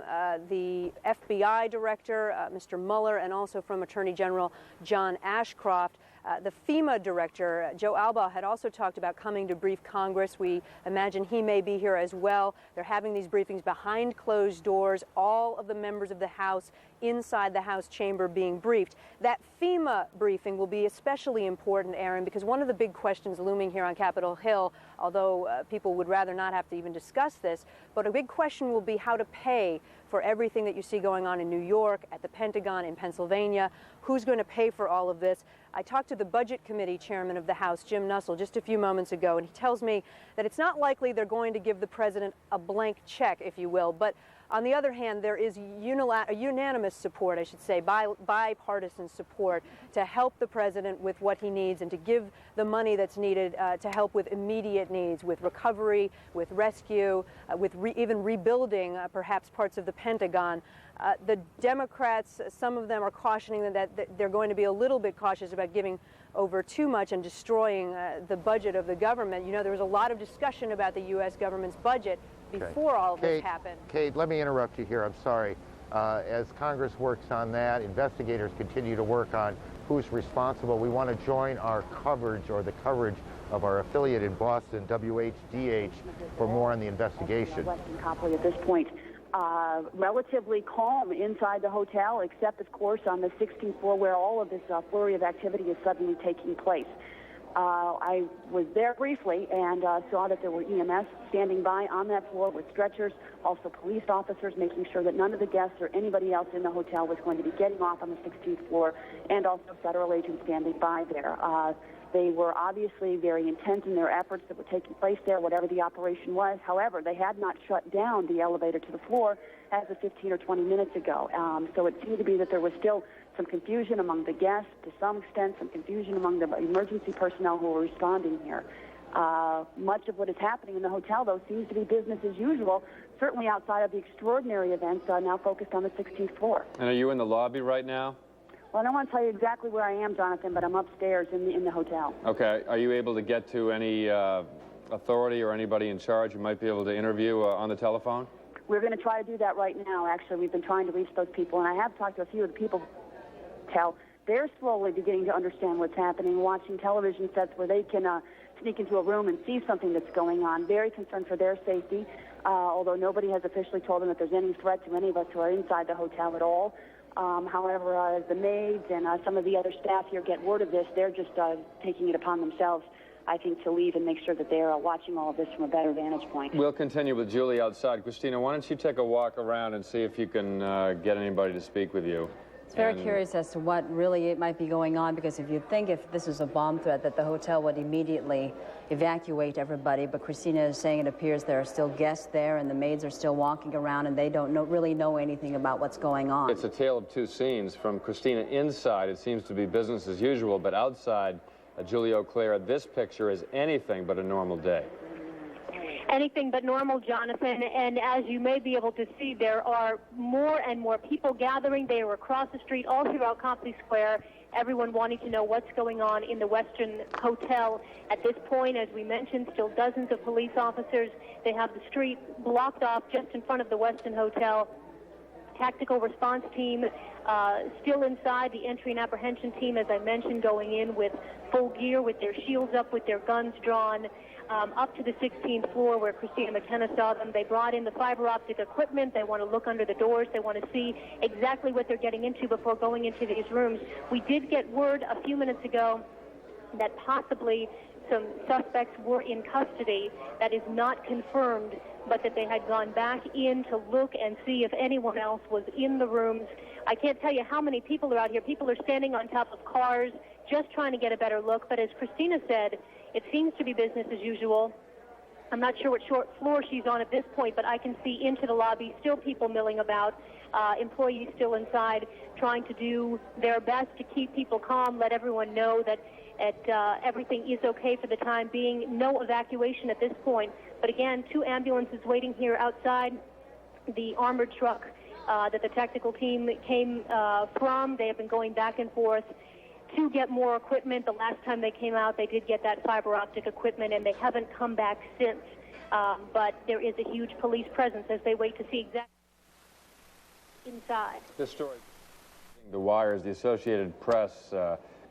the FBI director, Mr. Mueller, and also from Attorney General John Ashcroft. The FEMA director, Joe Albaugh, had also talked about coming to brief Congress. We imagine he may be here as well. They're having these briefings behind closed doors, all of the members of the House inside the House chamber being briefed. That FEMA briefing will be especially important, Aaron, because one of the big questions looming here on Capitol Hill, although people would rather not have to even discuss this, but a big question will be how to pay for everything that you see going on in New York, at the Pentagon, in Pennsylvania. Who's going to pay for all of this? I talked to the Budget Committee chairman of the House, Jim Nussle, just a few moments ago, and he tells me that it's not likely they're going to give the president a blank check, if you will, but On the other hand, there is unanimous support, I should say, bipartisan support to help the president with what he needs and to give the money that's needed to help with immediate needs, with recovery, with rescue, with even rebuilding perhaps parts of the Pentagon. The Democrats, some of them are cautioning that they're going to be a little bit cautious about giving over too much and destroying the budget of the government. You know, there was a lot of discussion about the U.S. government's budget before all of this happened. Kate, let me interrupt you here. I'm sorry. As Congress works on that, investigators continue to work on who's responsible. We want to join our coverage, or the coverage of our affiliate in Boston, WHDH, for more on the investigation. Weston Copley at this point. Relatively calm inside the hotel, except, of course, on the 16th floor where all of this flurry of activity is suddenly taking place. I was there briefly and saw that there were EMS standing by on that floor with stretchers, also police officers making sure that none of the guests or anybody else in the hotel was going to be getting off on the 16th floor, and also federal agents standing by there. They were obviously very intense in their efforts that were taking place there, whatever the operation was. However, they had not shut down the elevator to the floor as of 15 or 20 minutes ago. So it seemed to be that there was still some confusion among the guests, to some extent some confusion among the emergency personnel who were responding here. Much of what is happening in the hotel, though, seems to be business as usual, certainly outside of the extraordinary events now focused on the 16th floor. And are you in the lobby right now? Well, I don't want to tell you exactly where I am, Jonathan, but I'm upstairs in the hotel. Okay. Are you able to get to any authority or anybody in charge you might be able to interview on the telephone? We're going to try to do that right now, actually. We've been trying to reach those people, and I have talked to a few of the people. They're slowly beginning to understand what's happening, watching television sets where they can sneak into a room and see something that's going on. Very concerned for their safety, although nobody has officially told them that there's any threat to any of us who are inside the hotel at all. However, as the maids and some of the other staff here get word of this, they're just taking it upon themselves, I think, to leave and make sure that they're watching all of this from a better vantage point. We'll continue with Julie outside. Christina, why don't you take a walk around and see if you can get anybody to speak with you? It's very curious as to what really might be going on, because if you think if this was a bomb threat that the hotel would immediately evacuate everybody, but Christina is saying it appears there are still guests there and the maids are still walking around and they don't really know anything about what's going on. It's a tale of two scenes. From Christina inside, it seems to be business as usual, but outside, Julie Auclair, this picture is anything but a normal day. Anything but normal, Jonathan, and as you may be able to see, there are more and more people gathering. They are across the street all throughout Copley Square, everyone wanting to know what's going on in the Westin Hotel. At this point, as we mentioned, still dozens of police officers. They have the street blocked off just in front of the Westin Hotel. Tactical response team still inside, the entry and apprehension team, as I mentioned, going in with full gear, with their shields up, with their guns drawn. Up to the 16th floor where Christina McKenna saw them. They brought in the fiber optic equipment. They want to look under the doors. They want to see exactly what they're getting into before going into these rooms. We did get word a few minutes ago that possibly some suspects were in custody. That is not confirmed, but that they had gone back in to look and see if anyone else was in the rooms. I can't tell you how many people are out here. People are standing on top of cars just trying to get a better look. But as Christina said, it seems to be business as usual. I'm not sure what floor she's on at this point, but I can see into the lobby, still people milling about, employees still inside, trying to do their best to keep people calm, let everyone know that everything is okay for the time being. No evacuation at this point. But again, 2 ambulances waiting here outside. The armored truck that the tactical team came from, they have been going back and forth to get more equipment. The last time they came out, they did get that fiber optic equipment, and they haven't come back since. But there is a huge police presence as they wait to see exactly inside. This story, the wires, the Associated Press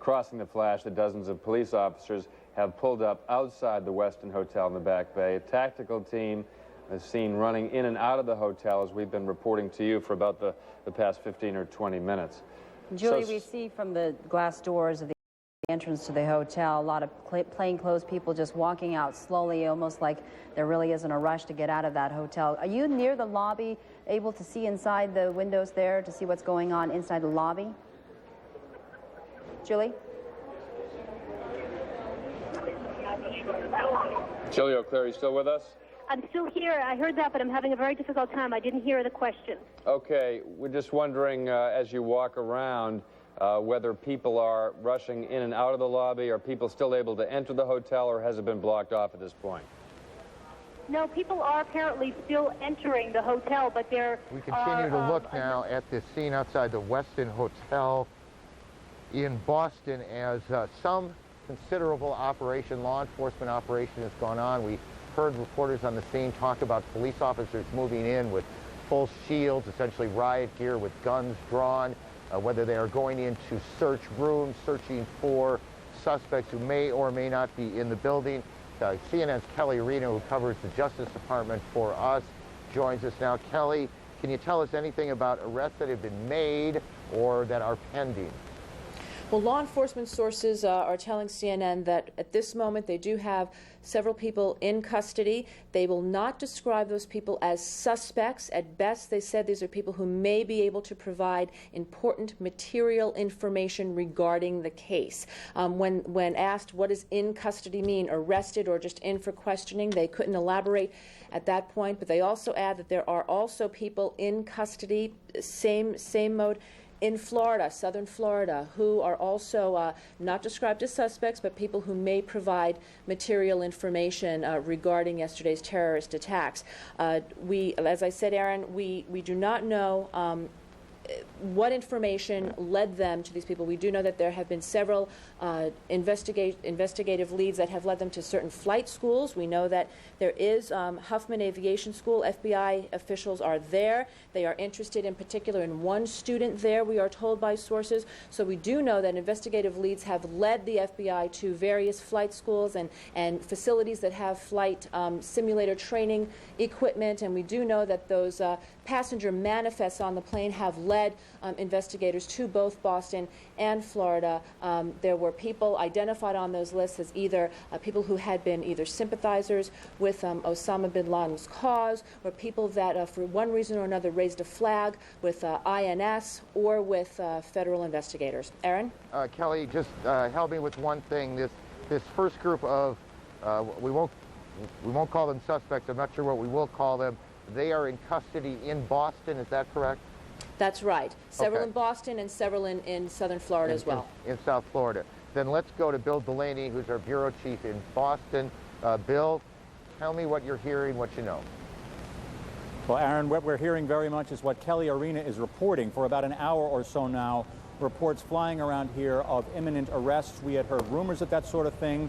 crossing the flash that dozens of police officers have pulled up outside the Westin Hotel in the Back Bay. A tactical team is seen running in and out of the hotel, as we've been reporting to you for about the past 15 or 20 minutes. Julie, we see from the glass doors of the entrance to the hotel a lot of plainclothes people just walking out slowly, almost like there really isn't a rush to get out of that hotel. Are you near the lobby, able to see inside the windows there to see what's going on inside the lobby? Julie? Julie Auclair, are you still with us? I'm still here. I heard that, but I'm having a very difficult time. I didn't hear the question. Okay, we're just wondering, as you walk around, whether people are rushing in and out of the lobby, are people still able to enter the hotel, or has it been blocked off at this point? No, people are apparently still entering the hotel, but they're... We continue to look now at this scene outside the Westin Hotel in Boston as some considerable operation, law enforcement operation, has gone on. We heard reporters on the scene talk about police officers moving in with full shields, essentially riot gear with guns drawn, whether they are going in to search rooms, searching for suspects who may or may not be in the building. CNN's Kelly Arena, who covers the Justice Department for us, joins us now. Kelly, can you tell us anything about arrests that have been made or that are pending? Well, law enforcement sources are telling CNN that at this moment they do have several people in custody. They will not describe those people as suspects. At best, they said these are people who may be able to provide important material information regarding the case. When asked what does in custody mean, arrested or just in for questioning, they couldn't elaborate at that point. But they also add that there are also people in custody, same mode, in Florida, southern Florida, who are also not described as suspects, but people who may provide material information regarding yesterday's terrorist attacks. As I said, Aaron, we do not know what information led them to these people. We do know that there have been several investigative leads that have led them to certain flight schools. We know that there is Huffman Aviation School. FBI officials are there. They are interested in particular in one student there, we are told by sources. So we do know that investigative leads have led the FBI to various flight schools and facilities that have flight simulator training equipment. And we do know that those passenger manifests on the plane have led investigators to both Boston and Florida. There were people identified on those lists as either people who had been either sympathizers with Osama bin Laden's cause, or people that for one reason or another raised a flag with INS or with federal investigators. Aaron? Kelly, just help me with one thing. This first group of, we won't call them suspects, I'm not sure what we will call them. They are in custody in Boston, is that correct? That's right. Several in Boston and several in southern Florida as well. In South Florida. Then let's go to Bill Delaney, who's our bureau chief in Boston. Bill, tell me what you're hearing, what you know. Well, Aaron, what we're hearing very much is what Kelly Arena is reporting for about an hour or so now. Reports flying around here of imminent arrests. We had heard rumors of that sort of thing,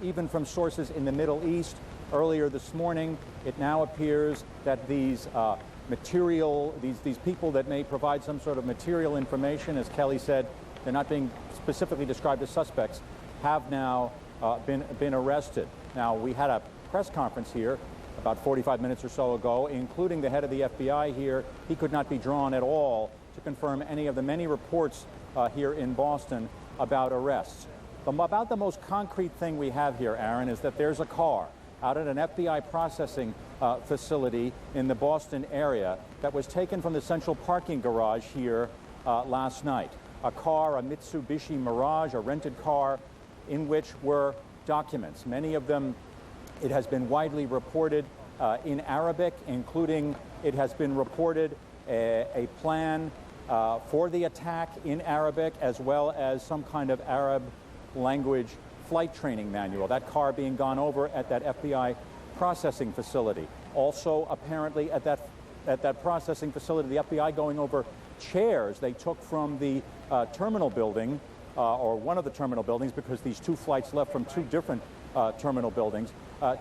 even from sources in the Middle East. Earlier this morning, it now appears that these these people that may provide some sort of material information, as Kelly said, they're not being specifically described as suspects, have now been arrested. Now, we had a press conference here about 45 minutes or so ago, including the head of the FBI here. He could not be drawn at all to confirm any of the many reports here in Boston about arrests. About the most concrete thing we have here, Aaron, is that there's a car out at an FBI processing facility in the Boston area that was taken from the central parking garage here last night. A car, a Mitsubishi Mirage, a rented car, in which were documents. Many of them, it has been widely reported in Arabic, including it has been reported a plan for the attack in Arabic, as well as some kind of Arab language flight training manual. That car being gone over at that FBI processing facility. Also, apparently, at that processing facility, the FBI going over chairs they took from the terminal building, or one of the terminal buildings, because these two flights left from two different terminal buildings.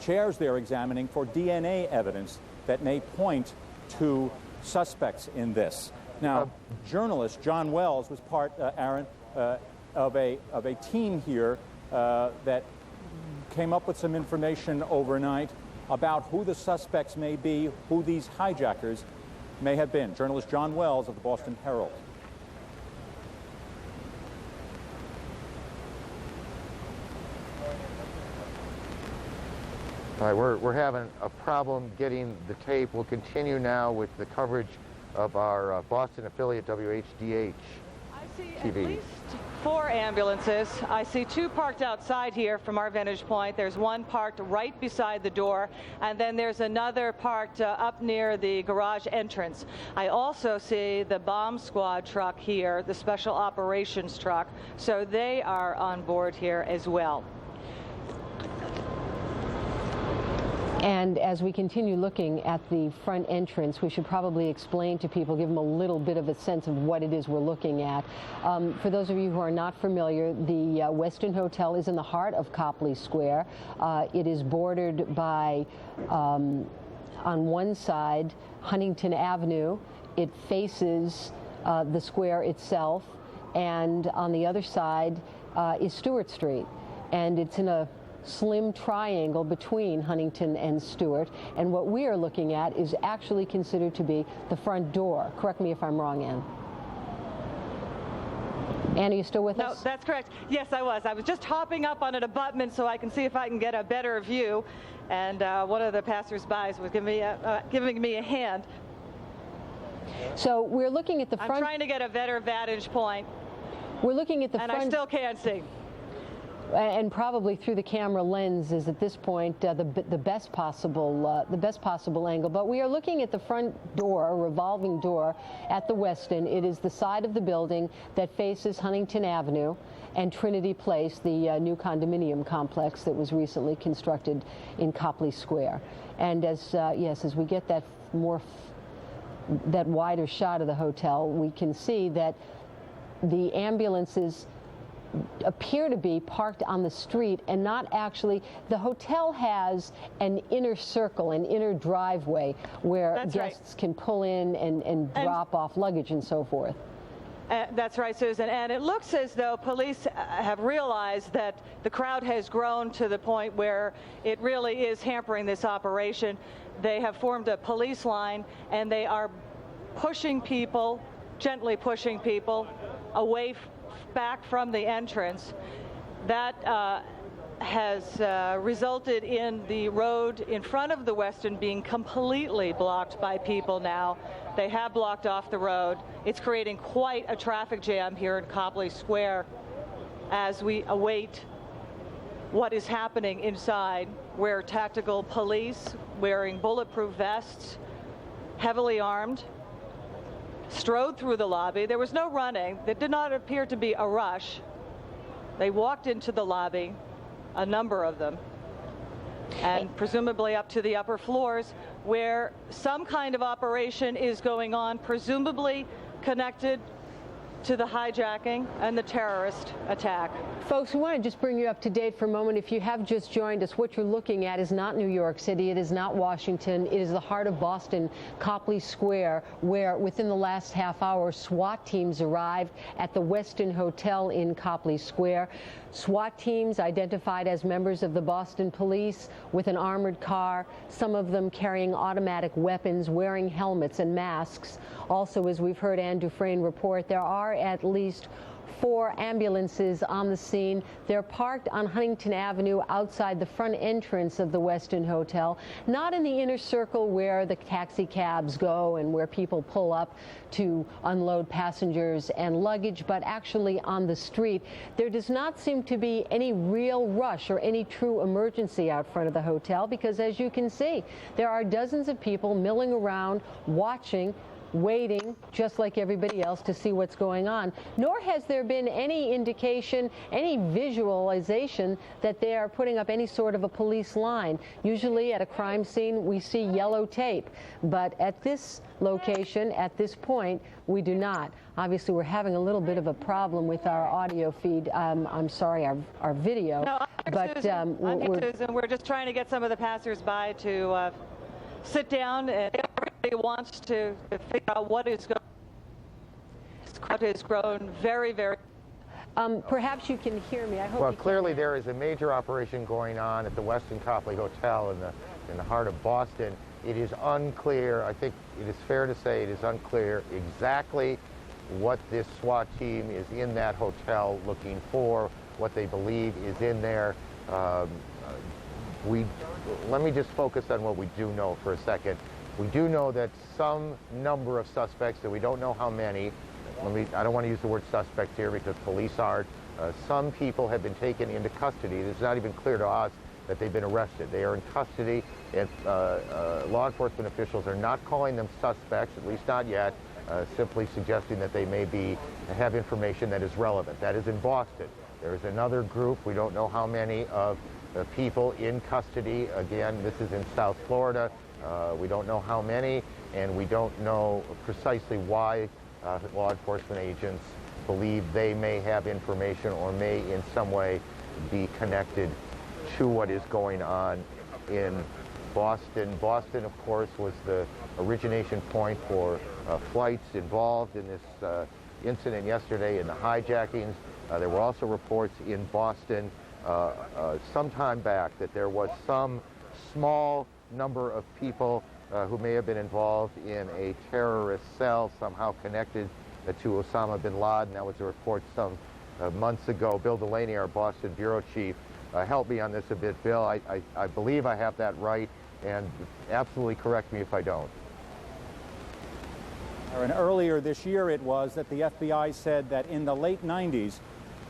Chairs they're examining for DNA evidence that may point to suspects in this. Now, journalist John Wells was part, Aaron, of a team here that came up with some information overnight about who the suspects may be, who these hijackers may have been. Journalist John Wells of the Boston Herald. All right, we're having a problem getting the tape. We'll continue now with the coverage of our Boston affiliate, WHDH. TV. 4 ambulances. I see 2 parked outside here from our vantage point. There's one parked right beside the door, and then there's another parked up near the garage entrance. I also see the bomb squad truck here, the special operations truck, so they are on board here as well. And as we continue looking at the front entrance, we should probably explain to people, give them a little bit of a sense of what it is we're looking at. For those of you who are not familiar, the Westin Hotel is in the heart of Copley Square. It is bordered by, on one side, Huntington Avenue. It faces the square itself, and on the other side is Stewart Street. And it's in a slim triangle between Huntington and Stewart, and what we are looking at is actually considered to be the front door. Correct me if I'm wrong, Ann. Ann, are you still with us? No, that's correct. Yes, I was. I was just hopping up on an abutment so I can see if I can get a better view, and one of the passers-by was giving me a hand. So we're looking at the front. I'm trying to get a better vantage point. We're looking at the front. And I still can't see. And probably through the camera lens is at this point the best possible angle. But we are looking at the front door, a revolving door at the Westin. It is the side of the building that faces Huntington Avenue and Trinity Place, the new condominium complex that was recently constructed in Copley Square. And as we get that wider shot of the hotel, we can see that the ambulances appear to be parked on the street and not actually. The hotel has an inner circle, an inner driveway where guests can pull in and drop off luggage and so forth. That's right, Susan. And it looks as though police have realized that the crowd has grown to the point where it really is hampering this operation. They have formed a police line, and they are pushing people, gently pushing people away back from the entrance. That has resulted in the road in front of the Westin being completely blocked by people now. They have blocked off the road. It's creating quite a traffic jam here in Copley Square as we await what is happening inside, where tactical police wearing bulletproof vests, heavily armed, strode through the lobby. There was no running. There did not appear to be a rush. They walked into the lobby, a number of them, and presumably up to the upper floors where some kind of operation is going on, presumably connected to the hijacking and the terrorist attack. Folks, we want to just bring you up to date for a moment. If you have just joined us, what you're looking at is not New York City. It is not Washington. It is the heart of Boston, Copley Square, where within the last half hour, SWAT teams arrived at the Westin Hotel in Copley Square. SWAT teams identified as members of the Boston Police with an armored car, some of them carrying automatic weapons, wearing helmets and masks. Also, as we've heard Ann Dufresne report, there are at least 4 ambulances on the scene. They're parked on Huntington Avenue outside the front entrance of the Westin Hotel, not in the inner circle where the taxi cabs go and where people pull up to unload passengers and luggage, but actually on the street. There does not seem to be any real rush or any true emergency out front of the hotel because, as you can see, there are dozens of people milling around, watching, waiting, just like everybody else, to see what's going on. Nor has there been any indication, any visualization that they are putting up any sort of a police line. Usually at a crime scene, we see yellow tape, but at this location, at this point, we do not. Obviously, we're having a little bit of a problem with our audio feed. I'm sorry, our video. No, but Susan, we're just trying to get some of the passers-by to sit down, and everybody wants to figure out what is going on. This crowd has grown very, very. Perhaps you can hear me. I hope. Well, clearly there is a major operation going on at the Westin Copley Hotel in the heart of Boston. It is unclear. I think it is fair to say it is unclear exactly what this SWAT team is in that hotel looking for, what they believe is in there. Let me just focus on what we do know for a second. We do know that some number of suspects, that we don't know how many, I don't want to use the word suspects here because police aren't. Some people have been taken into custody. It's not even clear to us that they've been arrested. They are in custody, and law enforcement officials are not calling them suspects, at least not yet, simply suggesting that they may have information that is relevant. That is in Boston. There's another group, we don't know how many, of people in custody. Again, this is in South Florida. We don't know how many, and we don't know precisely why law enforcement agents believe they may have information or may in some way be connected to what is going on in Boston. Boston, of course, was the origination point for flights involved in this incident yesterday in the hijackings. There were also reports in Boston some time back that there was some small number of people who may have been involved in a terrorist cell somehow connected to Osama bin Laden. That was a report some months ago. Bill Delaney, our Boston bureau chief, helped me on this a bit. Bill, I believe I have that right, and absolutely correct me if I don't. And earlier this year it was that the FBI said that in the late 90s,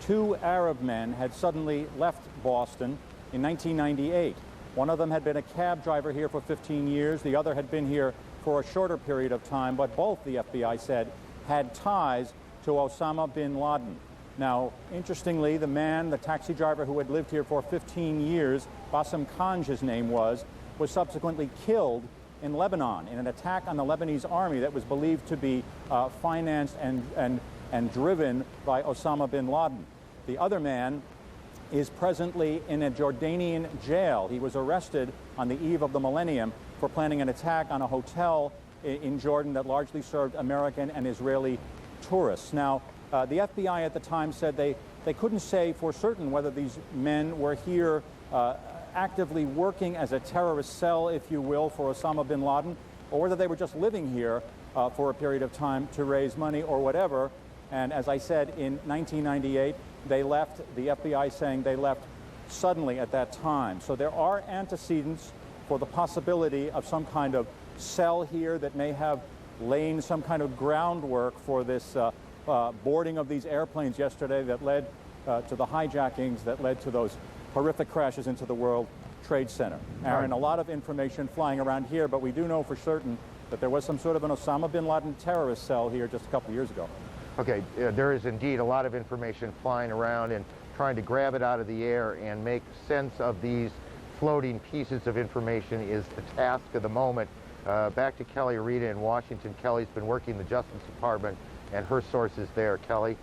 2 Arab men had suddenly left Boston in 1998. One of them had been a cab driver here for 15 years. The other had been here for a shorter period of time, but both, the FBI said, had ties to Osama bin Laden. Now, interestingly, the man, the taxi driver who had lived here for 15 years, Bassem Khanj his name was subsequently killed in Lebanon in an attack on the Lebanese army that was believed to be financed and driven by Osama bin Laden. The other man is presently in a Jordanian jail. He was arrested on the eve of the millennium for planning an attack on a hotel in Jordan that largely served American and Israeli tourists. Now, the FBI at the time said they couldn't say for certain whether these men were here actively working as a terrorist cell, if you will, for Osama bin Laden, or whether they were just living here for a period of time to raise money or whatever. And as I said, in 1998, they left, the FBI saying they left suddenly at that time. So there are antecedents for the possibility of some kind of cell here that may have laid some kind of groundwork for this boarding of these airplanes yesterday that led to the hijackings, that led to those horrific crashes into the World Trade Center. Aaron, a lot of information flying around here, but we do know for certain that there was some sort of an Osama bin Laden terrorist cell here just a couple of years ago. Okay, there is indeed a lot of information flying around, and trying to grab it out of the air and make sense of these floating pieces of information is the task of the moment. Back to Kelly Arita in Washington. Kelly's been working the Justice Department and her sources there. Kelly?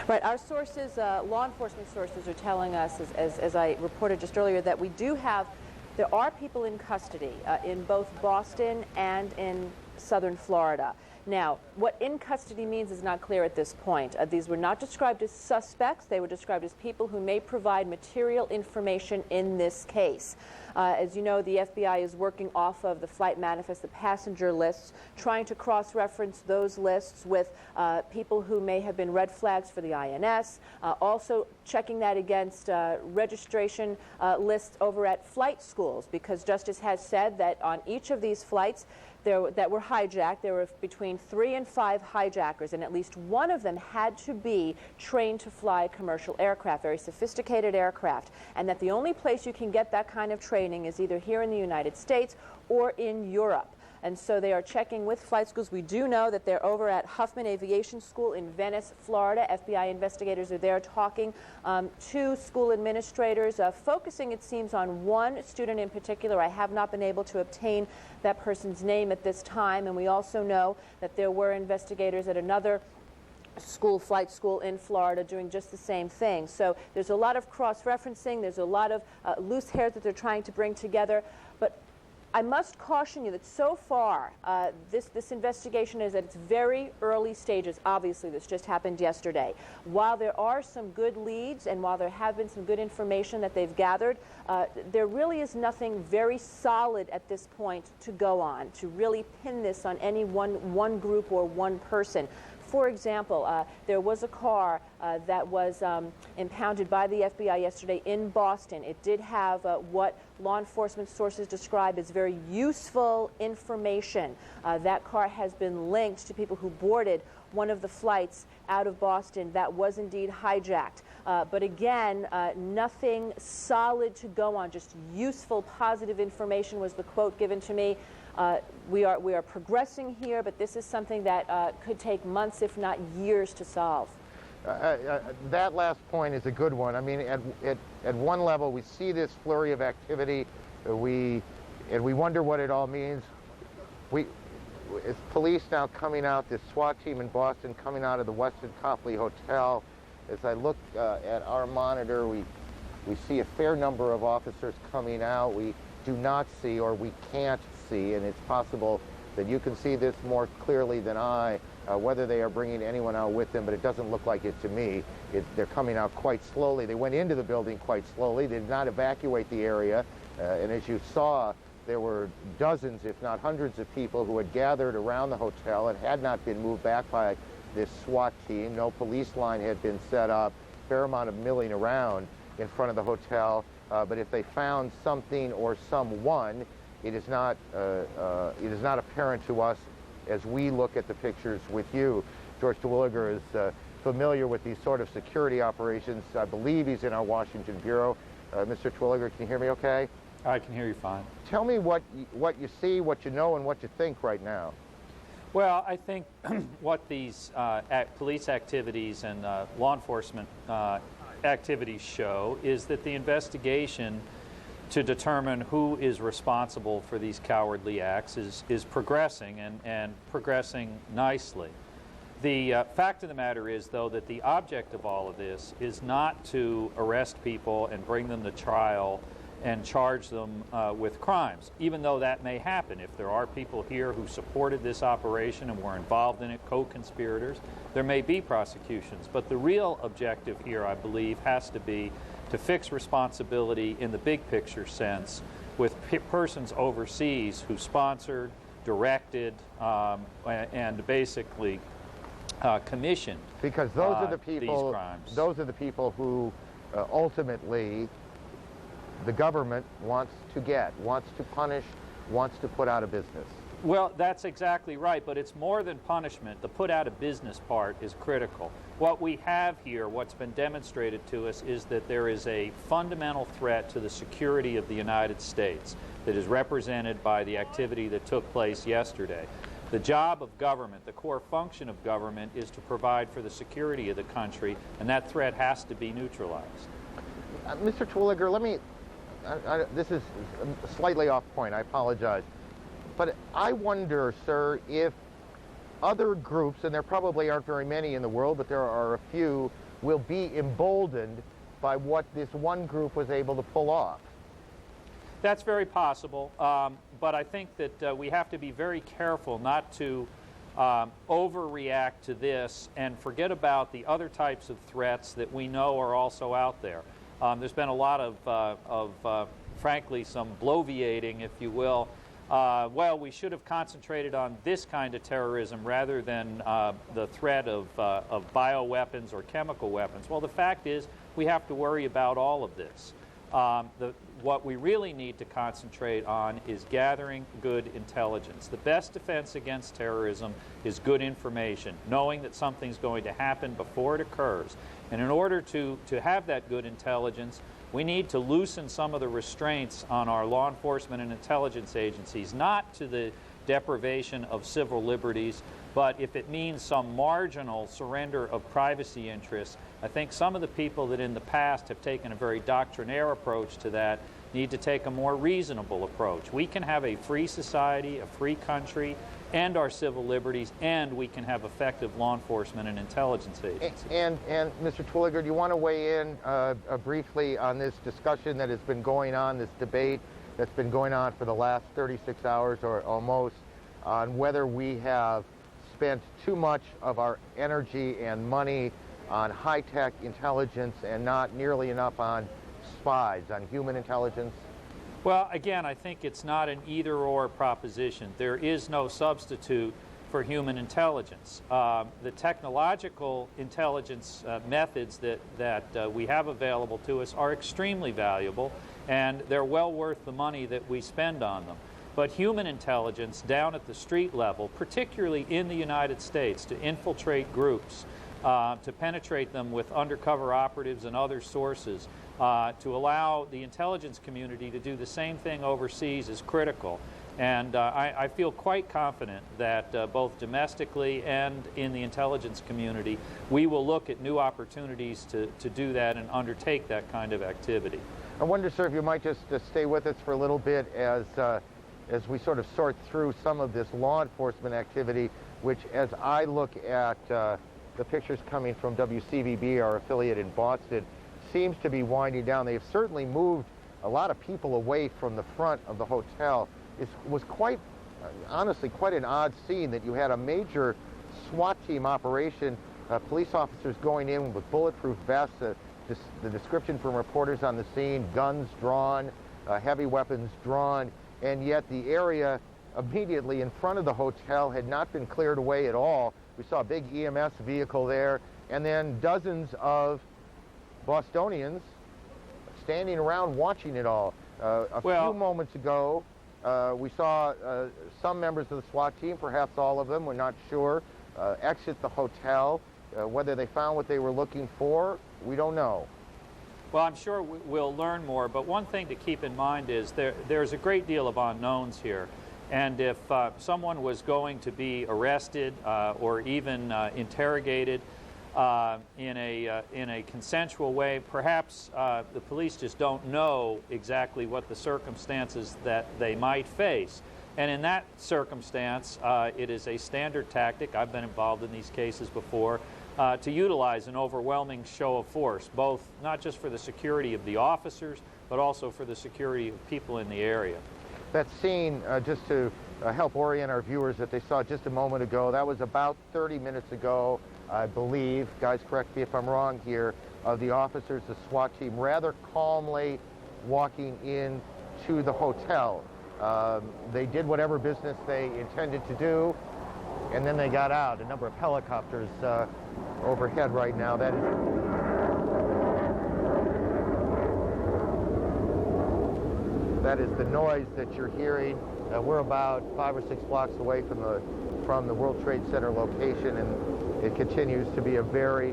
Right, our sources, law enforcement sources, are telling us, as I reported just earlier, that there are people in custody in both Boston and in southern Florida. Now, what in custody means is not clear at this point. These were not described as suspects. They were described as people who may provide material information in this case. As you know, the FBI is working off of the flight manifest, the passenger lists, trying to cross-reference those lists with people who may have been red flags for the INS, also checking that against registration lists over at flight schools, because Justice has said that on each of these flights that were hijacked, there were between 3 and 5 hijackers, and at least one of them had to be trained to fly commercial aircraft, very sophisticated aircraft, and that the only place you can get that kind of training is either here in the United States or in Europe. And so they are checking with flight schools. We do know that they're over at Huffman Aviation School in Venice, Florida. FBI investigators are there talking to school administrators, focusing, it seems, on one student in particular. I have not been able to obtain that person's name at this time. And we also know that there were investigators at another flight school in Florida doing just the same thing. So there's a lot of cross-referencing. There's a lot of loose hairs that they're trying to bring together. But I must caution you that so far, this investigation is at its very early stages. Obviously, this just happened yesterday. While there are some good leads and while there have been some good information that they've gathered, there really is nothing very solid at this point to go on, to really pin this on any one group or one person. For example, there was a car that was impounded by the FBI yesterday in Boston. It did have what law enforcement sources describe as very useful information. That car has been linked to people who boarded one of the flights out of Boston that was indeed hijacked. But again, nothing solid to go on, just useful, positive information was the quote given to me. We are progressing here, but this is something that could take months, if not years, to solve. That last point is a good one. I mean, at one level, we see this flurry of activity, and we wonder what it all means. It's police now coming out, this SWAT team in Boston coming out of the Westin Copley Hotel. As I look at our monitor, we see a fair number of officers coming out. We do not see, or we can't see, and it's possible that you can see this more clearly than I, whether they are bringing anyone out with them, but it doesn't look like it to me. They're coming out quite slowly. They went into the building quite slowly. They did not evacuate the area, and as you saw, there were dozens, if not hundreds, of people who had gathered around the hotel and had not been moved back by this SWAT team. No police line had been set up. Fair amount of milling around in front of the hotel. But if they found something or someone, it is not apparent to us as we look at the pictures with you. George Terwilliger is familiar with these sort of security operations. I believe he's in our Washington bureau. Mr. Terwilliger, can you hear me okay? I can hear you fine. Tell me what you see, what you know, and what you think right now. Well, I think what these police activities and law enforcement activities show is that the investigation to determine who is responsible for these cowardly acts is progressing and progressing nicely. The fact of the matter is, though, that the object of all of this is not to arrest people and bring them to trial and charge them with crimes, even though that may happen. If there are people here who supported this operation and were involved in it, co-conspirators, there may be prosecutions. But the real objective here, I believe, has to be to fix responsibility in the big picture sense with persons overseas who sponsored, directed, and basically commissioned because those are the people, these crimes. Those are the people who ultimately the government wants to get, wants to punish, wants to put out of business. Well, that's exactly right, but it's more than punishment. The put out of business part is critical. What we have here, what's been demonstrated to us, is that there is a fundamental threat to the security of the United States that is represented by the activity that took place yesterday. The job of government, the core function of government, is to provide for the security of the country, and that threat has to be neutralized. Mr. Terwilliger, let me, this is slightly off point, I apologize. But I wonder, sir, if other groups, and there probably aren't very many in the world, but there are a few, will be emboldened by what this one group was able to pull off. That's very possible, but I think that we have to be very careful not to overreact to this and forget about the other types of threats that we know are also out there. There's been a lot of frankly, some bloviating, if you will. Well, we should have concentrated on this kind of terrorism rather than the threat of bioweapons or chemical weapons. Well, the fact is we have to worry about all of this. What we really need to concentrate on is gathering good intelligence. The best defense against terrorism is good information, knowing that something's going to happen before it occurs. And in order to have that good intelligence, we need to loosen some of the restraints on our law enforcement and intelligence agencies, not to the deprivation of civil liberties, but if it means some marginal surrender of privacy interests. I think some of the people that in the past have taken a very doctrinaire approach to that need to take a more reasonable approach. We can have a free society, a free country, and our civil liberties, and we can have effective law enforcement and intelligence agencies. And Mr. Terwilliger, do you want to weigh in briefly on this discussion that has been going on, this debate that's been going on for the last 36 hours or almost, on whether we have spent too much of our energy and money on high-tech intelligence and not nearly enough on spies, on human intelligence? Well, again, I think it's not an either-or proposition. There is no substitute for human intelligence. The technological intelligence methods that we have available to us are extremely valuable, and they're well worth the money that we spend on them. But human intelligence down at the street level, particularly in the United States, to infiltrate groups, to penetrate them with undercover operatives and other sources, to allow the intelligence community to do the same thing overseas is critical. And I feel quite confident that both domestically and in the intelligence community, we will look at new opportunities to do that and undertake that kind of activity. I wonder, sir, if you might just stay with us for a little bit as we sort of sort through some of this law enforcement activity, which, as I look at the pictures coming from WCVB, our affiliate in Boston, seems to be winding down. They've certainly moved a lot of people away from the front of the hotel. It was quite, honestly, quite an odd scene that you had a major SWAT team operation, police officers going in with bulletproof vests, the description from reporters on the scene, guns drawn, heavy weapons drawn, and yet the area immediately in front of the hotel had not been cleared away at all. We saw a big EMS vehicle there, and then dozens of Bostonians standing around watching it all. A few moments ago, we saw some members of the SWAT team, perhaps all of them, we're not sure, exit the hotel. Whether they found what they were looking for, we don't know. Well, I'm sure we'll learn more, but one thing to keep in mind is there's a great deal of unknowns here. And if someone was going to be arrested or even interrogated in a consensual way, perhaps the police just don't know exactly what the circumstances that they might face. And in that circumstance, it is a standard tactic, I've been involved in these cases before, to utilize an overwhelming show of force, both not just for the security of the officers, but also for the security of people in the area. That scene, just to help orient our viewers that they saw just a moment ago, that was about 30 minutes ago, I believe, guys correct me if I'm wrong here, of the officers, the SWAT team, rather calmly walking in to the hotel. They did whatever business they intended to do, and then they got out. A number of helicopters overhead right now. That is the noise that you're hearing. We're about 5 or 6 blocks away from the World Trade Center location, and it continues to be a very,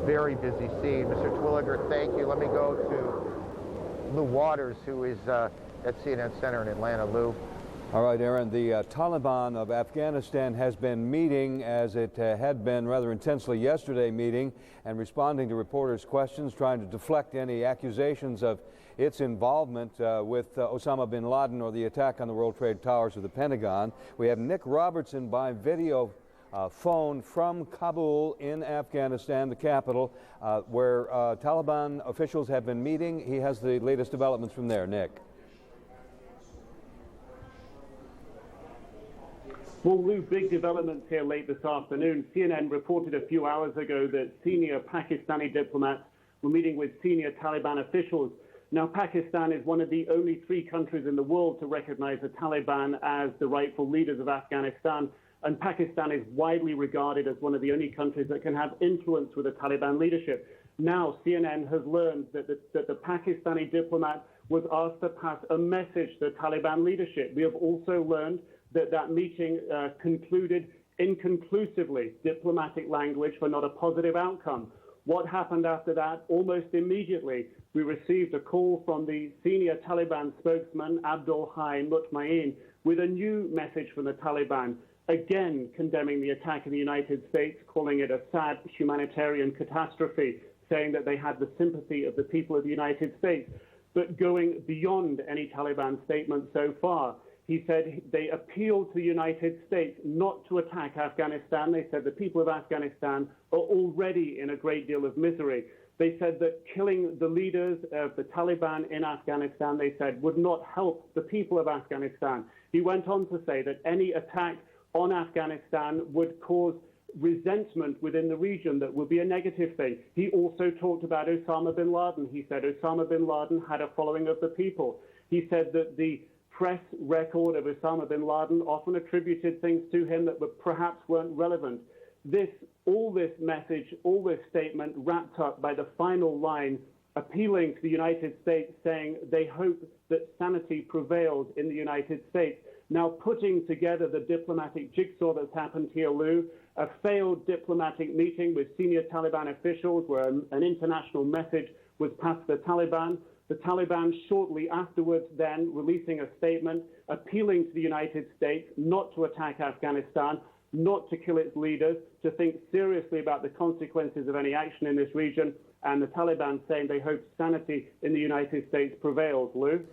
very busy scene. Mr. Twilliger, thank you. Let me go to Lou Waters, who is at CNN Center in Atlanta. Lou. All right, Aaron, the Taliban of Afghanistan has been meeting, as it had been rather intensely yesterday, meeting and responding to reporters' questions, trying to deflect any accusations of its involvement with Osama bin Laden or the attack on the World Trade Towers of the Pentagon. We have Nick Robertson by video phone from Kabul in Afghanistan, the capital, where Taliban officials have been meeting. He has the latest developments from there. Nick. Well, Lou, big developments here late this afternoon. CNN reported a few hours ago that senior Pakistani diplomats were meeting with senior Taliban officials. Now, Pakistan is one of the only 3 countries in the world to recognize the Taliban as the rightful leaders of Afghanistan, and Pakistan is widely regarded as one of the only countries that can have influence with the Taliban leadership. Now, CNN has learned that the Pakistani diplomat was asked to pass a message to the Taliban leadership. We have also learned that meeting concluded inconclusively, diplomatic language for not a positive outcome. What happened after that? Almost immediately, we received a call from the senior Taliban spokesman, Abdul Hai Mutmain, with a new message from the Taliban, again condemning the attack in the United States, calling it a sad humanitarian catastrophe, saying that they had the sympathy of the people of the United States. But going beyond any Taliban statement so far, he said they appealed to the United States not to attack Afghanistan. They said the people of Afghanistan are already in a great deal of misery. They said that killing the leaders of the Taliban in Afghanistan, they said, would not help the people of Afghanistan. He went on to say that any attack on Afghanistan would cause resentment within the region that would be a negative thing. He also talked about Osama bin Laden. He said Osama bin Laden had a following of the people. He said that the press record of Osama bin Laden often attributed things to him that perhaps weren't relevant. All this message, all this statement wrapped up by the final line appealing to the United States, saying they hope that sanity prevails in the United States. Now putting together the diplomatic jigsaw that's happened here, Lou, a failed diplomatic meeting with senior Taliban officials where an international message was passed to the Taliban. The Taliban shortly afterwards then releasing a statement appealing to the United States not to attack Afghanistan, not to kill its leaders, to think seriously about the consequences of any action in this region, and the Taliban saying they hope sanity in the United States prevails. Lou?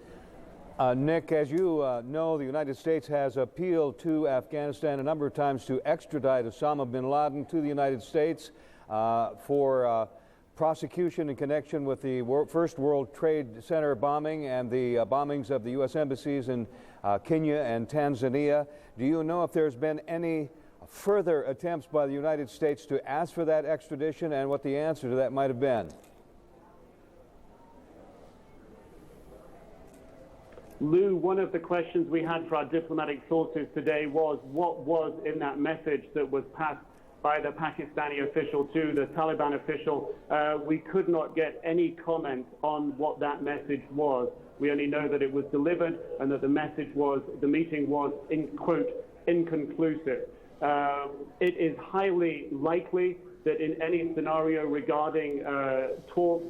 Nick, as you know, the United States has appealed to Afghanistan a number of times to extradite Osama bin Laden to the United States for prosecution in connection with the first World Trade Center bombing and the bombings of the U.S. embassies in Kenya and Tanzania. Do you know if there's been any further attempts by the United States to ask for that extradition and what the answer to that might have been? Lou, one of the questions we had for our diplomatic sources today was what was in that message that was passed by the Pakistani official to the Taliban official. We could not get any comment on what that message was. We only know that it was delivered and that the message was, the meeting was, in quote, inconclusive. It is highly likely that in any scenario regarding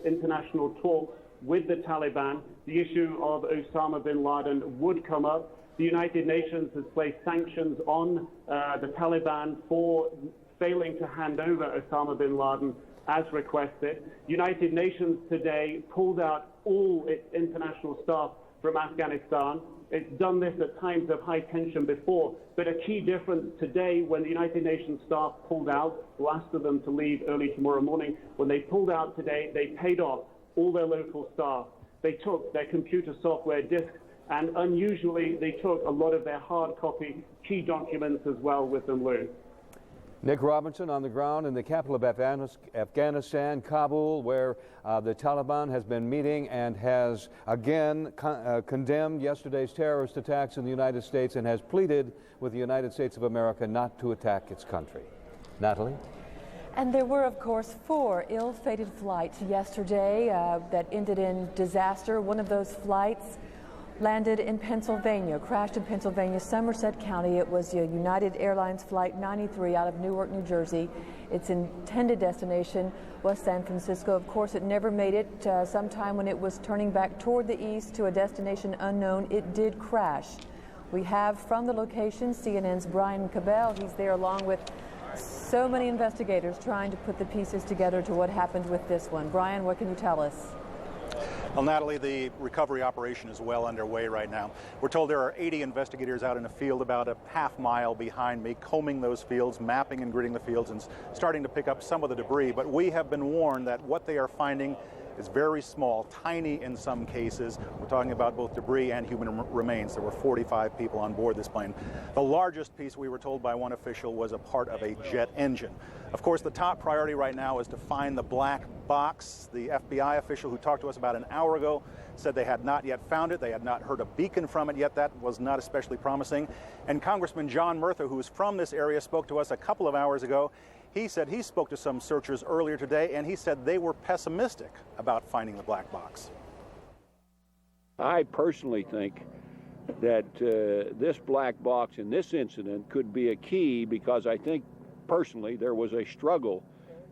international talks with the Taliban, the issue of Osama bin Laden would come up. The United Nations has placed sanctions on the Taliban for failing to hand over Osama bin Laden as requested. United Nations today pulled out all its international staff from Afghanistan. It's done this at times of high tension before, but a key difference today when the United Nations staff pulled out, last of them to leave early tomorrow morning, when they pulled out today, they paid off all their local staff. They took their computer software disks, and unusually, they took a lot of their hard copy key documents as well with them, Lou. Nick Robinson on the ground in the capital of Afghanistan, Kabul, where the Taliban has been meeting and has again condemned yesterday's terrorist attacks in the United States and has pleaded with the United States of America not to attack its country. Natalie? And there were, of course, 4 ill-fated flights yesterday that ended in disaster. One of those flights landed in Pennsylvania, crashed in Pennsylvania, Somerset County. It was a United Airlines Flight 93 out of Newark, New Jersey. Its intended destination was San Francisco. Of course, it never made it. Sometime when it was turning back toward the east to a destination unknown, it did crash. We have from the location CNN's Brian Cabell. He's there along with so many investigators trying to put the pieces together to what happened with this one. Brian, what can you tell us? Well, Natalie, the recovery operation is well underway right now. We're told there are 80 investigators out in a field about a half mile behind me, combing those fields, mapping and gridding the fields, and starting to pick up some of the debris. But we have been warned that what they are finding is very small, tiny in some cases. We're talking about both debris and human remains. There were 45 people on board this plane. The largest piece, we were told by one official, was a part of a jet engine. Of course, the top priority right now is to find the black box. The FBI official who talked to us about an hour ago said they had not yet found it. They had not heard a beacon from it yet. That was not especially promising. And Congressman John Murtha, who is from this area, spoke to us a couple of hours ago. He said he spoke to some searchers earlier today, and he said they were pessimistic about finding the black box. I personally think that this black box in this incident could be a key, because I think personally there was a struggle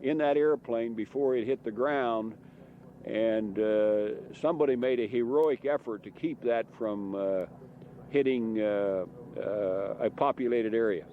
in that airplane before it hit the ground, and somebody made a heroic effort to keep that from hitting a populated area.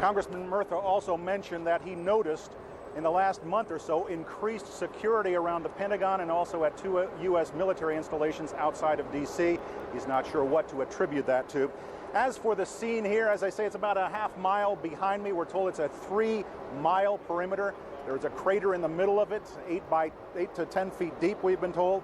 Congressman Murtha also mentioned that he noticed in the last month or so increased security around the Pentagon and also at 2 U.S. military installations outside of D.C. He's not sure what to attribute that to. As for the scene here, as I say, it's about a half mile behind me. We're told it's a 3-mile perimeter. There's a crater in the middle of it, 8 to 10 feet deep, we've been told.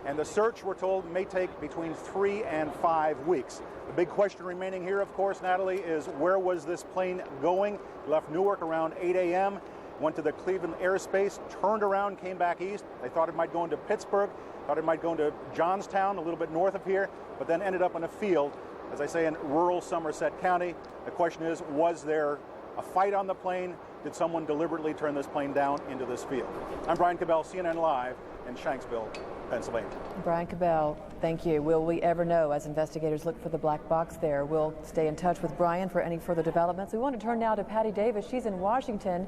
And the search, we're told, may take between 3 and 5 weeks. The big question remaining here, of course, Natalie, is where was this plane going? It left Newark around 8 a.m. went to the Cleveland airspace, turned around, came back east. They thought it might go into Pittsburgh, thought it might go into Johnstown, a little bit north of here, but then ended up in a field, as I say, in rural Somerset County. The question is, was there a fight on the plane? Did someone deliberately turn this plane down into this field? I'm Brian Cabell, CNN Live in Shanksville, Pennsylvania. Brian Cabell, thank you. Will we ever know as investigators look for the black box there? We'll stay in touch with Brian for any further developments. We want to turn now to Patty Davis. She's in Washington.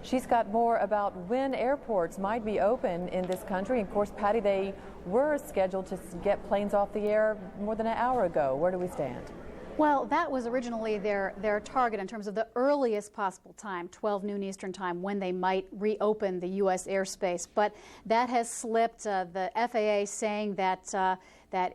She's got more about when airports might be open in this country. Of course, Patty, they were scheduled to get planes off the air more than an hour ago. Where do we stand? Well, that was originally their target in terms of the earliest possible time, 12 noon Eastern time, when they might reopen the U.S. airspace. But that has slipped. The FAA saying that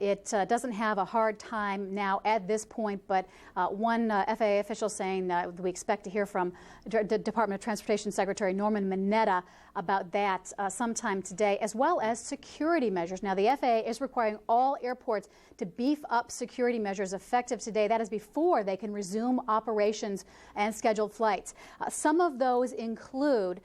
it doesn't have a hard time now at this point, but one FAA official saying that we expect to hear from the Department of Transportation Secretary Norman Mineta about that sometime today, as well as security measures. Now, the FAA is requiring all airports to beef up security measures effective today. That is before they can resume operations and scheduled flights. Some of those include,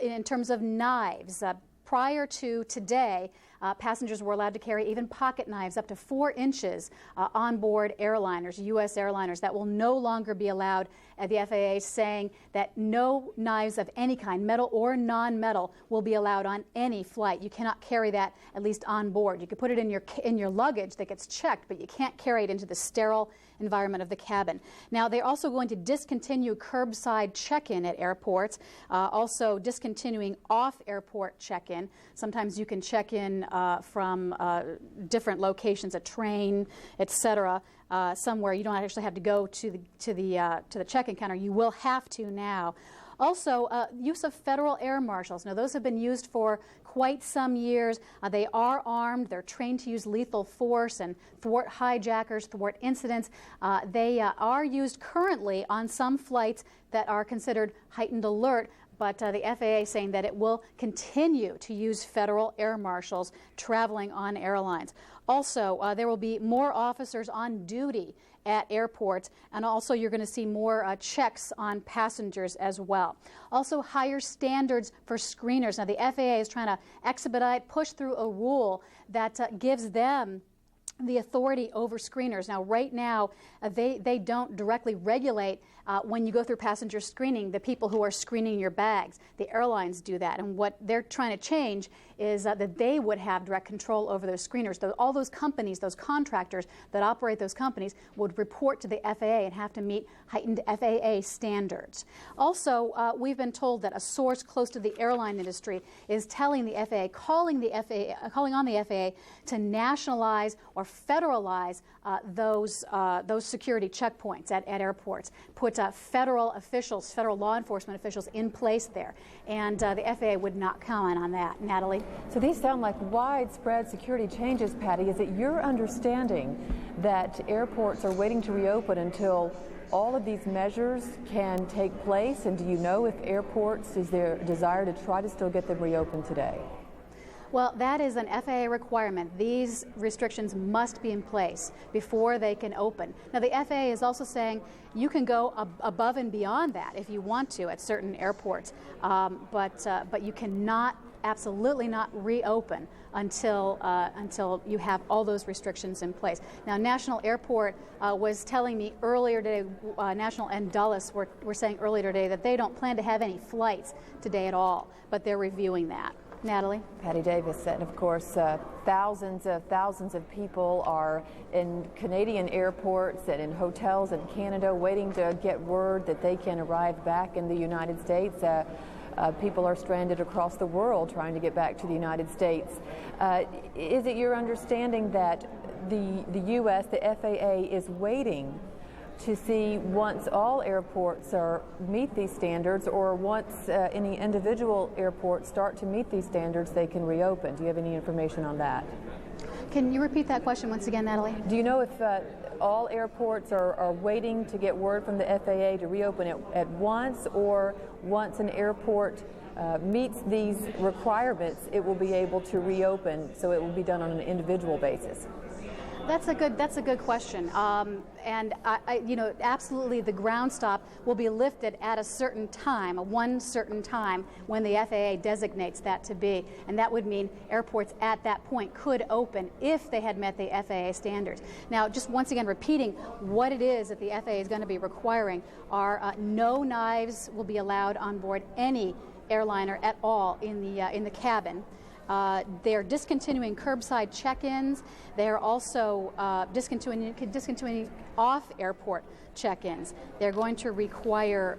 in terms of knives, prior to today, passengers were allowed to carry even pocket knives up to 4 inches on board airliners, U.S. airliners. That will no longer be allowed. The FAA saying that no knives of any kind, metal or non-metal, will be allowed on any flight. You cannot carry that, at least on board. You can put it in your luggage that gets checked, but you can't carry it into the sterile environment of the cabin. Now, they're also going to discontinue curbside check-in at airports, also discontinuing off-airport check-in. Sometimes you can check in from different locations, a train, etc. Somewhere you don't actually have to go to the check-in counter. You will have to now. Also, use of federal air marshals. Now, those have been used for quite some years. They are armed. They're trained to use lethal force and thwart hijackers, thwart incidents. They are used currently on some flights that are considered heightened alert, but the FAA saying that it will continue to use federal air marshals traveling on airlines. Also, there will be more officers on duty at airports, and also you're going to see more checks on passengers as well. Also, higher standards for screeners. Now, the FAA is trying to push through a rule that gives them the authority over screeners. Now, right now, they don't directly regulate when you go through passenger screening, the people who are screening your bags. The airlines do that, and what they're trying to change is that they would have direct control over those screeners. All those companies, those contractors that operate those companies would report to the FAA and have to meet heightened FAA standards. Also, we've been told that a source close to the airline industry is telling the FAA, calling on the FAA to nationalize or federalize those security checkpoints at airports, put federal officials, federal law enforcement officials in place there, and the FAA would not comment on that. Natalie? So these sound like widespread security changes, Patty. Is it your understanding that airports are waiting to reopen until all of these measures can take place? And do you know if airports, is there a desire to try to still get them reopened today? Well, that is an FAA requirement. These restrictions must be in place before they can open. Now, the FAA is also saying you can go above and beyond that if you want to at certain airports, but you cannot, absolutely not reopen until you have all those restrictions in place. Now, National Airport was telling me earlier today, National and Dulles were saying earlier today that they don't plan to have any flights today at all, but they're reviewing that. Natalie? Patty Davis. And of course, thousands of people are in Canadian airports and in hotels in Canada waiting to get word that they can arrive back in the United States. People are stranded across the world trying to get back to the United States. Is it your understanding that the U.S., the FAA, is waiting to see once all airports meet these standards, or once any individual airports start to meet these standards, they can reopen? Do you have any information on that? Can you repeat that question once again, Natalie? Do you know if all airports are waiting to get word from the FAA to reopen it at once, or once an airport meets these requirements, it will be able to reopen, so it will be done on an individual basis? That's a good question. And absolutely, the ground stop will be lifted at a certain time, one certain time when the FAA designates that to be, and that would mean airports at that point could open if they had met the FAA standards. Now, just once again repeating what it is that the FAA is going to be requiring are no knives will be allowed on board any airliner at all in the cabin. They're discontinuing curbside check-ins. They're also discontinuing off-airport check-ins. They're going to require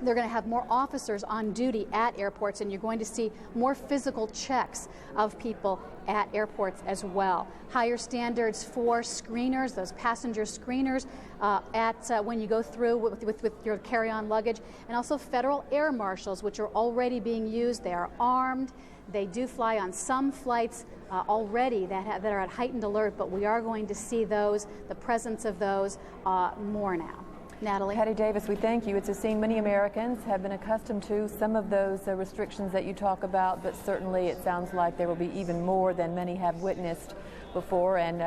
they're going to have more officers on duty at airports, and you're going to see more physical checks of people at airports as well. Higher standards for screeners, those passenger screeners, when you go through with your carry-on luggage, and also federal air marshals, which are already being used. They are armed. They do fly on some flights already that are at heightened alert, but we are going to see the presence of those more now. Natalie. Patty Davis, we thank you. It's a scene many Americans have been accustomed to, some of those restrictions that you talk about, but certainly it sounds like there will be even more than many have witnessed before, and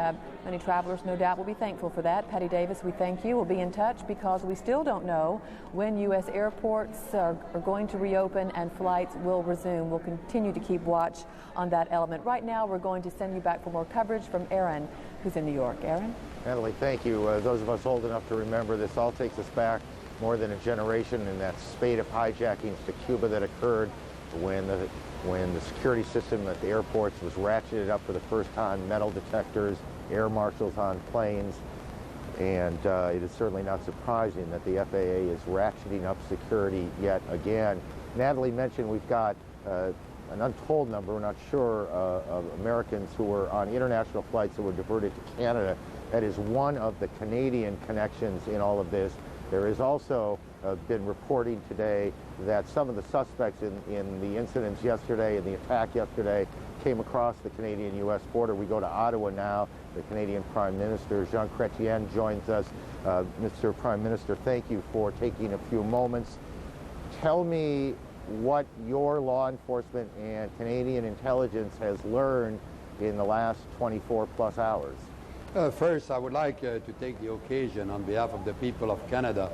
many travelers no doubt will be thankful for that. Patty Davis, we thank you. We'll be in touch because we still don't know when U.S. airports are going to reopen and flights will resume. We'll continue to keep watch on that element. Right now, we're going to send you back for more coverage from Aaron, who's in New York. Aaron? Natalie, thank you. Those of us old enough to remember, this all takes us back more than a generation, and that spate of hijackings to Cuba that occurred when the security system at the airports was ratcheted up for the first time, metal detectors, air marshals on planes, and it is certainly not surprising that the FAA is ratcheting up security yet again. Natalie mentioned we've got an untold number, we're not sure, of Americans who were on international flights that were diverted to Canada. That is one of the Canadian connections in all of this. There is also been reporting today that some of the suspects in the incidents yesterday, in the attack yesterday, came across the Canadian-U.S. border. We go to Ottawa now. The Canadian Prime Minister, Jean Chrétien, joins us. Mr. Prime Minister, thank you for taking a few moments. Tell me what your law enforcement and Canadian intelligence has learned in the last 24-plus hours. First, I would like to take the occasion on behalf of the people of Canada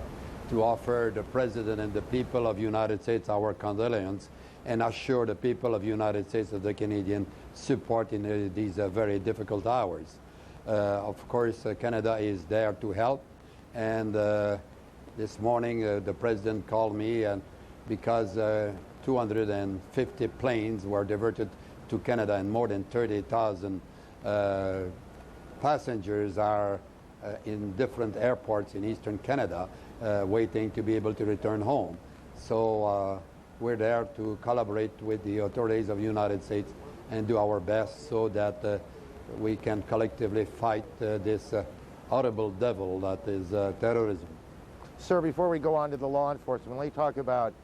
to offer the President and the people of the United States our condolences and assure the people of the United States of the Canadian support in these very difficult hours. Of course, Canada is there to help, and this morning the President called me and because 250 planes were diverted to Canada and more than 30,000 passengers are in different airports in eastern Canada waiting to be able to return home. So we're there to collaborate with the authorities of the United States and do our best so that we can collectively fight this horrible devil that is terrorism. Sir, before we go on to the law enforcement, let me talk about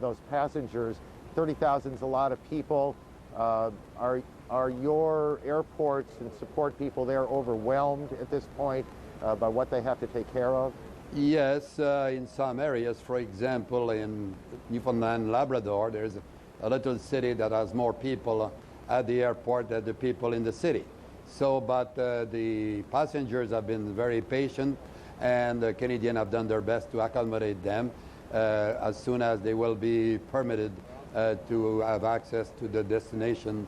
those passengers. 30,000 is a lot of people. Are your airports and support people there overwhelmed at this point by what they have to take care of? Yes, in some areas, for example, in Newfoundland, Labrador, there's a little city that has more people at the airport than the people in the city. So, but the passengers have been very patient, and the Canadians have done their best to accommodate them. As soon as they will be permitted to have access to the destination,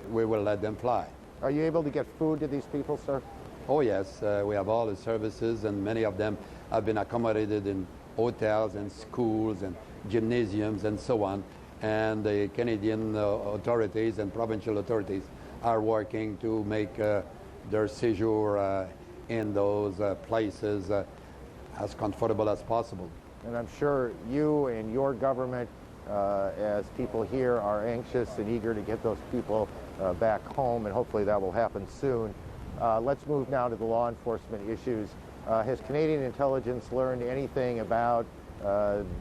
we will let them fly. Are you able to get food to these people, sir? Oh yes, we have all the services, and many of them have been accommodated in hotels and schools and gymnasiums and so on. And the Canadian authorities and provincial authorities are working to make their séjour in those places as comfortable as possible. And I'm sure you and your government, as people here, are anxious and eager to get those people back home, and hopefully that will happen soon. Let's move now to the law enforcement issues. Has Canadian intelligence learned anything about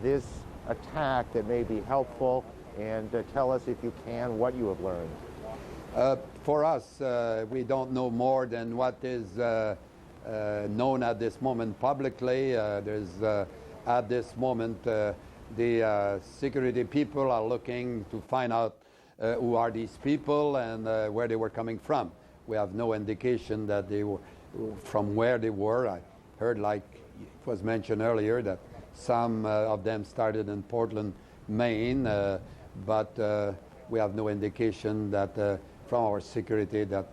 this attack that may be helpful? And tell us, if you can, what you have learned. For us, we don't know more than what is known at this moment publicly. At this moment, the security people are looking to find out who are these people and where they were coming from. We have no indication that they were from where they were. I heard, like it was mentioned earlier, that some of them started in Portland, Maine, but we have no indication that from our security that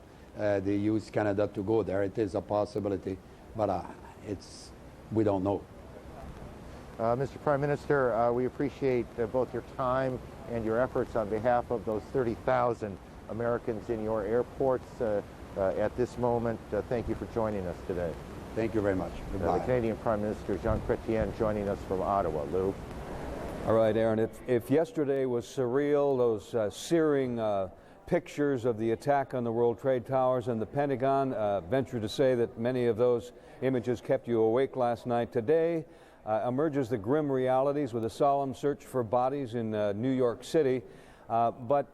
they use Canada to go there. It is a possibility, but we don't know. Mr. Prime Minister, we appreciate both your time and your efforts on behalf of those 30,000 Americans in your airports at this moment. Thank you for joining us today. Thank you very much. Goodbye. The Canadian Prime Minister, Jean Chrétien, joining us from Ottawa. Lou? All right, Aaron, if yesterday was surreal, those searing pictures of the attack on the World Trade Towers and the Pentagon, venture to say that many of those images kept you awake last night. Today emerges the grim realities with a solemn search for bodies in New York City. But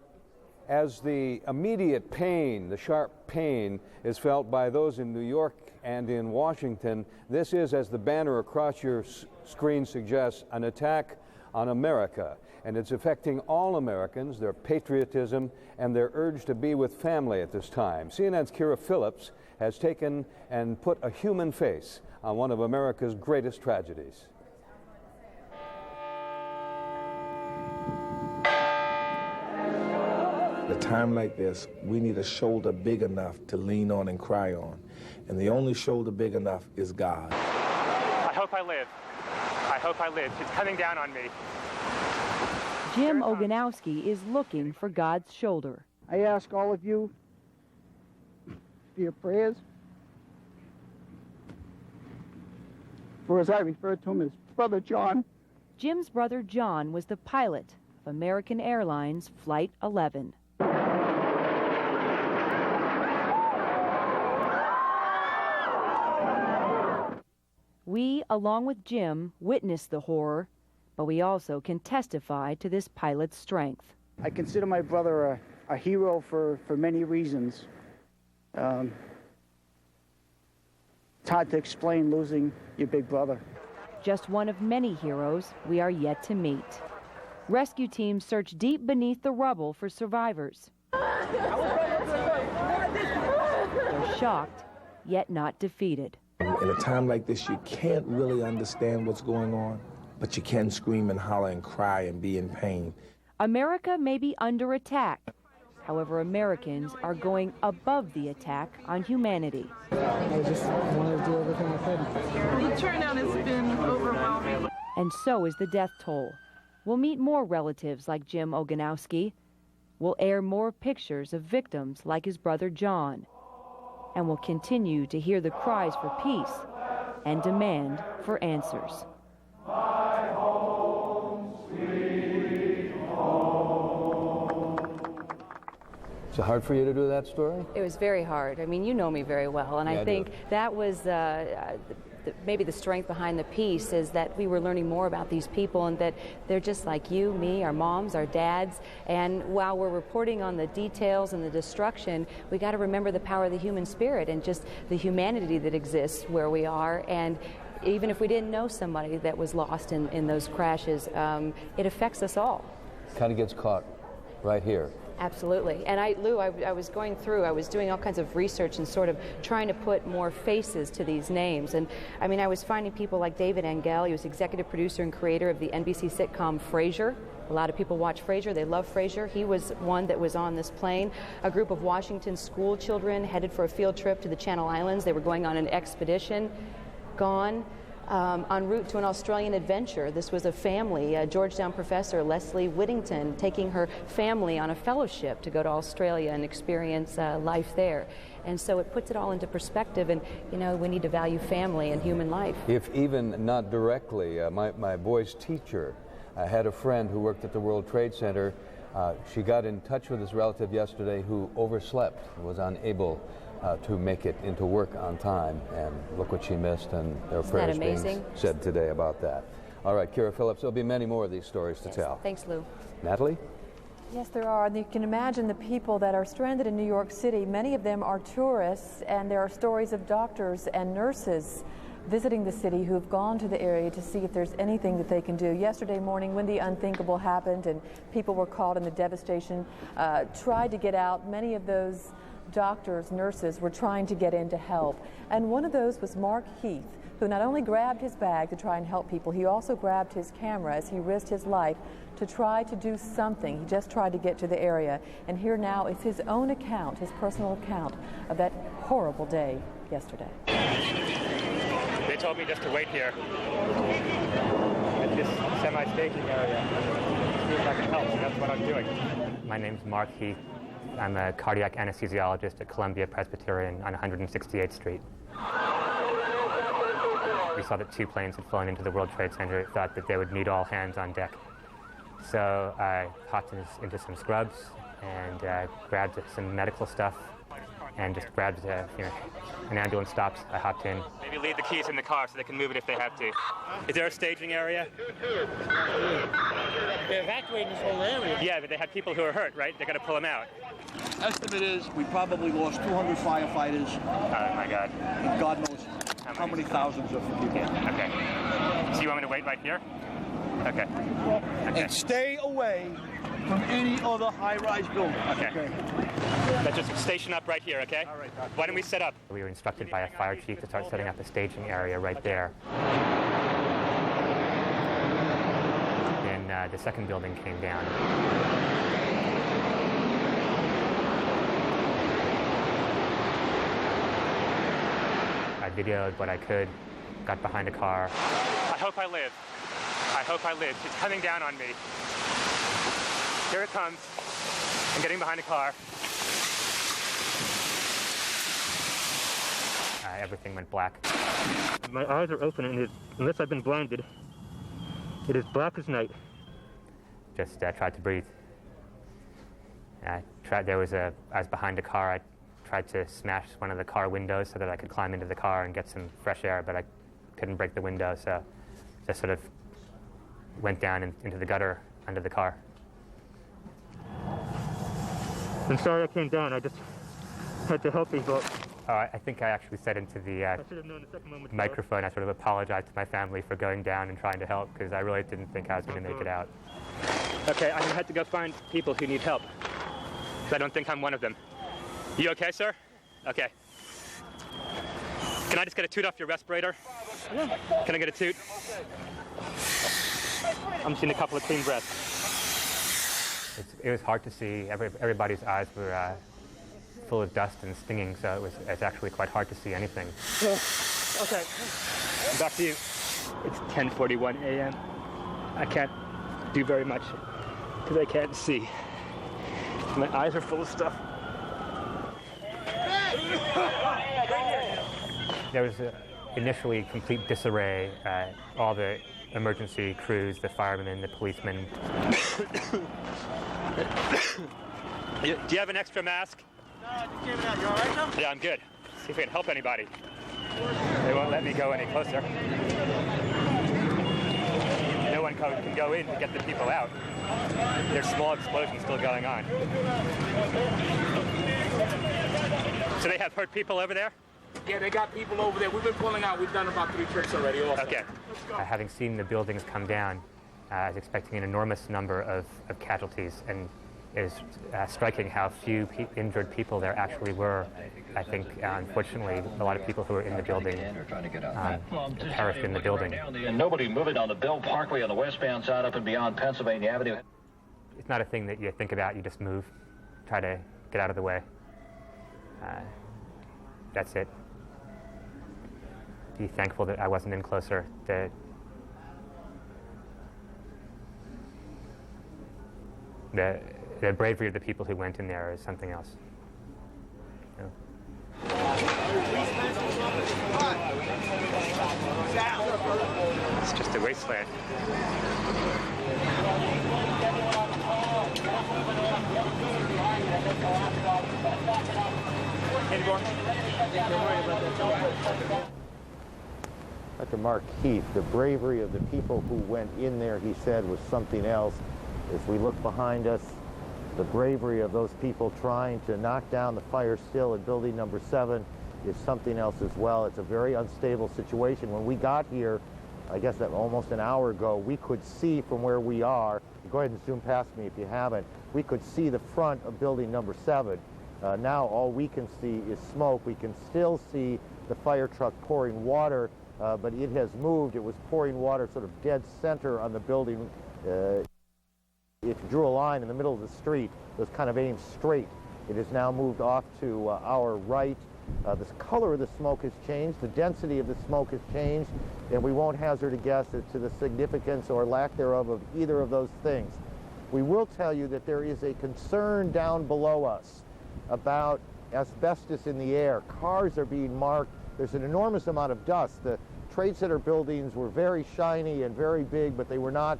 as the immediate pain, the sharp pain, is felt by those in New York and in Washington, this is, as the banner across your screen suggests, an attack on America. And it's affecting all Americans, their patriotism, and their urge to be with family at this time. CNN's Kira Phillips has taken and put a human face on one of America's greatest tragedies. At a time like this, we need a shoulder big enough to lean on and cry on. And the only shoulder big enough is God. I hope I live. I hope I live. It's coming down on me. Jim Oganowski is looking for God's shoulder. I ask all of you for your prayers. For as I refer to him as Brother John. Jim's brother John was the pilot of American Airlines Flight 11. We, along with Jim, witnessed the horror, but we also can testify to this pilot's strength. I consider my brother a hero for many reasons. It's hard to explain losing your big brother. Just one of many heroes we are yet to meet. Rescue teams search deep beneath the rubble for survivors. They're shocked, yet not defeated. In a time like this, you can't really understand what's going on, but you can scream and holler and cry and be in pain. America may be under attack. However, Americans are going above the attack on humanity. I just wanted to do everything I could. The turnout has been overwhelming. And so is the death toll. We'll meet more relatives like Jim Oganowski. We'll air more pictures of victims like his brother John. And we'll continue to hear the cries for peace and demand for answers. My home, sweet home. Is it hard for you to do that story? It was very hard. I mean, you know me very well, and yeah, I think that was maybe the strength behind the piece is that we were learning more about these people and that they're just like you, me, our moms, our dads, and while we're reporting on the details and the destruction, we got to remember the power of the human spirit and just the humanity that exists where we are. And even if we didn't know somebody that was lost in those crashes, it affects us all. Kind of gets caught right here. Absolutely. And Lou, I was going through, I was doing all kinds of research and sort of trying to put more faces to these names. And I mean, I was finding people like David Angel. He was executive producer and creator of the NBC sitcom Frasier. A lot of people watch Frasier. They love Frasier. He was one that was on this plane. A group of Washington school children headed for a field trip to the Channel Islands. They were going on an expedition. Gone. En route to an Australian adventure. This was a family, Georgetown professor Leslie Whittington, taking her family on a fellowship to go to Australia and experience life there. And so it puts it all into perspective, and you know, we need to value family and human life. If even not directly, my boy's teacher had a friend who worked at the World Trade Center. She got in touch with his relative yesterday who overslept, was unable to make it into work on time, and look what she missed, and there are prayers being said today about that. All right, Kira Phillips, there'll be many more of these stories to tell. Thanks, Lou. Natalie? Yes, there are. And you can imagine the people that are stranded in New York City. Many of them are tourists, and there are stories of doctors and nurses visiting the city who have gone to the area to see if there's anything that they can do. Yesterday morning, when the unthinkable happened and people were caught in the devastation, tried to get out. Many of those doctors, nurses were trying to get in to help. And one of those was Mark Heath, who not only grabbed his bag to try and help people, he also grabbed his camera as he risked his life to try to do something. He just tried to get to the area. And here now is his own account, his personal account of that horrible day yesterday. They told me just to wait here at this semi-staging area. See if I can help, so that's what I'm doing. My name's Mark Heath. I'm a cardiac anesthesiologist at Columbia Presbyterian on 168th Street. We saw that 2 planes had flown into the World Trade Center, thought that they would need all hands on deck. So I hopped into some scrubs and grabbed some medical stuff and just grabbed, an ambulance stopped. I hopped in. Maybe leave the keys in the car so they can move it if they have to. Is there a staging area? They're evacuating this whole area. Yeah, but they had people who are hurt, right? They got to pull them out. Estimate is we probably lost 200 firefighters. Oh my God. And God knows how many thousands of people. Yeah. Okay. So you want me to wait right here? Okay. And stay away from any other high-rise building. Okay. Let's just station up right here, okay? All right. Why don't we set up? We were instructed by a fire chief to start setting up a staging area right there. Then the second building came down. I videoed what I could, got behind a car. I hope I live. I hope I live. It's coming down on me. Here it comes. I'm getting behind a car. Everything went black. My eyes are open, and unless I've been blinded, it is black as night. Just tried to breathe. I was behind a car. I tried to smash one of the car windows so that I could climb into the car and get some fresh air, but I couldn't break the window, so just sort of went down into the gutter under the car. I'm sorry I came down. I just had to help people. Oh, I think I actually said into the microphone, I sort of apologized to my family for going down and trying to help, because I really didn't think I was going to make it out. Okay, I'm going to have to go find people who need help, because I don't think I'm one of them. You okay, sir? Okay. Can I just get a toot off your respirator? Can I get a toot? I'm seeing a couple of clean breaths. It was hard to see. Everybody's eyes were full of dust and stinging, so it's actually quite hard to see anything. Okay. Back to you. It's 10:41 a.m. I can't do very much because I can't see. My eyes are full of stuff. There was initially complete disarray. All the emergency crews, the firemen, the policemen. Do you have an extra mask? No, I just gave it out. You all right, though? Yeah, I'm good. See if we can help anybody. They won't let me go any closer. No one can go in to get the people out. There's small explosions still going on. So they have hurt people over there? Yeah, they got people over there. We've been pulling out. We've done about 3 tricks already also. Okay. Having seen the buildings come down, I was expecting an enormous number of casualties, and it is striking how few injured people there actually were. I think, unfortunately, a lot of people who were in the building perished in the building. And nobody moving on the Bell Parkway on the westbound side up and beyond Pennsylvania Avenue. It's not a thing that you think about. You just move, try to get out of the way. That's it. Be thankful that I wasn't in closer. The bravery of the people who went in there is something else. You know? It's just a wasteland. Dr. Mark Heath, the bravery of the people who went in there, he said, was something else. If we look behind us, the bravery of those people trying to knock down the fire still in building number 7 is something else as well. It's a very unstable situation. When we got here, I guess that almost an hour ago, we could see from where we are, go ahead and zoom past me if you haven't, we could see the front of building number 7. Now all we can see is smoke. We can still see the fire truck pouring water, but it has moved. It was pouring water sort of dead center on the building. If you drew a line in the middle of the street, it was kind of aimed straight. It has now moved off to our right. The color of the smoke has changed, the density of the smoke has changed, and we won't hazard a guess as to the significance or lack thereof of either of those things. We will tell you that there is a concern down below us about asbestos in the air. Cars are being marked. There's an enormous amount of dust. The Trade Center buildings were very shiny and very big, but they were not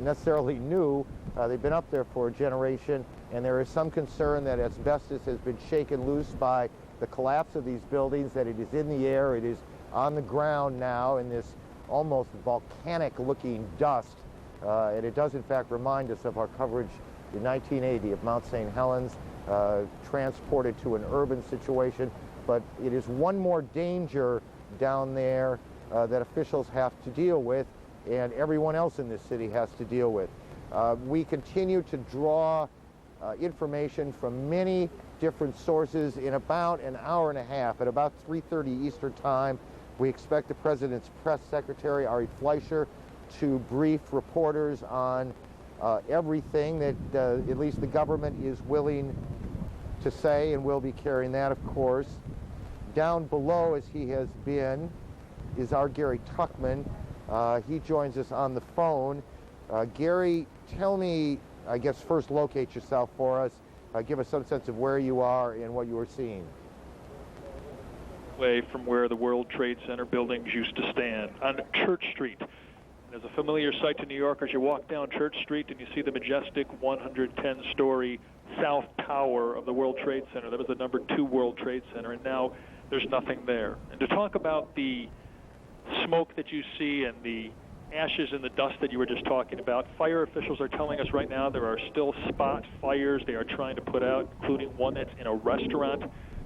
necessarily new. They've been up there for a generation, and there is some concern that asbestos has been shaken loose by the collapse of these buildings, that it is in the air, it is on the ground now in this almost volcanic-looking dust. And it does, in fact, remind us of our coverage in 1980 of Mount St. Helens, transported to an urban situation. But it is one more danger down there that officials have to deal with, and everyone else in this city has to deal with. We continue to draw information from many different sources. In about an hour and a half, at about 3:30 Eastern Time, we expect the President's press secretary, Ari Fleischer, to brief reporters on everything that at least the government is willing to say, and we'll be carrying that, of course. Down below, as he has been, is our Gary Tuckman. He joins us on the phone. Gary, tell me, I guess first locate yourself for us. Give us some sense of where you are and what you are seeing. Away from where the World Trade Center buildings used to stand, on Church Street. There's a familiar sight to New Yorkers. You walk down Church Street and you see the majestic 110-story South Tower of the World Trade Center. That was the #2 World Trade Center, and now there's nothing there. And to talk about the smoke that you see and the ashes and the dust that you were just talking about, fire officials are telling us right now there are still spot fires they are trying to put out, including one that's in a restaurant.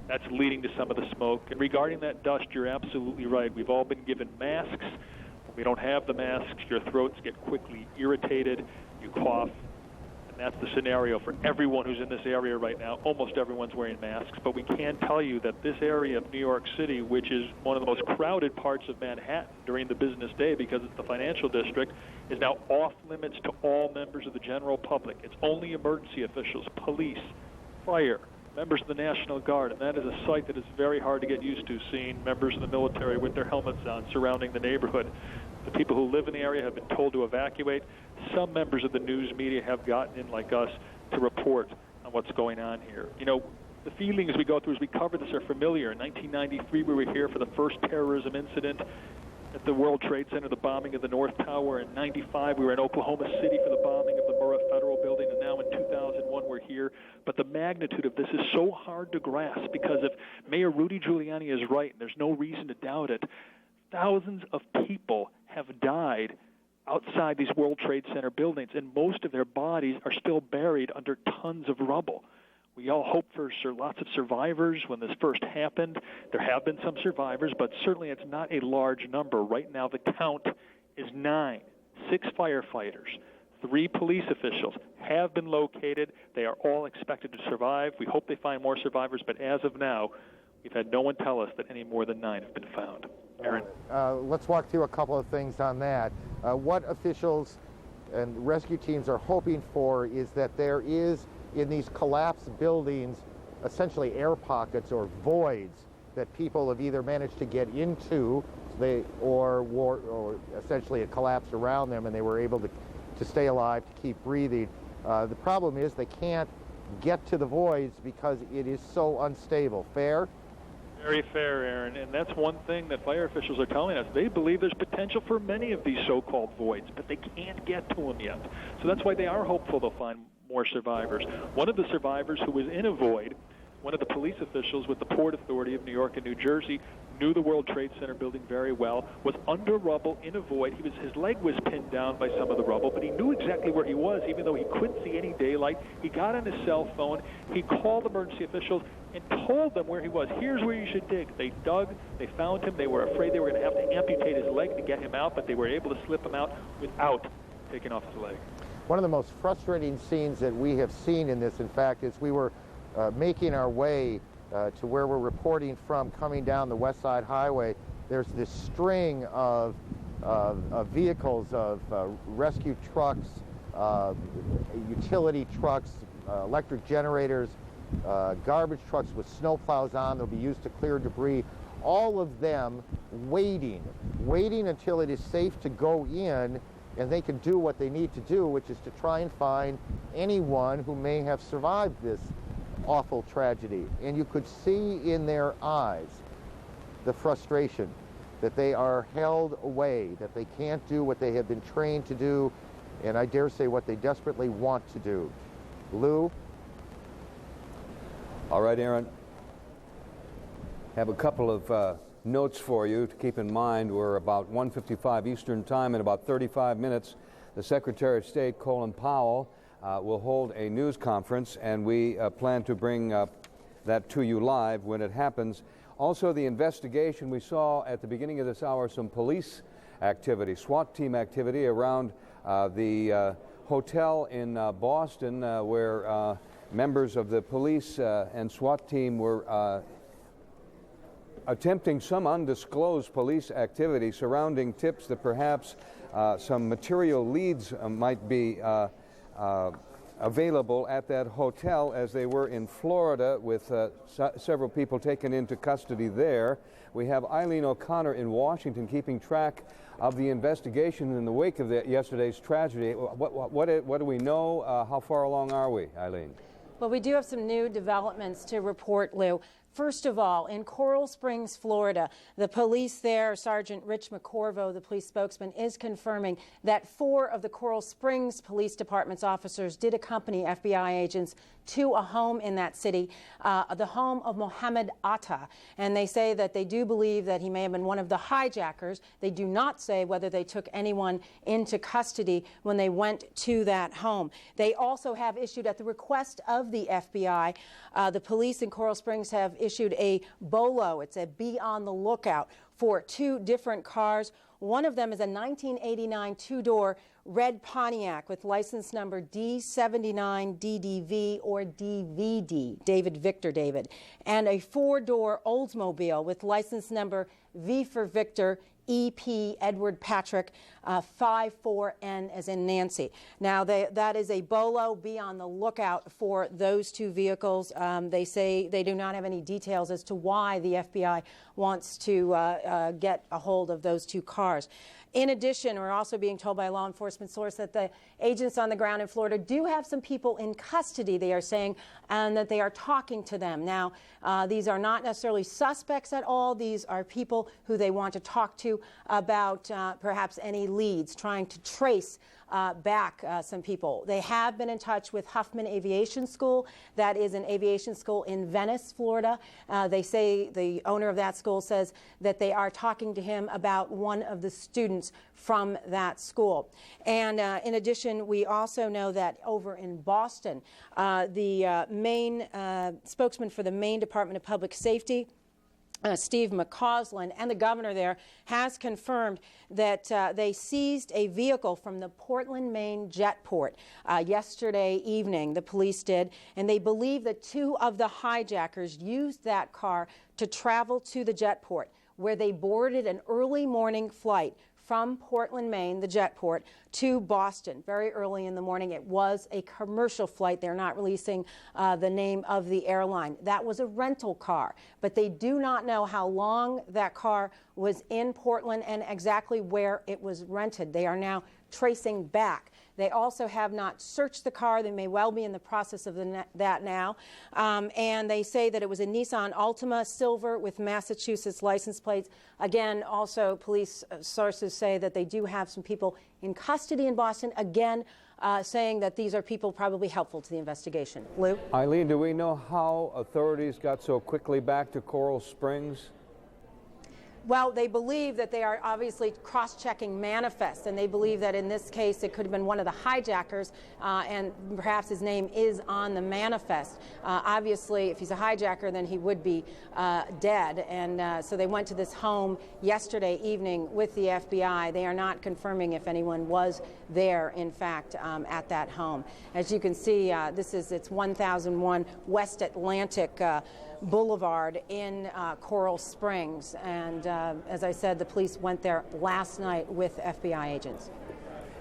That's leading to some of the smoke. And regarding that dust, you're absolutely right. We've all been given masks. When we don't have the masks, your throats get quickly irritated, you cough, and that's the scenario for everyone who's in this area right now. Almost everyone's wearing masks, but we can tell you that this area of New York City, which is one of the most crowded parts of Manhattan during the business day because it's the financial district, is now off limits to all members of the general public. It's only emergency officials, police, fire, members of the National Guard, and that is a sight that is very hard to get used to, seeing members of the military with their helmets on surrounding the neighborhood. The people who live in the area have been told to evacuate. Some members of the news media have gotten in, like us, to report on what's going on here. You know, the feelings we go through as we cover this are familiar. In 1993, we were here for the first terrorism incident at the World Trade Center, the bombing of the North Tower. In 95, we were in Oklahoma City for the bombing of the Murrah Federal Building, and now in 2001, we're here. But the magnitude of this is so hard to grasp because if Mayor Rudy Giuliani is right, and there's no reason to doubt it, thousands of people have died outside these World Trade Center buildings, and most of their bodies are still buried under tons of rubble. We all hope for lots of survivors when this first happened. There have been some survivors, but certainly it's not a large number. Right now the count is 9. 6 firefighters, 3 police officials have been located. They are all expected to survive. We hope they find more survivors, but as of now, we've had no one tell us that any more than 9 have been found. Aaron? Let's walk through a couple of things on that. What officials and rescue teams are hoping for is that there is, in these collapsed buildings, essentially air pockets or voids that people have either managed to get into, or essentially it collapsed around them and they were able to stay alive, to keep breathing. The problem is they can't get to the voids because it is so unstable. Fair? Very fair, Aaron, and that's one thing that fire officials are telling us. They believe there's potential for many of these so-called voids, but they can't get to them yet. So that's why they are hopeful they'll find more survivors. One of the survivors who was in a void, one of the police officials with the Port Authority of New York and New Jersey, knew the World Trade Center building very well, was under rubble in a void. His leg was pinned down by some of the rubble, but he knew exactly where he was, even though he couldn't see any daylight. He got on his cell phone. He called emergency officials and told them where he was. Here's where you should dig. They dug. They found him. They were afraid they were going to have to amputate his leg to get him out, but they were able to slip him out without taking off his leg. One of the most frustrating scenes that we have seen in this, in fact, is we were making our way to where we're reporting from, coming down the West Side Highway, there's this string of vehicles, of rescue trucks, utility trucks, electric generators, garbage trucks with snow plows on. They'll be used to clear debris. All of them waiting until it is safe to go in and they can do what they need to do, which is to try and find anyone who may have survived this awful tragedy. And you could see in their eyes the frustration that they are held away, that they can't do what they have been trained to do, and I dare say what they desperately want to do. Lou? All right, Aaron. Have a couple of notes for you to keep in mind. We're about 1:55 Eastern Time. In about 35 minutes, the Secretary of State, Colin Powell, will hold a news conference, and we plan to bring that to you live when it happens. Also, the investigation, we saw at the beginning of this hour some police activity, SWAT team activity around the hotel in Boston where members of the police and SWAT team were attempting some undisclosed police activity surrounding tips that perhaps some material leads might be available at that hotel, as they were in Florida, with several people taken into custody there. We have Eileen O'Connor in Washington keeping track of the investigation in the wake of yesterday's tragedy. What do we know? How far along are we, Eileen? Well, we do have some new developments to report, Lou. First of all, in Coral Springs, Florida, the police there, Sergeant Rich McCorvo, the police spokesman, is confirming that 4 of the Coral Springs Police Department's officers did accompany FBI agents to a home in that city, the home of Mohammed Atta. And they say that they do believe that he may have been one of the hijackers. They do not say whether they took anyone into custody when they went to that home. They also have issued, at the request of the FBI, the police in Coral Springs have issued a BOLO. It's a be on the lookout for 2 different cars. One of them is a 1989 two-door red Pontiac with license number D79DDV or DVD, David Victor David, and a 4-door Oldsmobile with license number V for Victor, EP Edward Patrick, 54N as in Nancy. Now, that is a BOLO. Be on the lookout for those 2 vehicles. They say they do not have any details as to why the FBI wants to get a hold of those 2 cars. In addition, we're also being told by a law enforcement source that the agents on the ground in Florida do have some people in custody, they are saying, and that they are talking to them. Now, these are not necessarily suspects at all. These are people who they want to talk to about perhaps any leads, trying to trace back some people. They have been in touch with Huffman Aviation School. That is an aviation school in Venice, Florida. They say, the owner of that school says that they are talking to him about one of the students from that school. And in addition, we also know that over in Boston, the Maine spokesman for the Maine Department of Public Safety, Steve McCausland, and the governor there has confirmed that they seized a vehicle from the Portland, Maine jetport yesterday evening, the police did, and they believe that 2 of the hijackers used that car to travel to the jetport, where they boarded an early morning flight from Portland, Maine, the jetport, to Boston very early in the morning. It was a commercial flight. They're not releasing the name of the airline. That was a rental car, but they do not know how long that car was in Portland and exactly where it was rented. They are now tracing back. They also have not searched the car. They may well be in the process of that now. And they say that it was a Nissan Altima Silver with Massachusetts license plates. Again, also police sources say that they do have some people in custody in Boston, again, saying that these are people probably helpful to the investigation. Lou? Eileen, do we know how authorities got so quickly back to Coral Springs? Well, they believe that they are obviously cross-checking manifests, and they believe that in this case it could have been one of the hijackers, and perhaps his name is on the manifest. Obviously, if he's a hijacker, then he would be dead, and so they went to this home yesterday evening with the FBI. They are not confirming if anyone was there, in fact, at that home. As you can see, it's 1001 West Atlantic Boulevard in Coral Springs, and as I said, the police went there last night with FBI agents.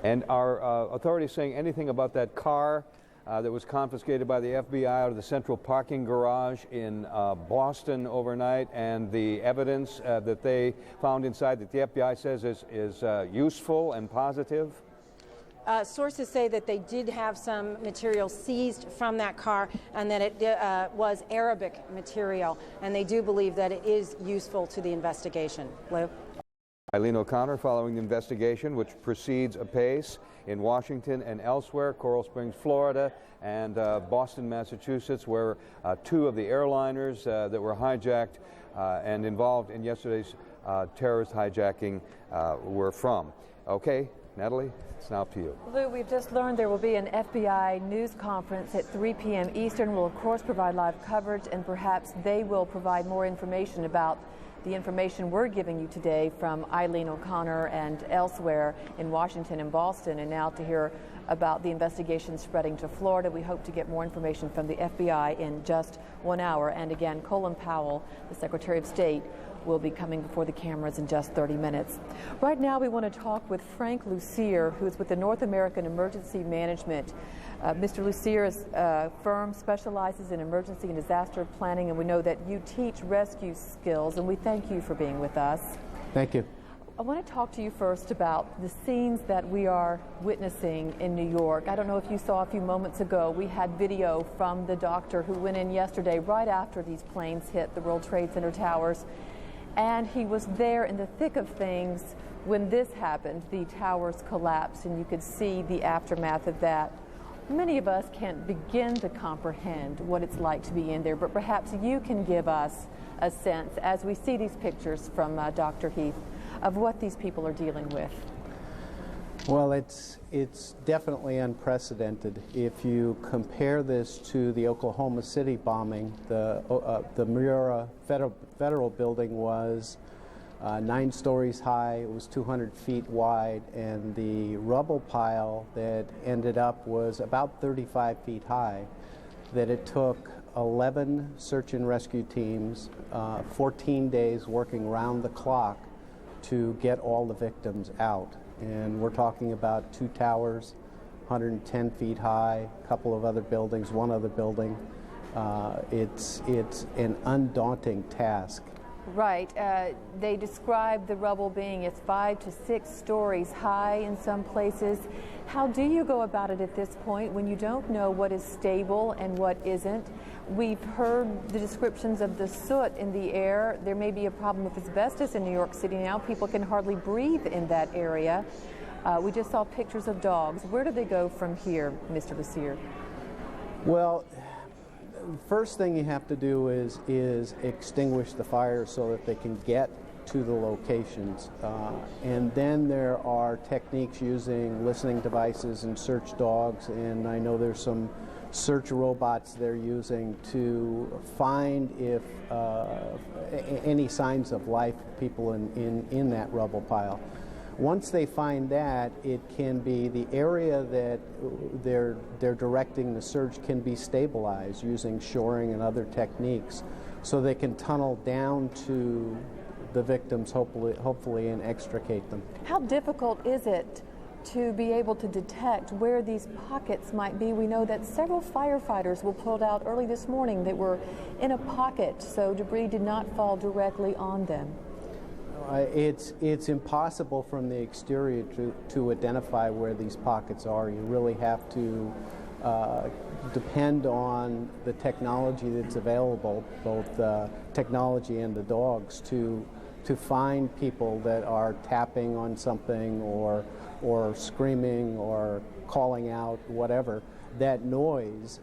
And are authorities saying anything about that car that was confiscated by the FBI out of the central parking garage in Boston overnight, and the evidence that they found inside that the FBI says is useful and positive? Sources say that they did have some material seized from that car, and that it was Arabic material, and they do believe that it is useful to the investigation. Lou? Eileen O'Connor following the investigation, which proceeds apace in Washington and elsewhere, Coral Springs, Florida, and Boston, Massachusetts, where two of the airliners that were hijacked and involved in yesterday's terrorist hijacking were from. Okay, Natalie, it's now up to you. Lou, we've just learned there will be an FBI news conference at 3 p.m. Eastern. We'll, of course, provide live coverage, and perhaps they will provide more information about the information we're giving you today from Eileen O'Connor and elsewhere in Washington and Boston. And now to hear about the investigation spreading to Florida, we hope to get more information from the FBI in just 1 hour. And again, Colin Powell, the Secretary of State, will be coming before the cameras in just 30 minutes. Right now, we want to talk with Frank Lucier, who's with the North American Emergency Management. Mr. Lucier's firm specializes in emergency and disaster planning, and we know that you teach rescue skills, and we thank you for being with us. Thank you. I want to talk to you first about the scenes that we are witnessing in New York. I don't know if you saw a few moments ago, we had video from the doctor who went in yesterday right after these planes hit the World Trade Center towers. And he was there in the thick of things when this happened. The towers collapsed, and you could see the aftermath of that. Many of us can't begin to comprehend what it's like to be in there, but perhaps you can give us a sense, as we see these pictures from Dr. Heath, of what these people are dealing with. Well, it's definitely unprecedented. If you compare this to the Oklahoma City bombing, the Murrah Federal Building was 9 stories high, it was 200 feet wide, and the rubble pile that ended up was about 35 feet high, that it took 11 search and rescue teams, 14 days working round the clock to get all the victims out. And we're talking about 2 towers, 110 feet high, a couple of other buildings, one other building. It's an undaunting task. Right. They describe the rubble being it's 5 to 6 stories high in some places. How do you go about it at this point when you don't know what is stable and what isn't? We've heard the descriptions of the soot in the air. There may be a problem with asbestos in New York City now. People can hardly breathe in that area. We just saw pictures of dogs. Where do they go from here, Mr. Lucier? Well, first thing you have to do is extinguish the fire so that they can get to the locations. And then there are techniques using listening devices and search dogs, and I know there's some search robots they're using to find if any signs of life, people in that rubble pile. Once they find that, it can be the area that they're directing the search can be stabilized using shoring and other techniques, so they can tunnel down to the victims, hopefully, and extricate them. How difficult is it to be able to detect where these pockets might be? We know that several firefighters were pulled out early this morning that were in a pocket, so debris did not fall directly on them. It's impossible from the exterior to identify where these pockets are. You really have to depend on the technology that's available, both technology and the dogs, to find people that are tapping on something or screaming or calling out, whatever. That noise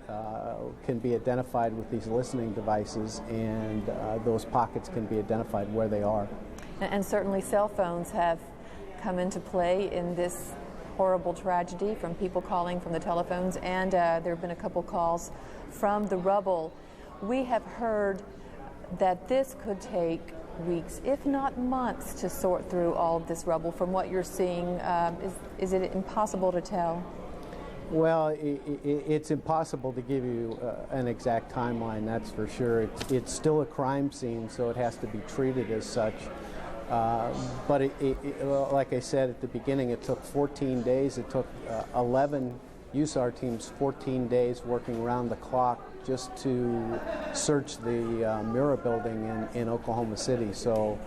can be identified with these listening devices, and those pockets can be identified where they are. And certainly cell phones have come into play in this horrible tragedy, from people calling from the telephones, and there have been a couple calls from the rubble. We have heard that this could take weeks, if not months, to sort through all of this rubble. From what you're seeing, is it impossible to tell? Well, it's impossible to give you an exact timeline, that's for sure. It's still a crime scene, so it has to be treated as such. But like I said at the beginning, it took 14 days. It took 11 USAR teams 14 days working around the clock just to search the Murrah building in Oklahoma City. So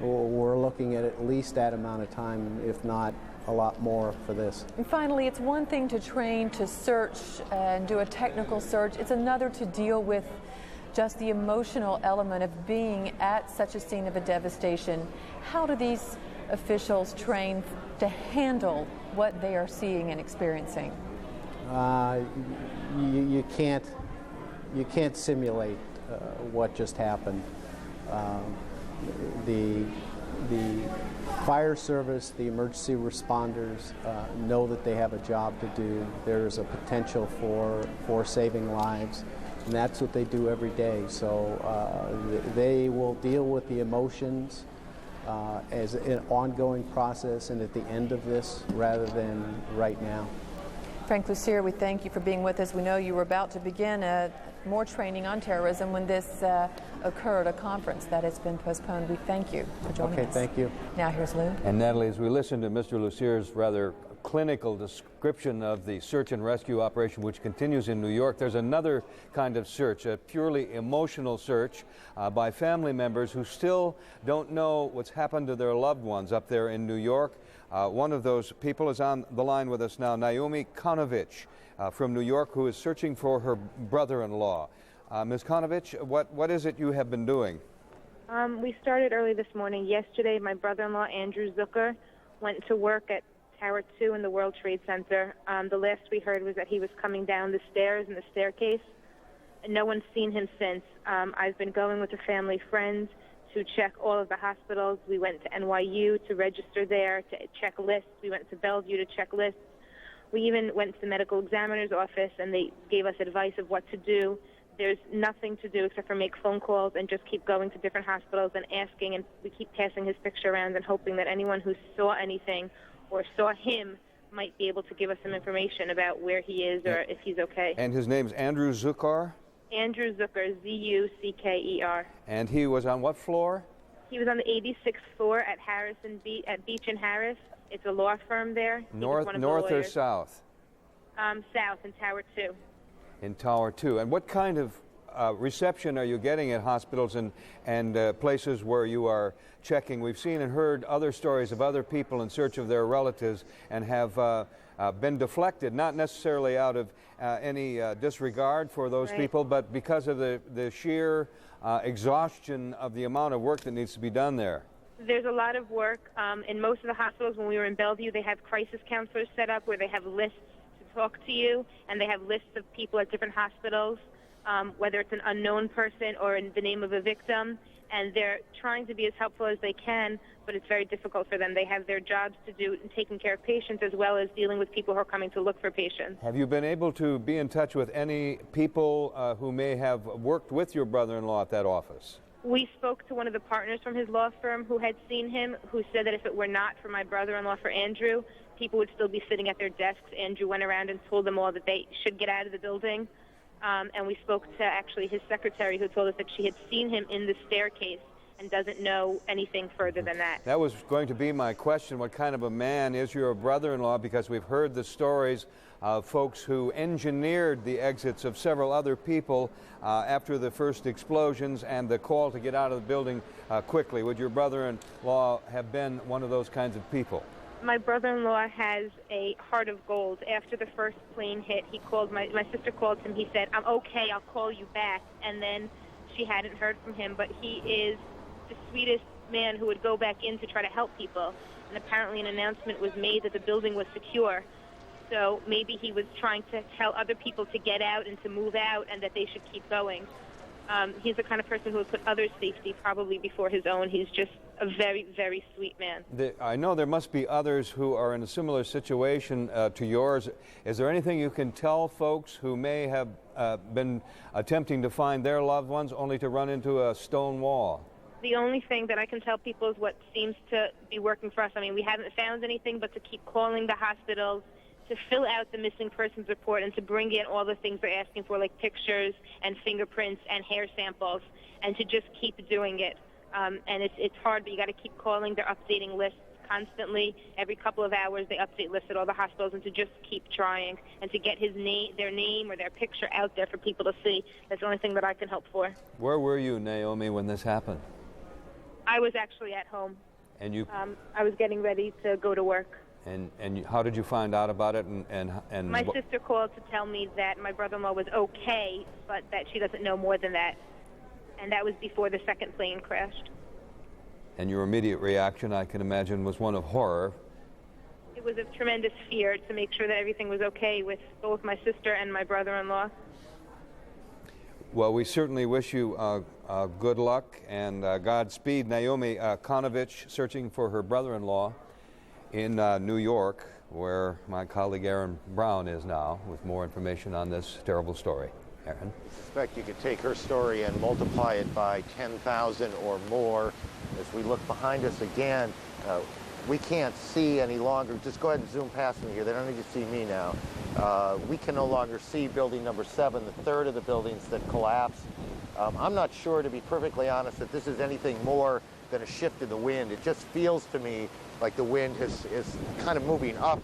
we're looking at least that amount of time, if not a lot more, for this. And finally, it's one thing to train to search and do a technical search. It's another to deal with just the emotional element of being at such a scene of a devastation. How do these officials train to handle what they are seeing and experiencing? You can't simulate what just happened. The fire service, the emergency responders know that they have a job to do. There's a potential for saving lives, and that's what they do every day. So they will deal with the emotions as an ongoing process and at the end of this rather than right now. Frank Lucier, we thank you for being with us. We know you were about to begin more training on terrorism when this occurred, a conference that has been postponed. We thank you for joining us. Okay, thank you. Now here's Lou. And Natalie, as we listen to Mr. Lucier's rather clinical description of the search and rescue operation, which continues in New York, there's another kind of search, a purely emotional search by family members who still don't know what's happened to their loved ones up there in New York. One of those people is on the line with us now, Naomi Konovich from New York, who is searching for her brother-in-law. Ms. Konovich, what is it you have been doing? We started early this morning. Yesterday, my brother-in-law, Andrew Zucker, went to work at Tower 2 in the World Trade Center. The last we heard was that he was coming down the stairs in the staircase, and no one's seen him since. I've been going with a family friend to check all of the hospitals. We went to NYU to register there, to check lists. We went to Bellevue to check lists. We even went to the medical examiner's office, and they gave us advice of what to do. There's nothing to do except for make phone calls and just keep going to different hospitals and asking, and we keep passing his picture around and hoping that anyone who saw anything or saw him might be able to give us some information about where he is or if he's okay. And his name's Andrew Zucker? Andrew Zucker, Z-U-C-K-E-R. And he was on what floor? He was on the 86th floor at Beach and Harris. It's a law firm there. North or south? South, in Tower 2. In Tower 2. And what kind of reception are you getting at hospitals and places where you are checking? We've seen and heard other stories of other people in search of their relatives and have been deflected, not necessarily out of any disregard for those people, but because of the sheer exhaustion of the amount of work that needs to be done there. There's a lot of work. In most of the hospitals, when we were in Bellevue, they have crisis counselors set up where they have lists to talk to you, and they have lists of people at different hospitals, whether it's an unknown person or in the name of a victim, and they're trying to be as helpful as they can, but it's very difficult for them. They have their jobs to do in taking care of patients as well as dealing with people who are coming to look for patients. Have you been able to be in touch with any people who may have worked with your brother-in-law at that office? We spoke to one of the partners from his law firm who had seen him, who said that if it were not for my brother-in-law, for Andrew, people would still be sitting at their desks. Andrew went around and told them all that they should get out of the building. And we spoke to actually his secretary, who told us that she had seen him in the staircase and doesn't know anything further than that. That was going to be my question. What kind of a man is your brother-in-law? Because we've heard the stories of folks who engineered the exits of several other people after the first explosions and the call to get out of the building quickly. Would your brother-in-law have been one of those kinds of people? My brother-in-law has a heart of gold. After the first plane hit, he called my sister called him. He said, "I'm okay, I'll call you back." And then she hadn't heard from him, but he is the sweetest man who would go back in to try to help people. And apparently an announcement was made that the building was secure. So maybe he was trying to tell other people to get out and to move out and that they should keep going. He's the kind of person who would put others' safety probably before his own. He's just a very, very sweet man. I know there must be others who are in a similar situation to yours. Is there anything you can tell folks who may have been attempting to find their loved ones only to run into a stone wall? The only thing that I can tell people is what seems to be working for us. I mean, we haven't found anything, but to keep calling the hospitals, to fill out the missing persons report, and to bring in all the things they're asking for, like pictures and fingerprints and hair samples, and to just keep doing it. And it's hard, but you got to keep calling. They're updating lists constantly. Every couple of hours, they update lists at all the hospitals, and to just keep trying and to get their name or their picture out there for people to see. That's the only thing that I can hope for. Where were you, Naomi, when this happened? I was actually at home. And you? I was getting ready to go to work. And how did you find out about it? And my sister called to tell me that my brother-in-law was okay, but that she doesn't know more than that. And that was before the second plane crashed. And your immediate reaction, I can imagine, was one of horror. It was of tremendous fear to make sure that everything was okay with both my sister and my brother-in-law. Well, we certainly wish you good luck and Godspeed. Naomi Konovich searching for her brother-in-law in New York, where my colleague Aaron Brown is now with more information on this terrible story. Aaron? I suspect you could take her story and multiply it by 10,000 or more. As we look behind us again, we can't see any longer. Just go ahead and zoom past me here. They don't need to see me now. We can no longer see building number 7, the third of the buildings that collapsed. I'm not sure, to be perfectly honest, that this is anything more than a shift in the wind. It just feels to me like the wind is kind of moving up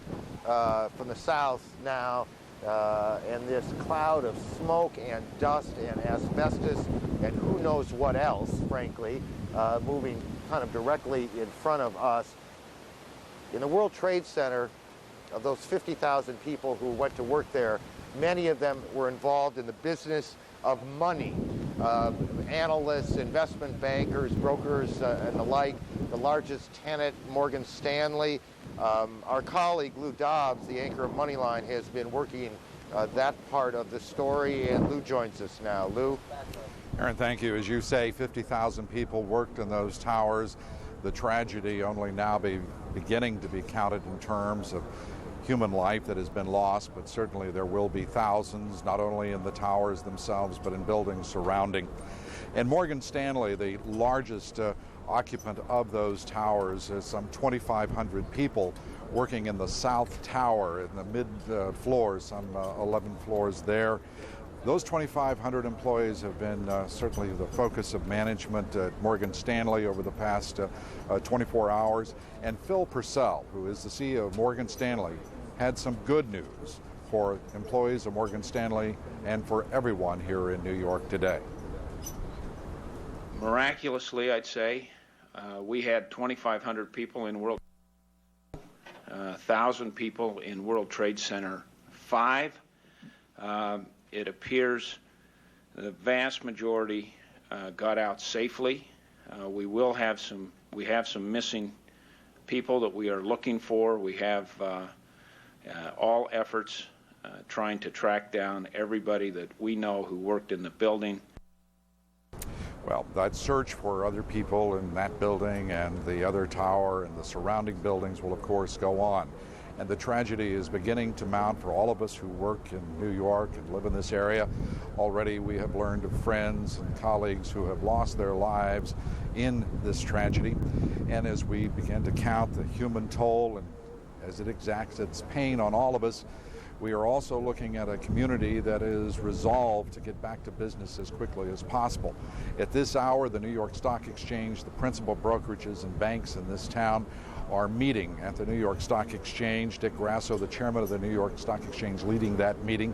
from the south now, and this cloud of smoke and dust and asbestos and who knows what else, frankly, moving kind of directly in front of us. In the World Trade Center, of those 50,000 people who went to work there, many of them were involved in the business of money. Analysts, investment bankers, brokers, and the like. The largest tenant, Morgan Stanley. Our colleague, Lou Dobbs, the anchor of Moneyline, has been working that part of the story, and Lou joins us now. Lou? Aaron, thank you. As you say, 50,000 people worked in those towers. The tragedy only now beginning to be counted in terms of human life that has been lost, but certainly there will be thousands, not only in the towers themselves, but in buildings surrounding. And Morgan Stanley, the largest occupant of those towers, is some 2,500 people working in the South Tower in the mid floors, some 11 floors there. Those 2,500 employees have been certainly the focus of management at Morgan Stanley over the past 24 hours. And Phil Purcell, who is the CEO of Morgan Stanley, had some good news for employees of Morgan Stanley and for everyone here in New York today. Miraculously, I'd say, we had 2,500 people in 1,000 people in World Trade Center 5. It appears the vast majority got out safely. We have some missing people that we are looking for. We have all efforts trying to track down everybody that we know who worked in the building. Well, that search for other people in that building and the other tower and the surrounding buildings will, of course, go on. And the tragedy is beginning to mount for all of us who work in New York and live in this area. Already we have learned of friends and colleagues who have lost their lives in this tragedy. And as we begin to count the human toll and as it exacts its pain on all of us, we are also looking at a community that is resolved to get back to business as quickly as possible. At this hour, the New York Stock Exchange, the principal brokerages and banks in this town are meeting at the New York Stock Exchange. Dick Grasso, the chairman of the New York Stock Exchange, leading that meeting.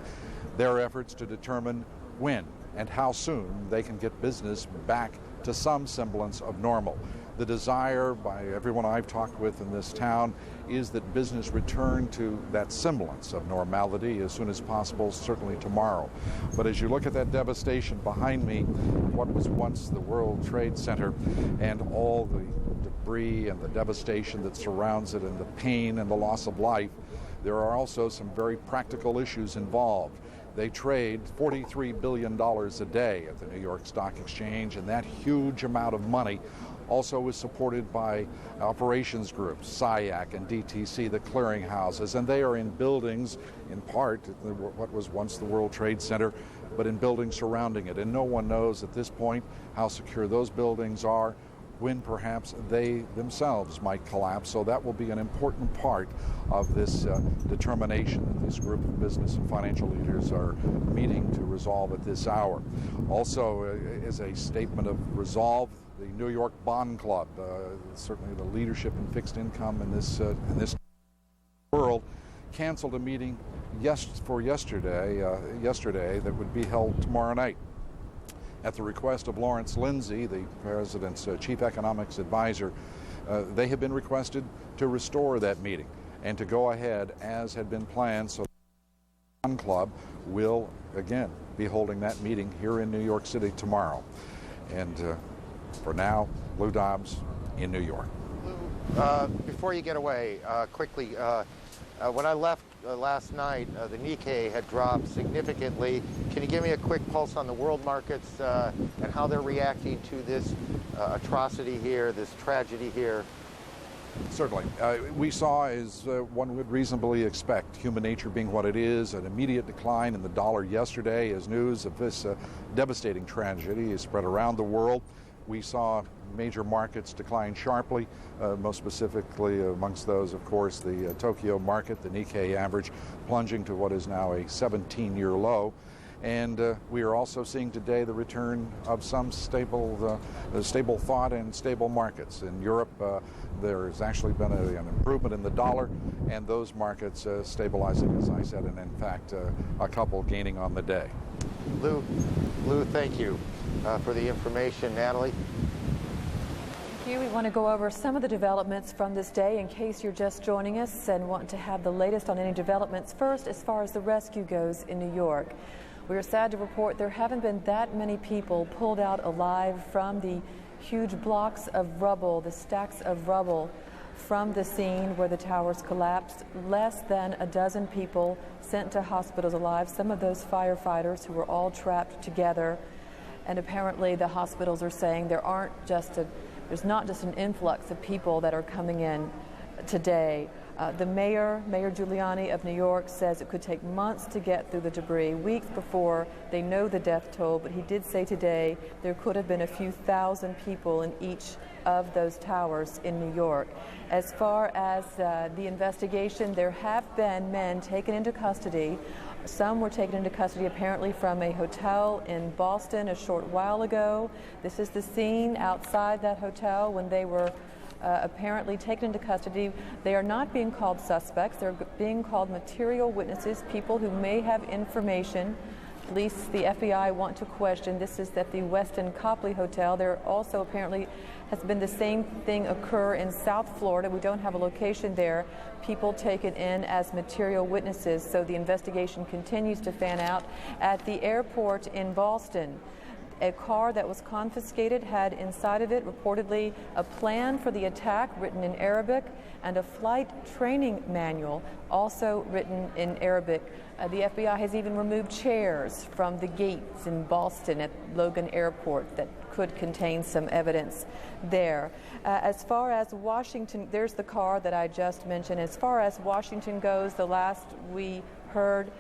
Their efforts to determine when and how soon they can get business back to some semblance of normal. The desire by everyone I've talked with in this town is that business return to that semblance of normality as soon as possible, certainly tomorrow. But as you look at that devastation behind me, what was once the World Trade Center and all the debris and the devastation that surrounds it and the pain and the loss of life, there are also some very practical issues involved. They trade $43 billion a day at the New York Stock Exchange, and that huge amount of money also is supported by operations groups, SIAC and DTC, the clearinghouses, and they are in buildings, in part, what was once the World Trade Center, but in buildings surrounding it. And no one knows at this point how secure those buildings are, when perhaps they themselves might collapse. So that will be an important part of this determination that this group of business and financial leaders are meeting to resolve at this hour. Also, as a statement of resolve, the New York Bond Club, certainly the leadership in fixed income in this world, canceled a meeting yesterday that would be held tomorrow night. At the request of Lawrence Lindsay, the president's chief economics advisor, they have been requested to restore that meeting and to go ahead as had been planned. So the Bond Club will again be holding that meeting here in New York City tomorrow. And for now, Lou Dobbs in New York. Before you get away, quickly, when I left last night, the Nikkei had dropped significantly. Can you give me a quick pulse on the world markets and how they're reacting to this atrocity here, this tragedy here? Certainly. We saw, as one would reasonably expect, human nature being what it is, an immediate decline in the dollar yesterday as news of this devastating tragedy is spread around the world. We saw major markets decline sharply, most specifically amongst those, of course, the Tokyo market, the Nikkei average, plunging to what is now a 17-year low. And we are also seeing today the return of some stable thought and stable markets. In Europe, there has actually been an improvement in the dollar, and those markets stabilizing, as I said, and in fact, a couple gaining on the day. Lou, thank you for the information. Natalie? Thank you. We want to go over some of the developments from this day in case you're just joining us and want to have the latest on any developments. First, as far as the rescue goes in New York, we are sad to report there haven't been that many people pulled out alive from the huge blocks of rubble, the stacks of rubble from the scene where the towers collapsed. Less than a dozen people sent to hospitals alive, some of those firefighters who were all trapped together. And apparently the hospitals are saying there's not just an influx of people that are coming in today. The Mayor Giuliani of New York says it could take months to get through the debris, weeks before they know the death toll, but he did say today there could have been a few thousand people in each of those towers in New York. As far as the investigation, there have been men taken into custody. Some were taken into custody apparently from a hotel in Boston a short while ago. This is the scene outside that hotel when they were apparently taken into custody. They are not being called suspects. They're being called material witnesses, people who may have information. Police, the FBI want to question. This is at the Westin Copley Hotel. There also apparently has been the same thing occur in South Florida. We don't have a location there. People taken in as material witnesses. So the investigation continues to fan out. At the airport in Boston, a car that was confiscated had inside of it reportedly a plan for the attack written in Arabic and a flight training manual also written in Arabic. The FBI has even removed chairs from the gates in Boston at Logan Airport that could contain some evidence there. As far as Washington, there's the car that I just mentioned. As far as Washington goes, the last we heard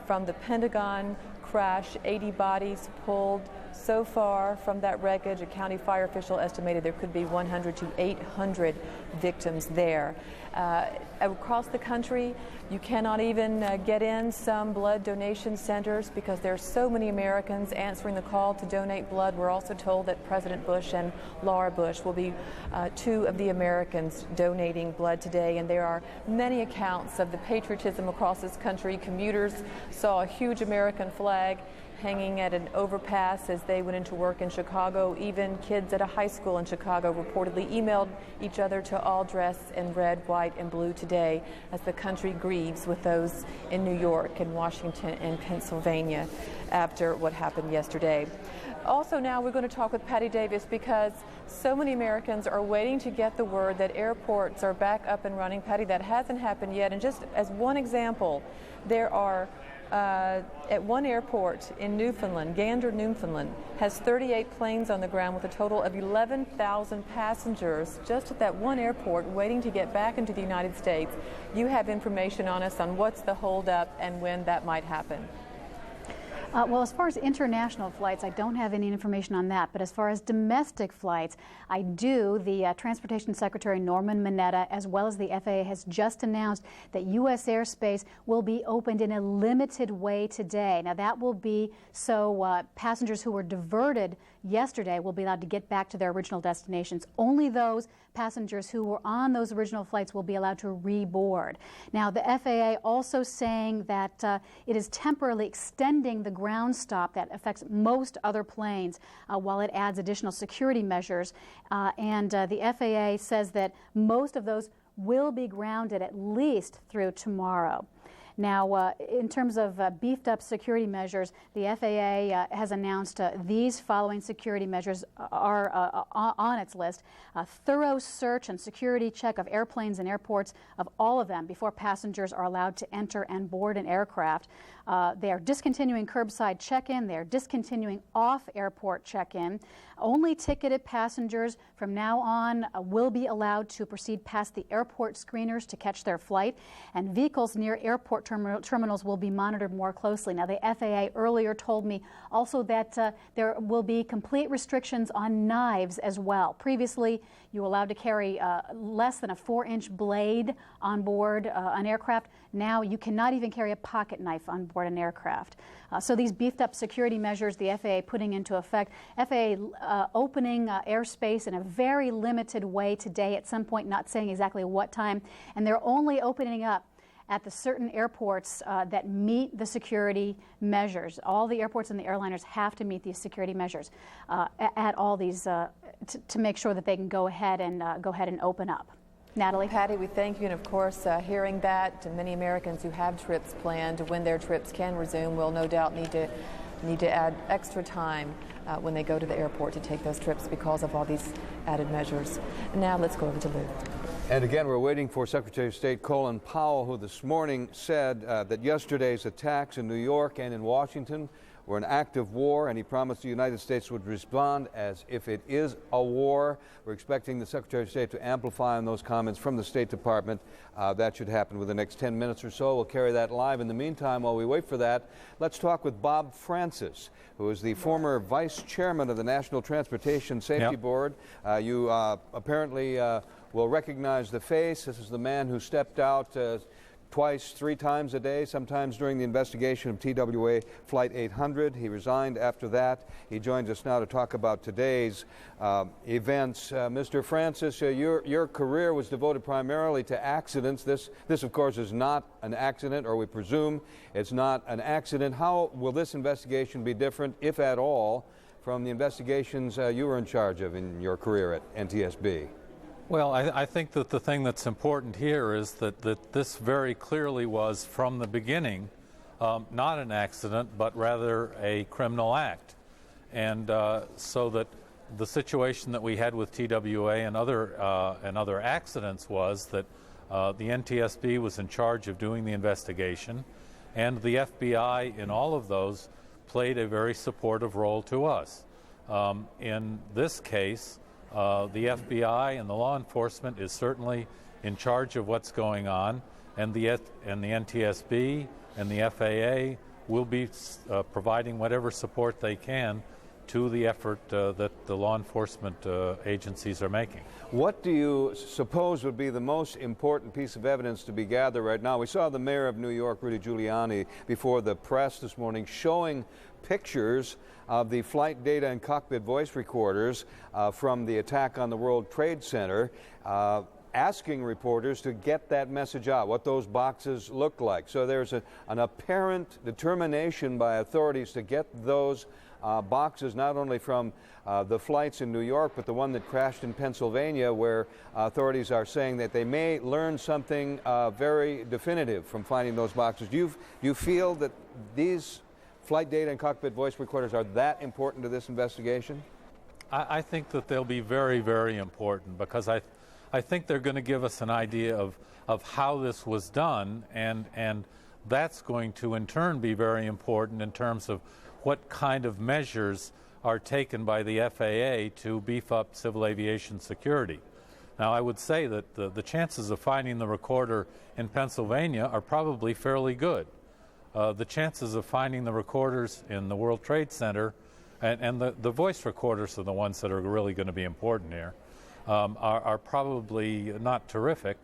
from the Pentagon crash, 80 bodies pulled so far from that wreckage. A county fire official estimated there could be 100 to 800 victims there. Across the country, you cannot even get in some blood donation centers because there are so many Americans answering the call to donate blood. We're also told that President Bush and Laura Bush will be two of the Americans donating blood today, and there are many accounts of the patriotism across this country. Commuters saw a huge American flag hanging at an overpass as they went into work in Chicago. Even kids at a high school in Chicago reportedly emailed each other to all dress in red, white, and blue today as the country grieves with those in New York and Washington and Pennsylvania after what happened yesterday. Also now we're going to talk with Patty Davis because so many Americans are waiting to get the word that airports are back up and running. Patty, that hasn't happened yet. And just as one example, there are at one airport in Newfoundland, Gander, Newfoundland, has 38 planes on the ground with a total of 11,000 passengers just at that one airport waiting to get back into the United States. You have information on us on what's the holdup and when that might happen. Well, as far as international flights, I don't have any information on that. But as far as domestic flights, I do. The Transportation Secretary Norman Mineta, as well as the FAA, has just announced that U.S. airspace will be opened in a limited way today. Now, that will be so passengers who were diverted yesterday will be allowed to get back to their original destinations. Only those passengers who were on those original flights will be allowed to reboard. Now, the FAA also saying that it is temporarily extending the ground stop that affects most other planes while it adds additional security measures. And the FAA says that most of those will be grounded at least through tomorrow. Now, in terms of beefed up security measures, the FAA has announced these following security measures are on its list. A thorough search and security check of airplanes and airports, of all of them, before passengers are allowed to enter and board an aircraft. They are discontinuing curbside check-in. They are discontinuing off-airport check-in. Only ticketed passengers from now on will be allowed to proceed past the airport screeners to catch their flight, and vehicles near airport terminals will be monitored more closely. Now, the FAA earlier told me also that there will be complete restrictions on knives as well. Previously, you were allowed to carry less than a 4-inch blade on board an aircraft. Now you cannot even carry a pocket knife on board an aircraft. So these beefed up security measures the FAA putting into effect, FAA opening airspace in a very limited way today at some point, not saying exactly what time, and they're only opening up at the certain airports that meet the security measures. All the airports and the airliners have to meet these security measures at all these to make sure that they can go ahead and open up. Natalie? Patty, we thank you, and of course, hearing that, many Americans who have trips planned, when their trips can resume, will no doubt need to add extra time when they go to the airport to take those trips because of all these added measures. Now let's go over to Lou. And again, we're waiting for Secretary of State Colin Powell, who this morning said that yesterday's attacks in New York and in Washington were an act of war, and he promised the United States would respond as if it is a war. We're expecting the Secretary of State to amplify on those comments from the State Department. That should happen within the next 10 minutes or so. We'll carry that live. In the meantime, while we wait for that, let's talk with Bob Francis, who is the former vice chairman of the National Transportation Safety Board. You apparently will recognize the face. This is the man who stepped out twice, 3 times a day, sometimes during the investigation of TWA Flight 800. He resigned after that. He joins us now to talk about today's events. Mr. Francis, your career was devoted primarily to accidents. This, of course, is not an accident, or we presume it's not an accident. How will this investigation be different, if at all, from the investigations you were in charge of in your career at NTSB? Well, I think that the thing that's important here is that this very clearly was, from the beginning, not an accident, but rather a criminal act. And so that the situation that we had with TWA and other accidents was that the NTSB was in charge of doing the investigation, and the FBI in all of those played a very supportive role to us. In this case, the FBI and the law enforcement is certainly in charge of what's going on, and the NTSB and the FAA will be providing whatever support they can to the effort that the law enforcement agencies are making. What do you suppose would be the most important piece of evidence to be gathered right now? We saw the mayor of New York, Rudy Giuliani, before the press this morning showing pictures of the flight data and cockpit voice recorders from the attack on the World Trade Center, asking reporters to get that message out, what those boxes look like. So there's an apparent determination by authorities to get those boxes, not only from the flights in New York, but the one that crashed in Pennsylvania, where authorities are saying that they may learn something very definitive from finding those boxes. Do you feel that these flight data and cockpit voice recorders are that important to this investigation? I think that they'll be very, very important, because I think they're going to give us an idea of how this was done, and that's going to in turn be very important in terms of what kind of measures are taken by the FAA to beef up civil aviation security. Now, I would say that the chances of finding the recorder in Pennsylvania are probably fairly good. The chances of finding the recorders in the World Trade Center, and the voice recorders are the ones that are really going to be important here, are probably not terrific,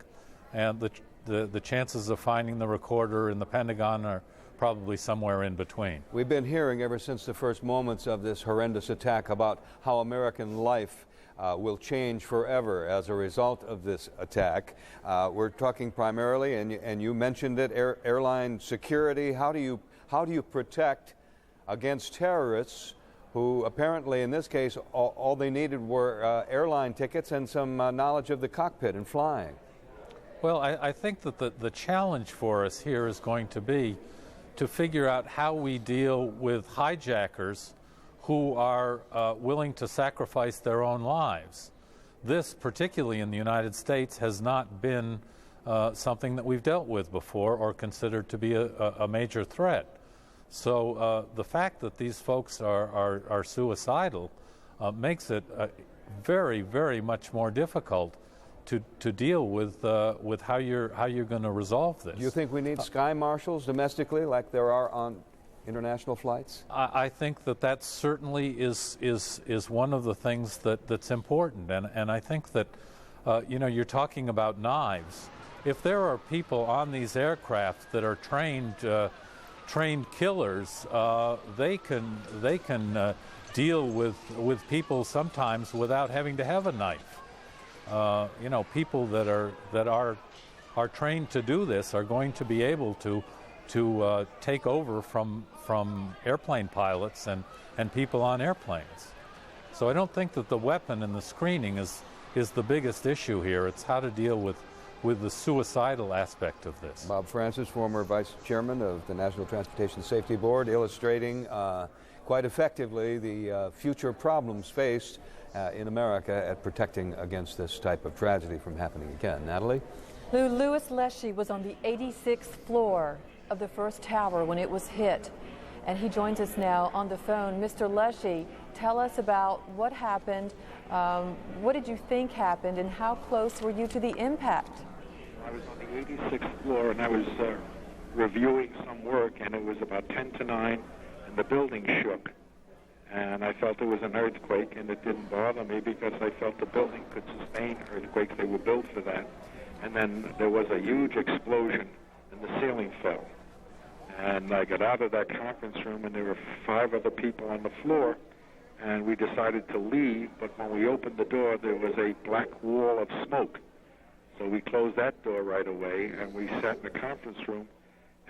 and the chances of finding the recorder in the Pentagon are probably somewhere in between. We've been hearing ever since the first moments of this horrendous attack about how American life will change forever as a result of this attack. We're talking primarily, and you mentioned it, airline security. How do you protect against terrorists who apparently in this case all they needed were airline tickets and some knowledge of the cockpit and flying? Well, I think that the challenge for us here is going to be to figure out how we deal with hijackers who are willing to sacrifice their own lives. This, particularly in the United States, has not been something that we've dealt with before or considered to be a major threat. So the fact that these folks are suicidal makes it very, very much more difficult to deal with how you're going to resolve this. Do you think we need sky marshals domestically like there are on international flights? I think that certainly is one of the things that's important, and I think that you're talking about knives. If there are people on these aircraft that are trained killers, they can deal with people sometimes without having to have a knife. People that are trained to do this are going to be able to take over from airplane pilots and people on airplanes. So I don't think that the weapon and the screening is the biggest issue here. It's how to deal with the suicidal aspect of this. Bob Francis, former Vice Chairman of the National Transportation Safety Board, illustrating quite effectively the future problems faced in America at protecting against this type of tragedy from happening again. Natalie? Louis Leshy was on the 86th floor of the first tower when it was hit, and he joins us now on the phone. Mr. Leshy, tell us about what happened. What did you think happened, and how close were you to the impact? I was on the 86th floor, and I was reviewing some work, and it was about 10 to 9, and the building shook. And I felt it was an earthquake, and it didn't bother me because I felt the building could sustain earthquakes. They were built for that. And then there was a huge explosion, and the ceiling fell. And I got out of that conference room, and there were 5 other people on the floor, and we decided to leave. But when we opened the door, there was a black wall of smoke. So we closed that door right away, and we sat in the conference room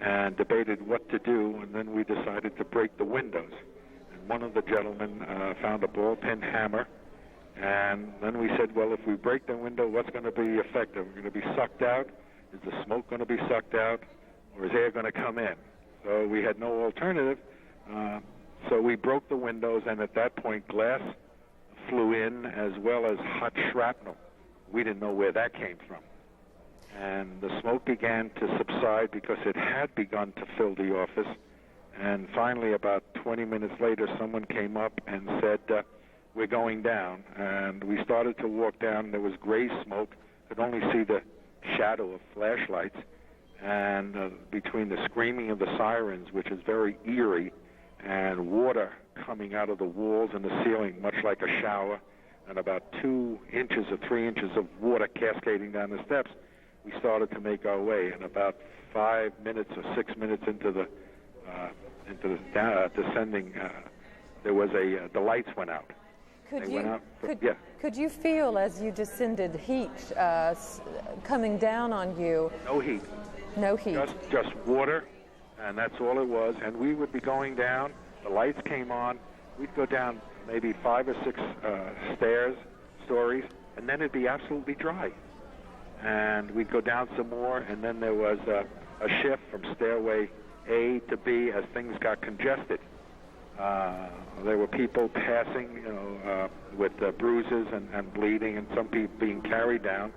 and debated what to do, and then we decided to break the windows. One of the gentlemen found a ball-peen hammer, and then we said, well, if we break the window, what's going to be effective? We're going to be sucked out? Is the smoke going to be sucked out, or is air going to come in? So we had no alternative, so we broke the windows, and at that point, glass flew in as well as hot shrapnel. We didn't know where that came from. And the smoke began to subside because it had begun to fill the office. And finally, about 20 minutes later, someone came up and said, we're going down. And we started to walk down. There was gray smoke. Could only see the shadow of flashlights. And between the screaming of the sirens, which is very eerie, and water coming out of the walls and the ceiling, much like a shower, and about 2 inches or 3 inches of water cascading down the steps, we started to make our way. And about 5 minutes or 6 minutes into the descending, there was the lights went out. Could you feel as you descended heat coming down on you? No heat. No heat. Just water, and that's all it was. And we would be going down. The lights came on. We'd go down maybe 5 or 6 stories, and then it'd be absolutely dry. And we'd go down some more, and then there was a shift from stairway A to B as things got congested. There were people passing, with bruises and bleeding, and some people being carried down.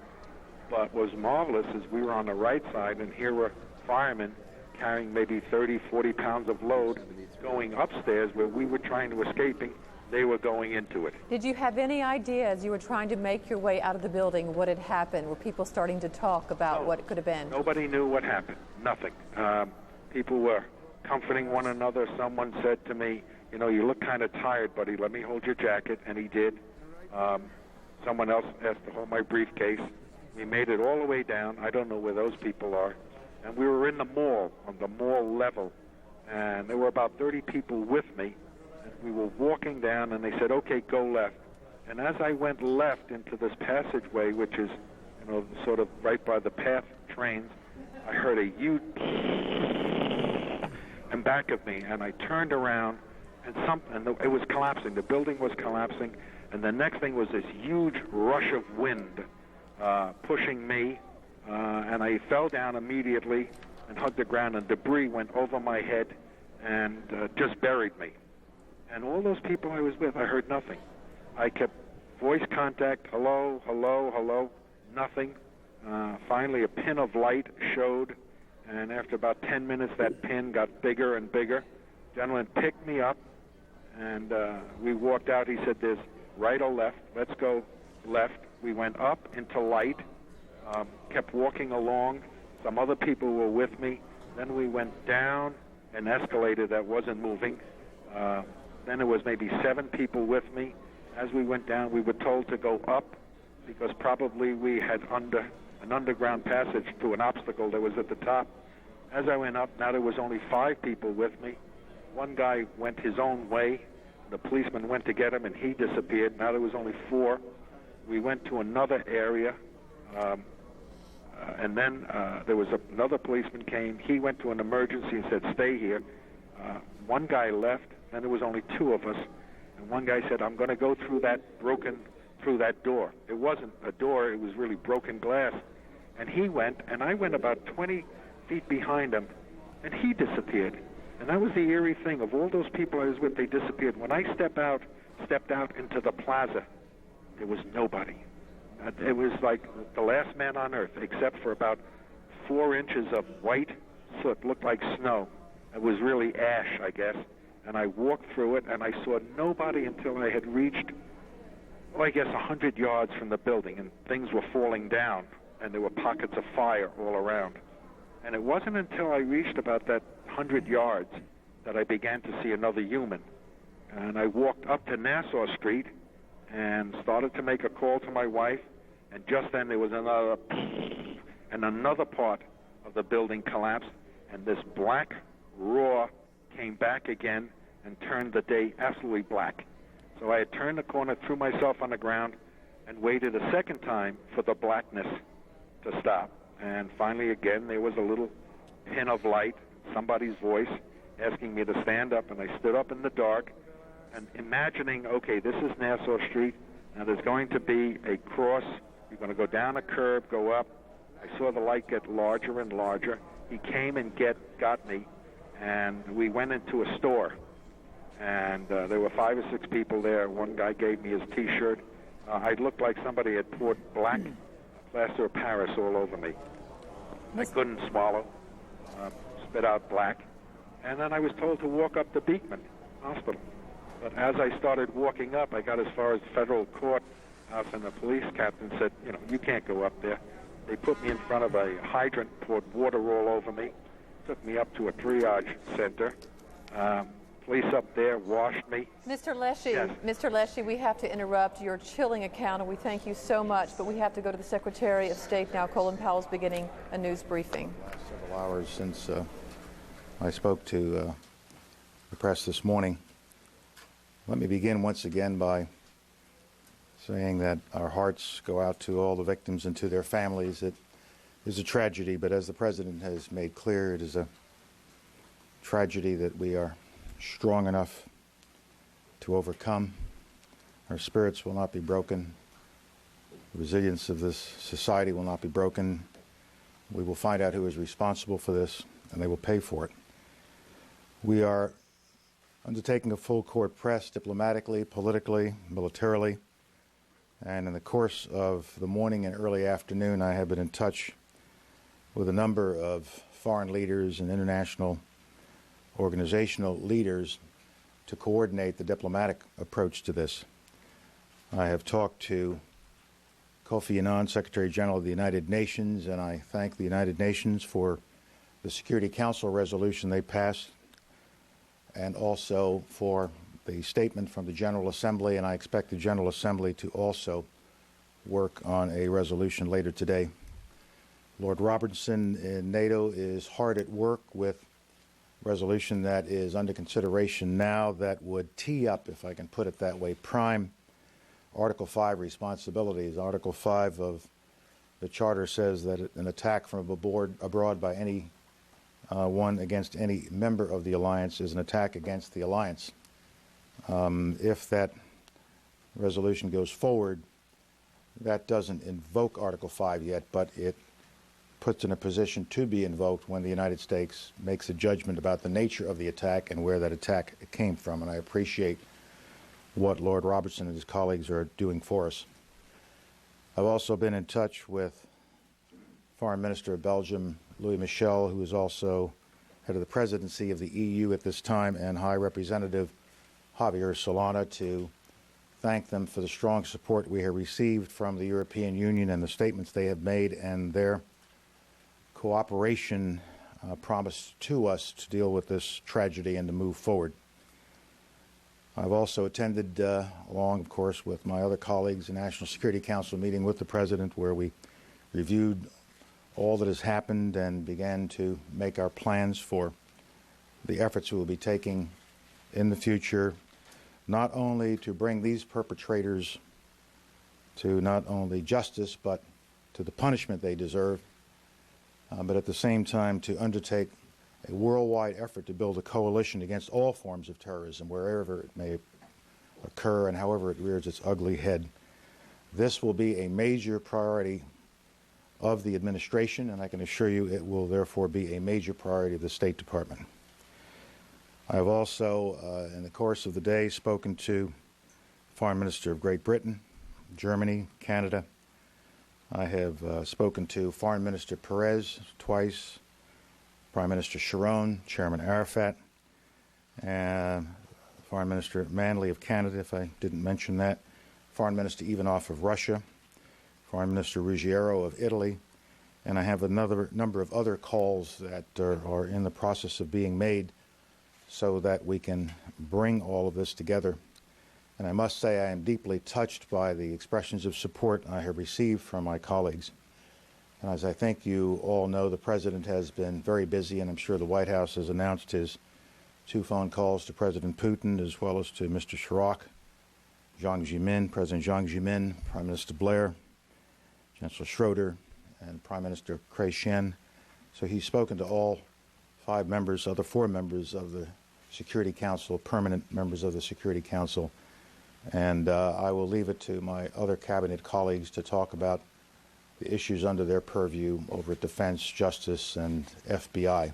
But what was marvelous is we were on the right side, and here were firemen carrying maybe 30, 40 pounds of load, going upstairs where we were trying to escaping. They were going into it. Did you have any idea as you were trying to make your way out of the building what had happened? Were people starting to talk about what it could have been? Nobody knew what happened. Nothing. People were comforting one another. Someone said to me, you know, you look kind of tired, buddy. Let me hold your jacket. And he did. Someone else asked to hold my briefcase. We made it all the way down. I don't know where those people are. And we were in the mall, on the mall level. And there were about 30 people with me. And we were walking down, and they said, okay, go left. And as I went left into this passageway, which is, you know, sort of right by the PATH trains, I heard a huge in back of me, and I turned around, and it was collapsing. The building was collapsing, and the next thing was this huge rush of wind pushing me, and I fell down immediately and hugged the ground, and debris went over my head and just buried me. And all those people I was with, I heard nothing. I kept voice contact, hello, hello, hello, nothing. Finally, a pin of light showed, and after about 10 minutes, that pin got bigger and bigger. Gentleman picked me up, and we walked out. He said, there's right or left. Let's go left. We went up into light, kept walking along. Some other people were with me. Then we went down an escalator that wasn't moving. Then there was maybe 7 people with me. As we went down, we were told to go up because probably we had an underground passage to an obstacle that was at the top. As I went up, now there was only 5 people with me. One guy went his own way. The policeman went to get him, and he disappeared. Now there was only 4. We went to another area, and then there was another policeman came. He went to an emergency and said, stay here. One guy left. Then there was only 2 of us. And one guy said, I'm going to go through that door. It wasn't a door. It was really broken glass. And he went, and I went about 20 feet behind him, and he disappeared. And that was the eerie thing. Of all those people I was with, they disappeared. When I stepped out into the plaza, there was nobody. It was like the last man on earth, except for about 4 inches of white soot, looked like snow. It was really ash, I guess. And I walked through it, and I saw nobody until I had reached, I guess, 100 yards from the building, and things were falling down, and there were pockets of fire all around. And it wasn't until I reached about that 100 yards that I began to see another human. And I walked up to Nassau Street and started to make a call to my wife, and just then there was another, and another part of the building collapsed, and this black roar came back again and turned the day absolutely black. So I had turned the corner, threw myself on the ground, and waited a second time for the blackness to stop. And finally, again, there was a little pin of light, somebody's voice asking me to stand up, and I stood up in the dark and imagining, okay, this is Nassau Street. Now there's going to be a cross. You're going to go down a curb, go up. I saw the light get larger and larger. He came and got me, and we went into a store. And there were 5 or 6 people there. One guy gave me his T-shirt. I looked like somebody had poured black plaster of Paris all over me. I couldn't swallow, spit out black. And then I was told to walk up to Beekman Hospital. But as I started walking up, I got as far as the federal courthouse, and the police captain said, you know, you can't go up there. They put me in front of a hydrant, poured water all over me, took me up to a triage center. Police up there washed me. Mr. Leshy, yes. Mr. Leshy, we have to interrupt your chilling account, and we thank you so much, but we have to go to the Secretary of State now. Colin Powell's beginning a news briefing. Several hours since I spoke to the press this morning. Let me begin once again by saying that our hearts go out to all the victims and to their families. It is a tragedy, but as the President has made clear, it is a tragedy that we are strong enough to overcome. Our spirits will not be broken. The resilience of this society will not be broken. We will find out who is responsible for this, and they will pay for it. We are undertaking a full court press diplomatically, politically, militarily, and in the course of the morning and early afternoon, I have been in touch with a number of foreign leaders and international organizational leaders to coordinate the diplomatic approach to this. I have talked to Kofi Annan, Secretary General of the United Nations, and I thank the United Nations for the Security Council resolution they passed, and also for the statement from the General Assembly, and I expect the General Assembly to also work on a resolution later today. Lord Robertson in NATO is hard at work with a resolution that is under consideration now that would tee up, if I can put it that way, prime Article 5 responsibilities. Article 5 of the Charter says that an attack from abroad by any one against any member of the alliance is an attack against the alliance. If that resolution goes forward, that doesn't invoke Article 5 yet, but it puts in a position to be invoked when the United States makes a judgment about the nature of the attack and where that attack came from. And I appreciate what Lord Robertson and his colleagues are doing for us. I've also been in touch with Foreign Minister of Belgium, Louis Michel, who is also head of the presidency of the EU at this time, and High Representative Javier Solana, to thank them for the strong support we have received from the European Union and the statements they have made and their cooperation promise to us to deal with this tragedy and to move forward. I've also attended, along, of course, with my other colleagues, a National Security Council meeting with the President where we reviewed all that has happened and began to make our plans for the efforts we will be taking in the future, not only to bring these perpetrators to not only justice but to the punishment they deserve, but at the same time to undertake a worldwide effort to build a coalition against all forms of terrorism, wherever it may occur and however it rears its ugly head. This will be a major priority of the administration, and I can assure you it will therefore be a major priority of the State Department. I have also, in the course of the day, spoken to the Foreign Minister of Great Britain, Germany, Canada. I have spoken to Foreign Minister Perez twice, Prime Minister Sharon, Chairman Arafat, and Foreign Minister Manley of Canada, if I didn't mention that, Foreign Minister Ivanov of Russia, Foreign Minister Ruggiero of Italy, and I have another number of other calls that are in the process of being made so that we can bring all of this together. And I must say I am deeply touched by the expressions of support I have received from my colleagues. And as I think you all know, the President has been very busy, and I'm sure the White House has announced his 2 phone calls to President Putin as well as to Mr. Chirac, Jiang Zemin, President Jiang Zemin, Prime Minister Blair, Chancellor Schroeder, and Prime Minister Chrétien. So he's spoken to all 5 members, other 4 members of the Security Council, permanent members of the Security Council, and I will leave it to my other cabinet colleagues to talk about the issues under their purview over at Defense, Justice, and FBI.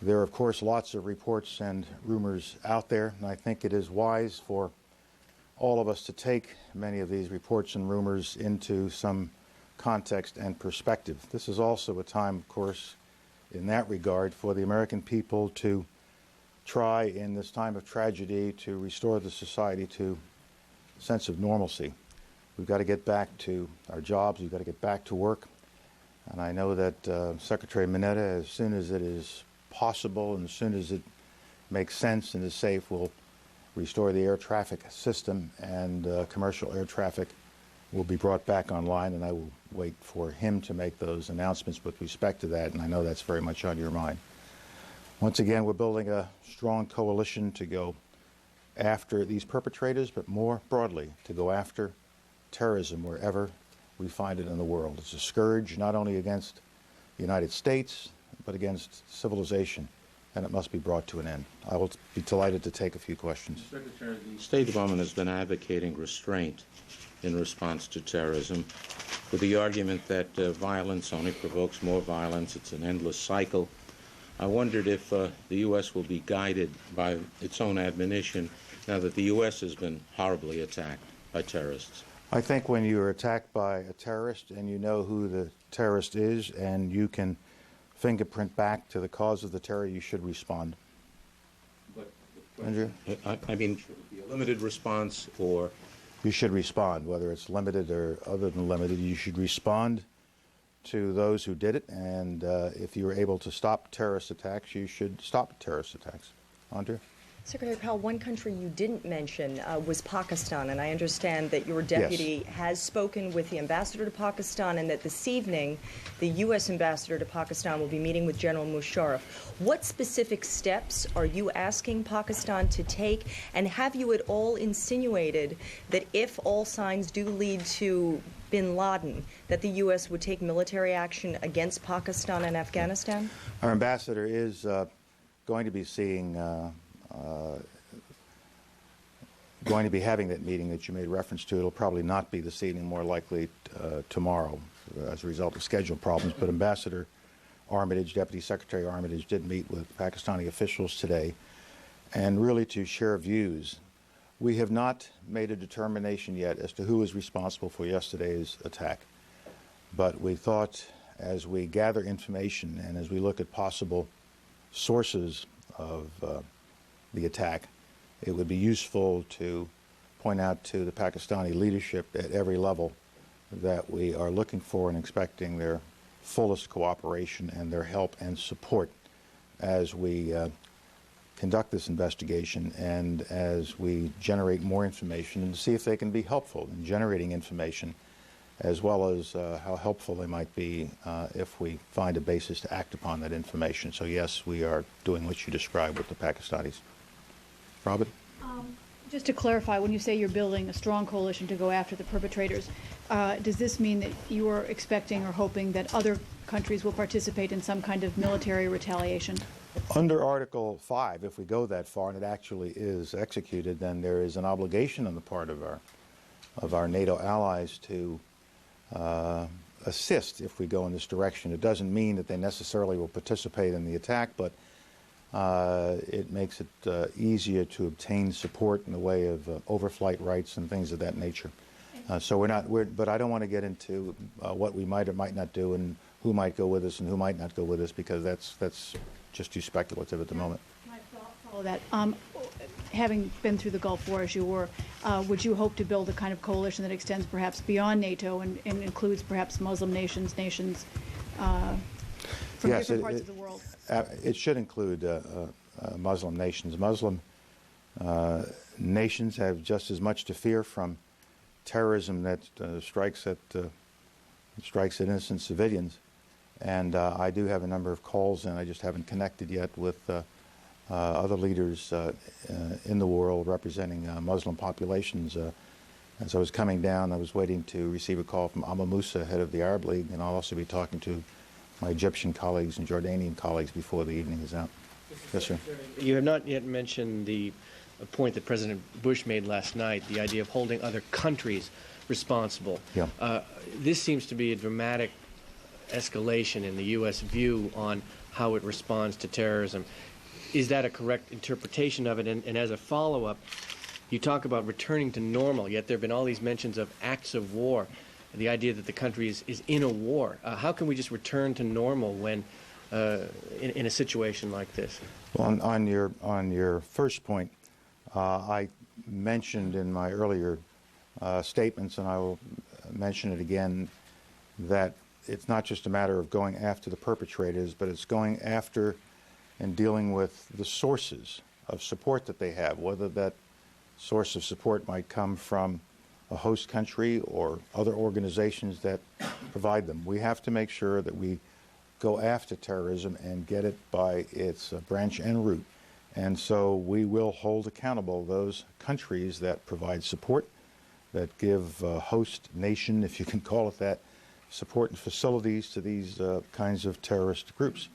There are, of course, lots of reports and rumors out there, and I think it is wise for all of us to take many of these reports and rumors into some context and perspective. This is also a time, of course, in that regard, for the American people to try, in this time of tragedy, to restore the society to a sense of normalcy. We've got to get back to our jobs. We've got to get back to work. And I know that Secretary Mineta, as soon as it is possible and as soon as it makes sense and is safe, will restore the air traffic system, and commercial air traffic will be brought back online, and I will wait for him to make those announcements with respect to that, and I know that's very much on your mind. Once again, we're building a strong coalition to go after these perpetrators, but more broadly, to go after terrorism wherever we find it in the world. It's a scourge not only against the United States, but against civilization, and it must be brought to an end. I will be delighted to take a few questions. Secretary, the State Department has been advocating restraint in response to terrorism with the argument that violence only provokes more violence. It's an endless cycle. I wondered if the U.S. will be guided by its own admonition now that the U.S. has been horribly attacked by terrorists. I think when you are attacked by a terrorist and you know who the terrorist is and you can fingerprint back to the cause of the terror, you should respond. Andrew? I mean, a limited response, or? You should respond, whether it's limited or other than limited. You should respond to those who did it, and if you were able to stop terrorist attacks, you should stop terrorist attacks. Andrew? Secretary Powell, one country you didn't mention was Pakistan, and I understand that your deputy has spoken with the ambassador to Pakistan, and that this evening the U.S. ambassador to Pakistan will be meeting with General Musharraf. What specific steps are you asking Pakistan to take, and have you at all insinuated that if all signs do lead to bin Laden, that the U.S. would take military action against Pakistan and Afghanistan? Our ambassador is going to be seeing going to be having that meeting that you made reference to. It'll probably not be this evening, more likely tomorrow as a result of schedule problems. But Ambassador Armitage, Deputy Secretary Armitage, did meet with Pakistani officials today, and really to share views. We have not made a determination yet as to who is responsible for yesterday's attack. But we thought, as we gather information and as we look at possible sources of the attack, it would be useful to point out to the Pakistani leadership at every level that we are looking for and expecting their fullest cooperation and their help and support as we conduct this investigation and as we generate more information, and see if they can be helpful in generating information, as well as how helpful they might be if we find a basis to act upon that information. So yes, we are doing what you described with the Pakistanis. Robert? Just to clarify, when you say you're building a strong coalition to go after the perpetrators, does this mean that you are expecting or hoping that other countries will participate in some kind of military retaliation? Under Article 5, if we go that far and it actually is executed, then there is an obligation on the part of our NATO allies to assist if we go in this direction. It doesn't mean that they necessarily will participate in the attack, but it makes it easier to obtain support in the way of overflight rights and things of that nature. So but I don't want to get into what we might or might not do and who might go with us and who might not go with us, because that's just too speculative at the moment. Can I follow that? Having been through the Gulf War as you were, would you hope to build a kind of coalition that extends perhaps beyond NATO and includes perhaps Muslim nations from different parts of the world? It should include Muslim nations. Muslim nations have just as much to fear from terrorism that strikes at innocent civilians. And I do have a number of calls, and I just haven't connected yet with other leaders in the world representing Muslim populations. As I was coming down, I was waiting to receive a call from Amma Musa, head of the Arab League, and I'll also be talking to my Egyptian colleagues and Jordanian colleagues before the evening is out. Yes, sir. You have not yet mentioned the point that President Bush made last night, the idea of holding other countries responsible. Yeah. This seems to be a dramatic escalation in the U.S. view on how it responds to terrorism. Is that a correct interpretation of it? And as a follow-up, you talk about returning to normal, yet there have been all these mentions of acts of war, the idea that the country is in a war. How can we just return to normal when in a situation like this? Well, on your first point, I mentioned in my earlier statements, and I will mention it again, that it's not just a matter of going after the perpetrators, but it's going after and dealing with the sources of support that they have, whether that source of support might come from a host country or other organizations that provide them. We have to make sure that we go after terrorism and get it by its branch and root. And so we will hold accountable those countries that provide support, that give host nation, if you can call it that, support and facilities to these kinds of terrorist groups.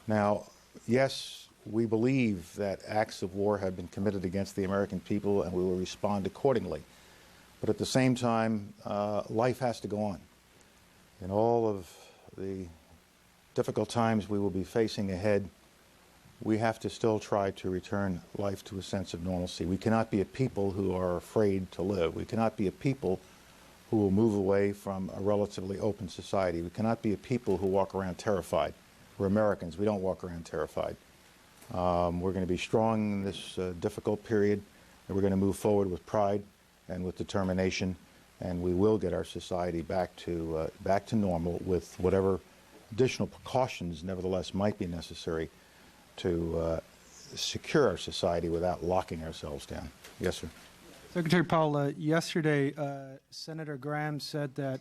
Now, yes, we believe that acts of war have been committed against the American people, and we will respond accordingly. But at the same time, life has to go on. In all of the difficult times we will be facing ahead, we have to still try to return life to a sense of normalcy. We cannot be a people who are afraid to live. We cannot be a people who will move away from a relatively open society. We cannot be a people who walk around terrified. We're Americans. We don't walk around terrified. We're going to be strong in this difficult period, and we're going to move forward with pride and with determination, and we will get our society back to normal with whatever additional precautions, nevertheless, might be necessary to secure our society without locking ourselves down. Yes, sir. Secretary Powell, yesterday, Senator Graham said that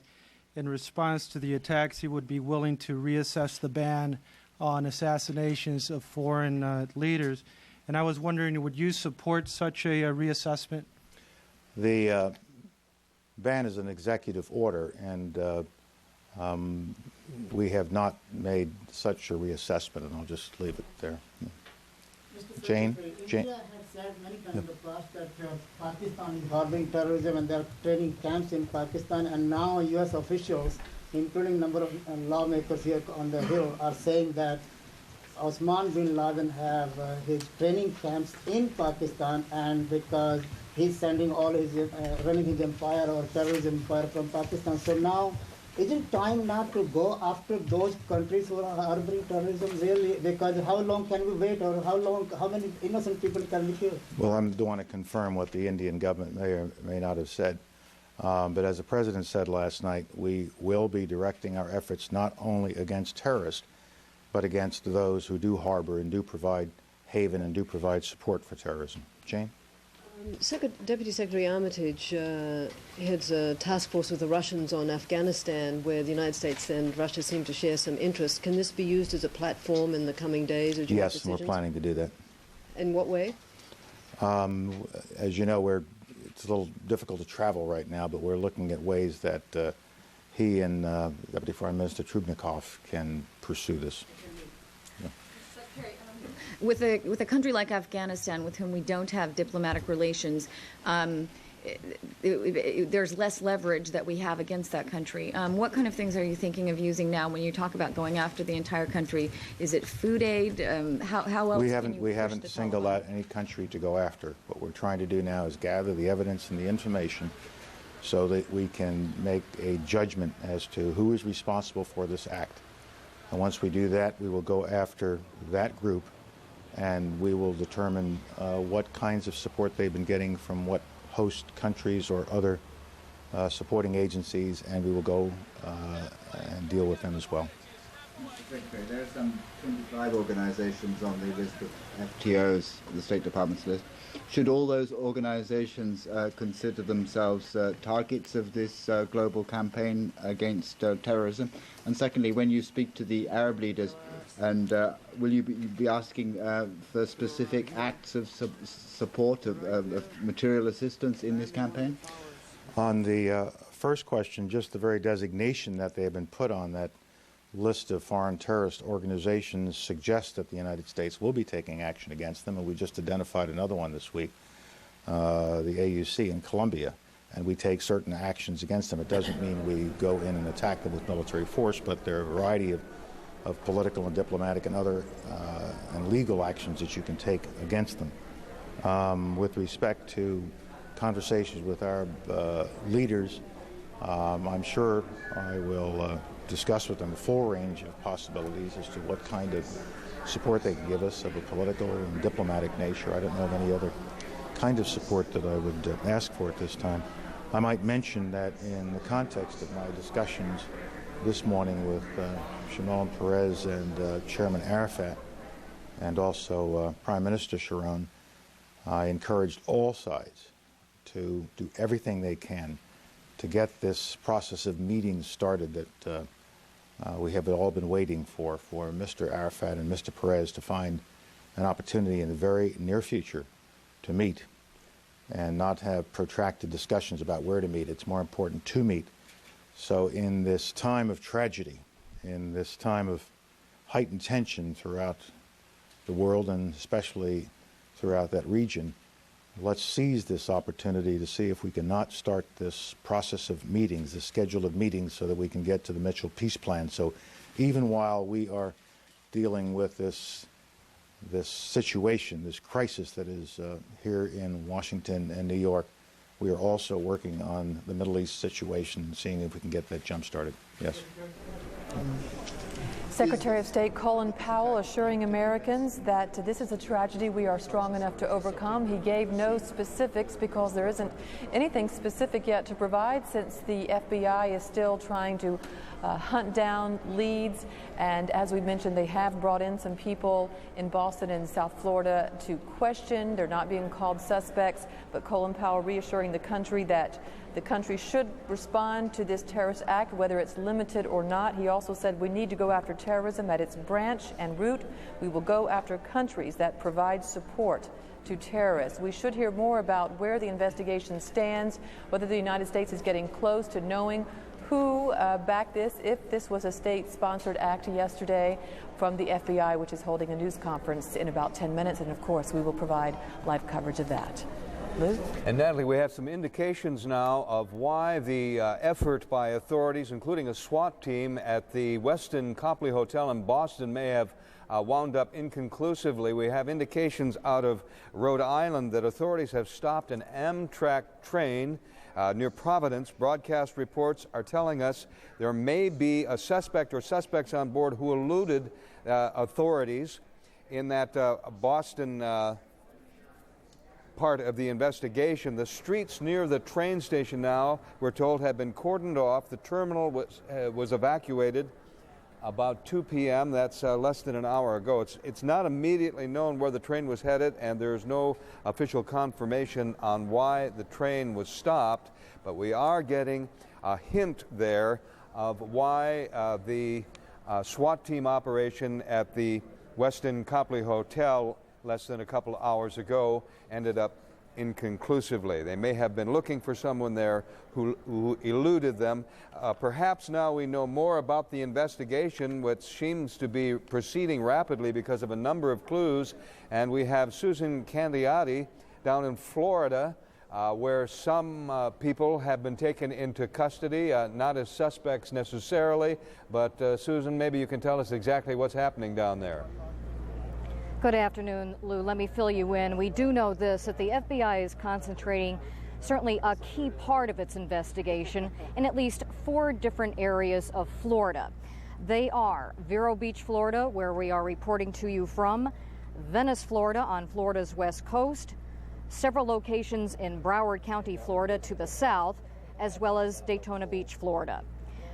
in response to the attacks, he would be willing to reassess the ban on assassinations of foreign leaders. And I was wondering, would you support such a reassessment? The ban is an executive order, and we have not made such a reassessment, and I'll just leave it there. Jane? India has said many times in the past that Pakistan is harboring terrorism and there are training camps in Pakistan, and now U.S. officials, including a number of lawmakers here on the Hill, are saying that Osman bin Laden have his training camps in Pakistan, and because he's sending all his, running his empire or terrorism empire from Pakistan. So now, isn't time now to go after those countries who are harboring terrorism really? Because how long can we wait, or how many innocent people can we kill? Well, I don't want to confirm what the Indian government may or may not have said. But as the President said last night, we will be directing our efforts not only against terrorists, but against those who do harbor and do provide haven and do provide support for terrorism. Jane? Deputy Secretary Armitage heads a task force with the Russians on Afghanistan, where the United States and Russia seem to share some interest. Can this be used as a platform in the coming days? Yes, and we're planning to do that. In what way? As you know, it's a little difficult to travel right now, but we're looking at ways that he and Deputy Foreign Minister Trubnikov can pursue this. With a country like Afghanistan, with whom we don't have diplomatic relations, there's less leverage that we have against that country. What kind of things are you thinking of using now when you talk about going after the entire country? Is it food aid? How else? We haven't singled out any country to go after. What we're trying to do now is gather the evidence and the information so that we can make a judgment as to who is responsible for this act. And once we do that, we will go after that group, and we will determine what kinds of support they've been getting from what host countries or other supporting agencies, and we will go and deal with them as well. Mr. Secretary, there are some 25 organizations on the list of FTOs, the State Department's list. Should all those organizations consider themselves targets of this global campaign against terrorism? And secondly, when you speak to the Arab leaders, and will you be asking for specific acts of support, of material assistance in this campaign? On the first question, just the very designation that they have been put on that list of foreign terrorist organizations suggests that the United States will be taking action against them, and we just identified another one this week, the AUC in Colombia, and we take certain actions against them. It doesn't mean we go in and attack them with military force, but there are a variety of political and diplomatic and other and legal actions that you can take against them. With respect to conversations with Arab leaders, I'm sure I will discuss with them a full range of possibilities as to what kind of support they can give us of a political and diplomatic nature. I don't know of any other kind of support that I would ask for at this time. I might mention that in the context of my discussions this morning with Shimon Peres and Chairman Arafat, and also Prime Minister Sharon, I encouraged all sides to do everything they can to get this process of meetings started that we have all been waiting for Mr. Arafat and Mr. Peres to find an opportunity in the very near future to meet and not have protracted discussions about where to meet. It's more important to meet. So in this time of tragedy, in this time of heightened tension throughout the world and especially throughout that region, let's seize this opportunity to see if we can not start this process of meetings, this schedule of meetings, so that we can get to the Mitchell Peace Plan. So even while we are dealing with this situation, this crisis that is here in Washington and New York, we are also working on the Middle East situation, seeing if we can get that jump started. Yes. Secretary of State Colin Powell assuring Americans that this is a tragedy we are strong enough to overcome. He gave no specifics because there isn't anything specific yet to provide, since the FBI is still trying to hunt down leads. And as we mentioned, they have brought in some people in Boston and South Florida to question. They're not being called suspects, but Colin Powell reassuring the country that the country should respond to this terrorist act, whether it's limited or not. He also said we need to go after terrorism at its branch and root. We will go after countries that provide support to terrorists. We should hear more about where the investigation stands, whether the United States is getting close to knowing who backed this, if this was a state-sponsored act yesterday, from the FBI, which is holding a news conference in about 10 minutes. And of course, we will provide live coverage of that. Lou? And Natalie, we have some indications now of why the effort by authorities, including a SWAT team at the Westin Copley Hotel in Boston, may have wound up inconclusively. We have indications out of Rhode Island that authorities have stopped an Amtrak train near Providence. Broadcast reports are telling us there may be a suspect or suspects on board who eluded authorities in that Boston part of the investigation. The streets near the train station now, we're told, have been cordoned off. The terminal was evacuated about 2 p.m. That's less than an hour ago. It's not immediately known where the train was headed, and there's no official confirmation on why the train was stopped, but we are getting a hint there of why the SWAT team operation at the Westin Copley Hotel less than a couple of hours ago ended up inconclusively. They may have been looking for someone there who eluded them. Perhaps now we know more about the investigation, which seems to be proceeding rapidly because of a number of clues. And we have Susan Candiotti down in Florida, where some people have been taken into custody, not as suspects necessarily, but Susan, maybe you can tell us exactly what's happening down there. Good afternoon, Lou. Let me fill you in. We do know this, that the FBI is concentrating certainly a key part of its investigation in at least 4 different areas of Florida. They are Vero Beach, Florida, where we are reporting to you from, Venice, Florida, on Florida's west coast, several locations in Broward County, Florida, to the south, as well as Daytona Beach, Florida.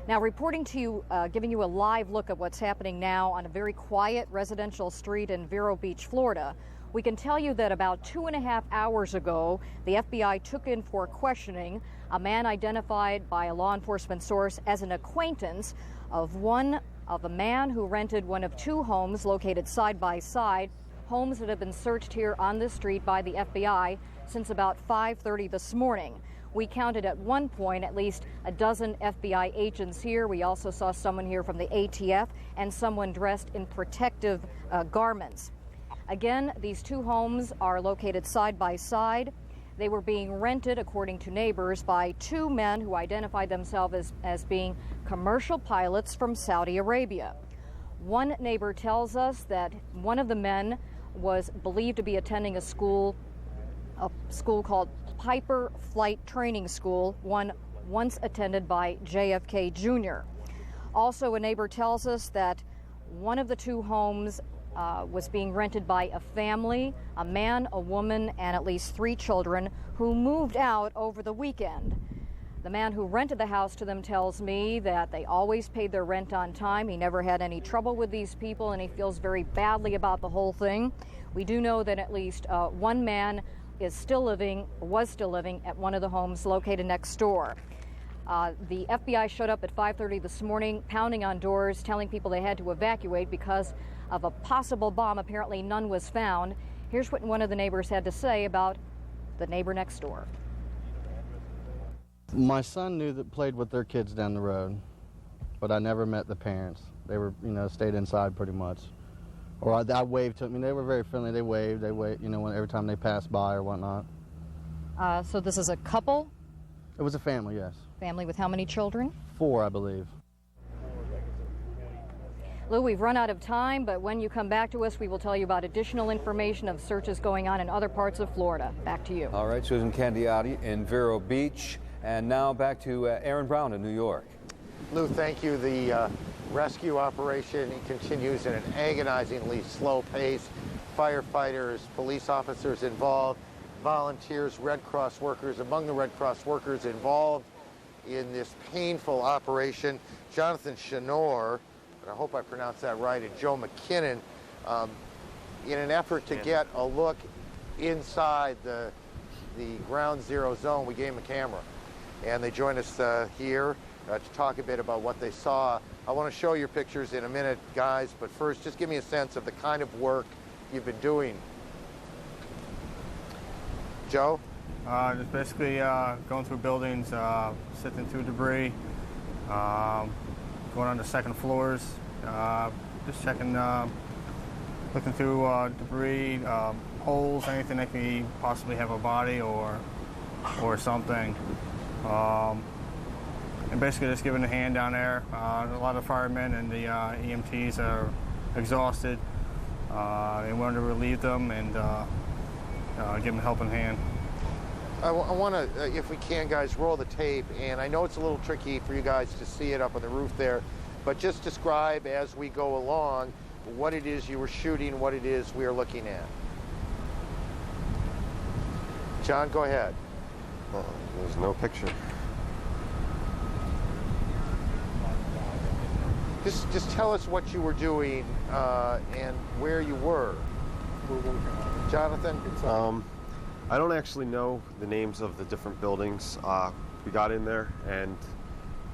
Now, reporting to you, giving you a live look at what's happening now on a very quiet residential street in Vero Beach, Florida, we can tell you that about 2.5 hours ago, the FBI took in for questioning a man identified by a law enforcement source as an acquaintance of a man who rented one of 2 homes located side by side, homes that have been searched here on this street by the FBI since about 5:30 this morning. We counted at one point at least a dozen FBI agents here. We also saw someone here from the ATF and someone dressed in protective garments. Again, these 2 homes are located side by side. They were being rented, according to neighbors, by 2 men who identified themselves as being commercial pilots from Saudi Arabia. One neighbor tells us that one of the men was believed to be attending a school called Piper Flight Training School, one once attended by JFK Jr. Also, a neighbor tells us that one of the 2 homes was being rented by a family, a man, a woman, and at least 3 children who moved out over the weekend. The man who rented the house to them tells me that they always paid their rent on time. He never had any trouble with these people, and he feels very badly about the whole thing. We do know that at least one man was still living at one of the homes located next door. The FBI showed up at 5:30 this morning, pounding on doors, telling people they had to evacuate because of a possible bomb. Apparently none was found. Here's what one of the neighbors had to say about the neighbor next door. My son played with their kids down the road, but I never met the parents. They were, stayed inside pretty much. Or I waved to them. They were very friendly. They waved, every time they passed by or whatnot. So this is a couple? It was a family, yes. Family with how many children? 4, I believe. Lou, we've run out of time, but when you come back to us, we will tell you about additional information of searches going on in other parts of Florida. Back to you. All right, Susan Candiotti in Vero Beach. And now back to Aaron Brown in New York. Lou, thank you. The rescue operation continues at an agonizingly slow pace. Firefighters, police officers involved, volunteers, Red Cross workers. Among the Red Cross workers involved in this painful operation, Jonathan Shanor, and I hope I pronounced that right, and Joe McKinnon, in an effort to get a look inside the ground zero zone. We gave them a camera, and they joined us here to talk a bit about what they saw. I want to show your pictures in a minute, guys, but first, just give me a sense of the kind of work you've been doing. Joe? Just basically going through buildings, sifting through debris, going on the second floors, just checking, looking through debris, holes, anything that could possibly have a body or something. And basically just giving a hand down there. A lot of firemen and the EMTs are exhausted. And wanted to relieve them and give them a helping hand. I want to, if we can, guys, roll the tape. And I know it's a little tricky for you guys to see it up on the roof there, but just describe as we go along what it is you were shooting, what it is we are looking at. John, go ahead. There's no picture. Just tell us what you were doing and where you were. Jonathan? I don't actually know the names of the different buildings. We got in there, and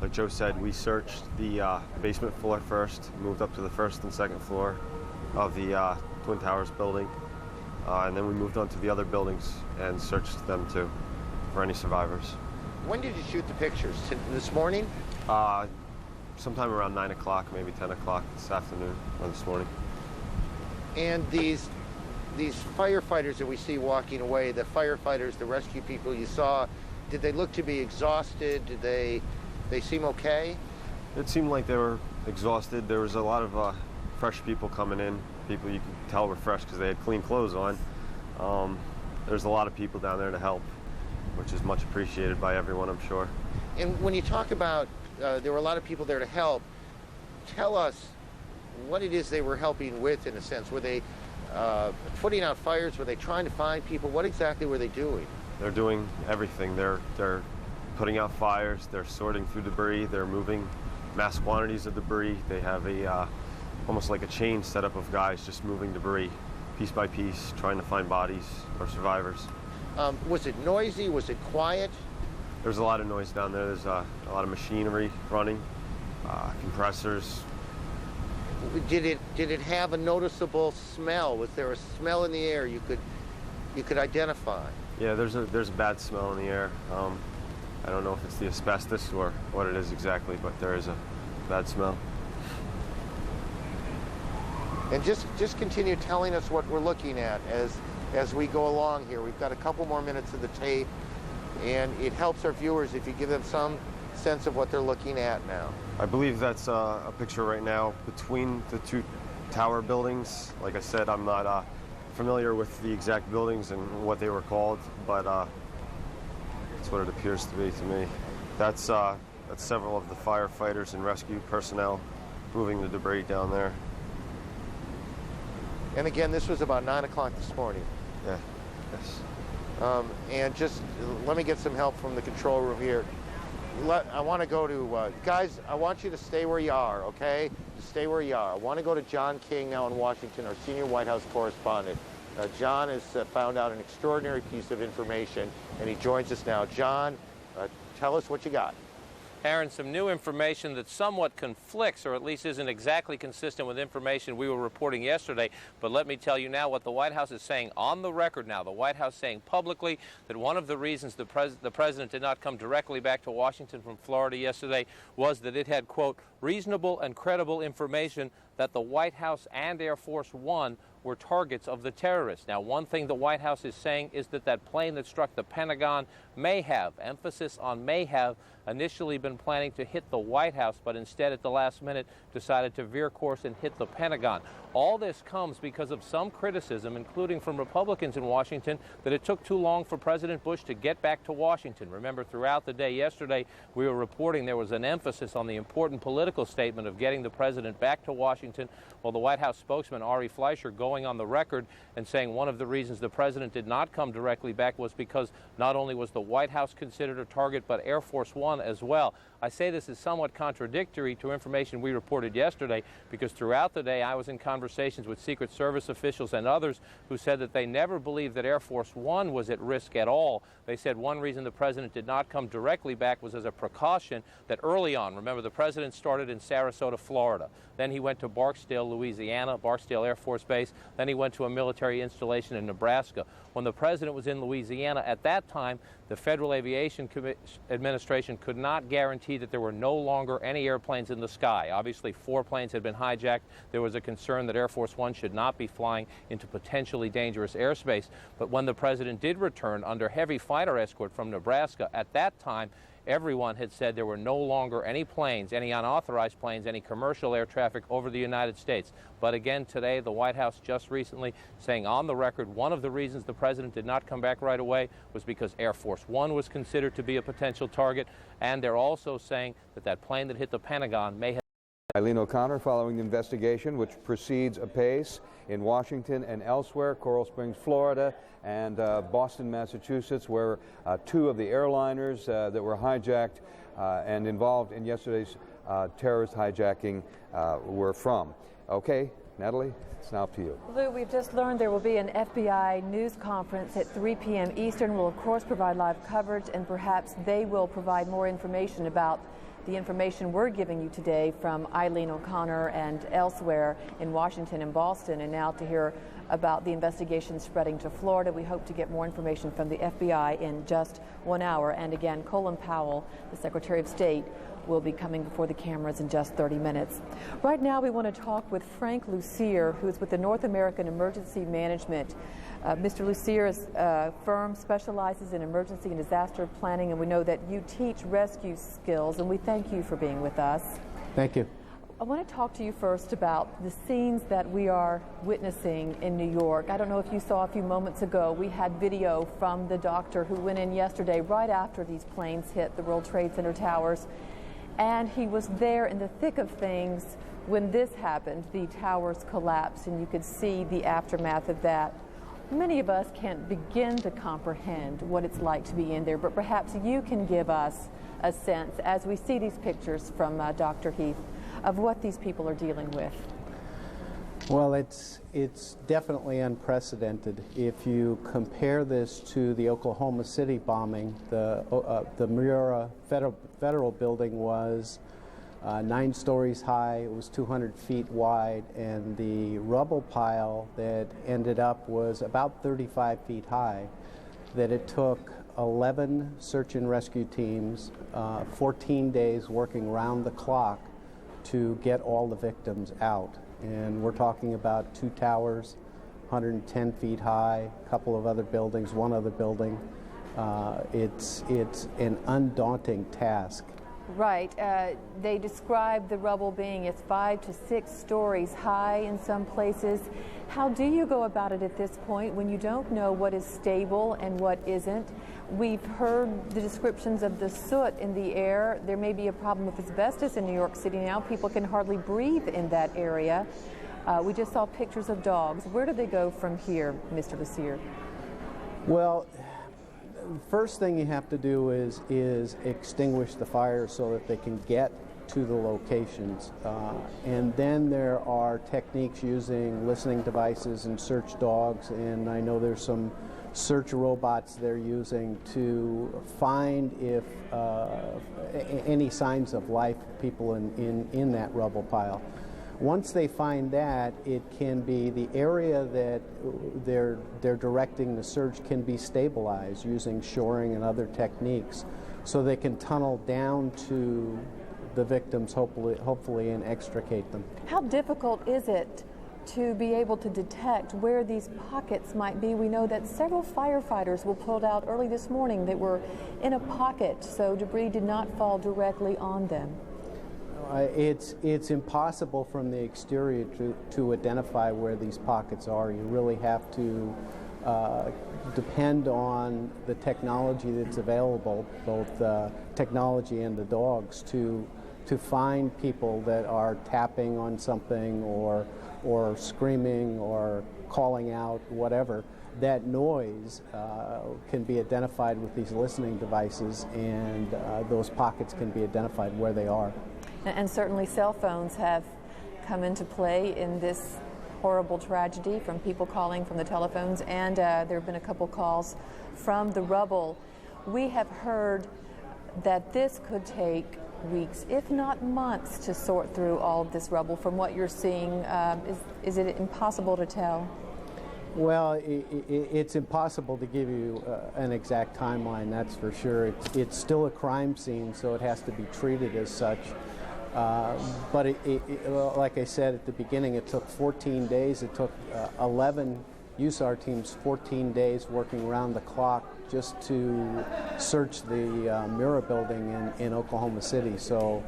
like Joe said, we searched the basement floor first, moved up to the first and second floor of the Twin Towers building, and then we moved on to the other buildings and searched them too for any survivors. When did you shoot the pictures? This morning? Sometime around 9 o'clock, maybe 10 o'clock this afternoon or this morning. And these firefighters that we see walking away, the firefighters, the rescue people you saw, did they look to be exhausted? Did they seem okay? It seemed like they were exhausted. There was a lot of fresh people coming in, people you could tell were fresh because they had clean clothes on. There's a lot of people down there to help, which is much appreciated by everyone, I'm sure. And when you talk about there were a lot of people there to help, tell us what it is they were helping with, in a sense. Were they putting out fires? Were they trying to find people? What exactly were they doing? They're doing everything. They're putting out fires. They're sorting through debris. They're moving mass quantities of debris. They have a almost like a chain setup of guys just moving debris piece by piece, trying to find bodies or survivors. Was it noisy? Was it quiet? There's a lot of noise down there. There's a lot of machinery running, compressors. Did it have a noticeable smell? Was there a smell in the air you could identify? Yeah, there's a bad smell in the air. I don't know if it's the asbestos or what it is exactly, but there is a bad smell. And just continue telling us what we're looking at as we go along here. We've got a couple more minutes of the tape, and it helps our viewers if you give them some sense of what they're looking at now. I believe that's a picture right now between the two tower buildings. Like I said, I'm not familiar with the exact buildings and what they were called, but that's what it appears to be to me. That's several of the firefighters and rescue personnel moving the debris down there. And again, this was about 9 o'clock this morning. Yeah, yes. And just let me get some help from the control room here. I want to go to, guys, I want you to stay where you are, okay? Just stay where you are. I want to go to John King now in Washington, our senior White House correspondent. John has found out an extraordinary piece of information, and he joins us now. John, tell us what you got. Aaron, some new information that somewhat conflicts, or at least isn't exactly consistent with information we were reporting yesterday. But let me tell you now what the White House is saying on the record now. The White House saying publicly that one of the reasons the president did not come directly back to Washington from Florida yesterday was that it had, quote, reasonable and credible information that the White House and Air Force One were targets of the terrorists. Now, one thing the White House is saying is that that plane that struck the Pentagon may have, emphasis on may have, initially been planning to hit the White House, but instead at the last minute decided to veer course and hit the Pentagon. All this comes because of some criticism, including from Republicans in Washington, that it took too long for President Bush to get back to Washington. Remember, throughout the day yesterday, we were reporting there was an emphasis on the important political statement of getting the president back to Washington. Well, the White House spokesman, Ari Fleischer, going on the record and saying one of the reasons the president did not come directly back was because not only was the White House considered a target, but Air Force One as well. I say this is somewhat contradictory to information we reported yesterday, because throughout the day I was in conversations with Secret Service officials and others who said that they never believed that Air Force One was at risk at all. They said one reason the president did not come directly back was as a precaution that early on, remember, the president started in Sarasota, Florida. Then he went to Barksdale, Louisiana, Barksdale Air Force Base. Then he went to a military installation in Nebraska. When the president was in Louisiana at that time, the Federal Aviation Administration could not guarantee that there were no longer any airplanes in the sky. Obviously, 4 planes had been hijacked. There was a concern that Air Force One should not be flying into potentially dangerous airspace. But when the president did return under heavy fighter escort from Nebraska, at that time, everyone had said there were no longer any planes, any unauthorized planes, any commercial air traffic over the United States. But again, today, the White House just recently saying on the record one of the reasons the president did not come back right away was because Air Force One was considered to be a potential target. And they're also saying that that plane that hit the Pentagon may have... Eileen O'Connor following the investigation, which proceeds apace in Washington and elsewhere, Coral Springs, Florida, and Boston, Massachusetts, where 2 of the airliners that were hijacked and involved in yesterday's terrorist hijacking were from. Okay, Natalie, it's now up to you. Lou, we've just learned there will be an FBI news conference at 3 p.m. Eastern. We'll, of course, provide live coverage, and perhaps they will provide more information about the information we're giving you today from Eileen O'Connor and elsewhere in Washington and Boston. And now to hear about the investigation spreading to Florida, we hope to get more information from the FBI in just 1 hour. And again, Colin Powell, the Secretary of State, will be coming before the cameras in just 30 minutes. Right now, we want to talk with Frank Lucier, who's with the North American Emergency Management. Mr. Lucier's firm specializes in emergency and disaster planning, and we know that you teach rescue skills, and we thank you for being with us. Thank you. I want to talk to you first about the scenes that we are witnessing in New York. I don't know if you saw a few moments ago, we had video from the doctor who went in yesterday right after these planes hit the World Trade Center towers, and he was there in the thick of things when this happened. The towers collapsed, and you could see the aftermath of that. Many of us can't begin to comprehend what it's like to be in there, but perhaps you can give us a sense, as we see these pictures from Dr. Heath, of what these people are dealing with. Well, it's definitely unprecedented. If you compare this to the Oklahoma City bombing, the Murrah Federal Building was 9 stories high, it was 200 feet wide, and the rubble pile that ended up was about 35 feet high, that it took 11 search and rescue teams, 14 days working round the clock to get all the victims out. And we're talking about 2 towers, 110 feet high, a couple of other buildings, 1 other building. It's an undaunting task. Right. They describe the rubble being it's 5 to 6 stories high in some places. How do you go about it at this point when you don't know what is stable and what isn't? We've heard the descriptions of the soot in the air. There may be a problem with asbestos in New York City now. People can hardly breathe in that area. We just saw pictures of dogs. Where do they go from here, Mr. Lucier? Well, first thing you have to do is extinguish the fire so that they can get to the locations. And then there are techniques using listening devices and search dogs, and I know there's some search robots they're using to find if any signs of life, people in that rubble pile. Once they find that, it can be the area that they're directing the search can be stabilized using shoring and other techniques, so they can tunnel down to the victims, hopefully, and extricate them. How difficult is it to be able to detect where these pockets might be? We know that several firefighters were pulled out early this morning that were in a pocket, so debris did not fall directly on them. It's impossible from the exterior to identify where these pockets are. You really have to depend on the technology that's available, both technology and the dogs, to find people that are tapping on something or screaming or calling out, whatever. That noise can be identified with these listening devices, and those pockets can be identified where they are. And certainly cell phones have come into play in this horrible tragedy, from people calling from the telephones, and there have been a couple calls from the rubble. We have heard that this could take weeks, if not months, to sort through all of this rubble. From what you're seeing, is it impossible to tell? Well, it's impossible to give you an exact timeline, that's for sure. It's still a crime scene, so it has to be treated as such. But like I said at the beginning, it took 14 days. It took 11 USAR teams 14 days working around the clock just to search the Murrah building in Oklahoma City. So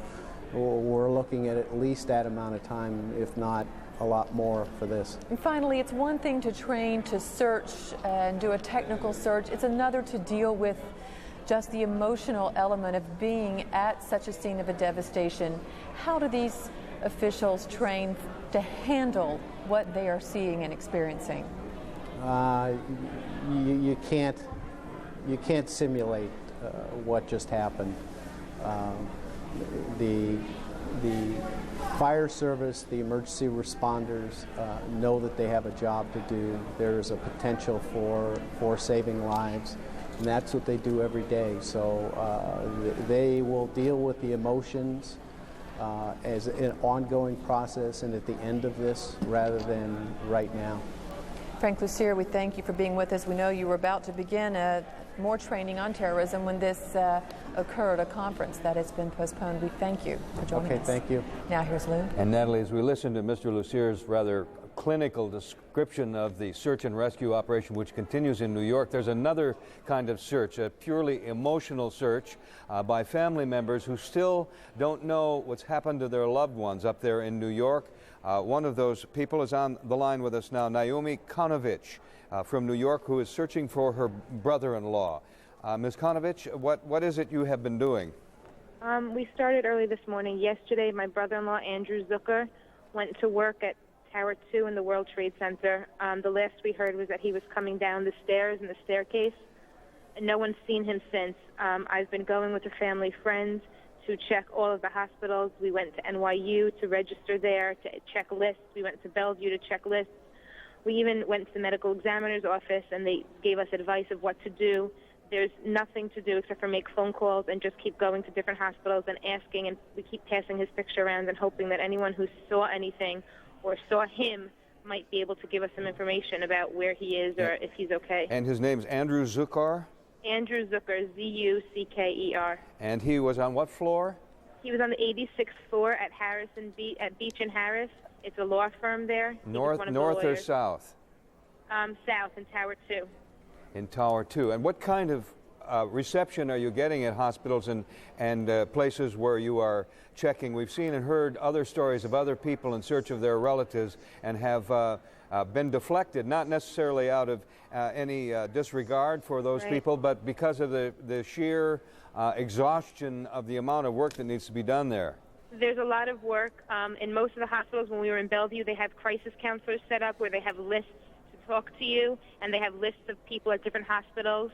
we're looking at least that amount of time, if not a lot more, for this. And finally, it's one thing to train to search and do a technical search. It's another to deal with just the emotional element of being at such a scene of a devastation. How do these officials train to handle what they are seeing and experiencing? You can't simulate what just happened. The fire service, the emergency responders know that they have a job to do. There is a potential for saving lives, and that's what they do every day. So they will deal with the emotions as an ongoing process and at the end of this rather than right now. Frank Lucier, we thank you for being with us. We know you were about to begin more training on terrorism when this occurred, a conference that has been postponed. We thank you for joining us. Okay, thank you. Now here's Lou. And Natalie, as we listen to Mr. Lucier's rather clinical description of the search and rescue operation, which continues in New York, there's another kind of search, a purely emotional search by family members who still don't know what's happened to their loved ones up there in New York. One of those people is on the line with us now, Naomi Konovich from New York, who is searching for her brother-in-law. Ms. Konovich, what is it you have been doing? We started early this morning. Yesterday, my brother-in-law, Andrew Zucker, went to work at Tower 2 in the World Trade Center. The last we heard was that he was coming down the stairs in the staircase, and no one's seen him since. I've been going with a family friend to check all of the hospitals. We went to NYU to register there, to check lists. We went to Bellevue to check lists. We even went to the medical examiner's office, and they gave us advice of what to do. There's nothing to do except for make phone calls and just keep going to different hospitals and asking, and we keep passing his picture around and hoping that anyone who saw anything or saw him might be able to give us some information about where he is or if he's okay. And his name's Andrew Zucker? Andrew Zucker, Z-U-C-K-E-R. And he was on what floor? He was on the 86th floor at Beach and Harris. It's a law firm there. North or south? South, in Tower 2. In Tower 2. And what kind of reception are you getting at hospitals and places where you are checking? We've seen and heard other stories of other people in search of their relatives and have been deflected, not necessarily out of any disregard for those people, but because of the sheer exhaustion of the amount of work that needs to be done there. There's a lot of work. In most of the hospitals, when we were in Bellevue, they have crisis counselors set up where they have lists to talk to you, and they have lists of people at different hospitals,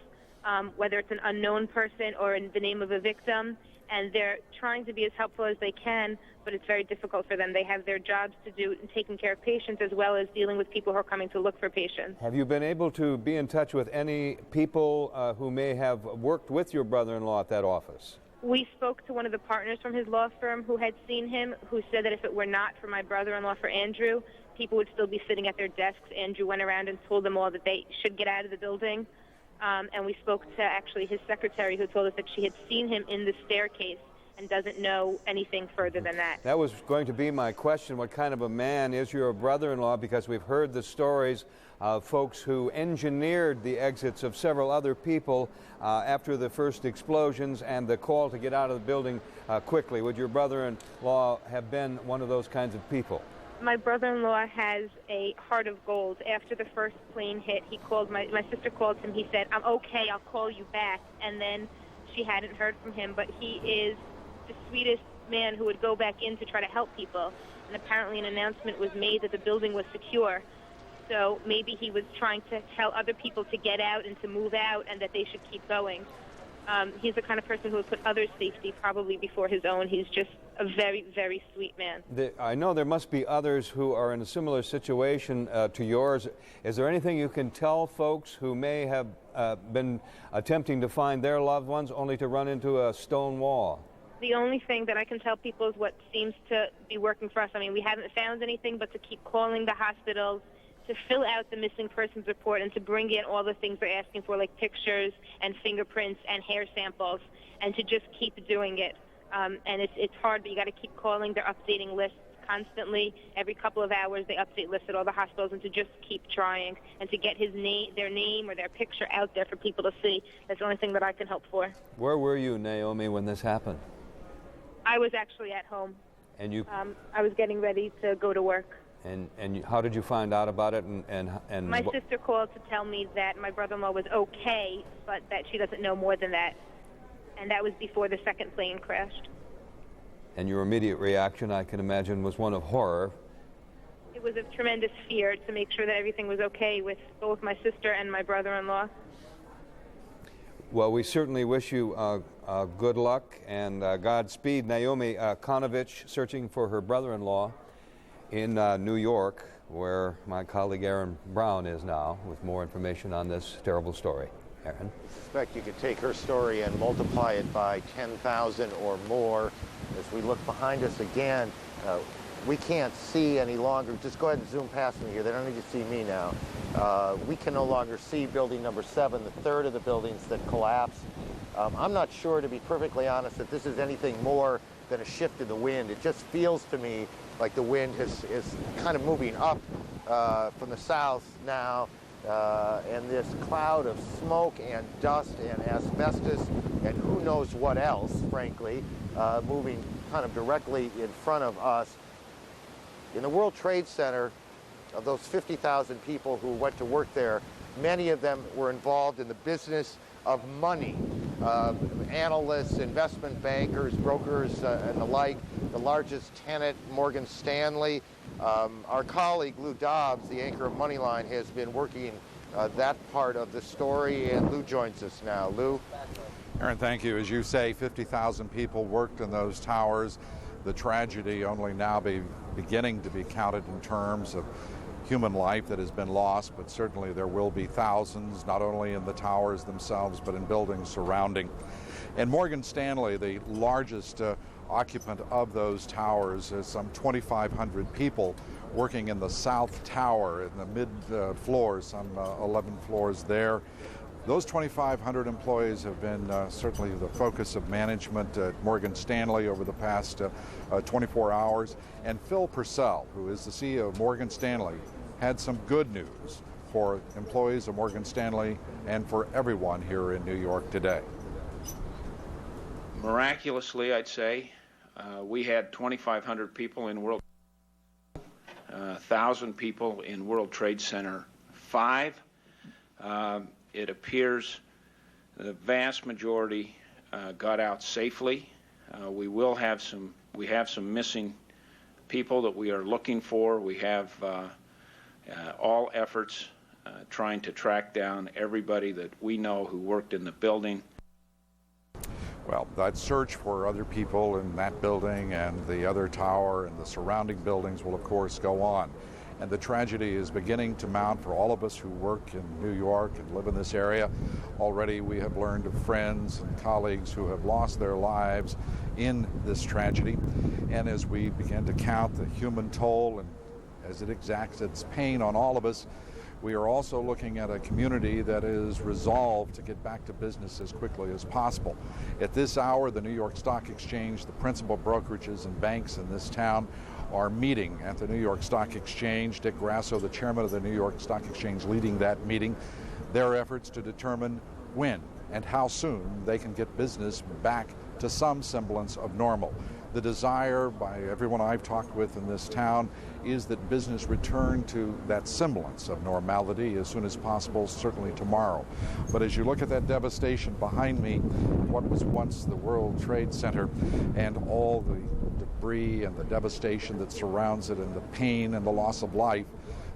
whether it's an unknown person or in the name of a victim, and they're trying to be as helpful as they can, but it's very difficult for them. They have their jobs to do in taking care of patients as well as dealing with people who are coming to look for patients. Have you been able to be in touch with any people who may have worked with your brother-in-law at that office? We spoke to one of the partners from his law firm who had seen him, who said that if it were not for my brother-in-law, for Andrew, people would still be sitting at their desks. Andrew went around and told them all that they should get out of the building. And we spoke to actually his secretary, who told us that she had seen him in the staircase and doesn't know anything further than that. That was going to be my question. What kind of a man is your brother-in-law? Because we've heard the stories of folks who engineered the exits of several other people after the first explosions and the call to get out of the building quickly. Would your brother-in-law have been one of those kinds of people? My brother-in-law has a heart of gold. After the first plane hit, he called my sister called him. He said, "I'm okay, I'll call you back." And then she hadn't heard from him, but he is the sweetest man who would go back in to try to help people. And apparently an announcement was made that the building was secure. So maybe he was trying to tell other people to get out and to move out and that they should keep going. He's the kind of person who would put others' safety probably before his own. He's just a very, very sweet man. I know there must be others who are in a similar situation to yours. Is there anything you can tell folks who may have been attempting to find their loved ones only to run into a stone wall? The only thing that I can tell people is what seems to be working for us. I mean, we haven't found anything, but to keep calling the hospitals, to fill out the missing persons report, and to bring in all the things they're asking for, like pictures and fingerprints and hair samples, and to just keep doing it. And it's hard, but you got to keep calling. They're updating lists constantly. Every couple of hours, they update lists at all the hospitals, and to just keep trying and to get their name or their picture out there for people to see. That's the only thing that I can hope for. Where were you, Naomi, when this happened? I was actually at home. And you? I was getting ready to go to work. And how did you find out about it? And my sister called to tell me that my brother-in-law was okay, but that she doesn't know more than that. And that was before the second plane crashed. And your immediate reaction, I can imagine, was one of horror. It was of tremendous fear to make sure that everything was okay with both my sister and my brother-in-law. Well, we certainly wish you good luck and Godspeed. Naomi Konovich searching for her brother-in-law in New York, where my colleague Aaron Brown is now with more information on this terrible story. Aaron? I suspect you could take her story and multiply it by 10,000 or more. As we look behind us again, we can't see any longer. Just go ahead and zoom past me here. They don't need to see me now. We can no longer see building number 7, the third of the buildings that collapsed. I'm not sure, to be perfectly honest, that this is anything more than a shift in the wind. It just feels to me like the wind is kind of moving up from the south now, and this cloud of smoke and dust and asbestos and who knows what else, frankly, moving kind of directly in front of us. In the World Trade Center, of those 50,000 people who went to work there, many of them were involved in the business of money. Analysts, investment bankers, brokers, and the like. The largest tenant, Morgan Stanley. Our colleague, Lou Dobbs, the anchor of Moneyline, has been working that part of the story, and Lou joins us now. Lou? Aaron, thank you. As you say, 50,000 people worked in those towers. The tragedy only now beginning to be counted in terms of human life that has been lost, but certainly there will be thousands, not only in the towers themselves, but in buildings surrounding. And Morgan Stanley, the largest occupant of those towers, is some 2,500 people working in the South Tower in the mid floors, some 11 floors there. Those 2,500 employees have been certainly the focus of management at Morgan Stanley over the past 24 hours. And Phil Purcell, who is the CEO of Morgan Stanley, had some good news for employees of Morgan Stanley and for everyone here in New York today. Miraculously, I'd say, we had 2,500 people in 1,000 people in World Trade Center 5. It appears the vast majority got out safely. We have some missing people that we are looking for. We have all efforts trying to track down everybody that we know who worked in the building. Well, that search for other people in that building and the other tower and the surrounding buildings will, of course, go on. And the tragedy is beginning to mount for all of us who work in New York and live in this area. Already we have learned of friends and colleagues who have lost their lives in this tragedy. And as we begin to count the human toll and as it exacts its pain on all of us, We are also looking at a community that is resolved to get back to business as quickly as possible. At this hour, the New York Stock Exchange, the principal brokerages and banks in this town are meeting at the New York Stock Exchange. Dick Grasso, the chairman of the New York Stock Exchange, leading that meeting. Their efforts to determine when and how soon they can get business back to some semblance of normal. The desire by everyone I've talked with in this town is that business return to that semblance of normality as soon as possible, certainly tomorrow. But as you look at that devastation behind me, what was once the World Trade Center and all the debris and the devastation that surrounds it and the pain and the loss of life,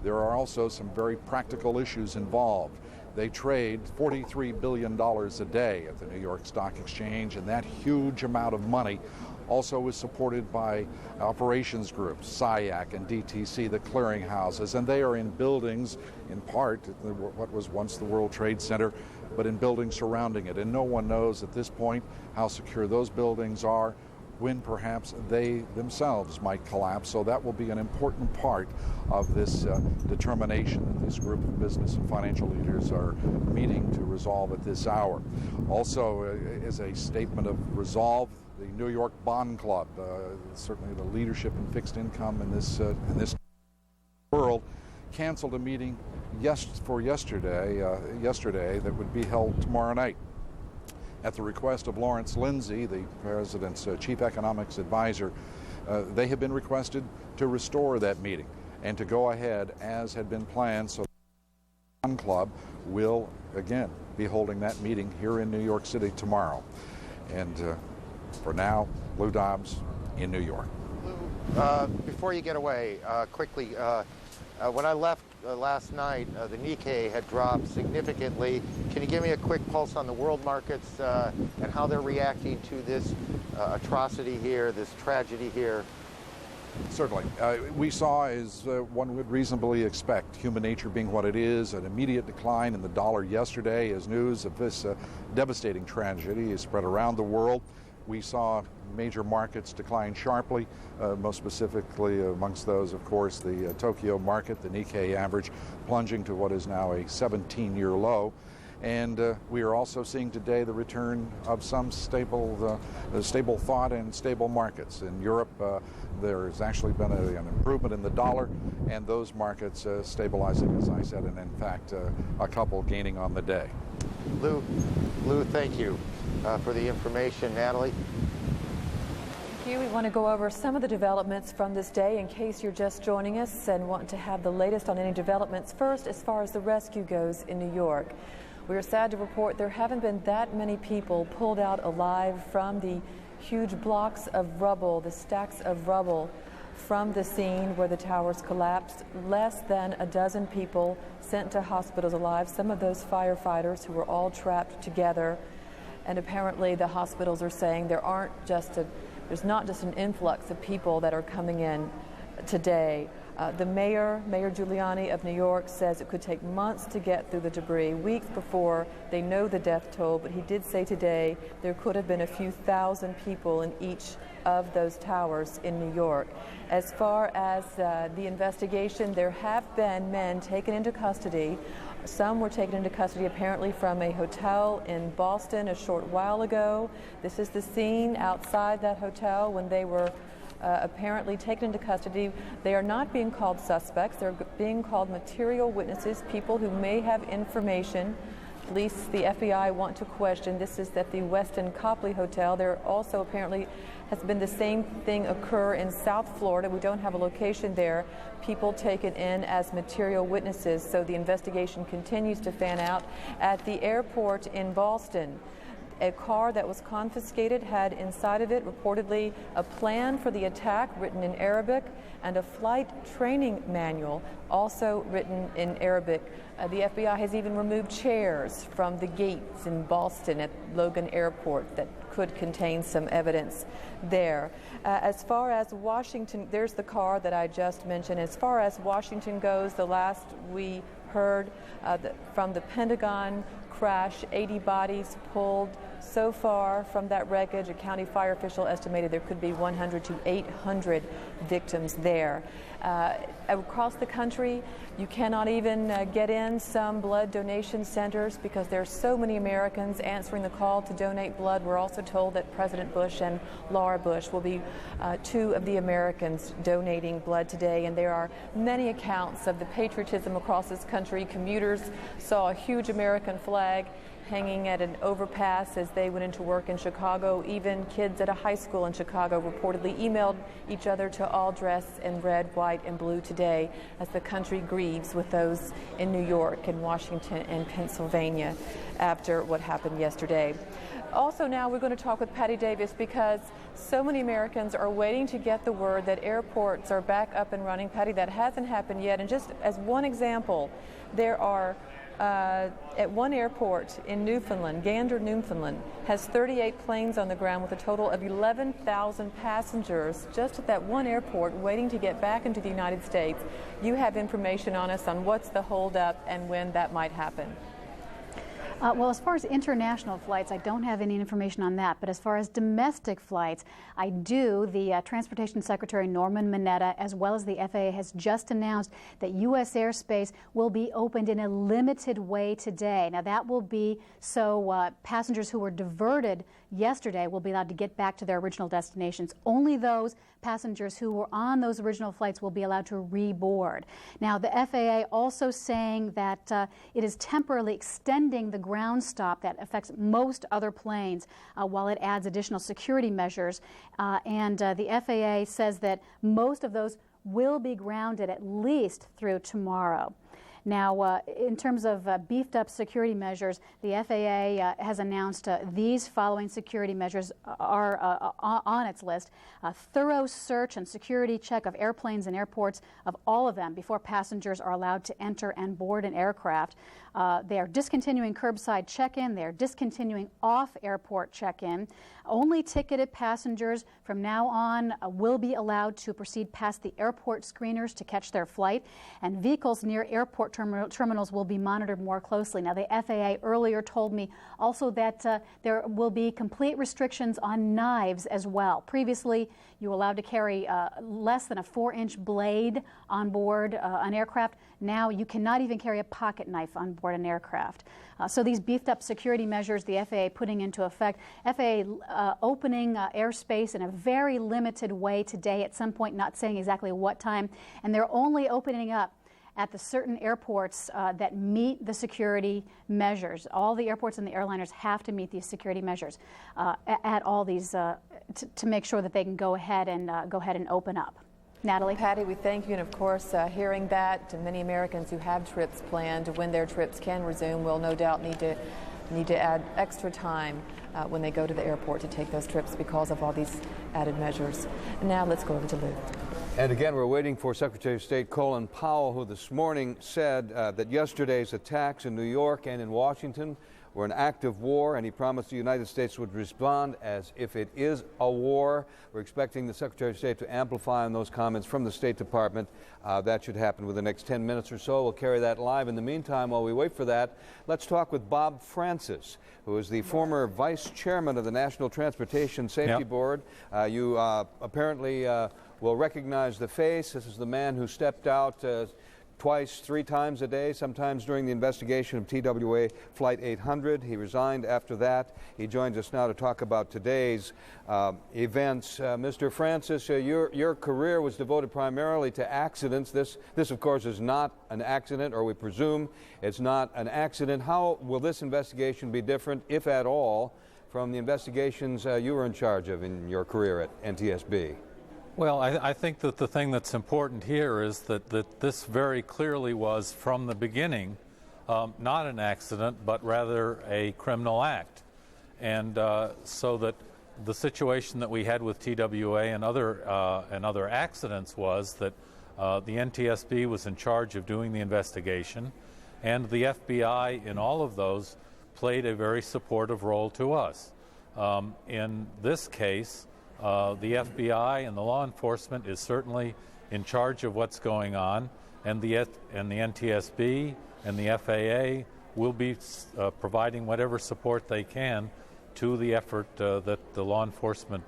there are also some very practical issues involved. They trade $43 billion a day at the New York Stock Exchange, and that huge amount of money also is supported by operations groups, SIAC and DTC, the clearinghouses, and they are in buildings, in part, what was once the World Trade Center, but in buildings surrounding it. And no one knows at this point how secure those buildings are, when perhaps they themselves might collapse. So that will be an important part of this determination that this group of business and financial leaders are meeting to resolve at this hour. Also, as a statement of resolve, the New York Bond Club, certainly the leadership in fixed income in this world, canceled a meeting yesterday that would be held tomorrow night. At the request of Lawrence Lindsay, the president's chief economics advisor, they have been requested to restore that meeting and to go ahead as had been planned. So the Bond Club will again be holding that meeting here in New York City tomorrow. And for now, Lou Dobbs in New York. Before you get away, quickly, when I left last night, the Nikkei had dropped significantly. Can you give me a quick pulse on the world markets and how they're reacting to this atrocity here, this tragedy here? Certainly. We saw, as one would reasonably expect, human nature being what it is, an immediate decline in the dollar yesterday as news of this devastating tragedy is spread around the world. We saw major markets decline sharply, most specifically amongst those, of course, the Tokyo market, the Nikkei average, plunging to what is now a 17-year low. And we are also seeing today the return of some stable thought and stable markets. In Europe, there has actually been an improvement in the dollar, and those markets stabilizing, as I said, and in fact, a couple gaining on the day. Lou, thank you for the information. Natalie? Thank you. We want to go over some of the developments from this day in case you're just joining us and want to have the latest on any developments. First, as far as the rescue goes in New York, we are sad to report there haven't been that many people pulled out alive from the huge blocks of rubble, the stacks of rubble from the scene where the towers collapsed. Less than a dozen people sent to hospitals alive, some of those firefighters who were all trapped together. And apparently the hospitals are saying there's not just an influx of people that are coming in today. The Mayor Giuliani of New York says it could take months to get through the debris, weeks before they know the death toll, but he did say today there could have been a few thousand people in each of those towers in New York. As far as the investigation, there have been men taken into custody. Some were taken into custody apparently from a hotel in Boston a short while ago. This is the scene outside that hotel when they were apparently taken into custody. They are not being called suspects. They're being called material witnesses, people who may have information. Police, the FBI want to question. This is at the Westin Copley Hotel. There also apparently has been the same thing occur in South Florida. We don't have a location there. People taken in as material witnesses. So the investigation continues to fan out. At the airport in Boston, a car that was confiscated had inside of it reportedly a plan for the attack written in Arabic and a flight training manual also written in Arabic. The FBI has even removed chairs from the gates in Boston at Logan Airport that could contain some evidence there. As far as Washington, there's the car that I just mentioned. As far as Washington goes, the last we heard from the Pentagon crash, 80 bodies pulled So far from that wreckage, a county fire official estimated there could be 100 to 800 victims there. Across the country, you cannot even get in some blood donation centers because there are so many Americans answering the call to donate blood. We're also told that President Bush and Laura Bush will be two of the Americans donating blood today, and there are many accounts of the patriotism across this country. Commuters saw a huge American flag hanging at an overpass as they went into work in Chicago. Even kids at a high school in Chicago reportedly emailed each other to all dress in red, white, and blue today as the country grieves with those in New York and Washington and Pennsylvania after what happened yesterday. Also now we're going to talk with Patty Davis because so many Americans are waiting to get the word that airports are back up and running. Patty, that hasn't happened yet. And just as one example, there are at one airport in Newfoundland, Gander, Newfoundland, has 38 planes on the ground with a total of 11,000 passengers just at that one airport waiting to get back into the United States. You have information on us on what's the holdup and when that might happen. Well, as far as international flights, I don't have any information on that. But as far as domestic flights, I do. The Transportation Secretary Norman Mineta, as well as the FAA, has just announced that U.S. airspace will be opened in a limited way today. Now, that will be so passengers who were diverted yesterday will be allowed to get back to their original destinations. Only those passengers who were on those original flights will be allowed to reboard. Now, the FAA also saying that it is temporarily extending the ground stop that affects most other planes while it adds additional security measures. And the FAA says that most of those will be grounded at least through tomorrow. Now, in terms of beefed up security measures, the FAA has announced these following security measures are on its list. A thorough search and security check of airplanes and airports, of all of them, before passengers are allowed to enter and board an aircraft. They are discontinuing curbside check-in. They are discontinuing off-airport check-in. Only ticketed passengers from now on will be allowed to proceed past the airport screeners to catch their flight, and vehicles near airport terminals will be monitored more closely. Now, the FAA earlier told me also that there will be complete restrictions on knives as well. Previously, you were allowed to carry less than a 4-inch blade on board an aircraft. Now you cannot even carry a pocket knife on board an aircraft. So these beefed up security measures the FAA putting into effect, FAA opening airspace in a very limited way today at some point, not saying exactly what time, and they're only opening up at the certain airports that meet the security measures. All the airports and the airliners have to meet these security measures at all these to make sure that they can go ahead and open up. Natalie? Patty, we thank you, and of course, hearing that, many Americans who have trips planned, when their trips can resume, will no doubt need to add extra time when they go to the airport to take those trips because of all these added measures. Now let's go over to Lou. And again, we're waiting for Secretary of State Colin Powell, who this morning said that yesterday's attacks in New York and in Washington were an act of war, and he promised the United States would respond as if it is a war. We're expecting the Secretary of State to amplify on those comments from the State Department. That should happen within the next 10 minutes or so. We'll carry that live. In the meantime, while we wait for that, let's talk with Bob Francis, who is the former vice chairman of the National Transportation Safety Board. You apparently will recognize the face. This is the man who stepped out twice, 3 times a day, sometimes during the investigation of TWA Flight 800. He resigned after that. He joins us now to talk about today's events. Mr. Francis, your career was devoted primarily to accidents. This, of course, is not an accident, or we presume it's not an accident. How will this investigation be different, if at all, from the investigations you were in charge of in your career at NTSB? Well, I think that the thing that's important here is that this very clearly was, from the beginning, not an accident, but rather a criminal act. And so that the situation that we had with TWA and other accidents was that the NTSB was in charge of doing the investigation, and the FBI in all of those played a very supportive role to us. In this case, the FBI and the law enforcement is certainly in charge of what's going on, and the NTSB and the FAA will be providing whatever support they can to the effort that the law enforcement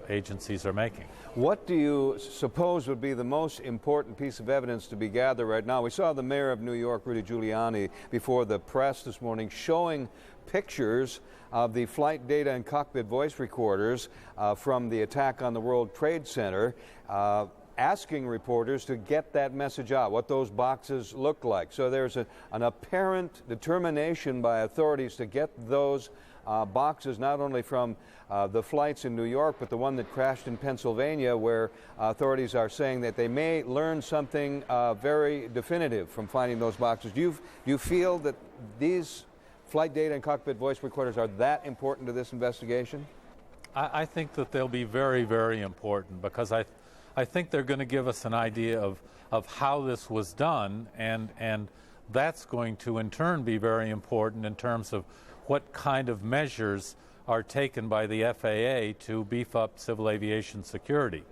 agencies are making. What do you suppose would be the most important piece of evidence to be gathered right now? We saw the mayor of New York, Rudy Giuliani, before the press this morning showing pictures of the flight data and cockpit voice recorders from the attack on the World Trade Center, asking reporters to get that message out, what those boxes look like. So there's an apparent determination by authorities to get those boxes, not only from the flights in New York, but the one that crashed in Pennsylvania, where authorities are saying that they may learn something very definitive from finding those boxes. Do you feel that these flight data and cockpit voice recorders are that important to this investigation? I think that they'll be very, very important, because I think they're going to give us an idea of how this was done, and that's going to in turn be very important in terms of what kind of measures are taken by the FAA to beef up civil aviation security.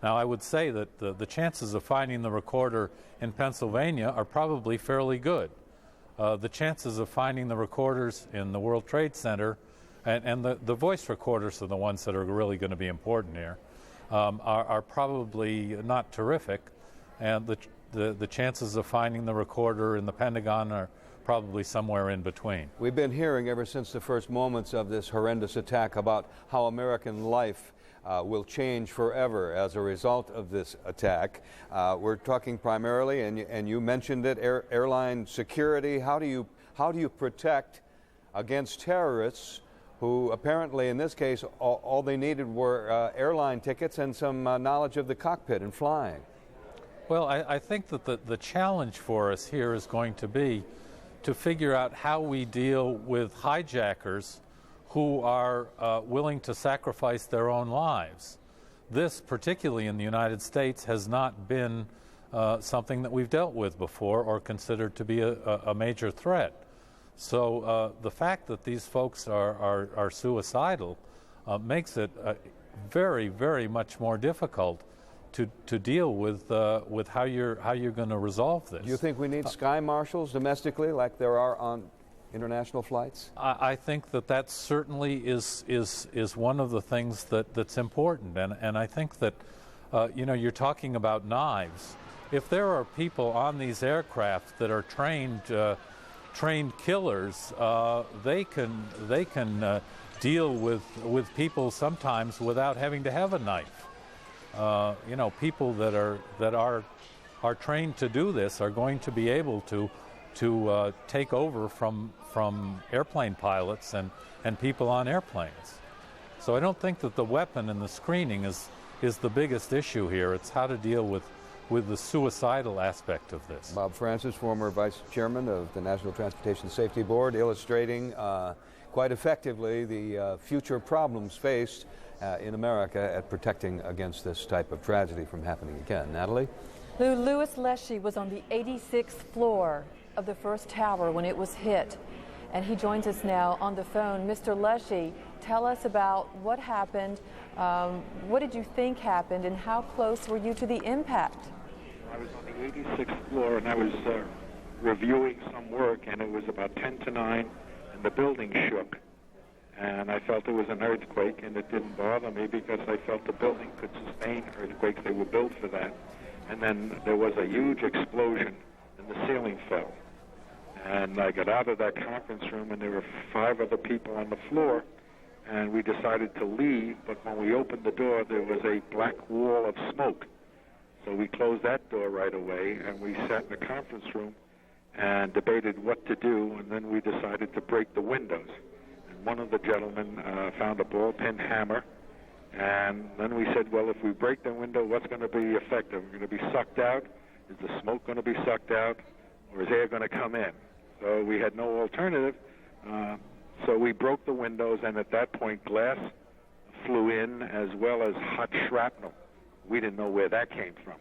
Now, I would say that the chances of finding the recorder in Pennsylvania are probably fairly good. The chances of finding the recorders in the World Trade Center, and the voice recorders are the ones that are really going to be important here, are probably not terrific, and the chances of finding the recorder in the Pentagon are probably somewhere in between. We've been hearing ever since the first moments of this horrendous attack about how American life will change forever as a result of this attack. We're talking primarily, and you mentioned it, airline security. How do you protect against terrorists who apparently, in this case, all they needed were airline tickets and some knowledge of the cockpit and flying? Well, I think that the challenge for us here is going to be to figure out how we deal with hijackers who are willing to sacrifice their own lives. This, particularly in the United States, has not been something that we've dealt with before or considered to be a major threat. So the fact that these folks are suicidal makes it very, very much more difficult to deal with how you're going to resolve this. Do you think we need sky marshals domestically, like there are on international flights? I think that certainly is one of the things that's important, and I think that you're talking about knives. If there are people on these aircraft that are trained killers, they can deal with people sometimes without having to have a knife. People that are trained to do this are going to be able to take over from airplane pilots and people on airplanes. So I don't think that the weapon and the screening is the biggest issue here. It's how to deal with the suicidal aspect of this. Bob Francis, former Vice Chairman of the National Transportation Safety Board, illustrating quite effectively the future problems faced in America at protecting against this type of tragedy from happening again. Natalie? Louis Leshy was on the 86th floor of the first tower when it was hit, and he joins us now on the phone. Mr. Leshy, tell us about what happened. What did you think happened, and how close were you to the impact? I was on the 86th floor, and I was reviewing some work, and it was about 10 to 9, and the building shook. And I felt it was an earthquake, and it didn't bother me because I felt the building could sustain earthquakes. They were built for that. And then there was a huge explosion, and the ceiling fell. And I got out of that conference room, and there were 5 other people on the floor, and we decided to leave. But when we opened the door, there was a black wall of smoke. So we closed that door right away, and we sat in the conference room and debated what to do, and then we decided to break the windows. One of the gentlemen found a ball-peen hammer, and then we said, well, if we break the window, what's going to be effective? We're going to be sucked out? Is the smoke going to be sucked out, or is air going to come in? So we had no alternative, so we broke the windows, and at that point, glass flew in as well as hot shrapnel. We didn't know where that came from.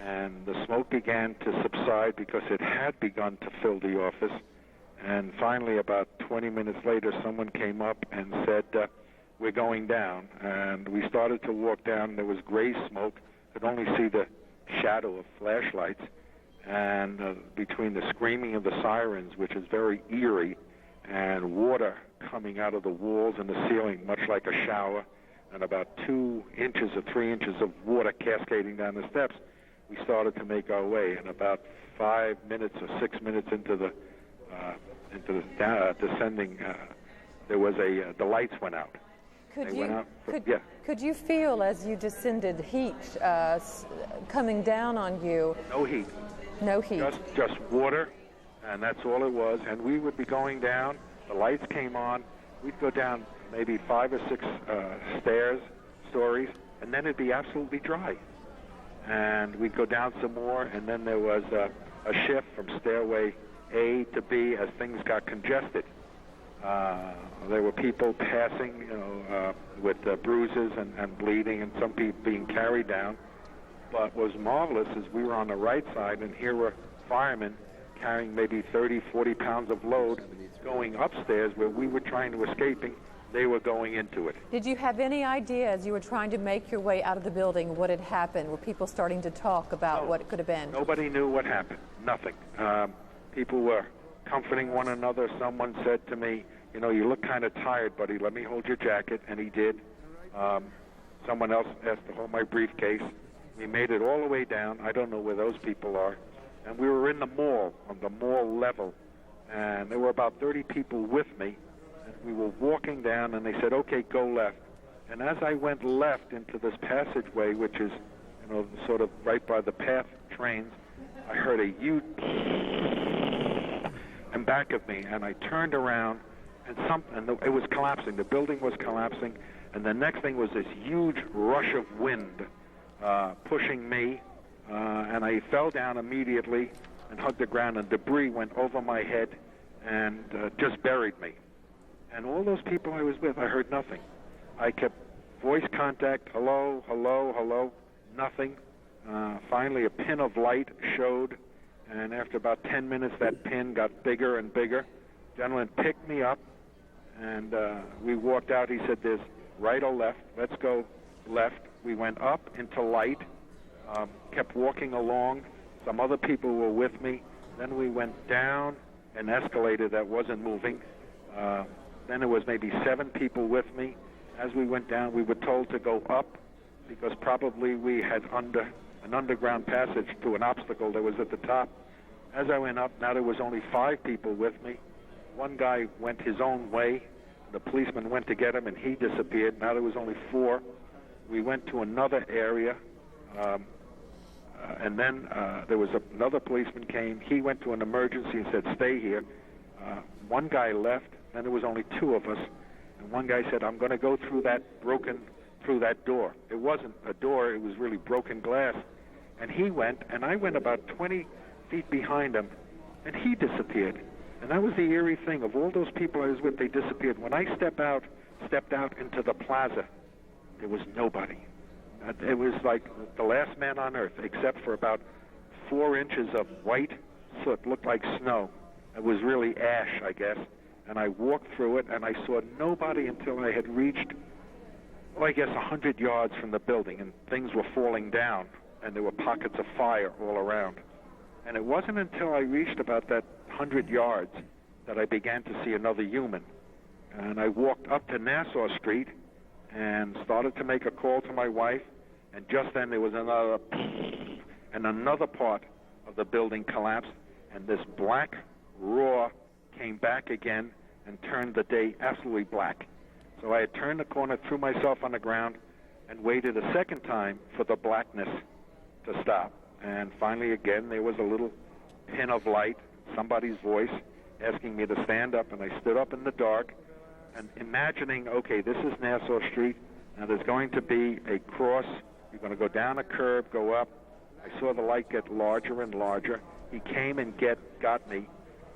And the smoke began to subside because it had begun to fill the office. And finally, about 20 minutes later, someone came up and said, we're going down. And we started to walk down. There was gray smoke. Could only see the shadow of flashlights. And between the screaming of the sirens, which is very eerie, and water coming out of the walls and the ceiling, much like a shower, and about 2 inches or 3 inches of water cascading down the steps. We started to make our way, and about 5 minutes or 6 minutes into the descending, there was the lights went out. Could you feel as you descended heat coming down on you? No heat. No heat. Just water, and that's all it was. And we would be going down. The lights came on. We'd go down maybe 5 or 6 stories, and then it'd be absolutely dry. And we'd go down some more, and then there was a shift from stairway A to B as things got congested. There were people passing, with bruises and bleeding, and some people being carried down. But what was marvelous is we were on the right side, and here were firemen carrying maybe 30, 40 pounds of load going upstairs where we were trying to escape. They were going into it. Did you have any idea as you were trying to make your way out of the building what had happened? Were people starting to talk about what it could have been? Nobody knew what happened. Nothing. People were comforting one another. Someone said to me, you look kind of tired, buddy. Let me hold your jacket. And he did. Someone else asked to hold my briefcase. We made it all the way down. I don't know where those people are. And we were in the mall, on the mall level. And there were about 30 people with me. And we were walking down, and they said, okay, go left. And as I went left into this passageway, which is, sort of right by the PATH trains, I heard a huge in back of me, and I turned around, and it was collapsing. The building was collapsing, and the next thing was this huge rush of wind pushing me, and I fell down immediately and hugged the ground, and debris went over my head and just buried me. And all those people I was with, I heard nothing. I kept voice contact, hello, hello, hello, nothing. Finally, a pin of light showed, and after about 10 minutes, that pin got bigger and bigger. Gentleman picked me up, and we walked out. He said, there's right or left. Let's go left. We went up into light, kept walking along. Some other people were with me. Then we went down an escalator that wasn't moving. Then there was maybe 7 people with me. As we went down, we were told to go up because probably we had an underground passage to an obstacle that was at the top. As I went up, now there was only 5 people with me. One guy went his own way. The policeman went to get him, and he disappeared. Now there was only 4. We went to another area, and then there was another policeman came. He went to an emergency and said, stay here. One guy left, then there was only 2 of us. And one guy said, I'm going to go through that door. It wasn't a door, it was really broken glass. And he went, and I went about 20 feet behind him, and he disappeared. And that was the eerie thing. Of all those people I was with, they disappeared. When I stepped out into the plaza, there was nobody. It was like the last man on earth, except for about 4 inches of white soot, looked like snow. It was really ash, I guess. And I walked through it, and I saw nobody until I had reached, 100 yards from the building, and things were falling down, and there were pockets of fire all around. And it wasn't until I reached about that 100 yards that I began to see another human. And I walked up to Nassau Street and started to make a call to my wife, and just then there was another, and another part of the building collapsed, and this black roar came back again and turned the day absolutely black. So I had turned the corner, threw myself on the ground, and waited a second time for the blackness to stop. And finally, again, there was a little pin of light, somebody's voice asking me to stand up, and I stood up in the dark and imagining, okay, this is Nassau Street. Now there's going to be a cross. You're going to go down a curb, go up. I saw the light get larger and larger. He came and got me,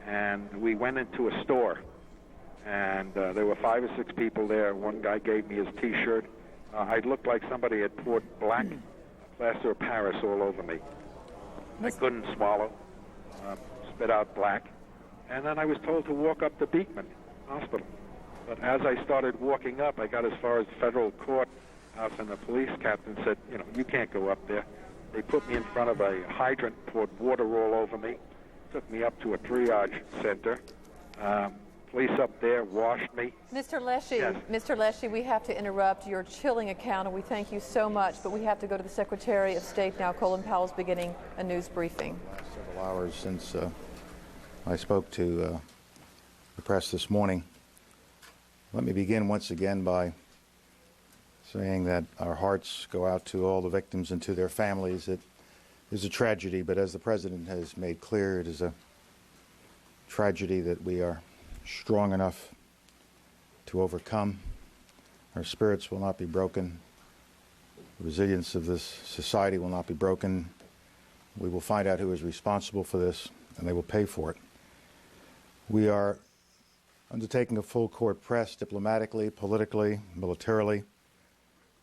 and we went into a store. And there were 5 or 6 people there. One guy gave me his T-shirt. I looked like somebody had poured black plaster of Paris all over me. I couldn't swallow, spit out black. And then I was told to walk up to Beekman Hospital. But as I started walking up, I got as far as the federal courthouse, and the police captain said, you can't go up there. They put me in front of a hydrant, poured water all over me, took me up to a triage center, police up there washed me. Mr. Leshy, Yes. Mr. Leshy, we have to interrupt your chilling account, and we thank you so much, but we have to go to the Secretary of State now. Colin Powell's beginning a news briefing. Last several hours since I spoke to the press this morning. Let me begin once again by saying that our hearts go out to all the victims and to their families. It is a tragedy, but as the President has made clear, it is a tragedy that we are strong enough to overcome. Our spirits will not be broken. The resilience of this society will not be broken. We will find out who is responsible for this, and they will pay for it. We are undertaking a full court press diplomatically, politically, militarily,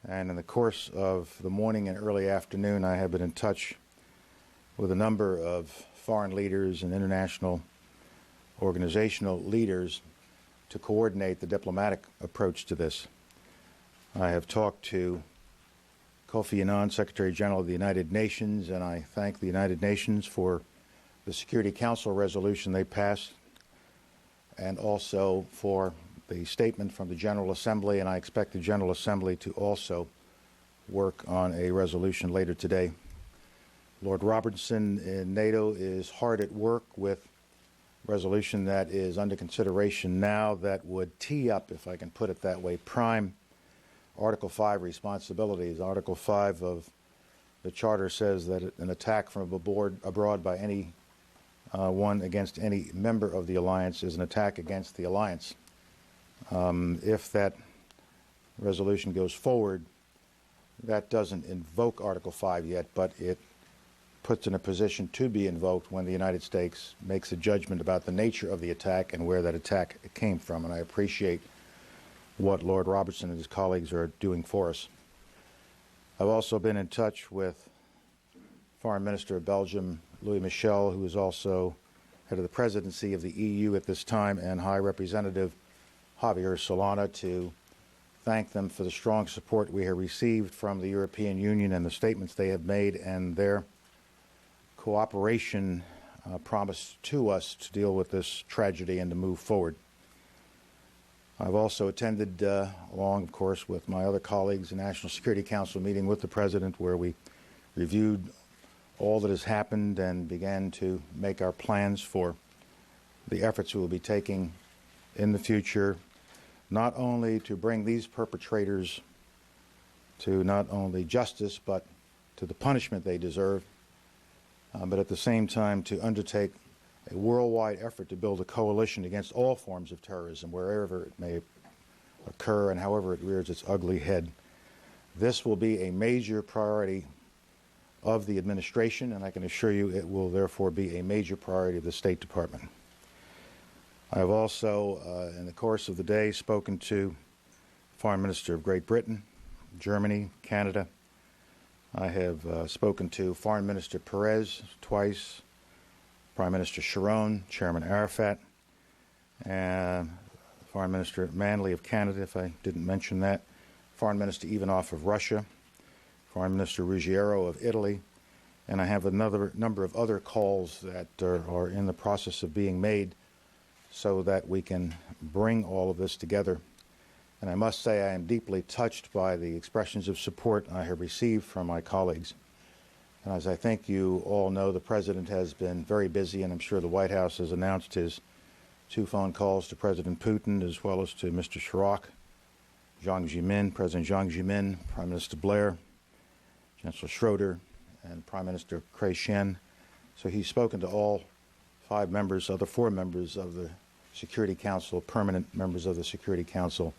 and in the course of the morning and early afternoon, I have been in touch with a number of foreign leaders and international organizational leaders to coordinate the diplomatic approach to this. I have talked to Kofi Annan, Secretary General of the United Nations, and I thank the United Nations for the Security Council resolution they passed, and also for the statement from the General Assembly, and I expect the General Assembly to also work on a resolution later today. Lord Robertson in NATO is hard at work with a resolution that is under consideration now that would tee up, if I can put it that way, prime Article 5 responsibilities. Article 5 of the Charter says that an attack from abroad by any one against any member of the alliance is an attack against the alliance. If that resolution goes forward, that doesn't invoke Article 5 yet, but it puts in a position to be invoked when the United States makes a judgment about the nature of the attack and where that attack came from. And I appreciate what Lord Robertson and his colleagues are doing for us. I've also been in touch with Foreign Minister of Belgium, Louis Michel, who is also head of the presidency of the EU at this time, and High Representative Javier Solana, to thank them for the strong support we have received from the European Union and the statements they have made and their cooperation promise to us to deal with this tragedy and to move forward. I've also attended, along, of course, with my other colleagues, a National Security Council meeting with the President where we reviewed all that has happened and began to make our plans for the efforts we will be taking in the future, not only to bring these perpetrators to not only justice but to the punishment they deserve, but at the same time to undertake a worldwide effort to build a coalition against all forms of terrorism, wherever it may occur and however it rears its ugly head. This will be a major priority of the administration, and I can assure you it will therefore be a major priority of the State Department. I have also, in the course of the day, spoken to Foreign Minister of Great Britain, Germany, Canada. I have spoken to Foreign Minister Perez twice, Prime Minister Sharon, Chairman Arafat, and Foreign Minister Manley of Canada, if I didn't mention that, Foreign Minister Ivanov of Russia, Foreign Minister Ruggiero of Italy, and I have another number of other calls that are in the process of being made so that we can bring all of this together. And I must say I am deeply touched by the expressions of support I have received from my colleagues. And as I think you all know, the President has been very busy, and I'm sure the White House has announced his 2 phone calls to President Putin as well as to Mr. Chirac, Jiang Zemin, President Jiang Zemin, Prime Minister Blair, Chancellor Schroeder, and Prime Minister Chrétien. So he's spoken to all 5 members, other 4 members of the Security Council, permanent members of the Security Council.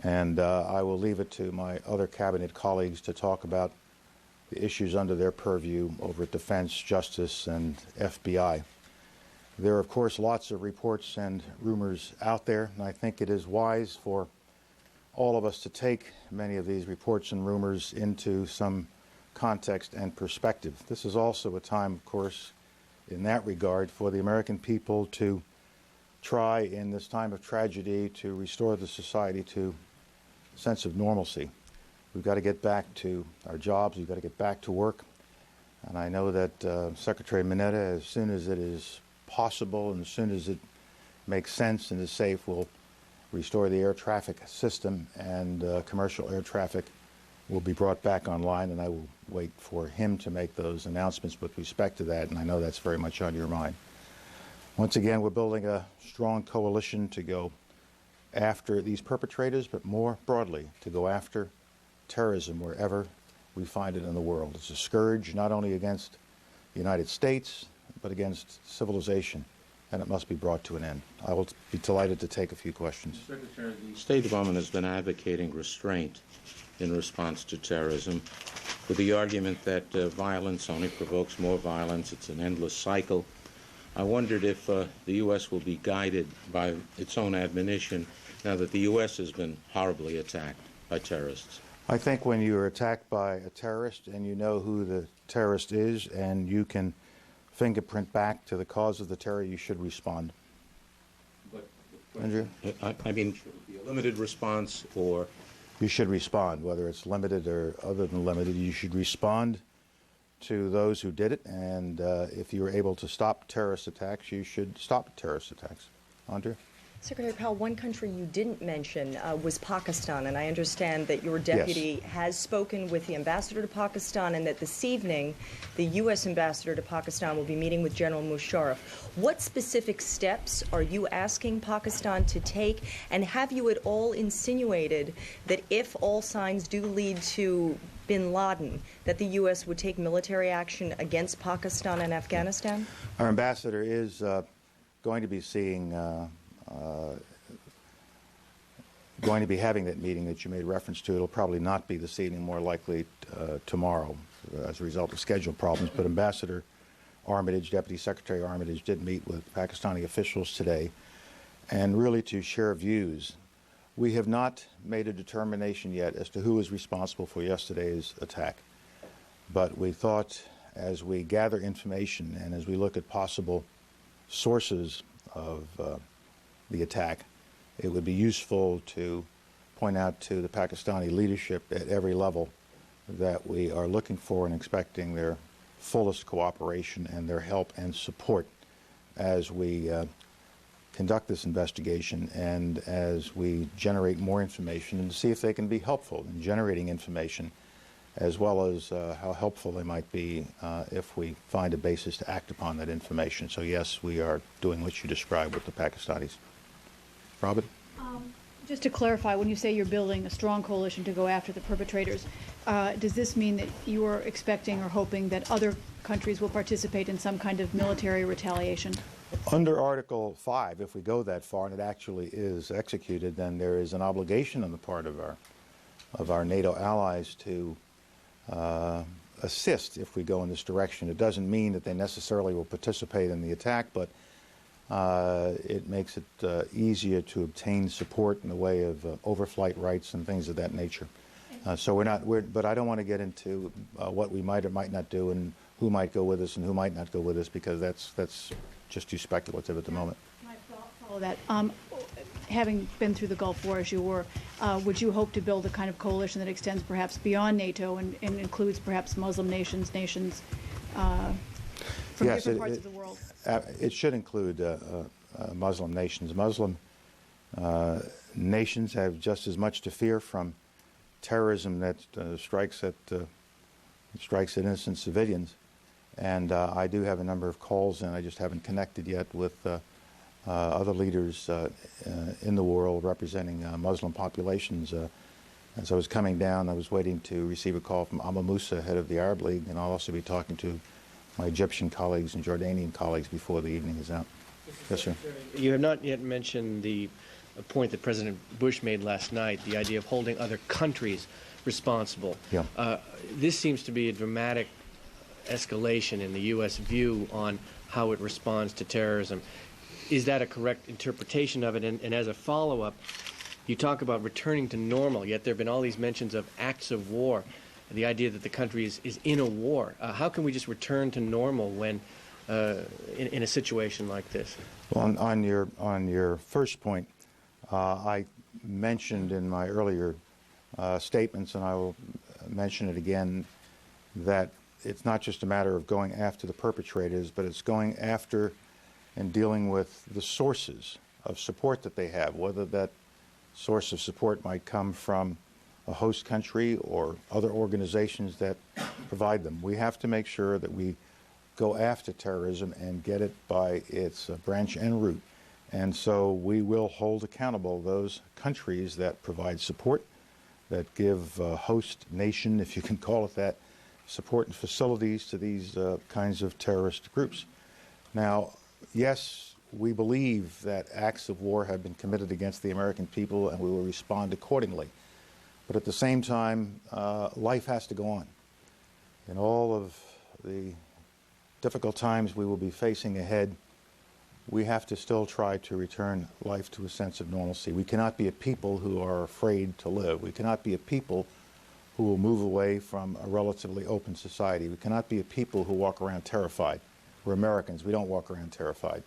And I will leave it to my other cabinet colleagues to talk about the issues under their purview over at Defense, Justice, and FBI. There are, of course, lots of reports and rumors out there, and I think it is wise for all of us to take many of these reports and rumors into some context and perspective. This is also a time, of course, in that regard, for the American people to try, in this time of tragedy, to restore the society to a sense of normalcy. We've got to get back to our jobs. We've got to get back to work. And I know that Secretary Mineta, as soon as it is possible and as soon as it makes sense and is safe, we'll restore the air traffic system, and commercial air traffic will be brought back online, and I will wait for him to make those announcements with respect to that, and I know that's very much on your mind. Once again, we're building a strong coalition to go after these perpetrators, but more broadly, to go after terrorism wherever we find it in the world. It's a scourge not only against the United States, but against civilization, and it must be brought to an end. I will be delighted to take a few questions. Secretary, the State Department has been advocating restraint in response to terrorism with the argument that violence only provokes more violence. It's an endless cycle. I wondered if the U.S. will be guided by its own admonition now that the U.S. has been horribly attacked by terrorists. I think when you're attacked by a terrorist and you know who the terrorist is and you can fingerprint back to the cause of the terror, you should respond. But Andrew? I mean, should it be a limited response or? You should respond, whether it's limited or other than limited. You should respond to those who did it, and if you were able to stop terrorist attacks, you should stop terrorist attacks. Andrea? Secretary Powell, one country you didn't mention was Pakistan, and I understand that your deputy has spoken with the ambassador to Pakistan and that this evening the U.S. ambassador to Pakistan will be meeting with General Musharraf. What specific steps are you asking Pakistan to take, and have you at all insinuated that if all signs do lead to bin Laden, that the U.S. would take military action against Pakistan and Afghanistan? Our ambassador is going to be seeing going to be having that meeting that you made reference to. It'll probably not be this evening, more likely tomorrow as a result of schedule problems. But Ambassador Armitage, Deputy Secretary Armitage, did meet with Pakistani officials today, and really to share views. We have not made a determination yet as to who is responsible for yesterday's attack. But we thought, as we gather information and as we look at possible sources of the attack, it would be useful to point out to the Pakistani leadership at every level that we are looking for and expecting their fullest cooperation and their help and support as we conduct this investigation and as we generate more information, and to see if they can be helpful in generating information, as well as how helpful they might be if we find a basis to act upon that information. So yes, we are doing what you described with the Pakistanis. Robert? Just to clarify, when you say you're building a strong coalition to go after the perpetrators, does this mean that you are expecting or hoping that other countries will participate in some kind of military retaliation? Under Article 5, if we go that far and it actually is executed, then there is an obligation on the part of our NATO allies to assist if we go in this direction. It doesn't mean that they necessarily will participate in the attack, but it makes it easier to obtain support in the way of overflight rights and things of that nature. So but I don't want to get into what we might or might not do and who might go with us and who might not go with us, because that's just too speculative at the moment. Can I follow that? Having been through the Gulf War as you were, would you hope to build a kind of coalition that extends perhaps beyond NATO and includes perhaps Muslim nations from different parts of the world? It should include Muslim nations. Muslim nations have just as much to fear from terrorism that strikes at innocent civilians. And I do have a number of calls, and I just haven't connected yet with other leaders in the world representing Muslim populations. As I was coming down, I was waiting to receive a call from Amma Musa, head of the Arab League, and I'll also be talking to my Egyptian colleagues and Jordanian colleagues before the evening is out. Yes, sir. You have not yet mentioned the point that President Bush made last night, the idea of holding other countries responsible. Yeah. This seems to be a dramatic escalation in the U.S. view on how it responds to terrorism. Is that a correct interpretation of it? And as a follow-up, you talk about returning to normal, yet there have been all these mentions of acts of war, the idea that the country is in a war. How can we just return to normal when in a situation like this? Well, on your first point, I mentioned in my earlier statements, and I will mention it again, that it's not just a matter of going after the perpetrators, but it's going after and dealing with the sources of support that they have, whether that source of support might come from a host country or other organizations that provide them. We have to make sure that we go after terrorism and get it by its branch and root. And so we will hold accountable those countries that provide support, that give host nation, if you can call it that, support and facilities to these kinds of terrorist groups. Now, yes, we believe that acts of war have been committed against the American people, and we will respond accordingly. But at the same time, life has to go on. In all of the difficult times we will be facing ahead, we have to still try to return life to a sense of normalcy. We cannot be a people who are afraid to live. We cannot be a people who will move away from a relatively open society. We cannot be a people who walk around terrified. We're Americans. We don't walk around terrified.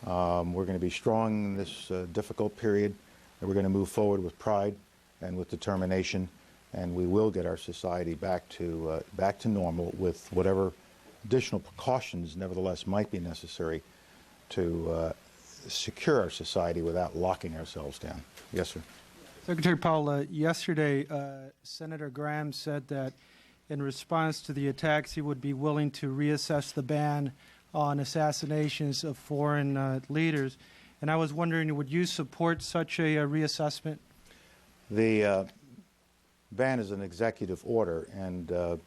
We're going to be strong in this difficult period, and we're going to move forward with pride and with determination, and we will get our society back to normal with whatever additional precautions, nevertheless, might be necessary to secure our society without locking ourselves down. Yes, sir. Secretary Powell, yesterday, Senator Graham said that in response to the attacks, he would be willing to reassess the ban on assassinations of foreign leaders. And I was wondering, would you support such a reassessment? The ban is an executive order, and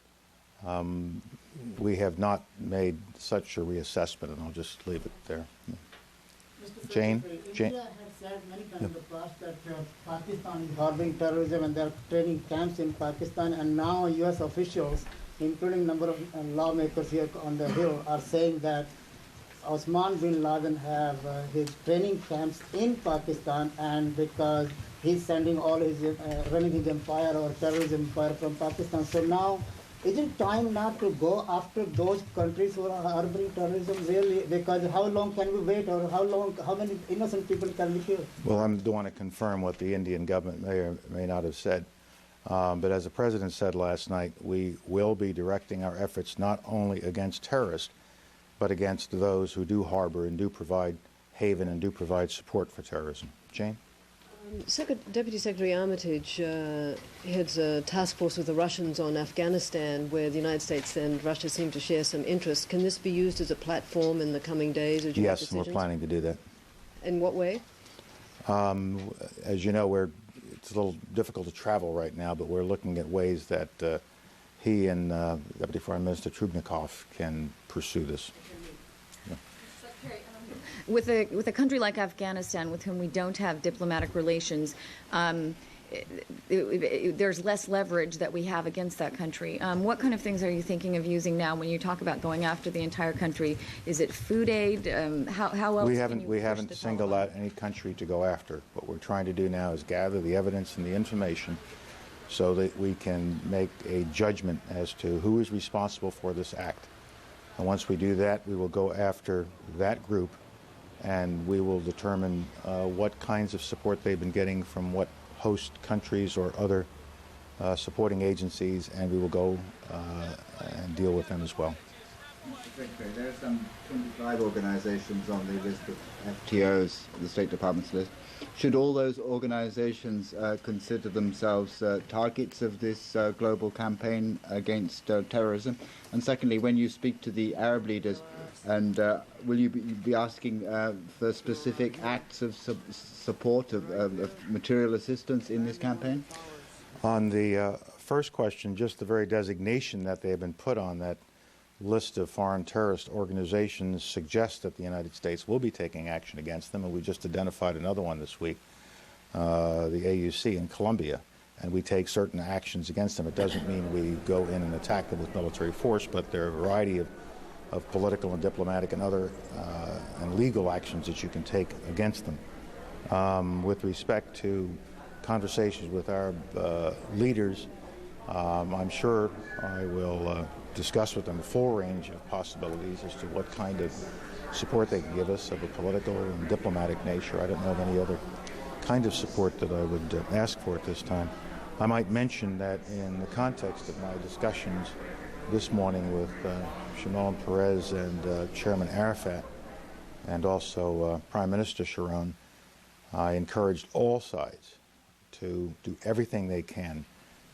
we have not made such a reassessment, and I'll just leave it there. Jane? India has said many times in the past that Pakistan is harboring terrorism and there are training camps in Pakistan, and now U.S. officials, including a number of lawmakers here on the Hill, are saying that Osman bin Laden have his training camps in Pakistan, and because he's sending all his, running his empire or terrorism empire from Pakistan. So now, isn't time now to go after those countries who are harboring terrorism really? Because how long can we wait, or how many innocent people can we kill? Well, I don't want to confirm what the Indian government may or may not have said. But as the President said last night, we will be directing our efforts not only against terrorists, but against those who do harbor and do provide haven and do provide support for terrorism. Jane? Deputy Secretary Armitage heads a task force with the Russians on Afghanistan, where the United States and Russia seem to share some interest. Can this be used as a platform in the coming days? Yes, and we're planning to do that. In what way? As you know, it's a little difficult to travel right now, but we're looking at ways that he and Deputy Foreign Minister Trubnikov can pursue this. With a country like Afghanistan, with whom we don't have diplomatic relations, there's less leverage that we have against that country. What kind of things are you thinking of using now when you talk about going after the entire country? Is it food aid? How else? We haven't singled out any country to go after. What we're trying to do now is gather the evidence and the information so that we can make a judgment as to who is responsible for this act. And once we do that, we will go after that group, and we will determine what kinds of support they've been getting from what host countries or other supporting agencies, and we will go and deal with them as well. Secretary, there are some 25 organizations on the list of FTOs, the State Department's list. Should all those organizations consider themselves targets of this global campaign against terrorism? And secondly, when you speak to the Arab leaders, and will you be asking for specific acts of support, of material assistance in this campaign? On the first question, just the very designation that they have been put on that list of foreign terrorist organizations suggests that the United States will be taking action against them, and we just identified another one this week, the AUC in Colombia, and we take certain actions against them. It doesn't mean we go in and attack them with military force, but there are a variety of political and diplomatic and other and legal actions that you can take against them. With respect to conversations with Arab leaders, I'm sure I will discuss with them a full range of possibilities as to what kind of support they can give us of a political and diplomatic nature. I don't know of any other kind of support that I would ask for at this time. I might mention that in the context of my discussions this morning with Shimon Peres and Chairman Arafat, and also Prime Minister Sharon, I encouraged all sides to do everything they can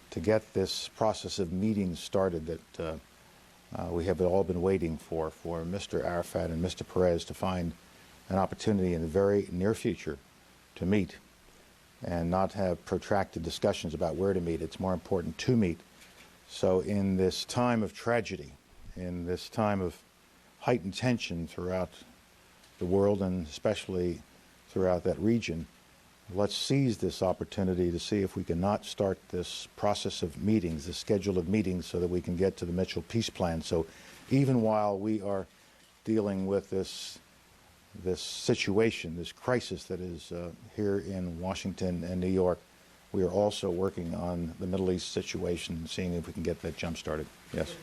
to get this process of meetings started that we have all been waiting for Mr. Arafat and Mr. Perez to find an opportunity in the very near future to meet and not have protracted discussions about where to meet. It's more important to meet. So in this time of tragedy, in this time of heightened tension throughout the world and especially throughout that region, let's seize this opportunity to see if we can not start this process of meetings, this schedule of meetings, so that we can get to the Mitchell Peace Plan. So even while we are dealing with this situation, this crisis that is here in Washington and New York, we are also working on the Middle East situation, seeing if we can get that jump started. Yes.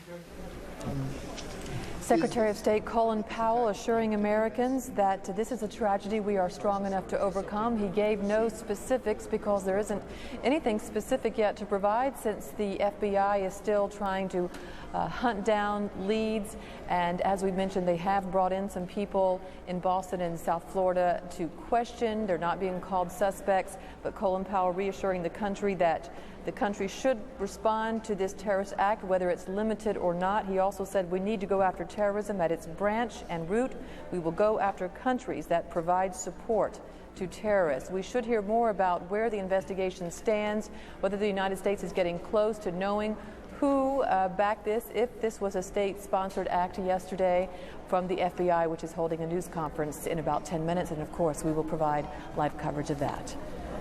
Secretary of State Colin Powell assuring Americans that this is a tragedy we are strong enough to overcome. He gave no specifics because there isn't anything specific yet to provide, since the FBI is still trying to hunt down leads. And as we mentioned, they have brought in some people in Boston and South Florida to question. They're not being called suspects, but Colin Powell reassuring the country that the country should respond to this terrorist act, whether it's limited or not. He also said we need to go after terrorism at its branch and root. We will go after countries that provide support to terrorists. We should hear more about where the investigation stands, whether the United States is getting close to knowing who backed this, if this was a state-sponsored act yesterday, from the FBI, which is holding a news conference in about 10 minutes. And of course, we will provide live coverage of that.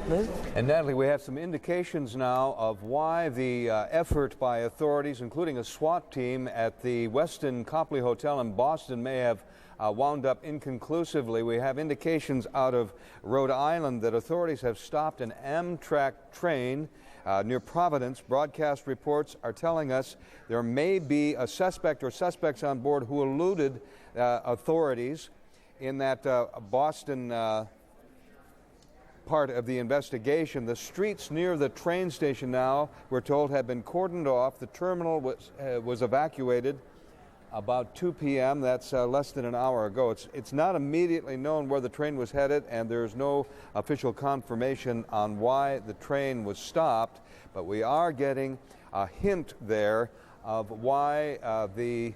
Lou? And Natalie, we have some indications now of why the effort by authorities, including a SWAT team at the Westin Copley Hotel in Boston, may have wound up inconclusively. We have indications out of Rhode Island that authorities have stopped an Amtrak train near Providence. Broadcast reports are telling us there may be a suspect or suspects on board who eluded authorities in that Boston part of the investigation. The streets near the train station now, we're told, have been cordoned off. The terminal was evacuated about 2 p.m. That's less than an hour ago. It's not immediately known where the train was headed, and there's no official confirmation on why the train was stopped, but we are getting a hint there of why the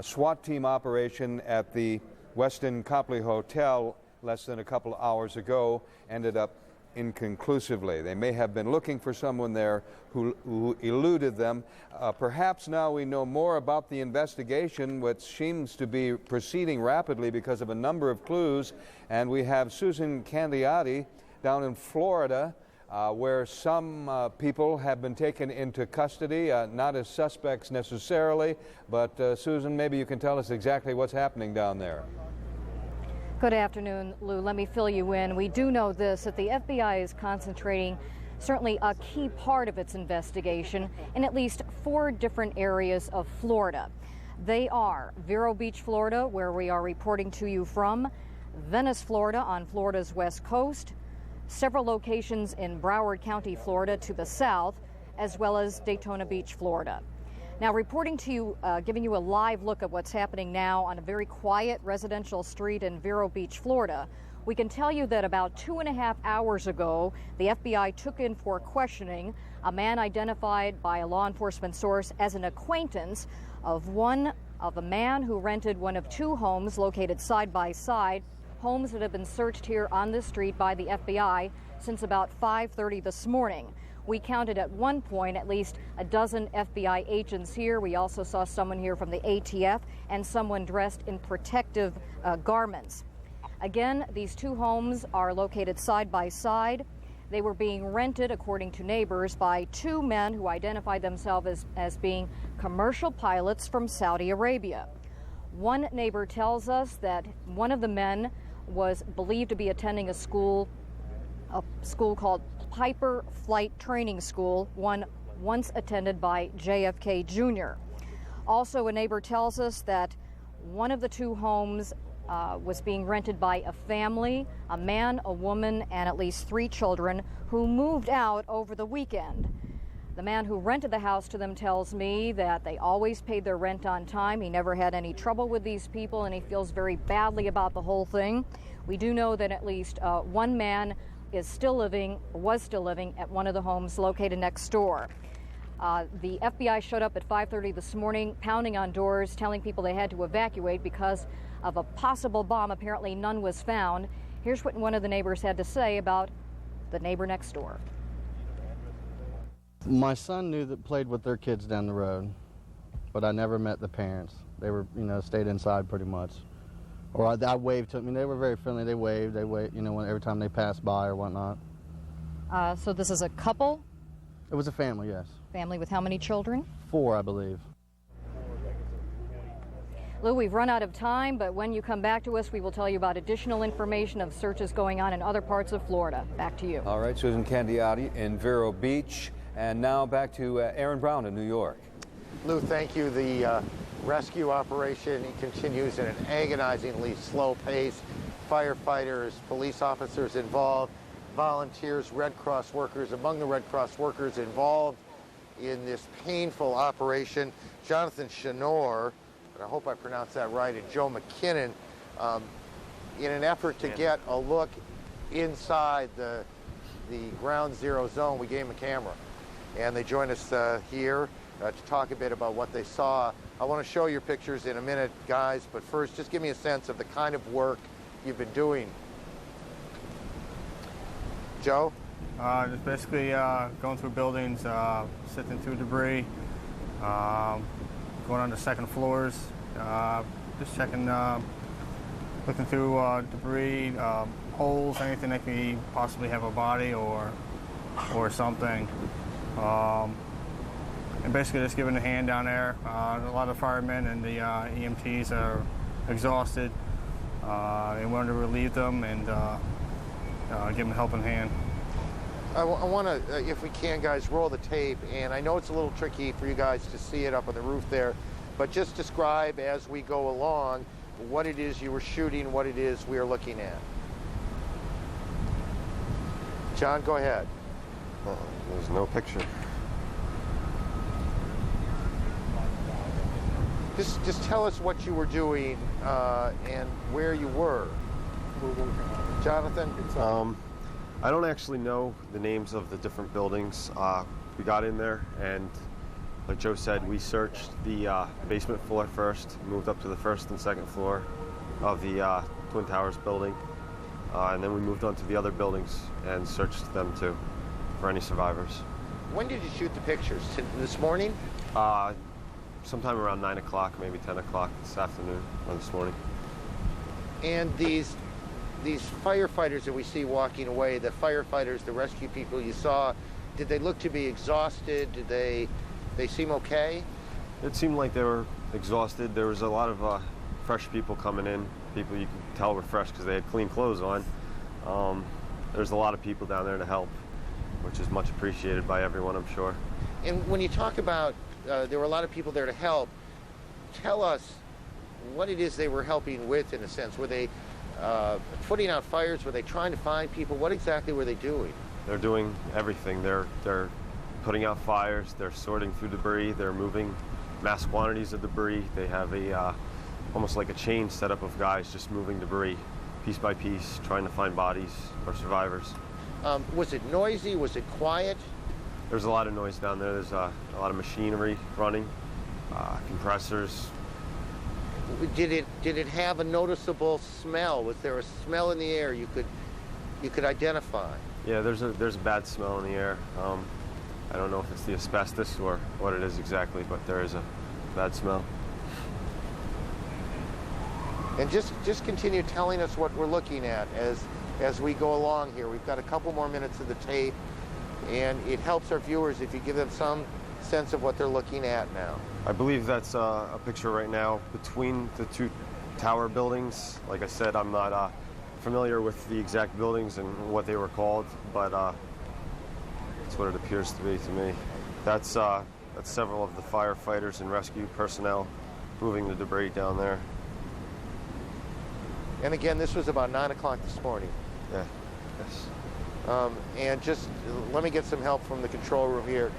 SWAT team operation at the Westin Copley Hotel less than a couple of hours ago ended up inconclusively. They may have been looking for someone there who eluded them. Perhaps now we know more about the investigation, which seems to be proceeding rapidly because of a number of clues. And we have Susan Candiotti down in Florida, where some people have been taken into custody, not as suspects necessarily, but Susan, maybe you can tell us exactly what's happening down there. Good afternoon, Lou. Let me fill you in. We do know this, that the FBI is concentrating certainly a key part of its investigation in at least 4 different areas of Florida. They are Vero Beach, Florida, where we are reporting to you from, Venice, Florida, on Florida's west coast, several locations in Broward County, Florida, to the south, as well as Daytona Beach, Florida. Now, reporting to you, giving you a live look at what's happening now on a very quiet residential street in Vero Beach, Florida, we can tell you that about 2.5 hours ago, the FBI took in for questioning a man identified by a law enforcement source as an acquaintance of a man who rented one of 2 homes located side by side, homes that have been searched here on this street by the FBI since about 5:30 this morning. We counted at one point at least a dozen FBI agents here. We also saw someone here from the ATF and someone dressed in protective garments. Again, these 2 homes are located side by side. They were being rented, according to neighbors, by 2 men who identified themselves as being commercial pilots from Saudi Arabia. One neighbor tells us that one of the men was believed to be attending a school called Piper Flight Training School, one once attended by JFK Jr. Also, a neighbor tells us that one of the 2 homes was being rented by a family, a man, a woman, and at least 3 children who moved out over the weekend. The man who rented the house to them tells me that they always paid their rent on time. He never had any trouble with these people, and he feels very badly about the whole thing. We do know that at least one man was still living at one of the homes located next door. The FBI showed up at 5:30 this morning, pounding on doors, telling people they had to evacuate because of a possible bomb. Apparently none was found. Here's what one of the neighbors had to say about the neighbor next door. My son played with their kids down the road, but I never met the parents. They were, stayed inside pretty much. Or I waved to them. They were very friendly. They waved, every time they passed by or whatnot. So this is a couple? It was a family, yes. Family with how many children? 4, I believe. Lou, we've run out of time, but when you come back to us, we will tell you about additional information of searches going on in other parts of Florida. Back to you. All right, Susan Candiotti in Vero Beach. And now back to Aaron Brown in New York. Lou, thank you. The rescue operation continues at an agonizingly slow pace. Firefighters, police officers involved, volunteers, Red Cross workers. Among the Red Cross workers involved in this painful operation, Jonathan Shanor, and I hope I pronounced that right, and Joe McKinnon, in an effort to get a look inside the ground zero zone, we gave them a camera. And they joined us here to talk a bit about what they saw. I want to show your pictures in a minute, guys, but first, just give me a sense of the kind of work you've been doing. Joe? Just basically going through buildings, sifting through debris, going on the second floors, just checking, looking through debris, holes, anything that could possibly have a body or something. And basically just giving a hand down there. A lot of firemen and the EMTs are exhausted. They wanted to relieve them and give them a helping hand. I want to, if we can, guys, roll the tape. And I know it's a little tricky for you guys to see it up on the roof there, but just describe as we go along what it is you were shooting, what it is we are looking at. John, go ahead. There's no picture. Just tell us what you were doing and where you were. Jonathan? I don't actually know the names of the different buildings. We got in there and, like Joe said, we searched the basement floor first, moved up to the first and second floor of the Twin Towers building, and then we moved on to the other buildings and searched them too for any survivors. When did you shoot the pictures? This morning? Sometime around 9 o'clock, maybe 10 o'clock this afternoon or this morning. And these firefighters that we see walking away, the firefighters, the rescue people you saw, did they look to be exhausted? Did they seem okay? It seemed like they were exhausted. There was a lot of fresh people coming in. People you could tell were fresh because they had clean clothes on. There's a lot of people down there to help, which is much appreciated by everyone, I'm sure. And when you talk about there were a lot of people there to help, tell us what it is they were helping with, in a sense. Were they putting out fires? Were they trying to find people? What exactly were they doing? They're doing everything. They're putting out fires. They're sorting through debris. They're moving mass quantities of debris. They have almost like a chain setup of guys just moving debris piece by piece, trying to find bodies or survivors. Was it noisy? Was it quiet? There's a lot of noise down there. There's a lot of machinery running, compressors. Did it have a noticeable smell? Was there a smell in the air you could identify? Yeah, there's a bad smell in the air. I don't know if it's the asbestos or what it is exactly, but there is a bad smell. And just continue telling us what we're looking at as we go along here. We've got a couple more minutes of the tape, and it helps our viewers if you give them some sense of what they're looking at now. I believe that's a picture right now between the two tower buildings. Like I said, I'm not familiar with the exact buildings and what they were called, but that's what it appears to be to me. That's several of the firefighters and rescue personnel moving the debris down there. And again, this was about 9 o'clock this morning. Yeah, yes. And just let me get some help from the control room here.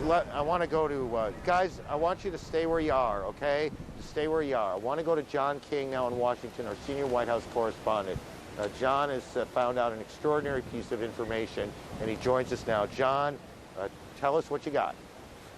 I want to go to, guys, I want you to stay where you are, okay? Just stay where you are. I want to go to John King now in Washington, our senior White House correspondent. John has found out an extraordinary piece of information, and he joins us now. John, tell us what you got.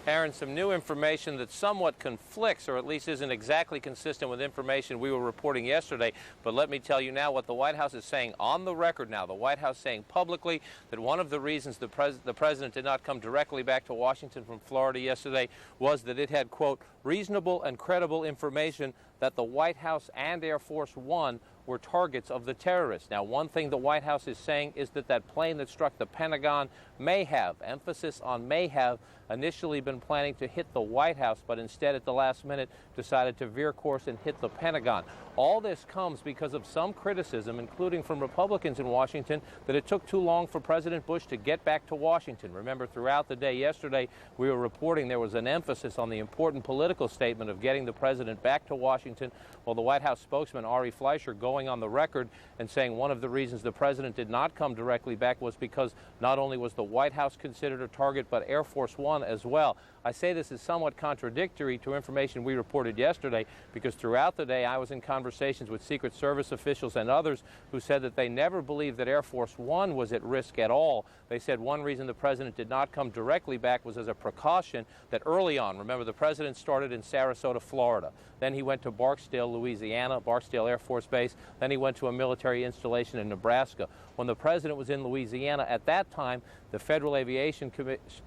Aaron, some new information that somewhat conflicts, or at least isn't exactly consistent with information we were reporting yesterday. But let me tell you now what the White House is saying on the record now. The White House saying publicly that one of the reasons the president did not come directly back to Washington from Florida yesterday was that it had, quote, reasonable and credible information that the White House and Air Force One were targets of the terrorists. Now, one thing the White House is saying is that that plane that struck the Pentagon may have, emphasis on may have, initially been planning to hit the White House, but instead at the last minute decided to veer course and hit the Pentagon. All this comes because of some criticism, including from Republicans in Washington, that it took too long for President Bush to get back to Washington. Remember, throughout the day yesterday, we were reporting there was an emphasis on the important political statement of getting the president back to Washington. Well, the White House spokesman, Ari Fleischer, going on the record and saying one of the reasons the president did not come directly back was because not only was the White House considered a target, but Air Force One as well. I say this is somewhat contradictory to information we reported yesterday, because throughout the day I was in conversations with Secret Service officials and others who said that they never believed that Air Force One was at risk at all. They said one reason the president did not come directly back was as a precaution that early on, remember, the president started in Sarasota, Florida. Then he went to Barksdale, Louisiana, Barksdale Air Force Base. Then he went to a military installation in Nebraska. When the president was in Louisiana at that time, the Federal Aviation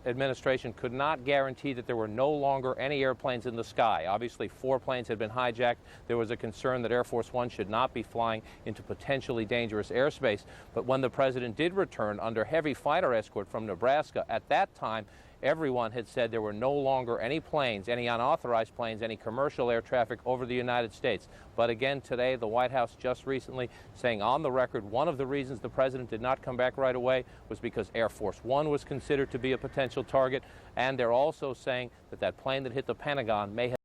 Administration could not guarantee that there were no longer any airplanes in the sky. Obviously, 4 planes had been hijacked. There was a concern that Air Force One should not be flying into potentially dangerous airspace. But when the president did return under heavy fighter escort from Nebraska, at that time, everyone had said there were no longer any planes, any unauthorized planes, any commercial air traffic over the United States. But again, today, the White House just recently saying on the record one of the reasons the president did not come back right away was because Air Force One was considered to be a potential target. And they're also saying that that plane that hit the Pentagon may have